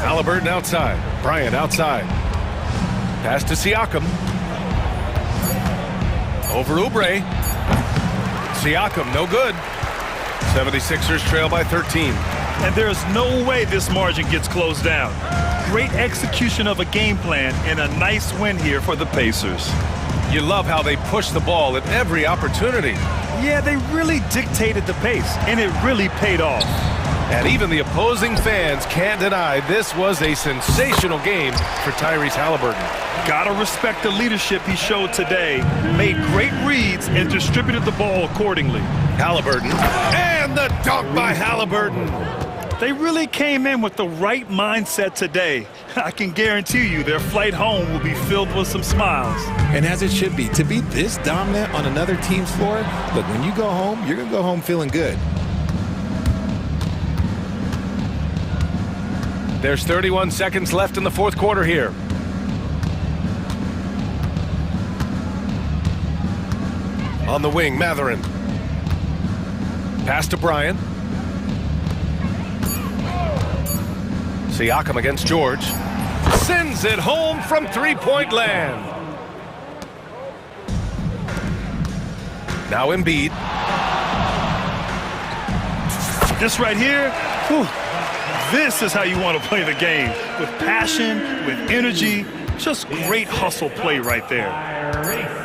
Halliburton outside. Bryant outside. Pass to Siakam. Over Oubre. Siakam, no good. 76ers trail by 13. And there's no way this margin gets closed down. Great execution of a game plan and a nice win here for the Pacers. You love how they push the ball at every opportunity. Yeah, they really dictated the pace, and it really paid off. And even the opposing fans can't deny this was a sensational game for Tyrese Halliburton. Gotta respect the leadership he showed today. Made great reads and distributed the ball accordingly. Halliburton, and the dunk by Halliburton. They really came in with the right mindset today. I can guarantee you their flight home will be filled with some smiles. And as it should be, to be this dominant on another team's floor, look, when you go home, you're going to go home feeling good. There's 31 seconds left in the fourth quarter here. On the wing, Mathurin. Pass to Bryant. Siakam against George. Sends it home from three-point land. Now Embiid. This right here, whew, this is how you want to play the game. With passion, with energy, just great hustle play right there.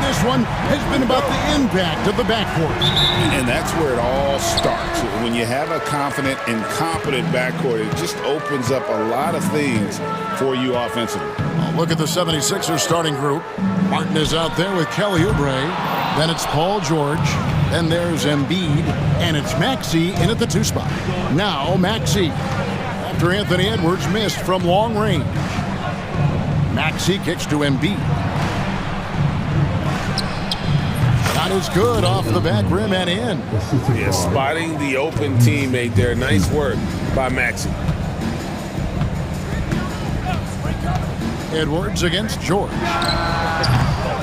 this one has been about the impact of the backcourt. And that's where it all starts. When you have a confident and competent backcourt, it just opens up a lot of things for you offensively. Well, look at the 76ers starting group. Martin is out there with Kelly Oubre. Then it's Paul George. Then there's Embiid. And it's Maxey in at the 2 spot. Now Maxey, after Anthony Edwards missed from long range. Maxey kicks to Embiid. Shot is good off the back rim and in. Yeah, spotting the open teammate there. Nice work by Maxey. Edwards against George.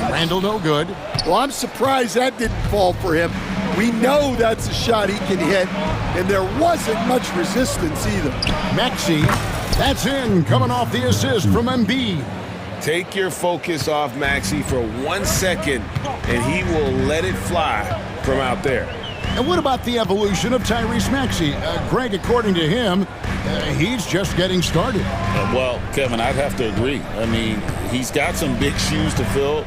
Randall no good. Well, I'm surprised that didn't fall for him. We know that's a shot he can hit, and there wasn't much resistance either. Maxey, that's in, coming off the assist from Embiid. Take your focus off Maxey for 1 second, and he will let it fly from out there. And what about the evolution of Tyrese Maxey? Greg, according to him, he's just getting started. Well, Kevin, I'd have to agree. I mean, he's got some big shoes to fill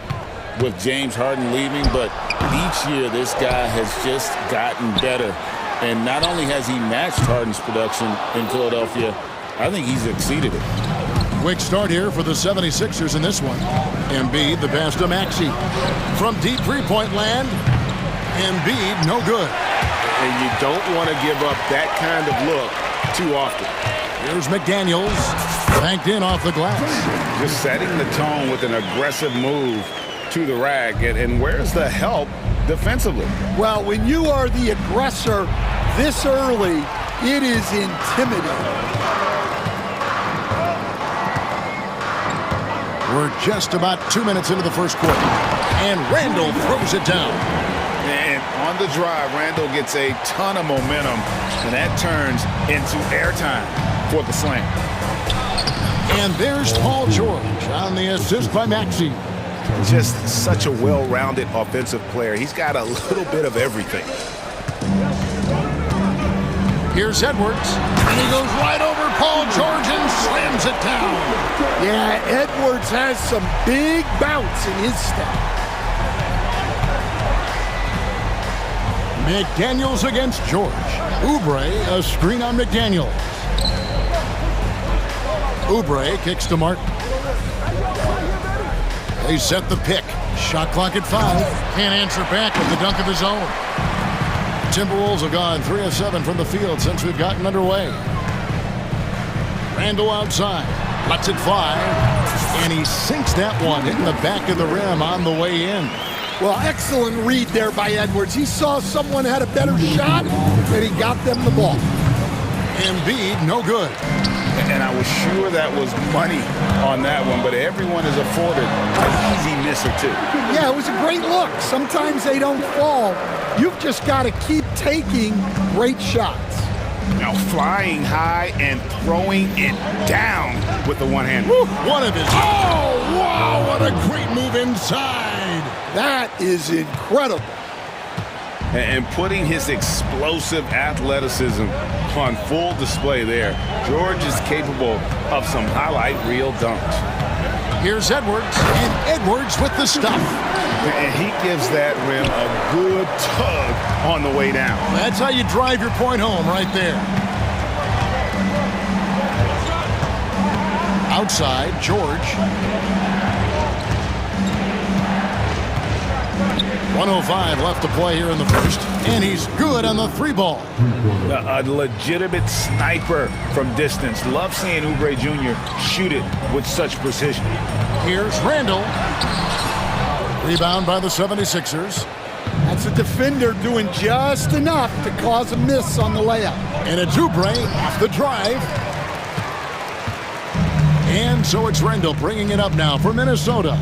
with James Harden leaving, but each year this guy has just gotten better. And not only has he matched Harden's production in Philadelphia, I think he's exceeded it. Quick start here for the 76ers in this one. Embiid, the pass to Maxey. From deep three-point land, Embiid, no good. And you don't want to give up that kind of look too often. Here's McDaniels, banked in off the glass. Just setting the tone with an aggressive move to the rack. And where's the help defensively? Well, when you are the aggressor this early, it is intimidating. We're just about 2 minutes into the first quarter. And Randall throws it down. And on the drive, Randall gets a ton of momentum, and that turns into airtime for the slam. And there's Paul George on the assist by Maxey. Just such a well-rounded offensive player. He's got a little bit of everything. Here's Edwards, and he goes right over Paul George and slams it down. Yeah, Edwards has some big bounce in his step. McDaniels against George. Oubre, a screen on McDaniels. Oubre kicks to Martin. They set the pick. Shot clock at 5. Can't answer back with the dunk of his own. Timberwolves have gone 3 of 7 from the field since we've gotten underway. Randall outside. Lets it fly. And he sinks that one, hitting the back of the rim on the way in. Well, excellent read there by Edwards. He saw someone had a better shot, and he got them the ball. Embiid, no good. And I was sure that was money on that one, but everyone is afforded an easy miss or two. Yeah, it was a great look. Sometimes they don't fall. You've just got to keep taking great shots. Now flying high and throwing it down with the one hand. One of his. Oh, wow, what a great move inside. That is incredible. And putting his explosive athleticism on full display there. George is capable of some highlight reel dunks. Here's Edwards, and Edwards with the stuff. And he gives that rim a good tug on the way down. That's how you drive your point home right there. Outside, George. 1:05 left to play here in the first, and he's good on the 3-ball. A legitimate sniper from distance. Love seeing Oubre Jr. shoot it with such precision. Here's Randall. Rebound by the 76ers. That's a defender doing just enough to cause a miss on the layup. And it's Oubre off the drive. And so it's Randall bringing it up now for Minnesota.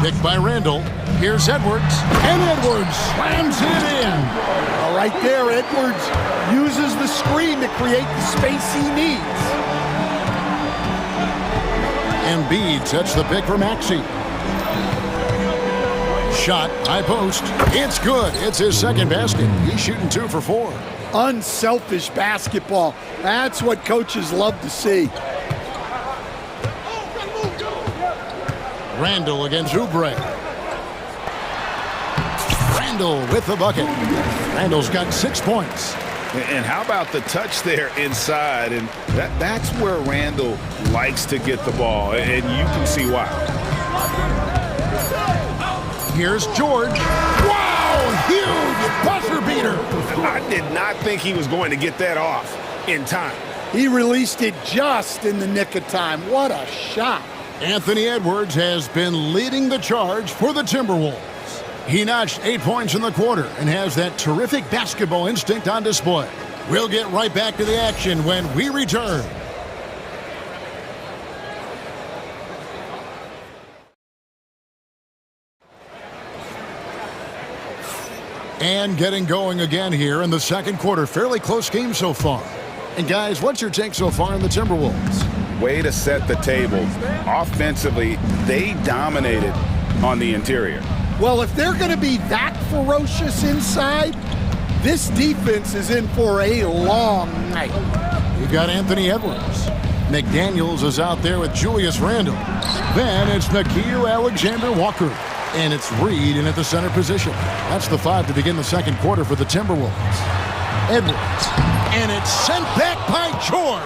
Picked by Randall. Here's Edwards. And Edwards slams it in. All right there, Edwards uses the screen to create the space he needs. Embiid sets the pick for Maxey. Shot, high post. It's good. It's his second basket. He's shooting 2 for 4. Unselfish basketball. That's what coaches love to see. Randall against Oubre. Randall with the bucket. Randall's got 6 points. And how about the touch there inside? And that's where Randall likes to get the ball, and you can see why. Here's George. Wow, huge buzzer beater. I did not think he was going to get that off in time. He released it just in the nick of time. What a shot. Anthony Edwards has been leading the charge for the Timberwolves. He notched 8 points in the quarter and has that terrific basketball instinct on display. We'll get right back to the action when we return. And getting going again here in the second quarter. Fairly close game so far. And guys, what's your take so far on the Timberwolves? Way to set the table. Offensively, they dominated on the interior. Well, if they're going to be that ferocious inside, this defense is in for a long night. You got Anthony Edwards. McDaniels is out there with Julius Randle. Then it's Nickeil Alexander-Walker. And it's Reed in at the center position. That's the 5 to begin the second quarter for the Timberwolves. Edwards. And it's sent back by George.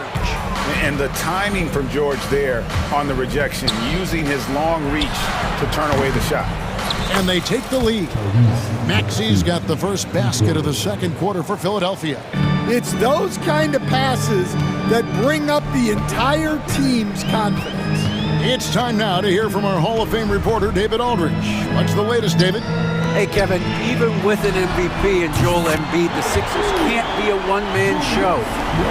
And the timing from George there on the rejection, using his long reach to turn away the shot. And they take the lead. Maxi's got the first basket of the second quarter for Philadelphia. It's those kind of passes that bring up the entire team's confidence. It's time now to hear from our Hall of Fame reporter, David Aldridge. What's the latest, David? Hey, Kevin, even with an MVP and Joel Embiid, the Sixers can't be a one-man show.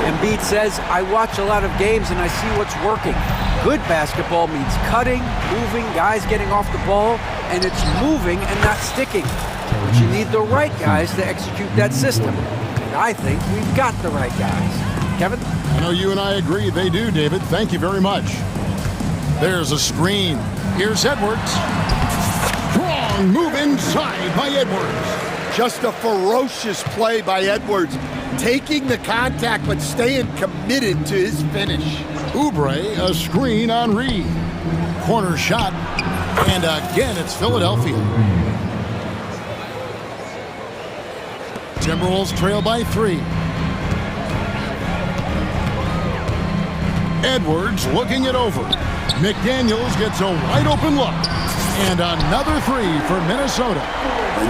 Embiid says, I watch a lot of games and I see what's working. Good basketball means cutting, moving, guys getting off the ball, and it's moving and not sticking. But you need the right guys to execute that system. And I think we've got the right guys. Kevin? I know you and I agree they do, David. Thank you very much. There's a screen. Here's Edwards. Strong move inside by Edwards. Just a ferocious play by Edwards. Taking the contact but staying committed to his finish. Oubre, a screen on Reed. Corner shot. And again, it's Philadelphia. Timberwolves trail by 3. Edwards looking it over. McDaniels gets a wide open look. And another 3 for Minnesota.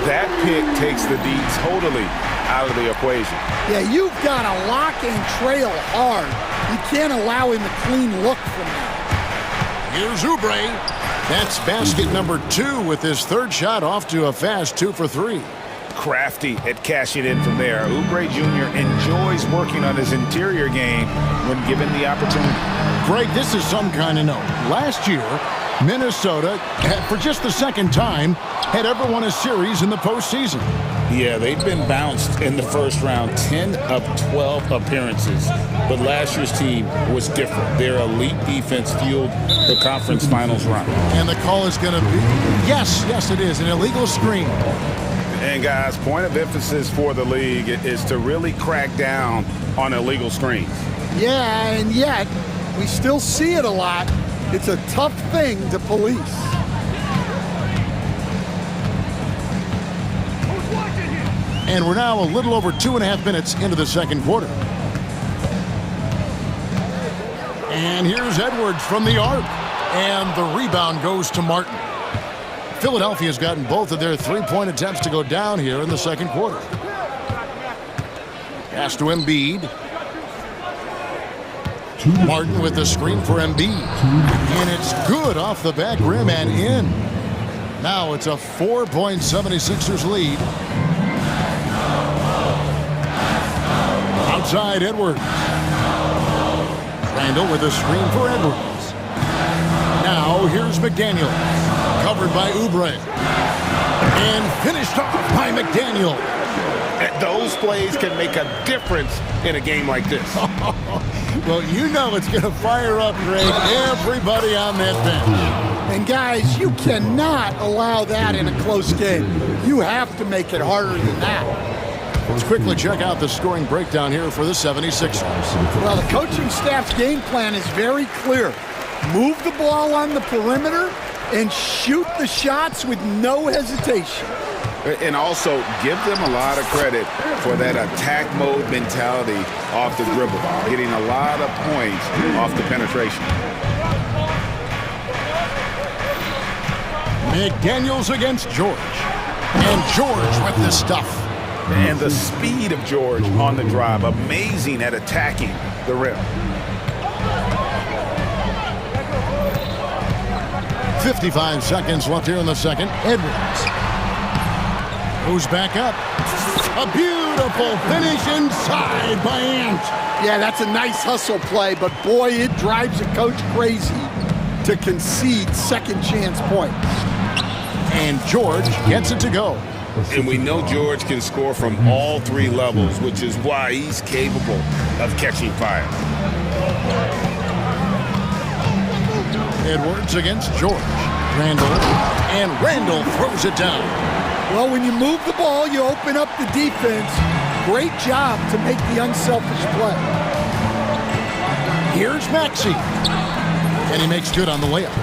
That pick takes the D totally out of the equation. Yeah, you've got to lock and trail hard. You can't allow him a clean look from that. Here's Oubre. That's basket number 2 with his third shot off to a fast 2 for 3. Crafty at cashing in from there. Oubre Jr. enjoys working on his interior game when given the opportunity. Greg, this is some kind of note. Last year, Minnesota, for just the second time, had ever won a series in the postseason. Yeah, they've been bounced in the first round, 10 of 12 appearances. But last year's team was different. Their elite defense fueled the conference finals run. And the call is going to be, yes, it is, an illegal screen. And guys, point of emphasis for the league is to really crack down on illegal screens. Yeah, and yet we still see it a lot. It's a tough thing to police. And we're now a little over 2.5 minutes into the second quarter. And here's Edwards from the arc. And the rebound goes to Martin. Philadelphia's gotten both of their 3-point attempts to go down here in the second quarter. Pass to Embiid. Martin with the screen for Embiid. And it's good off the back rim and in. Now it's a 4-point 76ers lead. Outside Edwards. Randall with a screen for Edwards. Now here's McDaniels. Covered by Oubre. And finished off by McDaniel. Those plays can make a difference in a game like this. Well, you know it's going to fire up, Greg, everybody on that bench. And guys, you cannot allow that in a close game. You have to make it harder than that. Let's quickly check out the scoring breakdown here for the 76ers. Well, the coaching staff's game plan is very clear. Move the ball on the perimeter and shoot the shots with no hesitation. And also give them a lot of credit for that attack mode mentality off the dribble, getting a lot of points off the penetration. McDaniels against George. And George with the stuff. And the speed of George on the drive, amazing at attacking the rim. 55 seconds left here in the second. Edwards goes back up. A beautiful finish inside by Ant. Yeah, that's a nice hustle play, but boy, it drives a coach crazy to concede second chance points. And George gets it to go. And we know George can score from all three levels, which is why he's capable of catching fire. Edwards against George. Randall. And Randall throws it down. Well, when you move the ball, you open up the defense. Great job to make the unselfish play. Here's Maxey. And he makes good on the layup.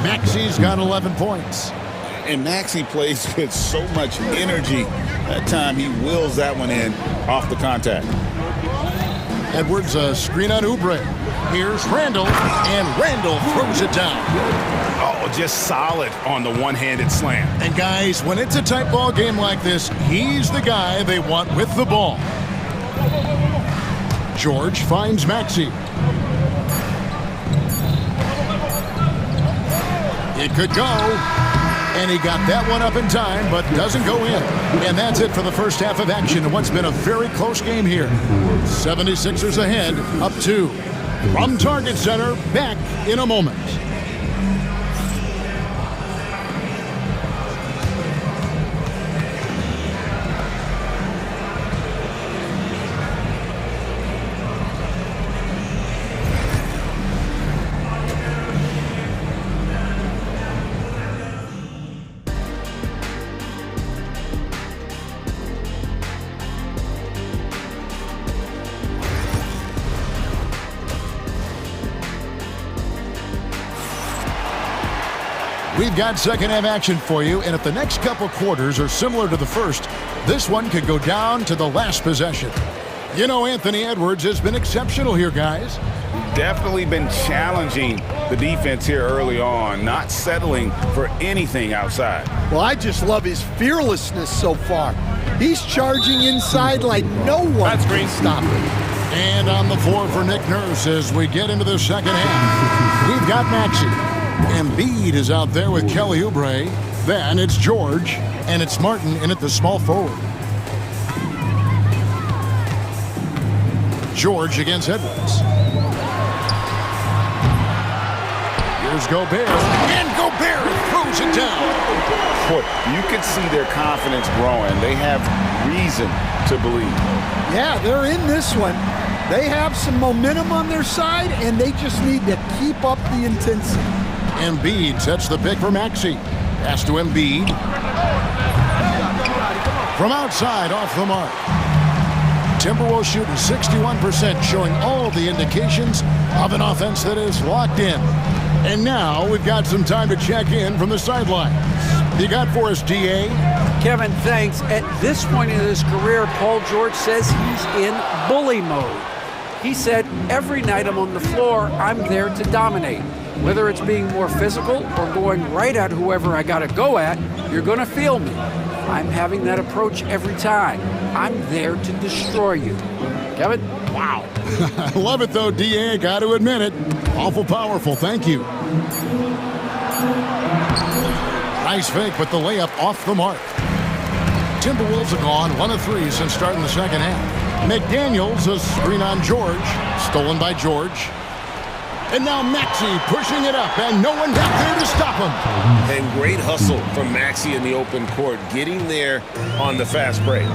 Maxey's got 11 points. And Maxey plays with so much energy. That time he wills that one in off the contact. Edwards a screen on Oubre. Here's Randall, and Randall throws it down. Oh, just solid on the one-handed slam. And guys, when it's a tight ball game like this, he's the guy they want with the ball. George finds Maxey. It could go. And he got that one up in time, but doesn't go in. And that's it for the first half of action in what's been a very close game here. 76ers ahead, up 2. From Target Center, back in a moment. We've got second half action for you, and if the next couple quarters are similar to the first, this one could go down to the last possession. You know, Anthony Edwards has been exceptional here, guys. Definitely been challenging the defense here early on, not settling for anything outside. Well, I just love his fearlessness so far. He's charging inside like no one can stop him. And on the floor for Nick Nurse as we get into the second half, we've got Maxey. Embiid is out there with Kelly Oubre. Then it's George, and it's Martin in at the small forward. George against Edwards. Here's Gobert, and Gobert throws it down. Boy, you can see their confidence growing. They have reason to believe. Yeah, they're in this one. They have some momentum on their side, and they just need to keep up the intensity. Embiid sets the pick for Maxey. Pass to Embiid. From outside, off the mark. Timberwolves shooting 61%, showing all the indications of an offense that is locked in. And now we've got some time to check in from the sidelines. You got for us, D.A.? Kevin, thanks. At this point in his career, Paul George says he's in bully mode. He said, every night I'm on the floor, I'm there to dominate. Whether it's being more physical or going right at whoever I got to go at, you're going to feel me. I'm having that approach every time. I'm there to destroy you. Kevin? Wow. I love it, though, D.A. Got to admit it. Awful powerful. Thank you. Nice fake, but the layup off the mark. Timberwolves have gone 1 of 3 since starting the second half. McDaniels, a screen on George. Stolen by George. And now Maxey pushing it up, and no one back there to stop him. And great hustle from Maxey in the open court, getting there on the fast break.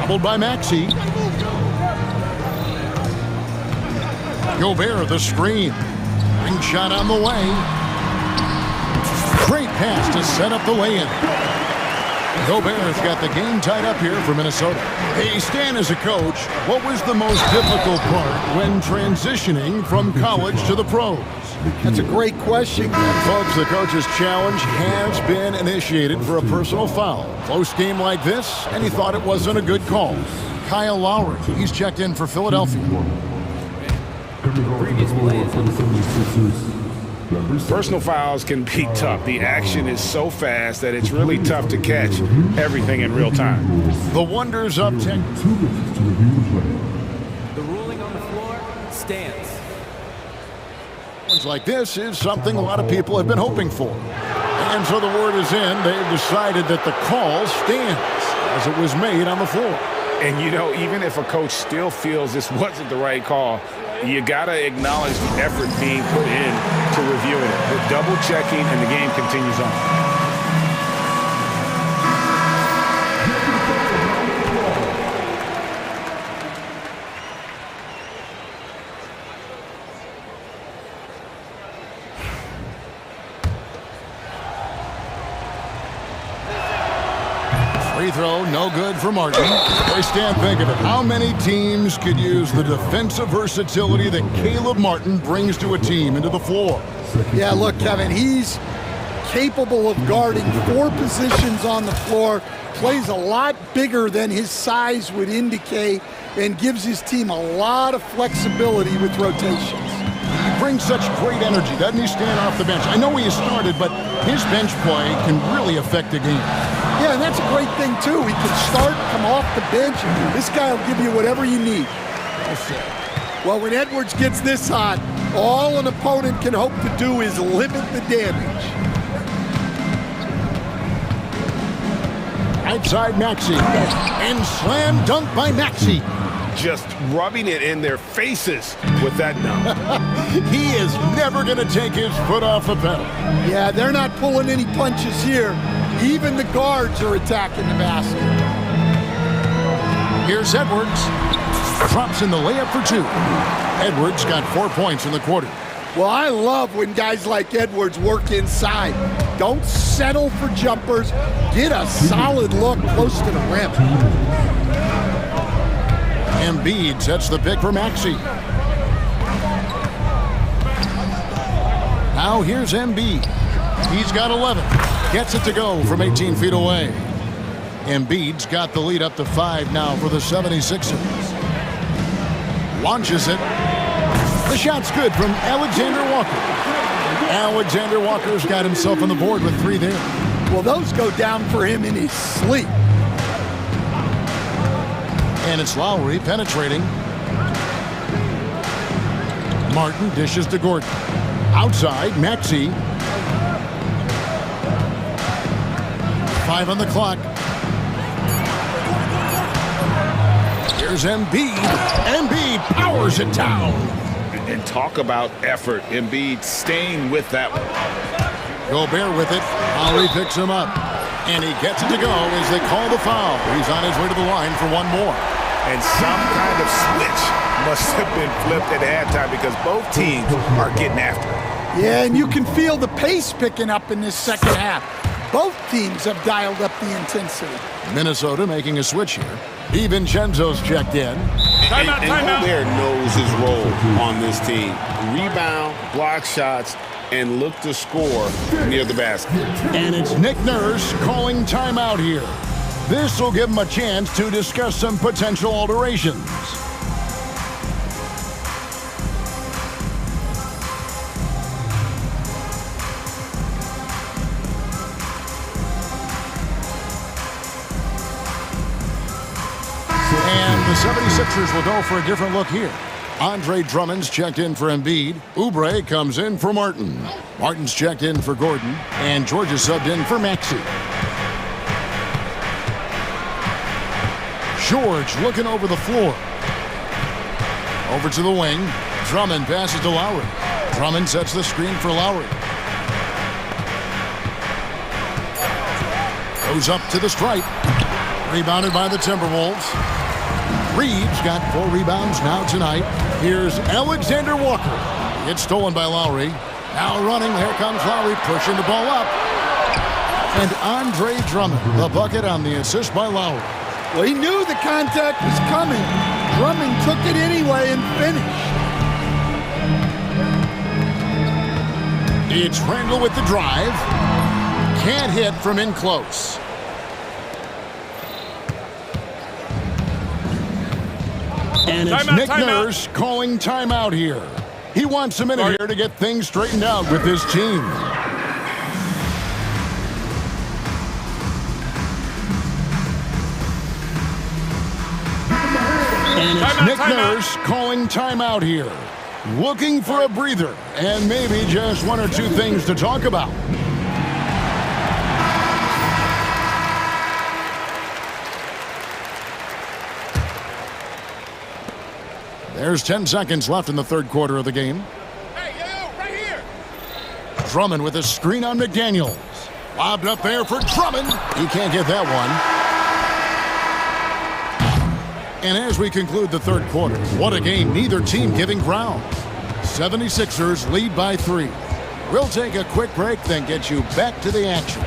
Doubled by Maxey. Gobert, the screen. Ring shot on the way. Great pass to set up the lay-in. Gobert's got the game tied up here for Minnesota. Hey, Stan, as a coach, what was the most difficult part when transitioning from college to the pros? That's a great question. Folks, the coach's challenge has been initiated for a personal foul. Close game like this, and he thought it wasn't a good call. Kyle Lowry, he's checked in for Philadelphia. Personal fouls can be tough. The action is so fast that it's really tough to catch everything in real time. The wonders of tech. The ruling on the floor stands. Like this is something a lot of people have been hoping for. And so the word is in. They've decided that the call stands as it was made on the floor. And, you know, even if a coach still feels this wasn't the right call, you got to acknowledge the effort being put in to reviewing it. The double checking, and the game continues on. Free throw, no good for Martin. Hey, Stan, think of it. How many teams could use the defensive versatility that Caleb Martin brings to a team into the floor? Yeah, look, Kevin, he's capable of guarding 4 positions on the floor, plays a lot bigger than his size would indicate, and gives his team a lot of flexibility with rotations. He brings such great energy, doesn't he, Stan, off the bench? I know he has started, but his bench play can really affect the game. Yeah, and that's a great thing, too. He can start, come off the bench. This guy will give you whatever you need. Well, when Edwards gets this hot, all an opponent can hope to do is limit the damage. Outside Maxey. And slam dunk by Maxey. Just rubbing it in their faces with that dunk. He is never going to take his foot off the pedal. Yeah, they're not pulling any punches here. Even the guards are attacking the basket. Here's Edwards. Drops in the layup for 2. Edwards got 4 points in the quarter. Well, I love when guys like Edwards work inside. Don't settle for jumpers. Get a solid look close to the rim. Embiid sets the pick for Maxey. Now here's Embiid. He's got 11. Gets it to go from 18 feet away. Embiid's got the lead up to 5 now for the 76ers. Launches it. The shot's good from Alexander Walker. Alexander Walker's got himself on the board with 3 there. Well, those go down for him in his sleep. And it's Lowry penetrating. Martin dishes to Gordon. Outside, Maxey. 5 on the clock. Here's Embiid. Embiid powers it down. And talk about effort. Embiid staying with that one. Gobert with it. Lowry picks him up. And he gets it to go as they call the foul. He's on his way to the line for 1 more. And some kind of switch must have been flipped at halftime because both teams are getting after it. Yeah, and you can feel the pace picking up in this second half. Both teams have dialed up the intensity. Minnesota making a switch here. DiVincenzo's checked in. And Gobert knows his role on this team. Rebound, block shots, and look to score near the basket. And it's Nick Nurse calling timeout here. This will give him a chance to discuss some potential alterations. And the 76ers will go for a different look here. Andre Drummond's checked in for Embiid. Oubre comes in for Martin. Martin's checked in for Gordon. And George is subbed in for Maxey. George looking over the floor. Over to the wing. Drummond passes to Lowry. Drummond sets the screen for Lowry. Goes up to the stripe. Rebounded by the Timberwolves. Reeves got 4 rebounds now tonight. Here's Alexander Walker. It's stolen by Lowry. Now running. Here comes Lowry pushing the ball up. And Andre Drummond, the bucket on the assist by Lowry. Well, he knew the contact was coming. Drummond took it anyway and finished. It's Randall with the drive. Can't hit from in close. And it's Nick Nurse calling timeout here. He wants a minute here to get things straightened out with his team. And it's Nick Nurse calling timeout here. Looking for a breather and maybe just one or two things to talk about. There's 10 seconds left in the third quarter of the game. Hey, yo, right here. Drummond with a screen on McDaniels. Lobbed up there for Drummond. He can't get that one. And as we conclude the third quarter, what a game, neither team giving ground. 76ers lead by 3. We'll take a quick break, then get you back to the action.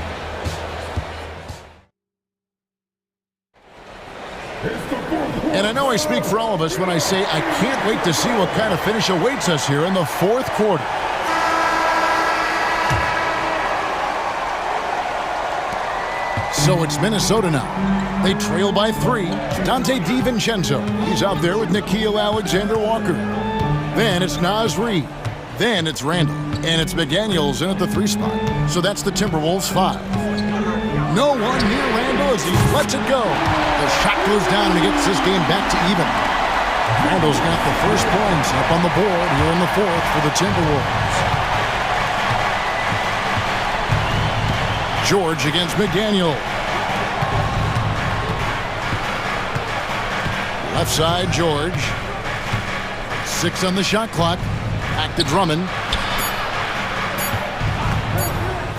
And I know I speak for all of us when I say I can't wait to see what kind of finish awaits us here in the fourth quarter. So it's Minnesota now. They trail by 3. Dante DiVincenzo. He's out there with Nickeil Alexander-Walker. Then it's Naz Reid. Then it's Randall. And it's McDaniels in at the 3 spot. So that's the Timberwolves 5. No one near Randall as he lets it go. The shot goes down and he gets this game back to even. Randall's got the first points up on the board here in the fourth for the Timberwolves. George against McDaniel. Left side, George. 6 on the shot clock. Back to Drummond.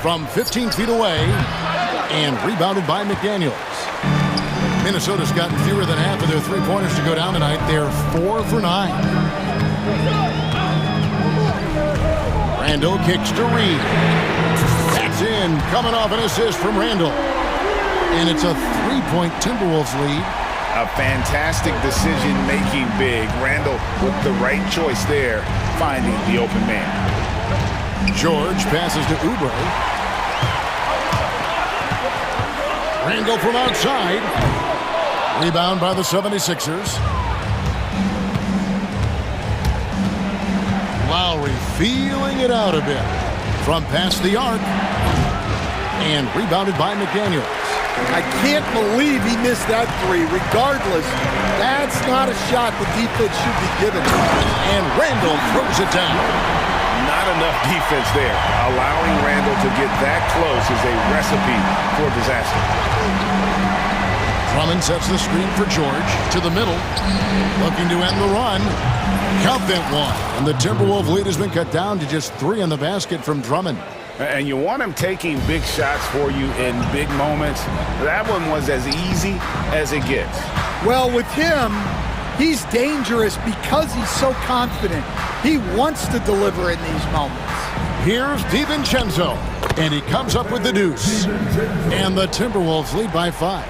From 15 feet away. And rebounded by McDaniels. Minnesota's gotten fewer than half of their three-pointers to go down tonight. They're 4 for 9. Randall kicks to Reid. That's in, coming off an assist from Randall. And it's a 3-point Timberwolves lead. A fantastic decision-making big. Randall with the right choice there, finding the open man. George passes to Oubre. Randall from outside. Rebound by the 76ers. Lowry feeling it out a bit. From past the arc. And rebounded by McDaniels. I can't believe he missed that 3. Regardless, that's not a shot the defense should be given. And Randall throws it down. Not enough defense there. Allowing Randall to get that close is a recipe for disaster. Drummond sets the screen for George to the middle. Looking to end the run. Count that one. And the Timberwolves lead has been cut down to just 3 in the basket from Drummond. And you want him taking big shots for you in big moments. That one was as easy as it gets. Well, with him, he's dangerous because he's so confident. He wants to deliver in these moments. Here's DiVincenzo, and he comes up with the deuce. And the Timberwolves lead by 5.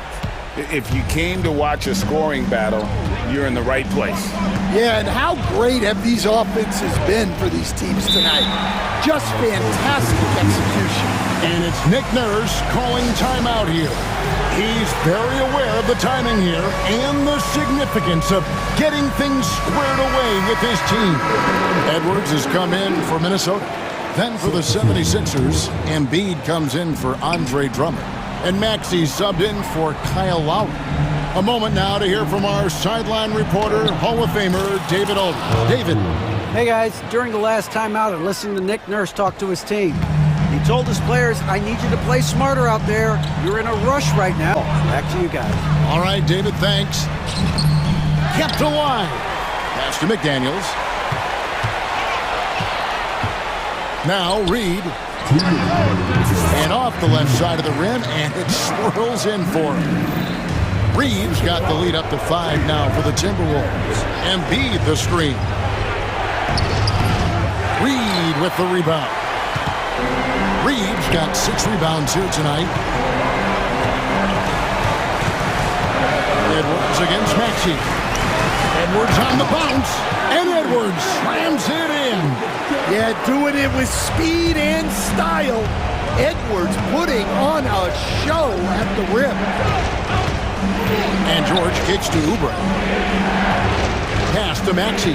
If you came to watch a scoring battle, you're in the right place. Yeah, and how great have these offenses been for these teams tonight? Just fantastic execution. And it's Nick Nurse calling timeout here. He's very aware of the timing here and the significance of getting things squared away with his team. Edwards has come in for Minnesota. Then for the 76ers, Embiid comes in for Andre Drummond. And Maxey subbed in for Kyle Lowry. A moment now to hear from our sideline reporter, Hall of Famer, David Aldridge. David. Hey, guys. During the last timeout and listening to Nick Nurse talk to his team, he told his players, I need you to play smarter out there. You're in a rush right now. Back to you guys. All right, David, thanks. Kept alive. Pass to McDaniels. Now Reid. And off the left side of the rim, and it swirls in for him. Reid's got the lead up to 5 now for the Timberwolves. Embiid the screen. Reid with the rebound. Reeves got 6 rebounds here tonight. Edwards against Maxey. Edwards on the bounce, and Edwards slams it in. Yeah, doing it with speed and style. Edwards putting on a show at the rim. And George kicks to Oubre. Pass to Maxey.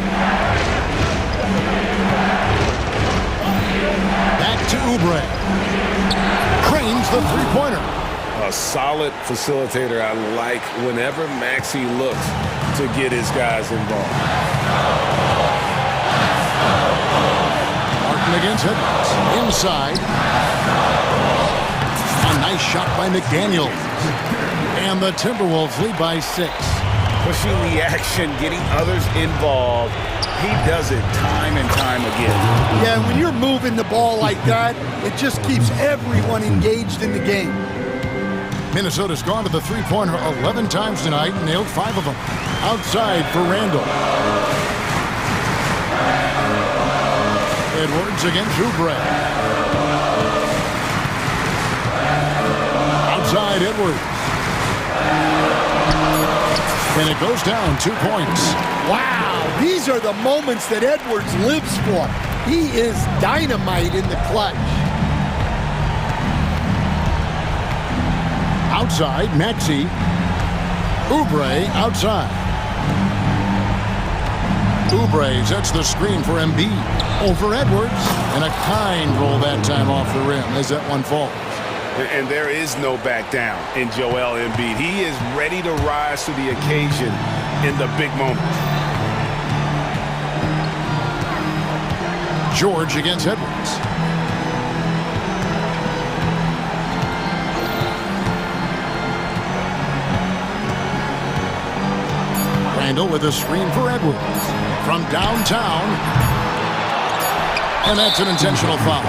Back to Oubre. Cranes the three-pointer. A solid facilitator. I like whenever Maxey looks to get his guys involved. Martin against Edwards. Inside. A nice shot by McDaniel. And the Timberwolves lead by 6. Pushing the action, getting others involved. He does it time and time again. Yeah, when you're moving the ball like that, it just keeps everyone engaged in the game. Minnesota's gone to the three-pointer 11 times tonight and nailed 5 of them. Outside for Randall. Edwards against Oubre. Outside Edwards. And it goes down 2 points. Wow, these are the moments that Edwards lives for. He is dynamite in the clutch. Outside, Maxey. Oubre outside. Oubre sets the screen for Embiid. Over Edwards. And a kind roll that time off the rim as that one falls. And there is no back down in Joel Embiid. He is ready to rise to the occasion in the big moments. George against Edwards. Randall with a screen for Edwards. From downtown. And that's an intentional foul.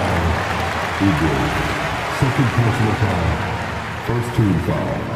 Second personal foul. First team foul.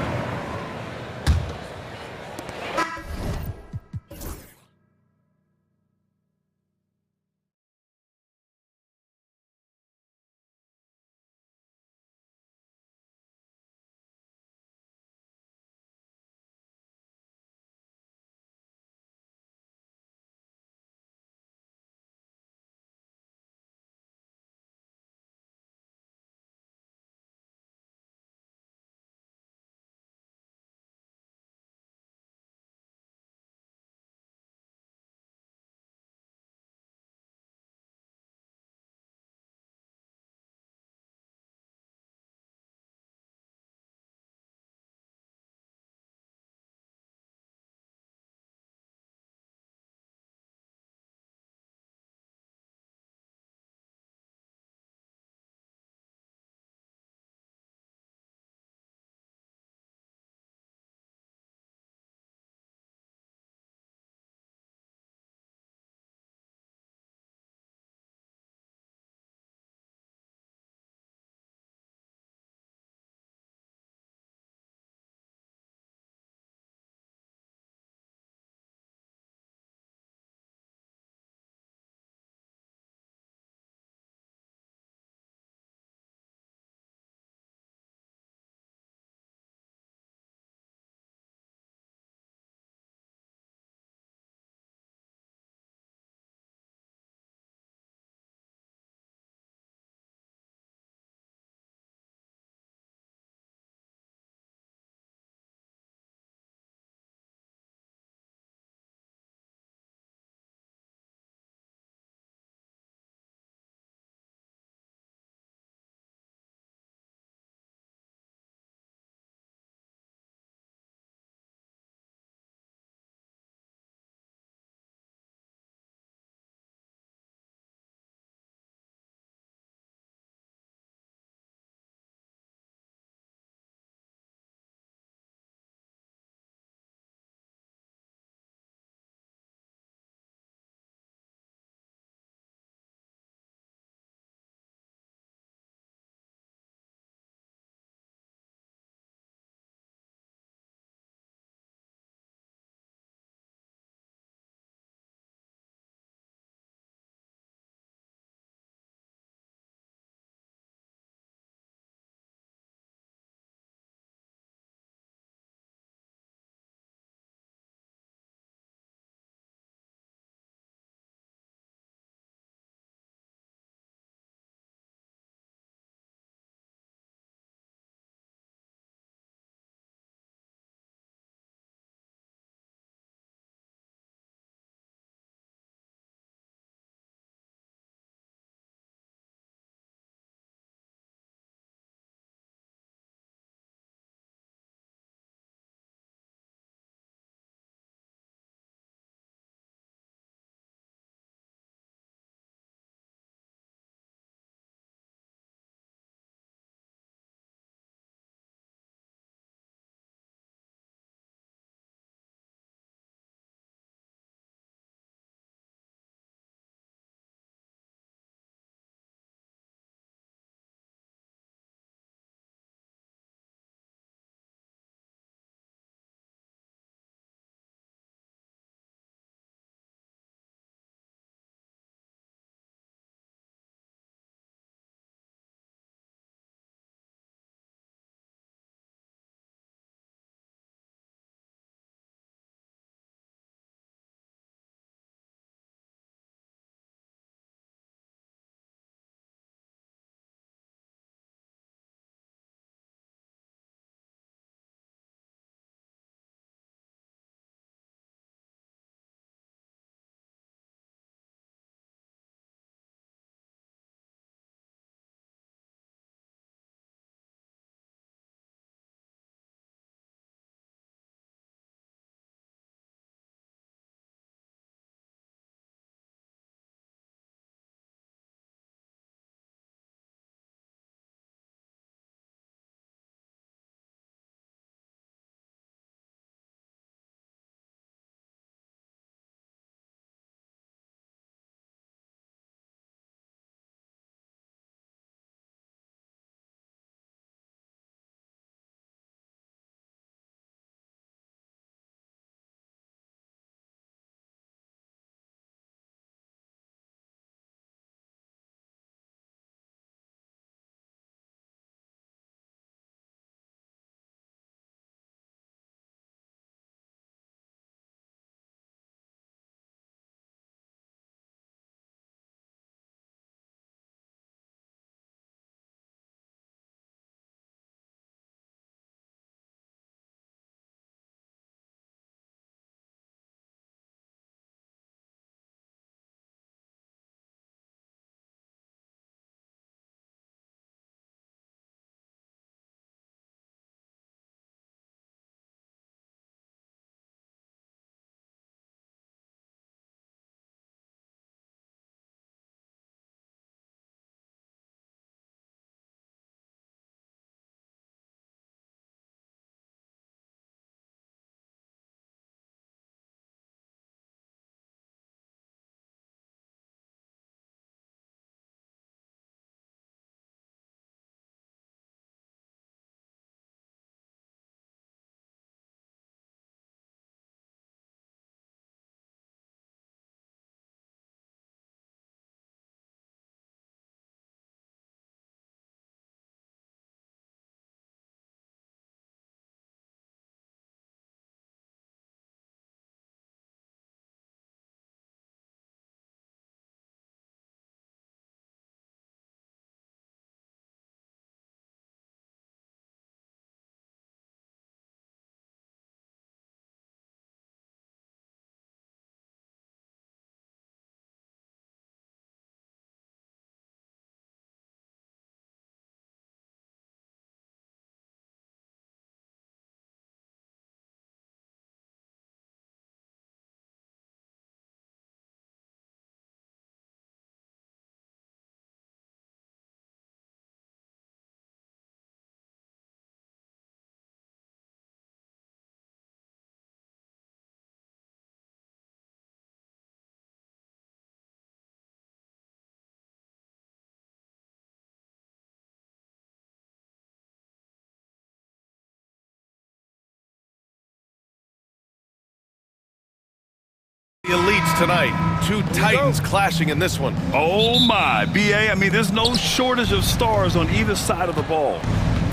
Elites tonight. Two Titans clashing in this one. Oh my, BA, I mean, there's no shortage of stars on either side of the ball.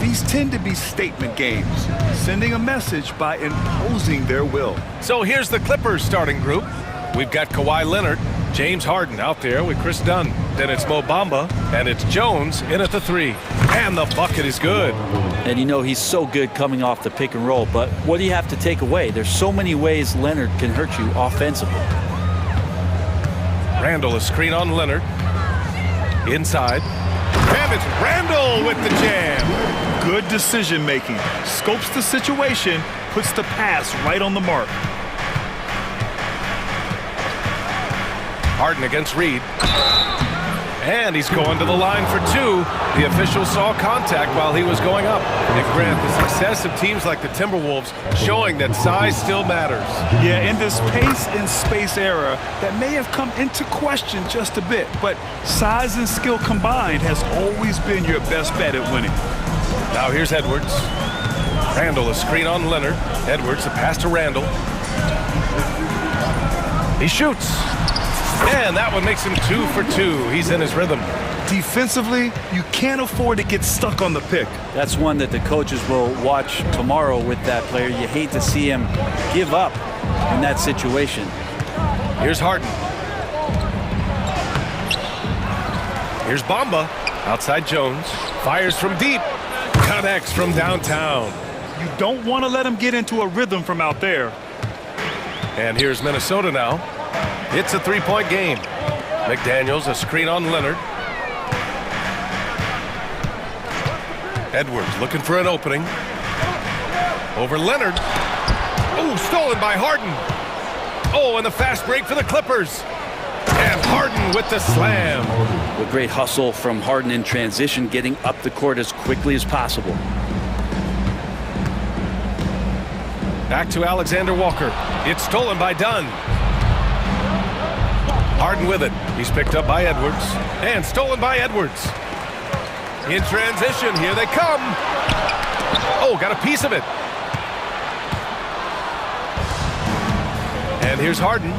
These tend to be statement games, sending a message by imposing their will. So here's the Clippers starting group. We've got Kawhi Leonard, James Harden out there with Chris Dunn. Then it's Mo Bamba, and it's Jones in at the 3. And the bucket is good. And you know he's so good coming off the pick and roll, but what do you have to take away? There's so many ways Leonard can hurt you offensively. Randall, a screen on Leonard. Inside. And it's Randall with the jam. Good decision making. Scopes the situation, puts the pass right on the mark. Harden against Reed. And he's going to the line for 2. The official saw contact while he was going up. And Grant, the success of teams like the Timberwolves showing that size still matters. Yeah, in this pace and space era, that may have come into question just a bit, but size and skill combined has always been your best bet at winning. Now here's Edwards. Randall, a screen on Leonard. Edwards, a pass to Randall. He shoots. And that one makes him 2 for 2. He's in his rhythm. Defensively, you can't afford to get stuck on the pick. That's one that the coaches will watch tomorrow with that player. You hate to see him give up in that situation. Here's Harden. Here's Bamba. Outside Jones. Fires from deep. Connects from downtown. You don't want to let him get into a rhythm from out there. And here's Minnesota now. It's a 3-point game. McDaniels, a screen on Leonard. Edwards looking for an opening. Over Leonard. Oh, stolen by Harden. Oh, and the fast break for the Clippers. And Harden with the slam. A great hustle from Harden in transition, getting up the court as quickly as possible. Back to Alexander Walker. It's stolen by Dunn. Harden with it. He's picked up by Edwards. And stolen by Edwards. In transition, here they come. Oh, got a piece of it. And here's Harden.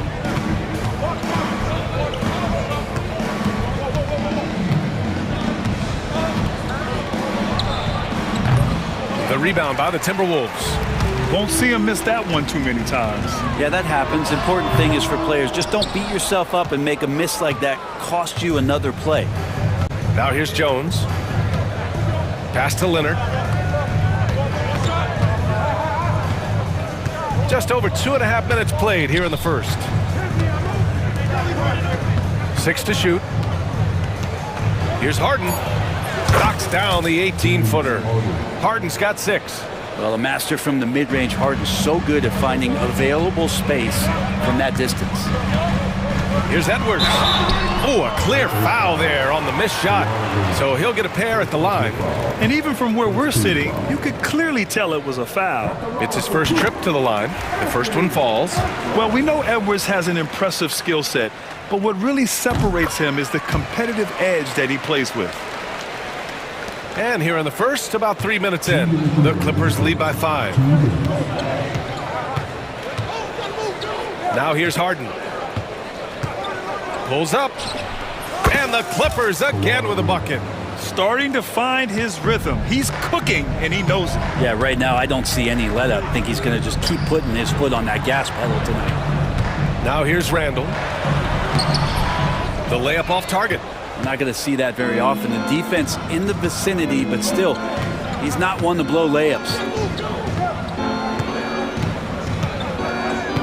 The rebound by the Timberwolves. Won't see him miss that one too many times. Yeah, that happens. Important thing is for players, just don't beat yourself up and make a miss like that cost you another play. Now here's Jones. Pass to Leonard. Just over 2.5 minutes played here in the first. 6 to shoot. Here's Harden. Knocks down the 18-footer. Harden's got 6. Well, a master from the mid-range, Harden's so good at finding available space from that distance. Here's Edwards. Oh, a clear foul there on the missed shot. So he'll get a pair at the line. And even from where we're sitting, you could clearly tell it was a foul. It's his first trip to the line. The first one falls. Well, we know Edwards has an impressive skill set, but what really separates him is the competitive edge that he plays with. And here in the first, about 3 minutes in, the Clippers lead by 5. Now here's Harden. Pulls up. And the Clippers again with a bucket. Starting to find his rhythm. He's cooking, and he knows it. Yeah, right now I don't see any let up. I think he's going to just keep putting his foot on that gas pedal tonight. Now here's Randall. The layup off target. I'm not going to see that very often. The defense in the vicinity, but still, he's not one to blow layups.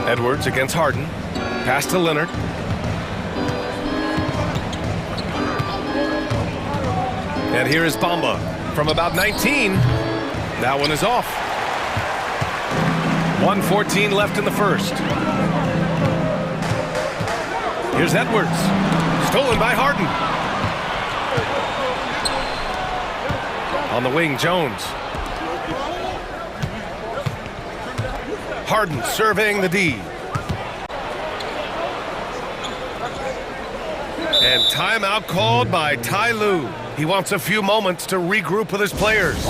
Edwards against Harden. Pass to Leonard. And here is Bamba from about 19. That one is off. 1:14 left in the first. Here's Edwards. Stolen by Harden. On the wing, Jones. Harden surveying the D. And timeout called by Ty Lue. He wants a few moments to regroup with his players.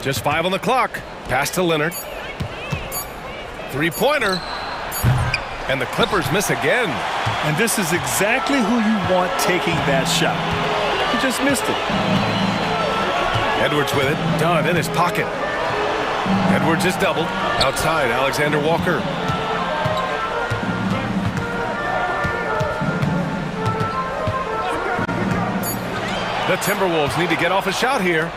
Just 5 on the clock. Pass to Leonard. Three-pointer. And the Clippers miss again. And this is exactly who you want taking that shot. He just missed it. Edwards with it. Dunn in his pocket. Edwards is doubled. Outside, Alexander Walker. The Timberwolves need to get off a shot here.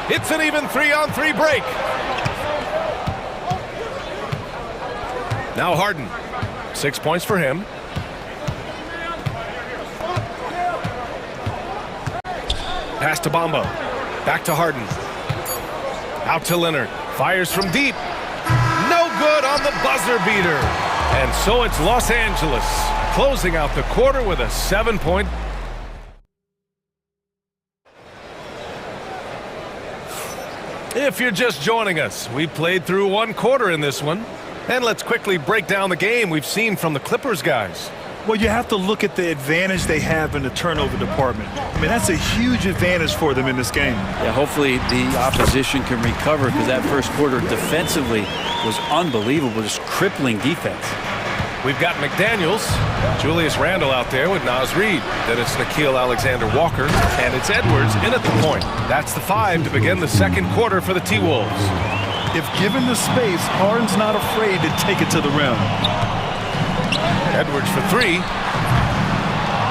It's an even 3-on-3 break. Now Harden. 6 points for him. Pass to Bamba. Back to Harden. Out to Leonard. Fires from deep. No good on the buzzer beater. And so it's Los Angeles closing out the quarter with a 7-point. If you're just joining us, we played through 1 quarter in this one. And let's quickly break down the game we've seen from the Clippers guys. Well, you have to look at the advantage they have in the turnover department. I mean, that's a huge advantage for them in this game. Yeah, hopefully the opposition can recover, because that first quarter defensively was unbelievable, just crippling defense. We've got McDaniels, Julius Randle out there with Naz Reid. Then it's Nickeil Alexander-Walker, and it's Edwards in at the point. That's the 5 to begin the second quarter for the T-Wolves. If given the space, Harden's not afraid to take it to the rim. Edwards for 3.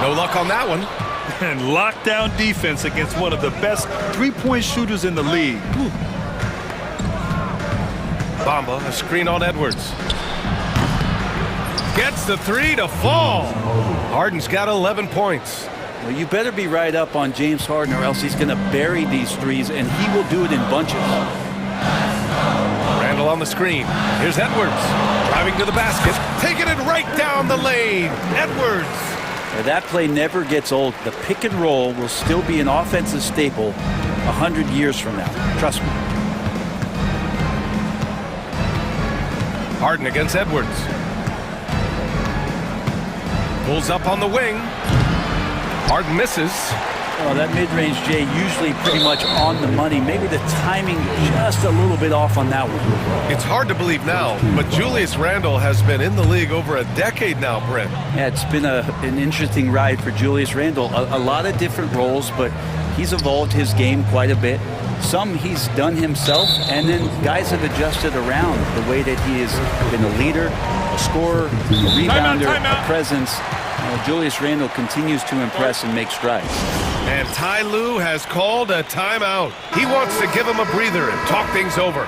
No luck on that one. And lockdown defense against one of the best three-point shooters in the league. Whew. Bamba, a screen on Edwards. Gets the 3 to fall. Harden's got 11 points. Well, you better be right up on James Harden, or else he's going to bury these threes, and he will do it in bunches. Randle on the screen. Here's Edwards. Driving to the basket. Taking it right down the lane. Edwards. Now, that play never gets old. The pick and roll will still be an offensive staple 100 years from now. Trust me. Harden against Edwards. Pulls up on the wing. Harden misses. Oh, that mid-range, Jay, usually pretty much on the money. Maybe the timing just a little bit off on that one. It's hard to believe now, but Julius Randle has been in the league over a decade now, Brent. Yeah, it's been an interesting ride for Julius Randle. A lot of different roles, but he's evolved his game quite a bit. Some he's done himself, and then guys have adjusted around the way that he has been a leader, a scorer, a rebounder, a presence. Julius Randle continues to impress and make strides. And Ty Lue has called a timeout. He wants to give him a breather and talk things over.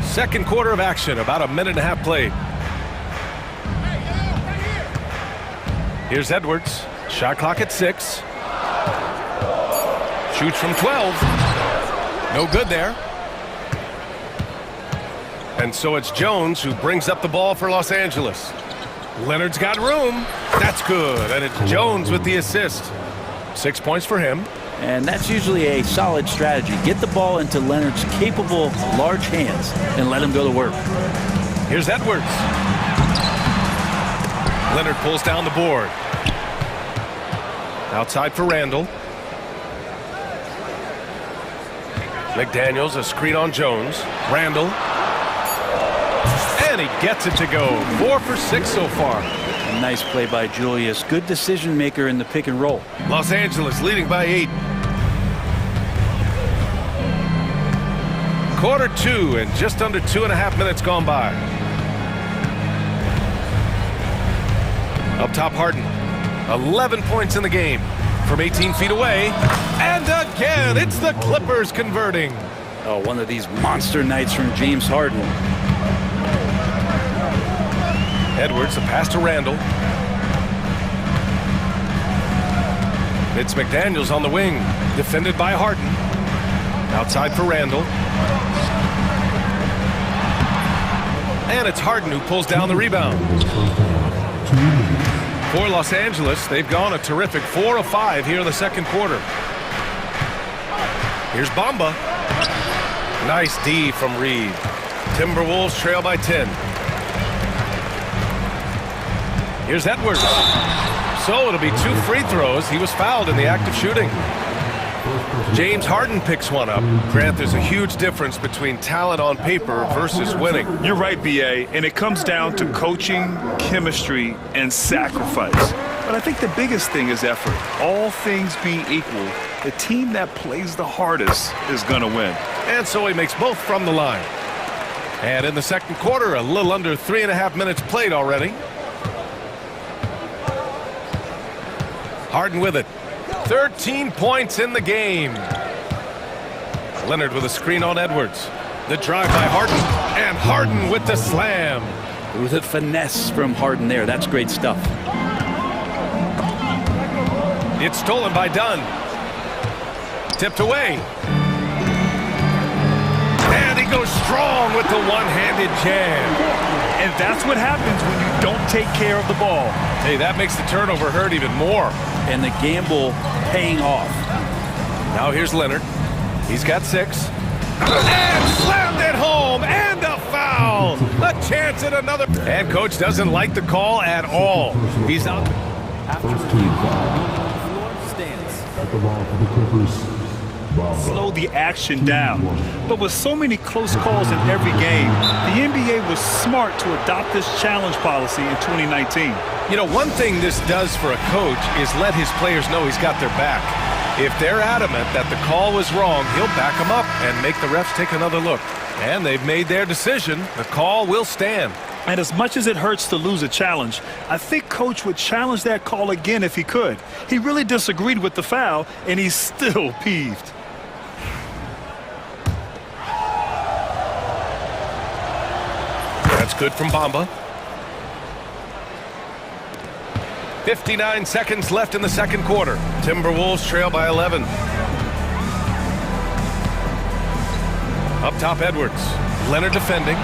Second quarter of action, about a minute and a half played. Here's Edwards. Shot clock at 6. Shoots from 12. No good there. And so it's Jones who brings up the ball for Los Angeles. Leonard's got room. That's good. And it's Jones with the assist. 6 points for him. And that's usually a solid strategy. Get the ball into Leonard's capable, large hands and let him go to work. Here's Edwards. Leonard pulls down the board. Outside for Randle. McDaniels, a screen on Jones. Randle. And he gets it to go. 4 for 6 so far. A nice play by Julius. Good decision maker in the pick and roll. Los Angeles leading by 8. Quarter 2 and just under 2.5 minutes gone by. Up top, Harden. 11 points in the game from 18 feet away. And again, it's the Clippers converting. Oh, one of these monster nights from James Harden. Edwards, a pass to Randle. It's McDaniels on the wing, defended by Harden. Outside for Randle. And it's Harden who pulls down the rebound. For Los Angeles, they've gone a terrific 4 of 5 here in the second quarter. Here's Bamba. Nice D from Reid. Timberwolves trail by 10. Here's Edwards. So it'll be 2 free throws. He was fouled in the act of shooting. James Harden picks one up. Grant, there's a huge difference between talent on paper versus winning. You're right, B.A., and it comes down to coaching, chemistry, and sacrifice. But I think the biggest thing is effort. All things being equal, the team that plays the hardest is going to win. And so he makes both from the line. And in the second quarter, a little under 3.5 minutes played already. Harden with it. 13 points in the game. Leonard with a screen on Edwards. The drive by Harden. And Harden with the slam. It was a finesse from Harden there. That's great stuff. It's stolen by Dunn. Tipped away. And he goes strong with the one-handed jam. And that's what happens when you don't take care of the ball. Hey, that makes the turnover hurt even more. And the gamble paying off. Now here's Leonard. He's got 6. And slammed it home. And a foul. A chance at another. And coach doesn't like the call at all. He's out. First team foul. At the line for the Clippers. Slow the action down. But with so many close calls in every game, the NBA was smart to adopt this challenge policy in 2019. You know, one thing this does for a coach is let his players know he's got their back. If they're adamant that the call was wrong, he'll back them up and make the refs take another look. And they've made their decision. The call will stand. And as much as it hurts to lose a challenge, I think Coach would challenge that call again if he could. He really disagreed with the foul, and he's still peeved. That's good from Bamba. 59 seconds left in the second quarter. Timberwolves trail by 11. Up top, Edwards. Leonard defending.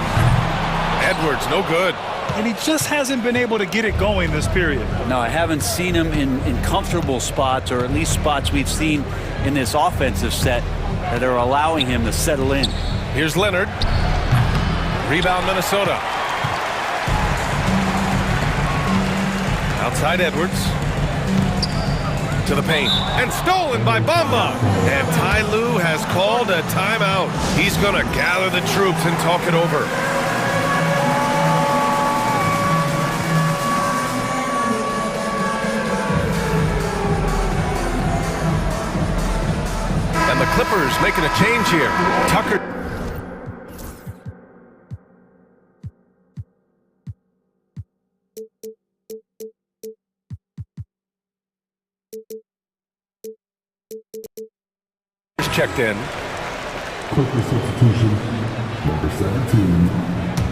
Edwards, no good. And he just hasn't been able to get it going this period. No, I haven't seen him in comfortable spots, or at least spots we've seen in this offensive set that are allowing him to settle in. Here's Leonard. Rebound, Minnesota. Outside Edwards. To the paint. And stolen by Bamba. And Ty Lue has called a timeout. He's going to gather the troops and talk it over. And the Clippers making a change here. Tucker. Checked in. Clippers substitution, number 17,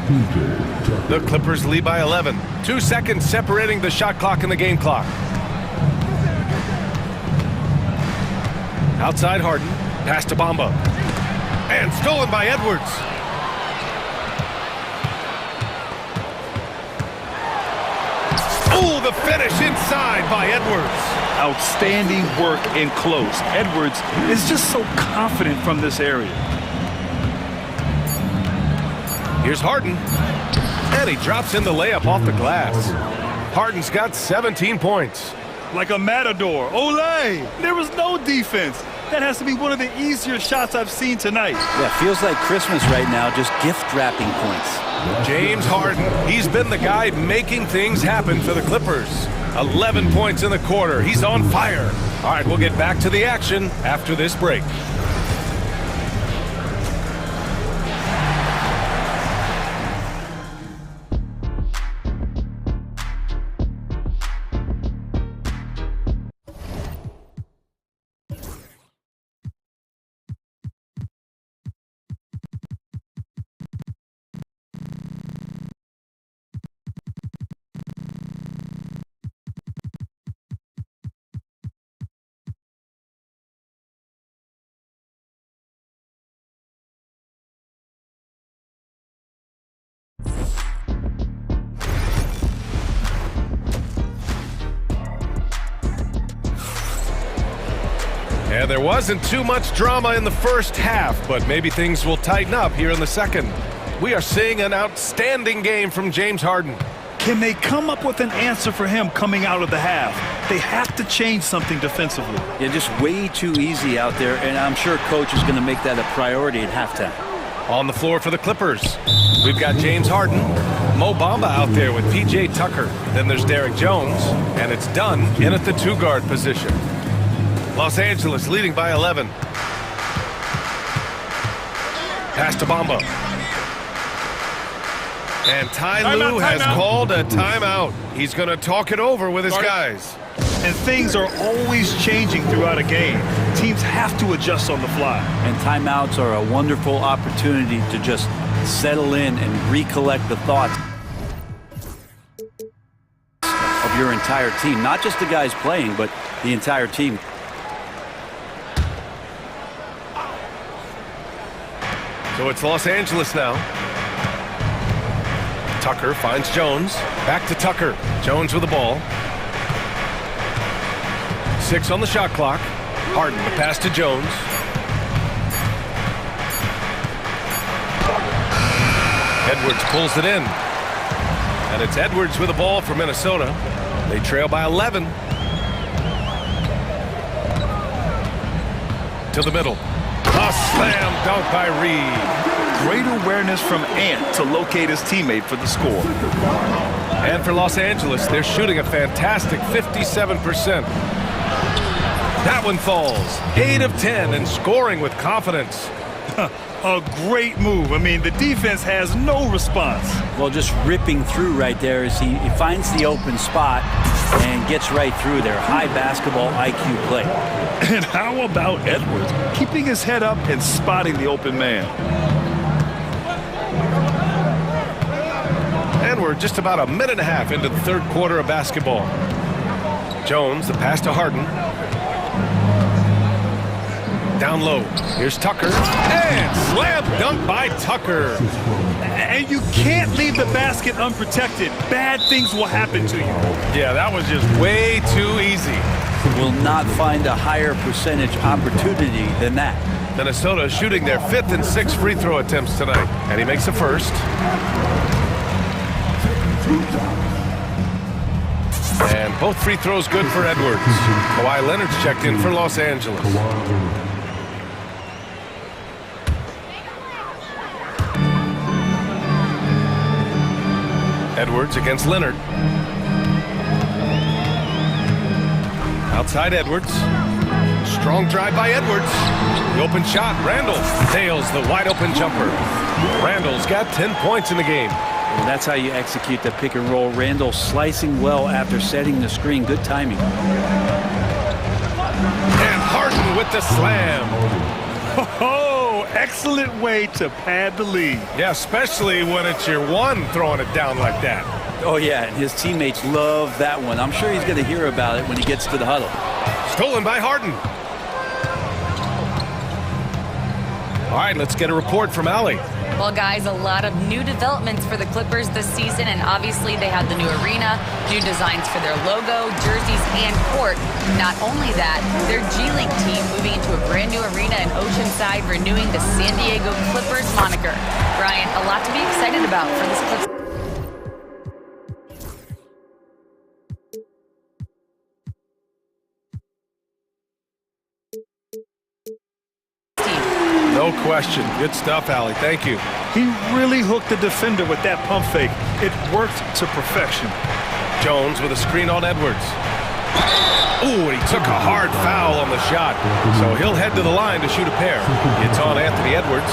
DJ Tucker. The Clippers lead by 11. 2 seconds separating the shot clock and the game clock. Outside Harden. Pass to Bamba. And stolen by Edwards. Oh, the finish inside by Edwards. Outstanding work in close. Edwards is just so confident from this area. Here's Harden. And he drops in the layup off the glass. Harden's got 17 points. Like a matador. Olay! There was no defense. That has to be one of the easier shots I've seen tonight. Yeah, feels like Christmas right now, just gift wrapping points. James Harden, he's been the guy making things happen for the Clippers. 11 points in the quarter. He's on fire. All right, we'll get back to the action after this break. And there wasn't too much drama in the first half, but maybe things will tighten up here in the second. We are seeing an outstanding game from James Harden. Can they come up with an answer for him coming out of the half? They have to change something defensively. Yeah, just way too easy out there, and I'm sure coach is going to make that a priority at halftime. On the floor for the Clippers, we've got James Harden, Mo Bamba out there with P.J. Tucker. Then there's Derek Jones, and it's Dunn in at the two-guard position. Los Angeles leading by 11. Pass to Bamba. And Ty Lue has called a timeout. He's going to talk it over with his guys. And things are always changing throughout a game. Teams have to adjust on the fly. And timeouts are a wonderful opportunity to just settle in and recollect the thoughts of your entire team. Not just the guys playing, but the entire team. So it's Los Angeles now. Tucker finds Jones. Back to Tucker. Jones with the ball. 6 on the shot clock. Harden, the pass to Jones. Edwards pulls it in. And it's Edwards with the ball for Minnesota. They trail by 11. To the middle. A slam dunk by Reed. Great awareness from Ant to locate his teammate for the score. And for Los Angeles, they're shooting a fantastic 57%. That one falls. 8 of 10 and scoring with confidence. A great move. I mean, the defense has no response. Well, just ripping through right there as he finds the open spot and gets right through there. High basketball IQ play. And how about Edwards keeping his head up and spotting the open man? And we're just about a minute and a half into the third quarter of basketball. Jones, the pass to Harden. Down low. Here's Tucker. And slam dunk by Tucker. And you can't leave the basket unprotected. Bad things will happen to you. Yeah, that was just way too easy. Will not find a higher percentage opportunity than that. Minnesota shooting their 5th and 6th free throw attempts tonight. And he makes the first. And both free throws good for Edwards. Kawhi Leonard's checked in for Los Angeles. Edwards against Leonard. Outside Edwards. Strong drive by Edwards. The open shot. Randall nails the wide open jumper. Randall's got 10 points in the game. And that's how you execute the pick and roll. Randall slicing well after setting the screen. Good timing. And Harden with the slam. Oh, excellent way to pad the lead. Yeah, especially when it's your one throwing it down like that. Oh, yeah, and his teammates love that one. I'm sure he's going to hear about it when he gets to the huddle. Stolen by Harden. All right, let's get a report from Allie. Well, guys, a lot of new developments for the Clippers this season, and obviously they had the new arena, new designs for their logo, jerseys, and court. Not only that, their G League team moving into a brand new arena in Oceanside, renewing the San Diego Clippers moniker. Brian, a lot to be excited about for this Clippers. No question. Good stuff, Allie. Thank you. He really hooked the defender with that pump fake. It worked to perfection. Jones with a screen on Edwards. Ooh, and he took a hard foul on the shot. So he'll head to the line to shoot a pair. It's on Anthony Edwards.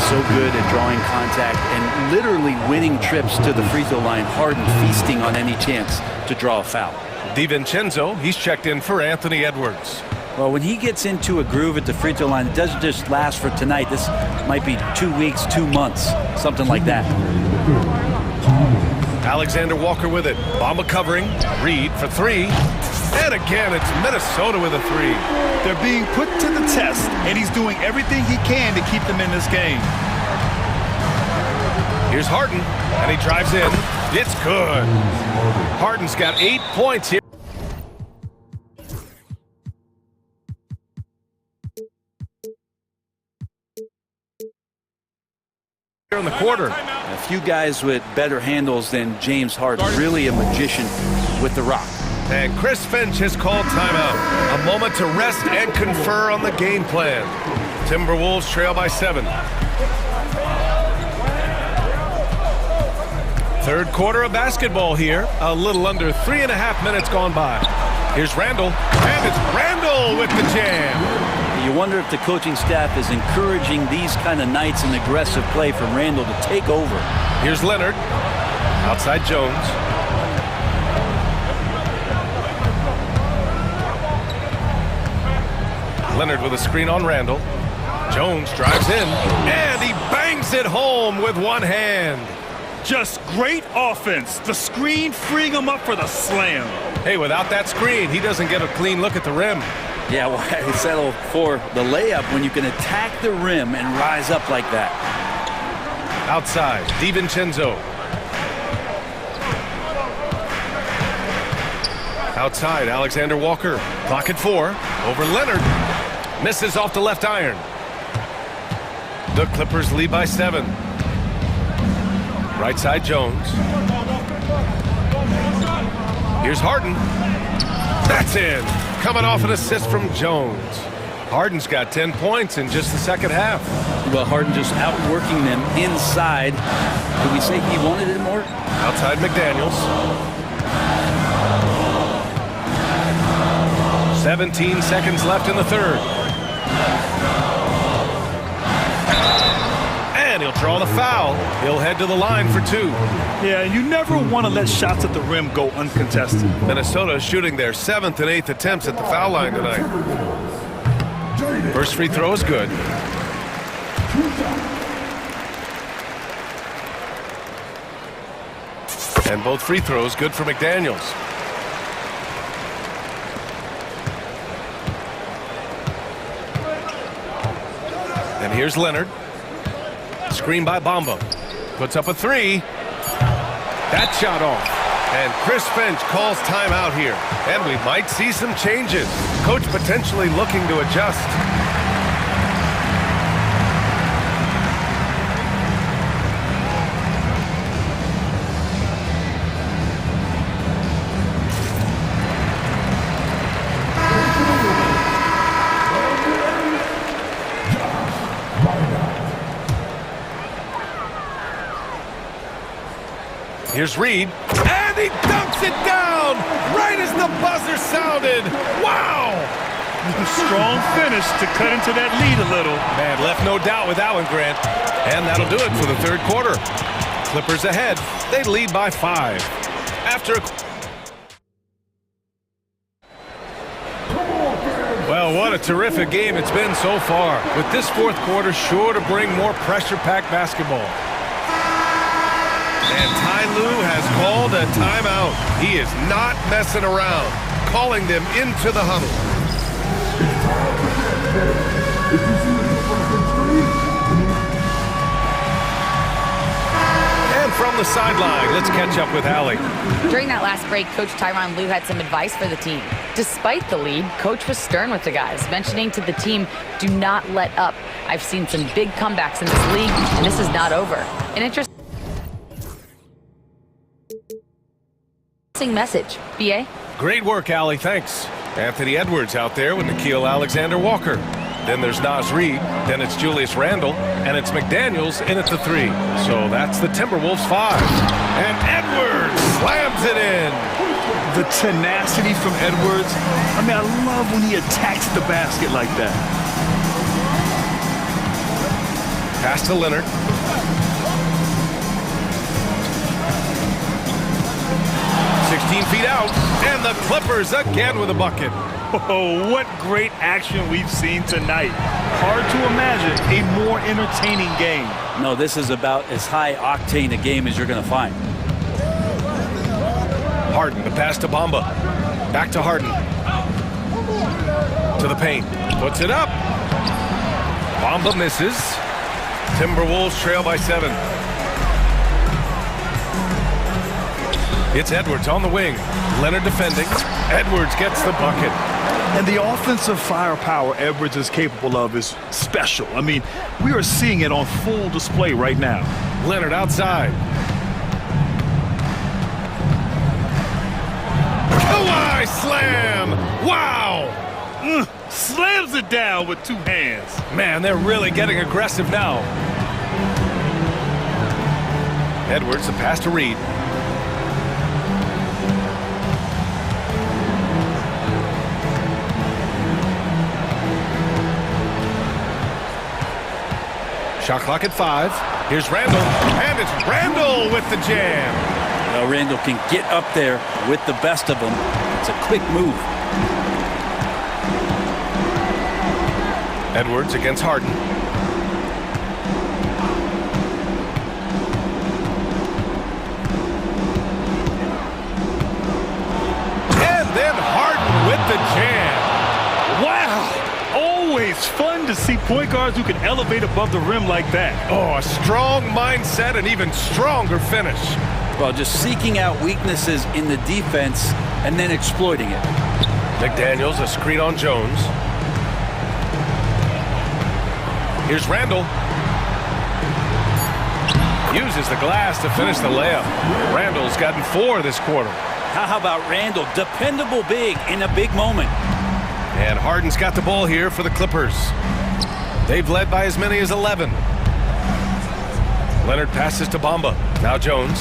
So good at drawing contact and literally winning trips to the free throw line. Harden feasting on any chance to draw a foul. DiVincenzo, he's checked in for Anthony Edwards. Well, when he gets into a groove at the free throw line, it doesn't just last for tonight. This might be 2 weeks, 2 months, something like that. Alexander Walker with it. Bamba covering. Reed for 3. And again, it's Minnesota with a 3. They're being put to the test, and he's doing everything he can to keep them in this game. Here's Harden, and he drives in. It's good. Harden's got 8 points here. in the quarter. A few guys with better handles than James Harden. Really a magician with the rock. And Chris Finch has called timeout. A moment to rest and confer on the game plan. Timberwolves trail by 7. Third quarter of basketball here. A little under 3.5 minutes gone by. Here's Randall, and it's Randall with the jam. You wonder if the coaching staff is encouraging these kind of nights and aggressive play from Randall to take over. Here's Leonard, outside Jones. Leonard with a screen on Randall. Jones drives in, and he bangs it home with one hand. Just great offense. The screen freeing him up for the slam. Hey, without that screen, he doesn't get a clean look at the rim. Yeah, why settle for the layup when you can attack the rim and rise up like that? Outside, DiVincenzo. Outside, Alexander Walker. Clock at 4. Over Leonard. Misses off the left iron. The Clippers lead by 7. Right side, Jones. Here's Harden. That's in. Coming off an assist from Jones. Harden's got 10 points in just the second half. Well, Harden just outworking them inside. Could we say he wanted it more? Outside McDaniels. 17 seconds left in the third. And he'll draw the foul. He'll head to the line for 2. Yeah, you never want to let shots at the rim go uncontested. Minnesota shooting their 7th and 8th attempts at the foul line tonight. First free throw is good. And both free throws good for McDaniels. And here's Leonard. Screen by Bamba. Puts up a 3. That shot off. And Chris Finch calls timeout here. And we might see some changes. Coach potentially looking to adjust. Here's Reed, and he dunks it down right as the buzzer sounded. Wow! Strong finish to cut into that lead a little. Man, left no doubt with that one, Grant. And that'll do it for the third quarter. Clippers ahead. They lead by 5. After a... Well, what a terrific game it's been so far. With this fourth quarter sure to bring more pressure-packed basketball. And Ty Lue has called a timeout. He is not messing around, calling them into the huddle. And from the sideline, let's catch up with Allie. During that last break, Coach Tyronn Lue had some advice for the team. Despite the lead, Coach was stern with the guys, mentioning to the team, do not let up. I've seen some big comebacks in this league, and this is not over. An interesting message. B.A.? Great work, Allie. Thanks. Anthony Edwards out there with Nickeil Alexander-Walker. Then there's Naz Reid. Then it's Julius Randle. And it's McDaniels in at the 3. So that's the Timberwolves 5. And Edwards slams it in. The tenacity from Edwards. I mean, I love when he attacks the basket like that. Pass to Leonard. Feet out, and the Clippers again with a bucket. Oh, what great action we've seen tonight. Hard to imagine a more entertaining game. No, this is about as high octane a game as you're going to find. Harden, the pass to Bamba. Back to Harden. To the paint. Puts it up. Bamba misses. Timberwolves trail by 7. It's Edwards on the wing. Leonard defending. Edwards gets the bucket. And the offensive firepower Edwards is capable of is special. I mean, we are seeing it on full display right now. Leonard outside. Kawhi slam! Wow! Slams it down with two hands. Man, they're really getting aggressive now. Edwards, the pass to Reed. Shot clock at 5. Here's Randall, and it's Randall with the jam. Well, Randall can get up there with the best of them. It's a quick move. Edwards against Harden. And then Harden with the jam. Wow! Always fun to see point guards who can elevate above the rim like that. Oh, a strong mindset and even stronger finish. Well, just seeking out weaknesses in the defense and then exploiting it. McDaniels, a screen on Jones. Here's Randall. Uses the glass to finish the layup. Randall's gotten 4 this quarter. How about Randall? Dependable big in a big moment. And Harden's got the ball here for the Clippers. They've led by as many as 11. Leonard passes to Bamba. Now Jones.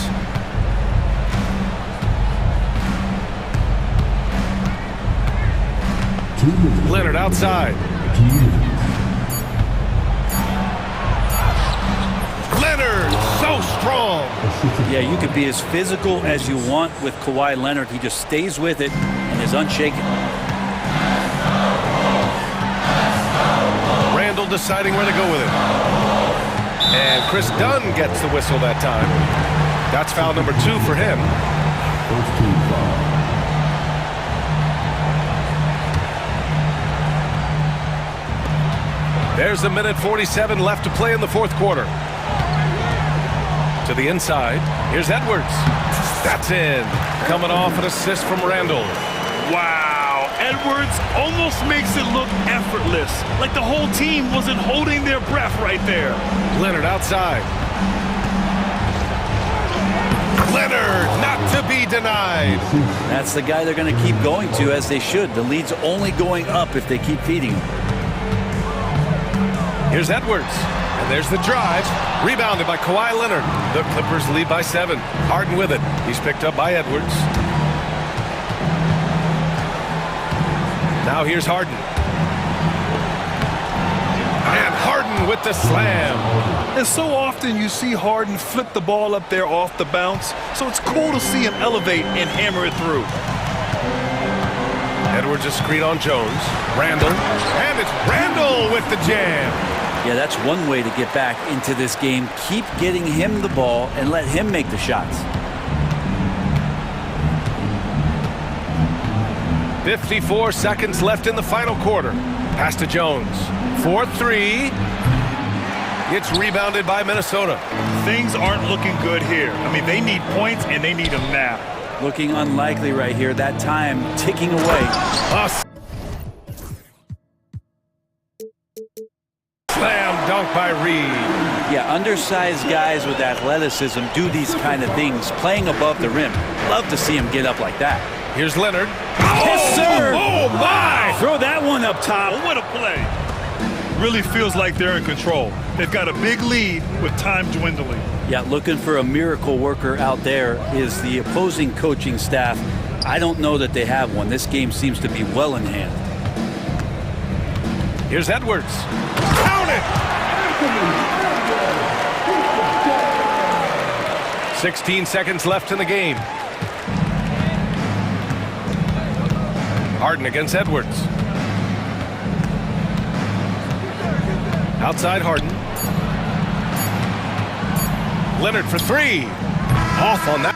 Leonard outside. Leonard, so strong. Yeah, you could be as physical as you want with Kawhi Leonard. He just stays with it and is unshaken. Randall deciding where to go with it. And Chris Dunn gets the whistle that time. That's foul number 2 for him. First team foul. There's a minute 47 left to play in the fourth quarter. To the inside. Here's Edwards. That's in. Coming off an assist from Randall. Wow. Edwards almost makes it look effortless. Like the whole team wasn't holding their breath right there. Leonard outside. Leonard, not to be denied. That's the guy they're going to keep going to, as they should. The lead's only going up if they keep feeding him. Here's Edwards. And there's the drive. Rebounded by Kawhi Leonard. The Clippers lead by 7. Harden with it. He's picked up by Edwards. Now here's Harden. And Harden with the slam. And so often you see Harden flip the ball up there off the bounce. So it's cool to see him elevate and hammer it through. Edwards a screen on Jones. Randall. And it's Randall with the jam. Yeah, that's one way to get back into this game. Keep getting him the ball and let him make the shots. 54 seconds left in the final quarter. Pass to Jones. 4-3. It's rebounded by Minnesota. Things aren't looking good here. I mean, they need points, and they need them now. Looking unlikely right here. That time ticking away. Slam dunk by Reed. Yeah, undersized guys with athleticism do these kind of things, playing above the rim. Love to see him get up like that. Here's Leonard. Yes, sir! Oh, my! Throw that one up top. Oh, what a play. Really feels like they're in control. They've got a big lead with time dwindling. Yeah, looking for a miracle worker out there is the opposing coaching staff. I don't know that they have one. This game seems to be well in hand. Here's Edwards. Count it! 16 seconds left in the game. Harden against Edwards. Outside Harden. Leonard for 3. Off on that.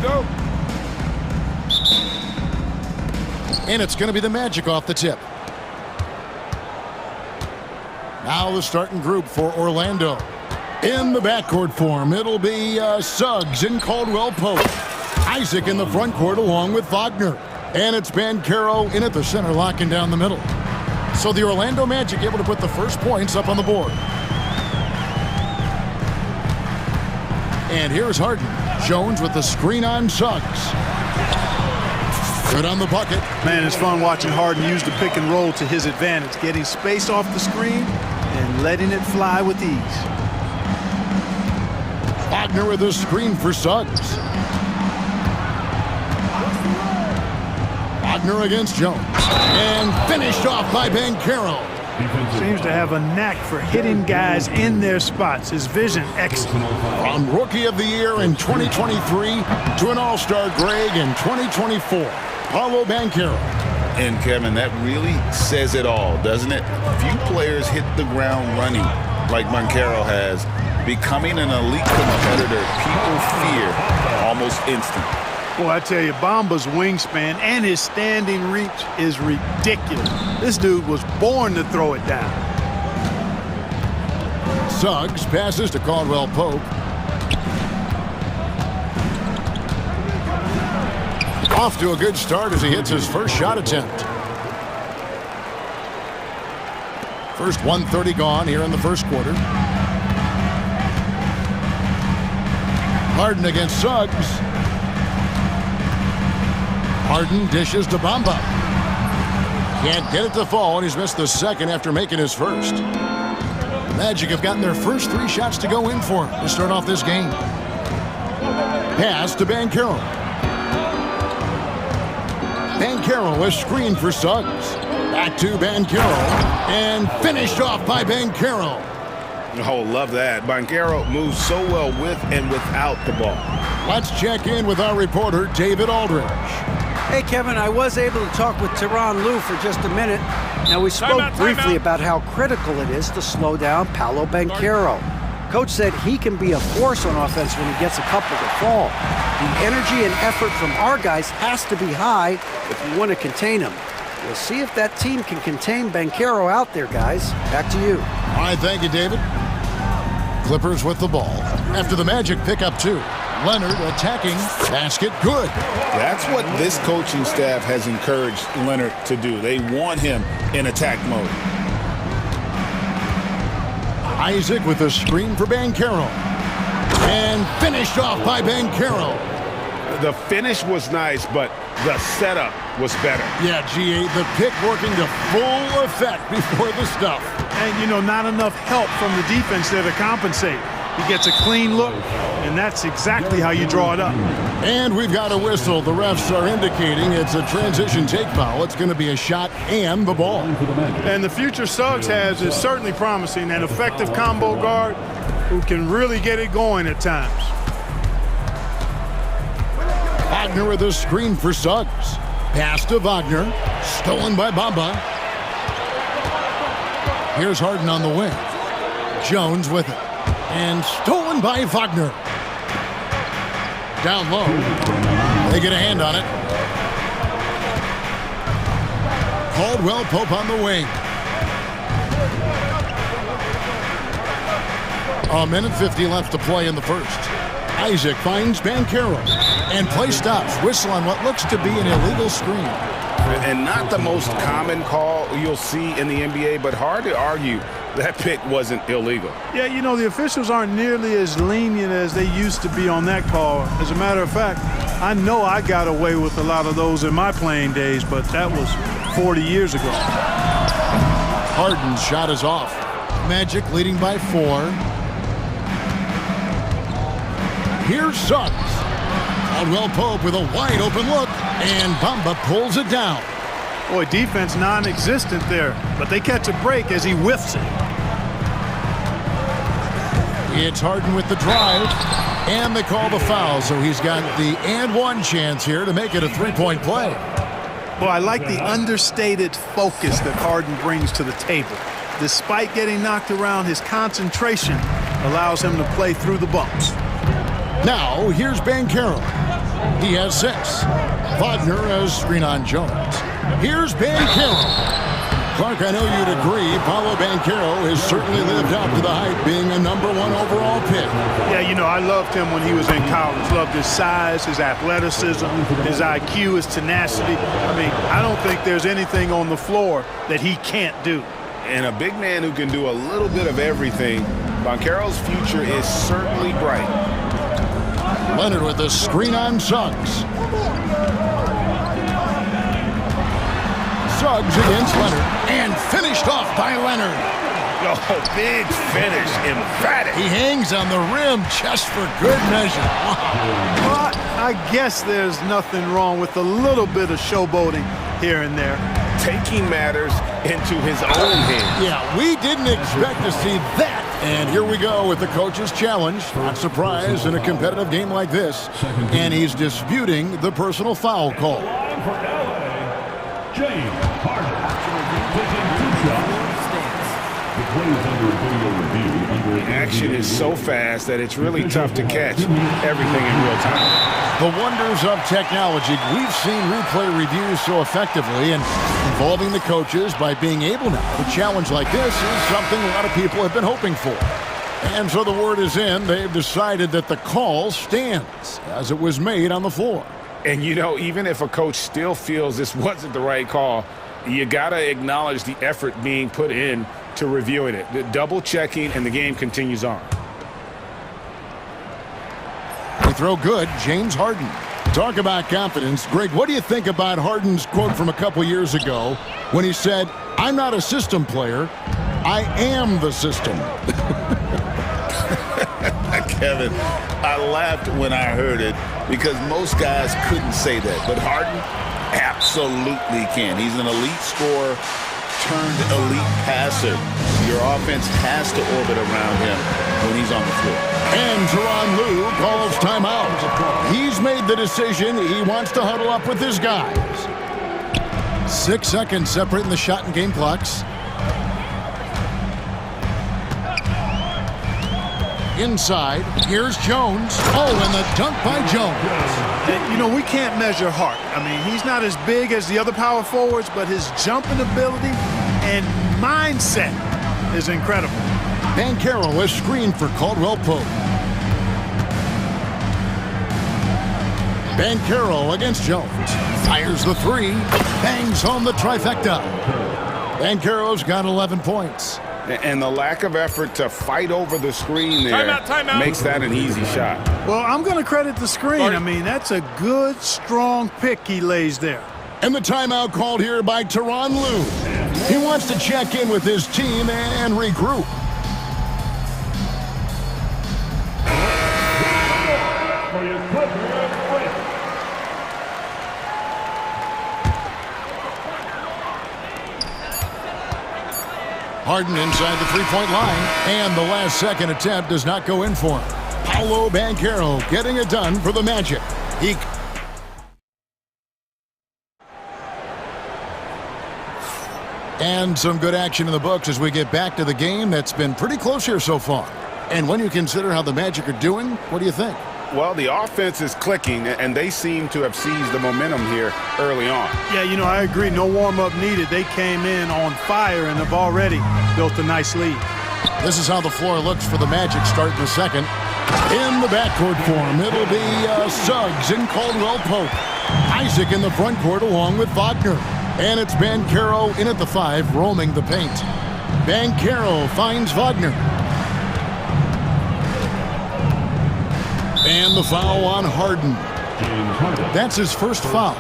go. And it's going to be the Magic off the tip. Now the starting group for Orlando. In the backcourt form, it'll be Suggs and Caldwell Pope. Isaac in the front court along with Wagner. And it's Banchero in at the center, locking down the middle. So the Orlando Magic able to put the first points up on the board. And here's Harden. Jones with the screen on Suggs. Good on the bucket. Man, it's fun watching Harden use the pick and roll to his advantage, getting space off the screen and letting it fly with ease. Wagner with a screen for Suggs. Wagner against Jones. And finished off by Banchero. Seems to have a knack for hitting guys in their spots. His vision excellent. From Rookie of the Year in 2023 to an All-Star grade in 2024, Paolo Banchero. And Kevin, that really says it all, doesn't it? Few players hit the ground running like Banchero has. Becoming an elite competitor, people fear almost instant. Boy, I tell you, Bamba's wingspan and his standing reach is ridiculous. This dude was born to throw it down. Suggs passes to Caldwell Pope. Off to a good start as he hits his first shot attempt. First 1:30 gone here in the first quarter. Harden against Suggs. Harden dishes to Bamba. Can't get it to fall, and he's missed the second after making his first. Magic have gotten their first 3 shots to go in for to start off this game. Pass to Banchero. Banchero, a screen for Suggs. Back to Banchero, and finished off by Banchero. Oh, love that. Banchero moves so well with and without the ball. Let's check in with our reporter, David Aldridge. Hey, Kevin, I was able to talk with Tyronn Lue for just a minute. Now, we spoke briefly about how critical it is to slow down Paolo Banchero. Coach said he can be a force on offense when he gets a couple to fall. The energy and effort from our guys has to be high if we want to contain him. We'll see if that team can contain Banchero out there, guys. Back to you. All right, thank you, David. Clippers with the ball. After the Magic pick up 2. Leonard attacking. Basket good. That's what this coaching staff has encouraged Leonard to do. They want him in attack mode. Isaac with a screen for Banchero. And finished off by Banchero. The finish was nice, but the setup was better. Yeah, G8, the pick working to full effect before the stuff. And, you know, not enough help from the defense there to compensate. He gets a clean look, and that's exactly how you draw it up. And we've got a whistle. The refs are indicating it's a transition take foul. It's going to be a shot and the ball. And the future Suggs has is certainly promising, an effective combo guard who can really get it going at times. Wagner with a screen for Suggs. Pass to Wagner. Stolen by Bamba. Here's Harden on the wing. Jones with it. And stolen by Wagner. Down low. They get a hand on it. Caldwell Pope on the wing. A minute 50 left to play in the first. Isaac finds Banchero. And play stops. Whistle on what looks to be an illegal screen. And not the most common call you'll see in the NBA, but hard to argue that pick wasn't illegal. Yeah, you know, the officials aren't nearly as lenient as they used to be on that call. As a matter of fact, I know I got away with a lot of those in my playing days, but that was 40 years ago. Harden's shot is off. Magic leading by 4. Here's Suggs. Caldwell Pope with a wide open look, and Bamba pulls it down. Boy, defense non-existent there, but they catch a break as he whiffs it. It's Harden with the drive, and they call the foul, so he's got the and one chance here to make it a 3-point play. Boy, I like the understated focus that Harden brings to the table. Despite getting knocked around, his concentration allows him to play through the bumps. Now, here's Banchero. He has 6. Wagner has screen on Jones. Here's Banchero. Clark, I know you'd agree, Paolo Banchero has certainly lived up to the hype, being a #1 overall pick. Yeah, you know, I loved him when he was in college. Loved his size, his athleticism, his IQ, his tenacity. I mean, I don't think there's anything on the floor that he can't do. And a big man who can do a little bit of everything. Banchero's future is certainly bright. Leonard with the screen on Suggs. Suggs against Leonard, and finished off by Leonard. Oh, big finish, emphatic. He hangs on the rim just for good measure. Well, I guess there's nothing wrong with a little bit of showboating here and there. Taking matters into his own hands. Yeah, we didn't expect to see that. And here we go with the coach's challenge. Not surprised in a competitive game like this. And he's disputing the personal foul call. James Harden. Taking 2 shots. The play is under video review. The action is so fast that it's really tough to catch everything in real time. The wonders of technology. We've seen replay reviews so effectively, and involving the coaches by being able now to challenge like this is something a lot of people have been hoping for. And so the word is in. They've decided that the call stands as it was made on the floor. And, you know, even if a coach still feels this wasn't the right call, you got to acknowledge the effort being put in to reviewing it. The double checking, and the game continues on. They throw good, James Harden. Talk about confidence. Greg, what do you think about Harden's quote from a couple years ago when he said, "I'm not a system player, I am the system"? Kevin, I laughed when I heard it because most guys couldn't say that, but Harden absolutely can. He's an elite scorer turned elite passer. Your offense has to orbit around him when he's on the floor. And Tyronn Lue calls timeout. He's made the decision. He wants to huddle up with his guys. 6 seconds separating the shot and game clocks. Inside, here's Jones. Oh, and the dunk by Jones. And, you know, we can't measure Hart. I mean, he's not as big as the other power forwards, but his jumping ability and mindset is incredible. Banchero is screened for Caldwell Pope. Banchero against Jones. Fires the 3. Bangs home the trifecta. Banchero's got 11 points. And the lack of effort to fight over the screen there timeout. makes that an easy shot. Well, I'm going to credit the screen. I mean, that's a good, strong pick he lays there. And the timeout called here by Tyronn Lue. He wants to check in with his team and regroup. Harden inside the three-point line, and the last second attempt does not go in for him. Paolo Banchero getting it done for the Magic. And some good action in the books as we get back to the game that's been pretty close here so far. And when you consider how the Magic are doing, what do you think? Well, the offense is clicking, and they seem to have seized the momentum here early on. Yeah, you know, I agree. No warm-up needed. They came in on fire and have already built a nice lead. This is how the floor looks for the Magic starting the second. In the backcourt form, it'll be Suggs and Caldwell Pope. Isaac in the front court along with Wagner. And it's Banchero in at the 5, roaming the paint. Banchero finds Wagner. And the foul on Harden. That's his first foul.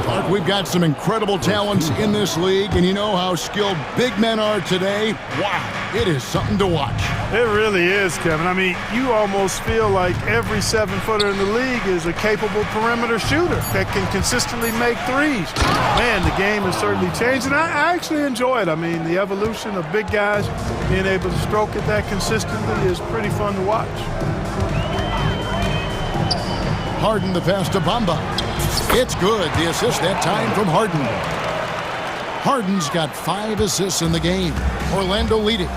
Clark, we've got some incredible talents in this league, and you know how skilled big men are today. Wow, it is something to watch. It really is, Kevin. I mean, you almost feel like every 7-footer in the league is a capable perimeter shooter that can consistently make threes. Man, the game has certainly changed, and I actually enjoy it. I mean, the evolution of big guys being able to stroke it that consistently is pretty fun to watch. Harden the pass to Bamba. It's good. The assist that time from Harden. Harden's got 5 assists in the game. Orlando leading.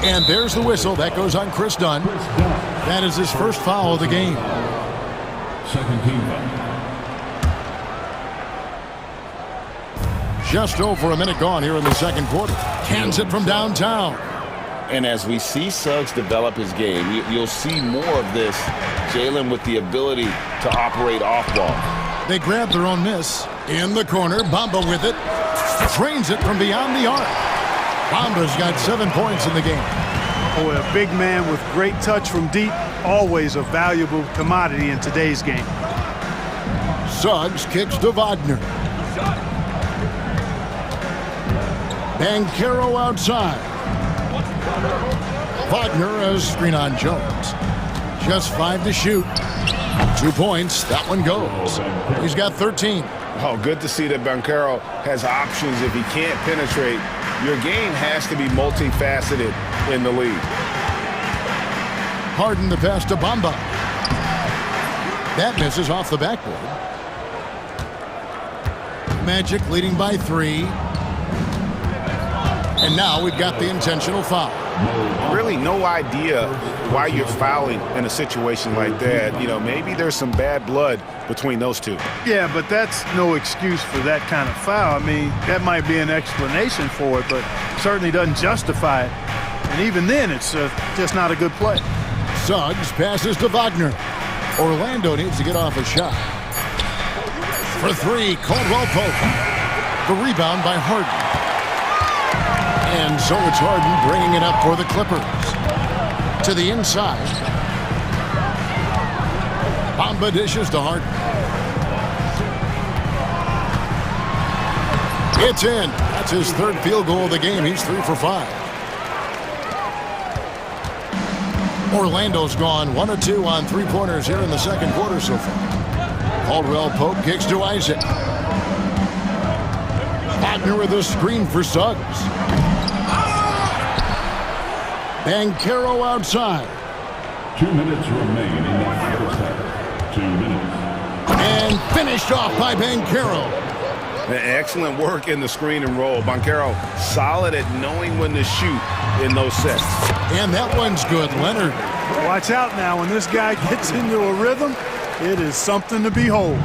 And there's the whistle. That goes on Chris Dunn. That is his first foul of the game. Second team foul. Just over a minute gone here in the second quarter. Cans it from downtown. And as we see Suggs develop his game, you'll see more of this. Jalen with the ability to operate off ball. They grab their own miss. In the corner, Bamba with it. Trains it from beyond the arc. Bamba's got 7 points in the game. Boy, a big man with great touch from deep, always a valuable commodity in today's game. Suggs kicks to Wagner. Banchero outside. Wagner has screen on Jones. Just 5 to shoot. 2 points. That one goes. He's got 13. Oh, good to see that Banchero has options if he can't penetrate. Your game has to be multifaceted in the league. Harden the pass to Bamba. That misses off the backboard. Magic leading by 3. And now we've got the intentional foul. Really no idea why you're fouling in a situation like that. You know, maybe there's some bad blood between those two. Yeah, but that's no excuse for that kind of foul. I mean, that might be an explanation for it, but certainly doesn't justify it. And even then, it's just not a good play. Suggs passes to Wagner. Orlando needs to get off a shot. For 3, Caldwell Pope. The rebound by Harden. And so it's Harden bringing it up for the Clippers. To the inside. Bamba dishes to Harden. It's in. That's his 3rd field goal of the game. He's 3 for 5. Orlando's gone 1 of 2 on 3-pointers here in the second quarter so far. Caldwell Pope kicks to Isaac. Wagner with a screen for Suggs. Banchero outside. 2 minutes remain in the first half. 2 minutes. And finished off by Banchero. Excellent work in the screen and roll. Banchero solid at knowing when to shoot in those sets. And that one's good, Leonard. Watch out now. When this guy gets into a rhythm, it is something to behold.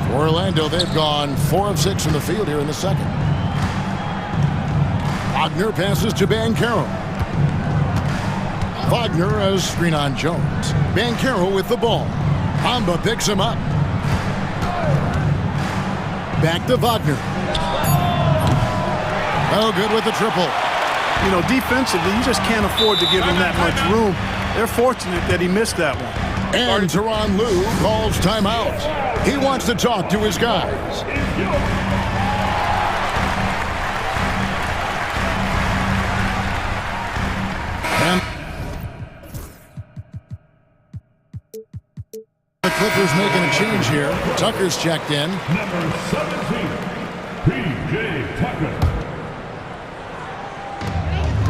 For Orlando, they've gone 4 of 6 from the field here in the second. Wagner passes to Banchero. Wagner has screen on Jones. Banchero with the ball. Bamba picks him up. Back to Wagner. Oh, good with the triple. You know, defensively, you just can't afford to give him that much room. They're fortunate that he missed that one. And Tyronn Lue calls timeout. He wants to talk to his guys. And the Clippers making a change here. Tucker's checked in. Number 17, P.J. Tucker.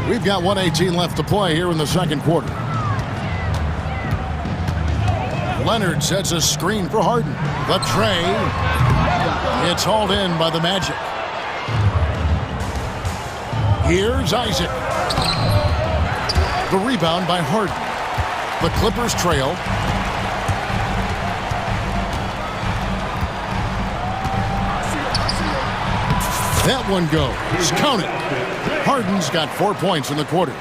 We've got 1:18 left to play here in the second quarter. Leonard sets a screen for Harden. The tray. It's hauled in by the Magic. Here's Isaac. The rebound by Harden. The Clippers trail. That one goes. Count it. Harden's got 4 points in the quarter.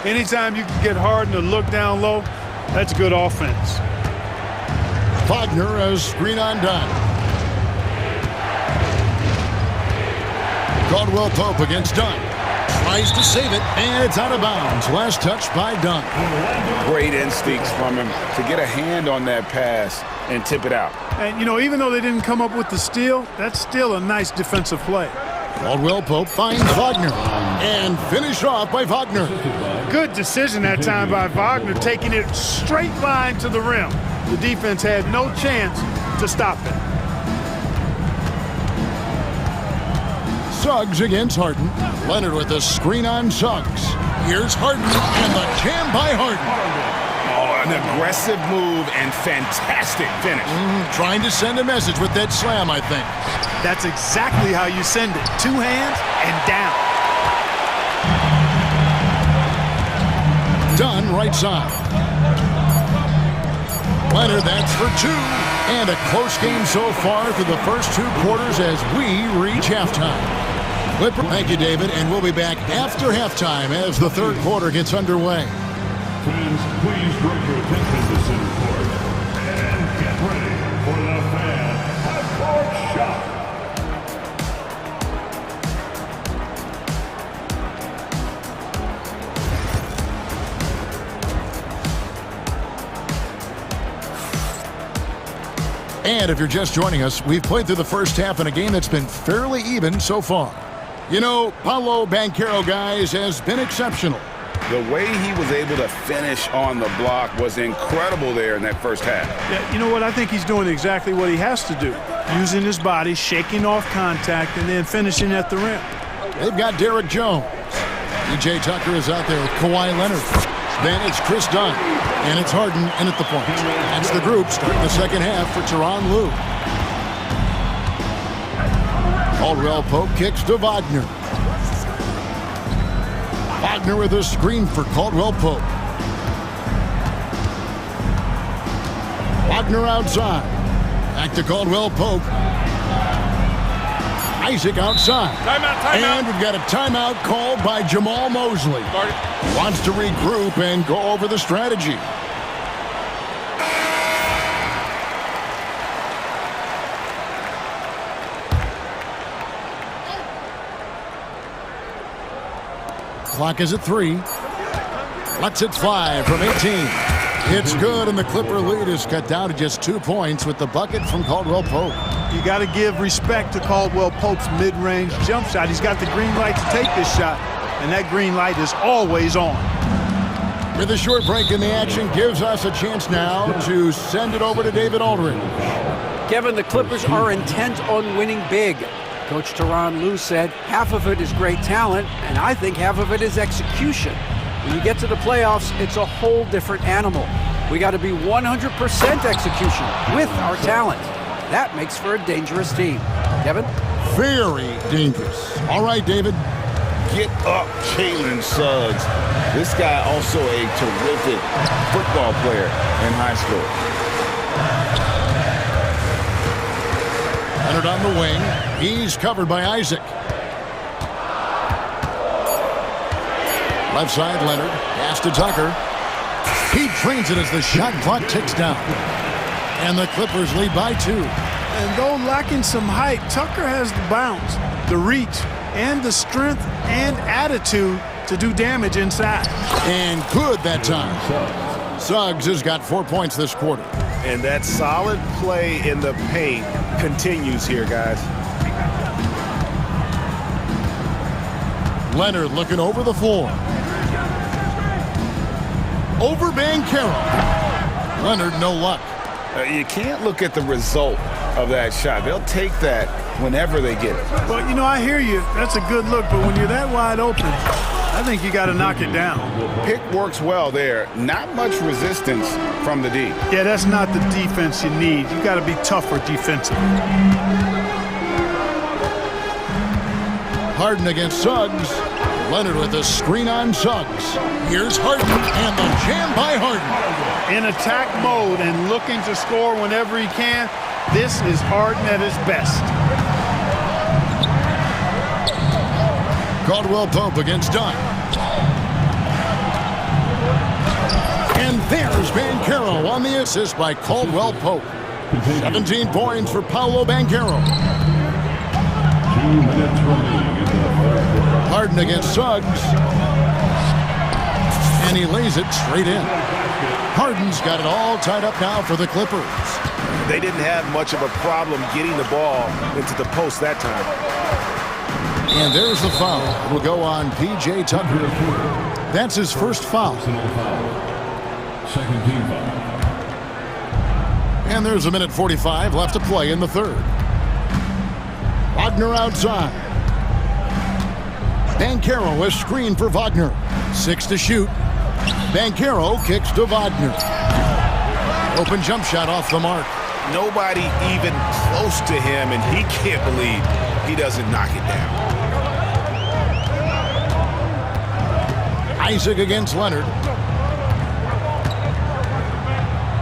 Anytime you can get Harden to look down low, that's good offense. Wagner has screen on Dunn. Caldwell Pope against Dunn. Tries to save it, and it's out of bounds. Last touch by Dunn. Great instincts from him to get a hand on that pass and tip it out. And, you know, even though they didn't come up with the steal, that's still a nice defensive play. Caldwell Pope finds Wagner. And finished off by Wagner. Good decision that time by Wagner, taking it straight line to the rim. The defense had no chance to stop it. Suggs against Harden. Leonard with a screen on Suggs. Here's Harden, and the jam by Harden. Oh, an aggressive move and fantastic finish. Trying to send a message with that slam, I think. That's exactly how you send it. 2 hands and down. Dunn right side. Leonard, that's for two. And a close game so far through the first 2 quarters as we reach halftime. Thank you, David, and we'll be back after halftime as the third quarter gets underway. Fans, please bring your attention to center court and get ready for the fan half-court shot. And if you're just joining us, we've played through the first half in a game that's been fairly even so far. You know, Paolo Banchero, guys, has been exceptional. The way he was able to finish on the block was incredible there in that first half. Yeah, you know what? I think he's doing exactly what he has to do. Using his body, shaking off contact, and then finishing at the rim. They've got Derek Jones. PJ Tucker is out there with Kawhi Leonard. Then it's Chris Dunn. And it's Harden in at the point. That's the group starting the second half for Tyronn Lue. Caldwell Pope kicks to Wagner. Wagner with a screen for Caldwell Pope. Wagner outside. Back to Caldwell Pope. Isaac outside. Timeout. And we've got a timeout called by Jamal Mosley. Wants to regroup and go over the strategy. Clock is at 3. Let's it fly from 18. It's good, and the Clipper lead is cut down to just 2 points with the bucket from Caldwell Pope. You got to give respect to Caldwell Pope's mid-range jump shot. He's got the green light to take this shot, and that green light is always on. With a short break in the action, gives us a chance now to send it over to David Aldridge. Kevin, the Clippers are intent on winning big. Coach Tyronn Lue said half of it is great talent, and I think half of it is execution. When you get to the playoffs, it's a whole different animal. We got to be 100% execution with our talent. That makes for a dangerous team. Kevin? Very dangerous. All right, David. Get up, Jalen Suggs. This guy also a terrific football player in high school. Leonard on the wing. He's covered by Isaac. Left side, Leonard. Pass to Tucker. He trains it as the shot clock ticks down. And the Clippers lead by 2. And though lacking some height, Tucker has the bounce, the reach, and the strength and attitude to do damage inside. And good that time. Suggs has got 4 points this quarter. And that solid play in the paint continues here, guys. Leonard looking over the floor. Over Banchero. Leonard, no luck. You can't look at the result of that shot. They'll take that whenever they get it. Well, you know, I hear you. That's a good look, but when you're that wide open, I think you got to knock it down. Pick works well there. Not much resistance from the D. Yeah, that's not the defense you need. You got to be tougher defensively. Harden against Suggs. Leonard with a screen on Suggs. Here's Harden, and the jam by Harden. In attack mode and looking to score whenever he can, this is Harden at his best. Caldwell Pope against Dunn. And there's Banchero on the assist by Caldwell Pope. 17 points for Paolo Banchero. 2 minutes remaining in the third quarter. Harden against Suggs. And he lays it straight in. Harden's got it all tied up now for the Clippers. They didn't have much of a problem getting the ball into the post that time. And there's the foul. It will go on P.J. Tucker. That's his first foul. Second team foul. And there's 1:45 left to play in the third. Wagner outside. Banchero, a screen for Wagner. 6 to shoot. Banchero kicks to Wagner. Open jump shot off the mark. Nobody even close to him, and he can't believe he doesn't knock it down. Isaac against Leonard.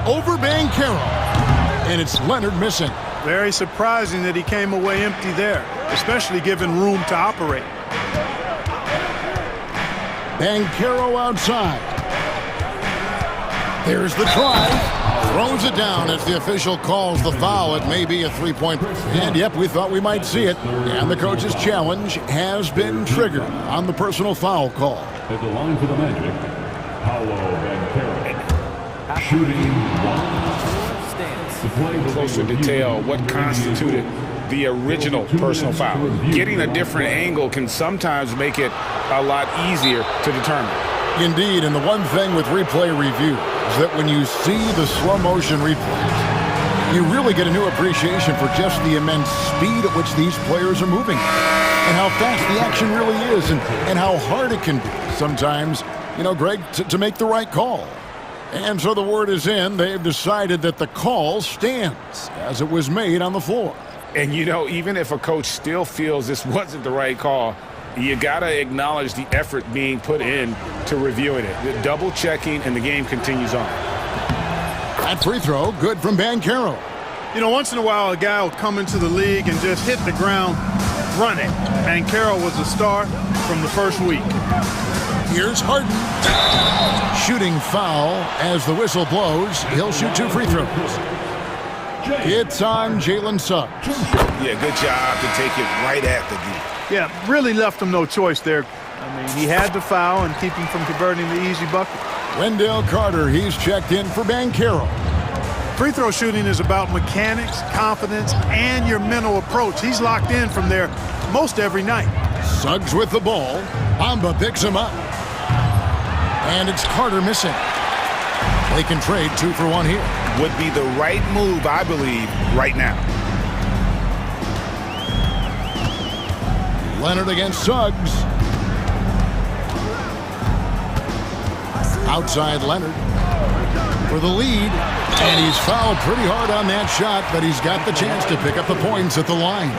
over Banchero. And it's Leonard missing. Very surprising that he came away empty there, especially given room to operate. Banchero outside. There's the drive. Throws it down as the official calls the foul. It may be a three-point. And, yep, we thought we might see it. And the coach's challenge has been triggered on the personal foul call. At the line for the Magic, Paolo Banchero. Shooting one. Closer detail, what constituted the original personal foul. Getting a different angle can sometimes make it a lot easier to determine. Indeed, and the one thing with replay review is that when you see the slow motion replays, you really get a new appreciation for just the immense speed at which these players are moving and how fast the action really is and how hard it can be sometimes, you know, Greg, to make the right call. And so the word is in. They've decided that the call stands as it was made on the floor. And, you know, even if a coach still feels this wasn't the right call, you got to acknowledge the effort being put in to reviewing it. The double checking, and the game continues on. That free throw, good from Banchero. You know, once in a while, a guy will come into the league and just hit the ground running. Banchero was a star from the first week. Here's Harden. Shooting foul as the whistle blows. He'll shoot 2 free throws. It's on Jalen Suggs. Yeah, good job to take it right at the D. Yeah, really left him no choice there. I mean, he had to foul and keep him from converting the easy bucket. Wendell Carter, he's checked in for Banchero. Free throw shooting is about mechanics, confidence, and your mental approach. He's locked in from there most every night. Suggs with the ball. Bamba picks him up. And it's Carter missing. They can trade 2 for 1 here. Would be the right move, I believe, right now. Leonard against Suggs. Outside Leonard for the lead. And he's fouled pretty hard on that shot, but he's got the chance to pick up the points at the line.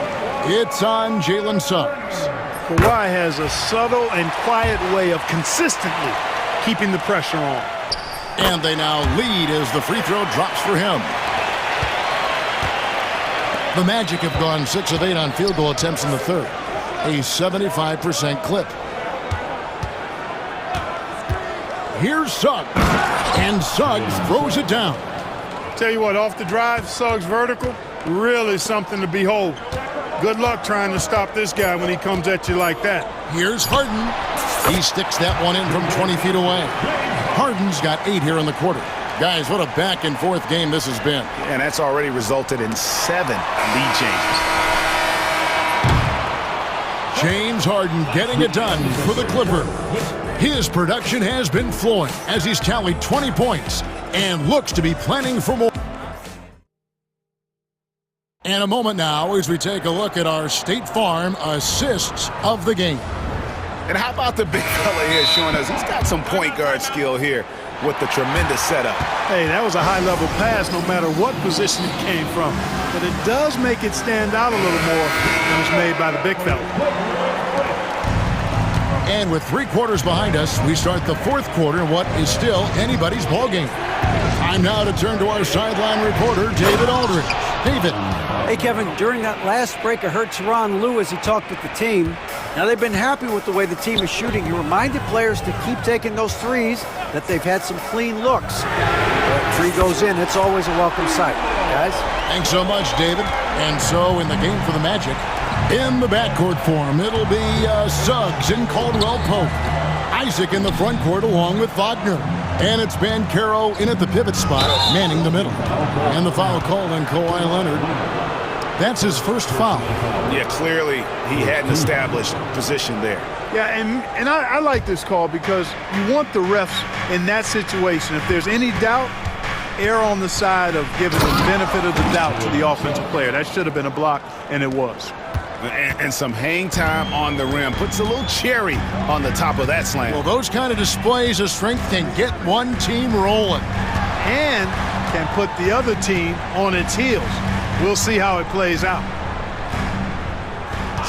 It's on Jalen Suggs. Kawhi has a subtle and quiet way of consistently keeping the pressure on. And they now lead as the free throw drops for him. The Magic have gone 6 of 8 on field goal attempts in the third. A 75% clip. Here's Suggs. And Suggs throws it down. Tell you what, off the drive, Suggs vertical, really something to behold. Good luck trying to stop this guy when he comes at you like that. Here's Harden. He sticks that one in from 20 feet away. Harden's got 8 here in the quarter. Guys, what a back-and-forth game this has been. And that's already resulted in 7 lead changes. James Harden getting it done for the Clippers. His production has been flowing as he's tallied 20 points and looks to be planning for more. And a moment now as we take a look at our State Farm assists of the game. And how about the big fella here showing us he's got some point guard skill here with the tremendous setup. Hey, that was a high-level pass no matter what position it came from. But it does make it stand out a little more when it's made by the big fella. And with 3 quarters behind us, we start the 4th quarter in what is still anybody's ballgame. Time now to turn to our sideline reporter, David Aldridge. David. Hey, Kevin, during that last break, I heard Tyronn Lue as he talked with the team. Now, they've been happy with the way the team is shooting. He reminded players to keep taking those threes, that they've had some clean looks. That three goes in, it's always a welcome sight. Guys? Thanks so much, David. And so in the game for the Magic, in the backcourt form, it'll be Suggs and Caldwell Pope. Isaac in the front court along with Wagner. And it's Banchero in at the pivot spot, manning the middle. And the foul called on Kawhi Leonard. That's his first foul. Yeah, clearly he hadn't established position there. Yeah, and I like this call because you want the refs in that situation. If there's any doubt, err on the side of giving the benefit of the doubt to the offensive player. That should have been a block, and it was. And some hang time on the rim. Puts a little cherry on the top of that slam. Well, those kind of displays of strength can get one team rolling. And can put the other team on its heels. We'll see how it plays out.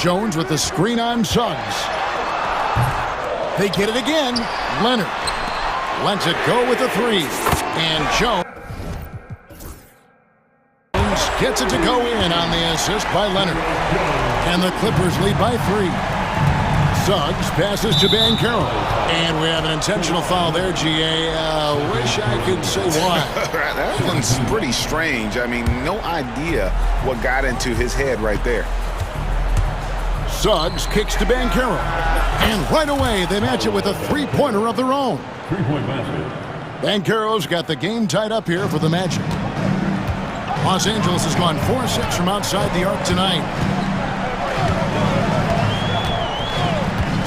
Jones with the screen on Suggs. They get it again. Leonard lets it go with the three. And Jones. gets it to go in on the assist by Leonard. And the Clippers lead by 3. Suggs passes to Banchero. And we have an intentional foul there, GA. Wish I could say why. That one's pretty strange. I mean, no idea what got into his head right there. Suggs kicks to Banchero. And right away, they match it with a three-pointer of their own. Three-point basket. Banchero's got the game tied up here for the Magic. Los Angeles has gone 4-6 from outside the arc tonight.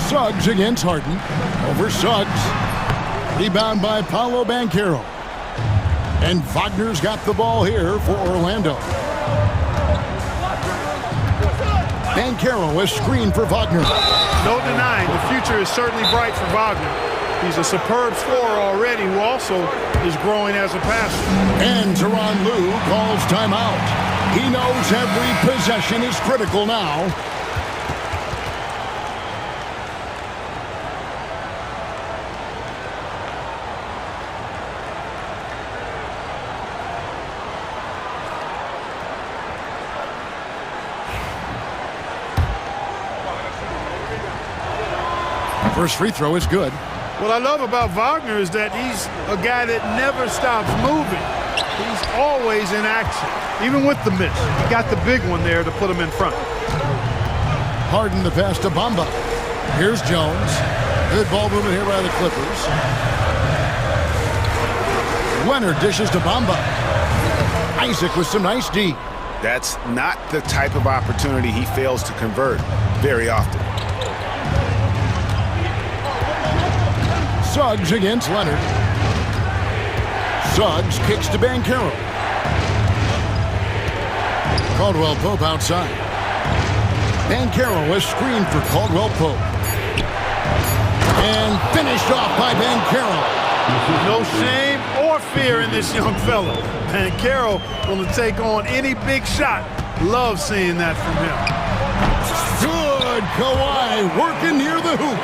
Suggs against Harden. Over Suggs. Rebound by Paolo Banchero. And Wagner's got the ball here for Orlando. Banchero is screened for Wagner. No denying, the future is certainly bright for Wagner. He's a superb scorer already who also is growing as a passer. And Tyronn Lue calls timeout. He knows every possession is critical now. First free throw is good. What I love about Wagner is that he's a guy that never stops moving. He's always in action, even with the miss. He got the big one there to put him in front. Harden the pass to Bamba. Here's Jones. Good ball movement here by the Clippers. Leonard dishes to Bamba. Isaac with some nice D. That's not the type of opportunity he fails to convert very often. Suggs against Leonard. Suggs kicks to Banchero. Caldwell Pope outside. Banchero is screened for Caldwell Pope. And finished off by Banchero. No shame or fear in this young fella. Banchero will take on any big shot. Love seeing that from him. Good Kawhi working near the hoop.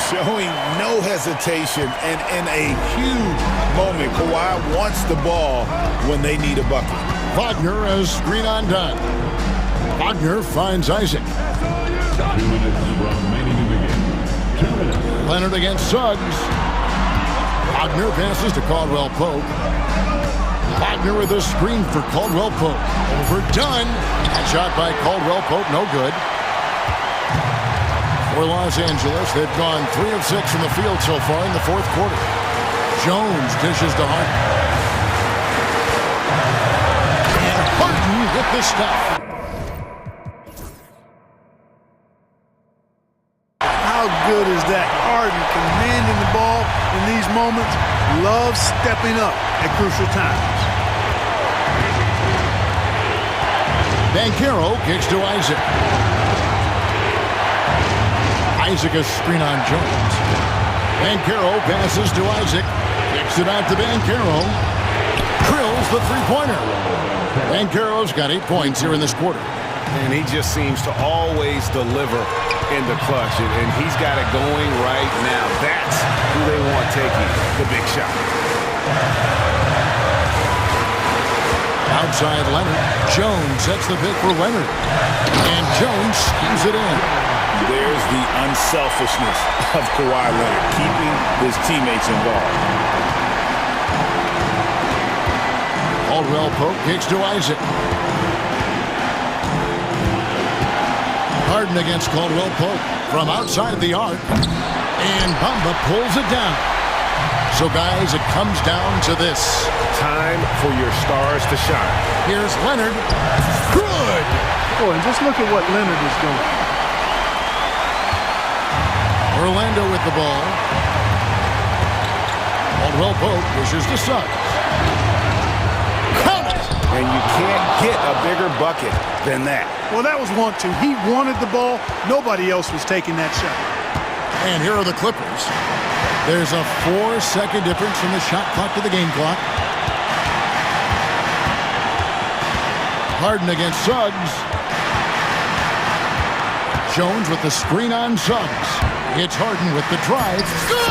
Showing no hesitation, and in a huge moment, Kawhi wants the ball when they need a bucket. Wagner has screen undone. Wagner finds Isaac. 2 minutes remaining in the game. 2 minutes. Leonard against Suggs. Wagner passes to Caldwell Pope. Wagner with a screen for Caldwell Pope. Overdone. A shot by Caldwell Pope, no good. For Los Angeles, they've gone 3 of 6 from the field so far in the fourth quarter. Jones dishes to Harden. And Harden with the stuff. How good is that? Harden commanding the ball in these moments. Love stepping up at crucial times. Banchero kicks to Isaac. Isaac a screen on Jones. Banchero passes to Isaac. Kicks it out to Banchero. Drills the three-pointer. Banchero's got 8 points here in this quarter. And he just seems to always deliver in the clutch. And he's got it going right now. That's who they want taking the big shot. Outside Leonard. Jones sets the pick for Leonard. And Jones schemes it in. There's the unselfishness of Kawhi Leonard, keeping his teammates involved. Caldwell Pope kicks to Isaac. Harden against Caldwell Pope from outside the arc. And Bamba pulls it down. So, guys, it comes down to this. Time for your stars to shine. Here's Leonard. Good! Boy, and just look at what Leonard is doing. Orlando with the ball. Caldwell Pope pushes to Suggs. Count it! And you can't get a bigger bucket than that. Well, that was 1-2. He wanted the ball. Nobody else was taking that shot. And here are the Clippers. There's a 4-second difference from the shot clock to the game clock. Harden against Suggs. Jones with the screen on Suggs. It's Harden with the drive. Good!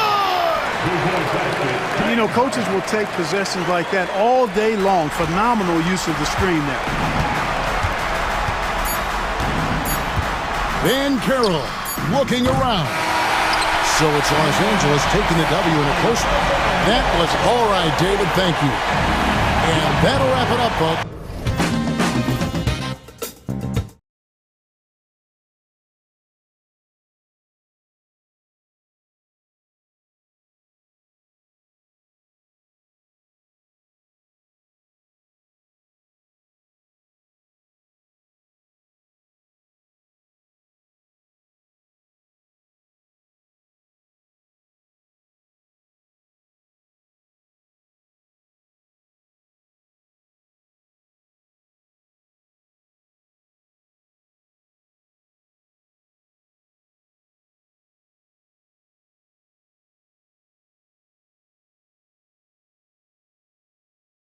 You know, coaches will take possessions like that all day long. Phenomenal use of the screen there. Van Carroll looking around. So it's Los Angeles taking the W in a close one. That was all right, David. Thank you. And that'll wrap it up, folks.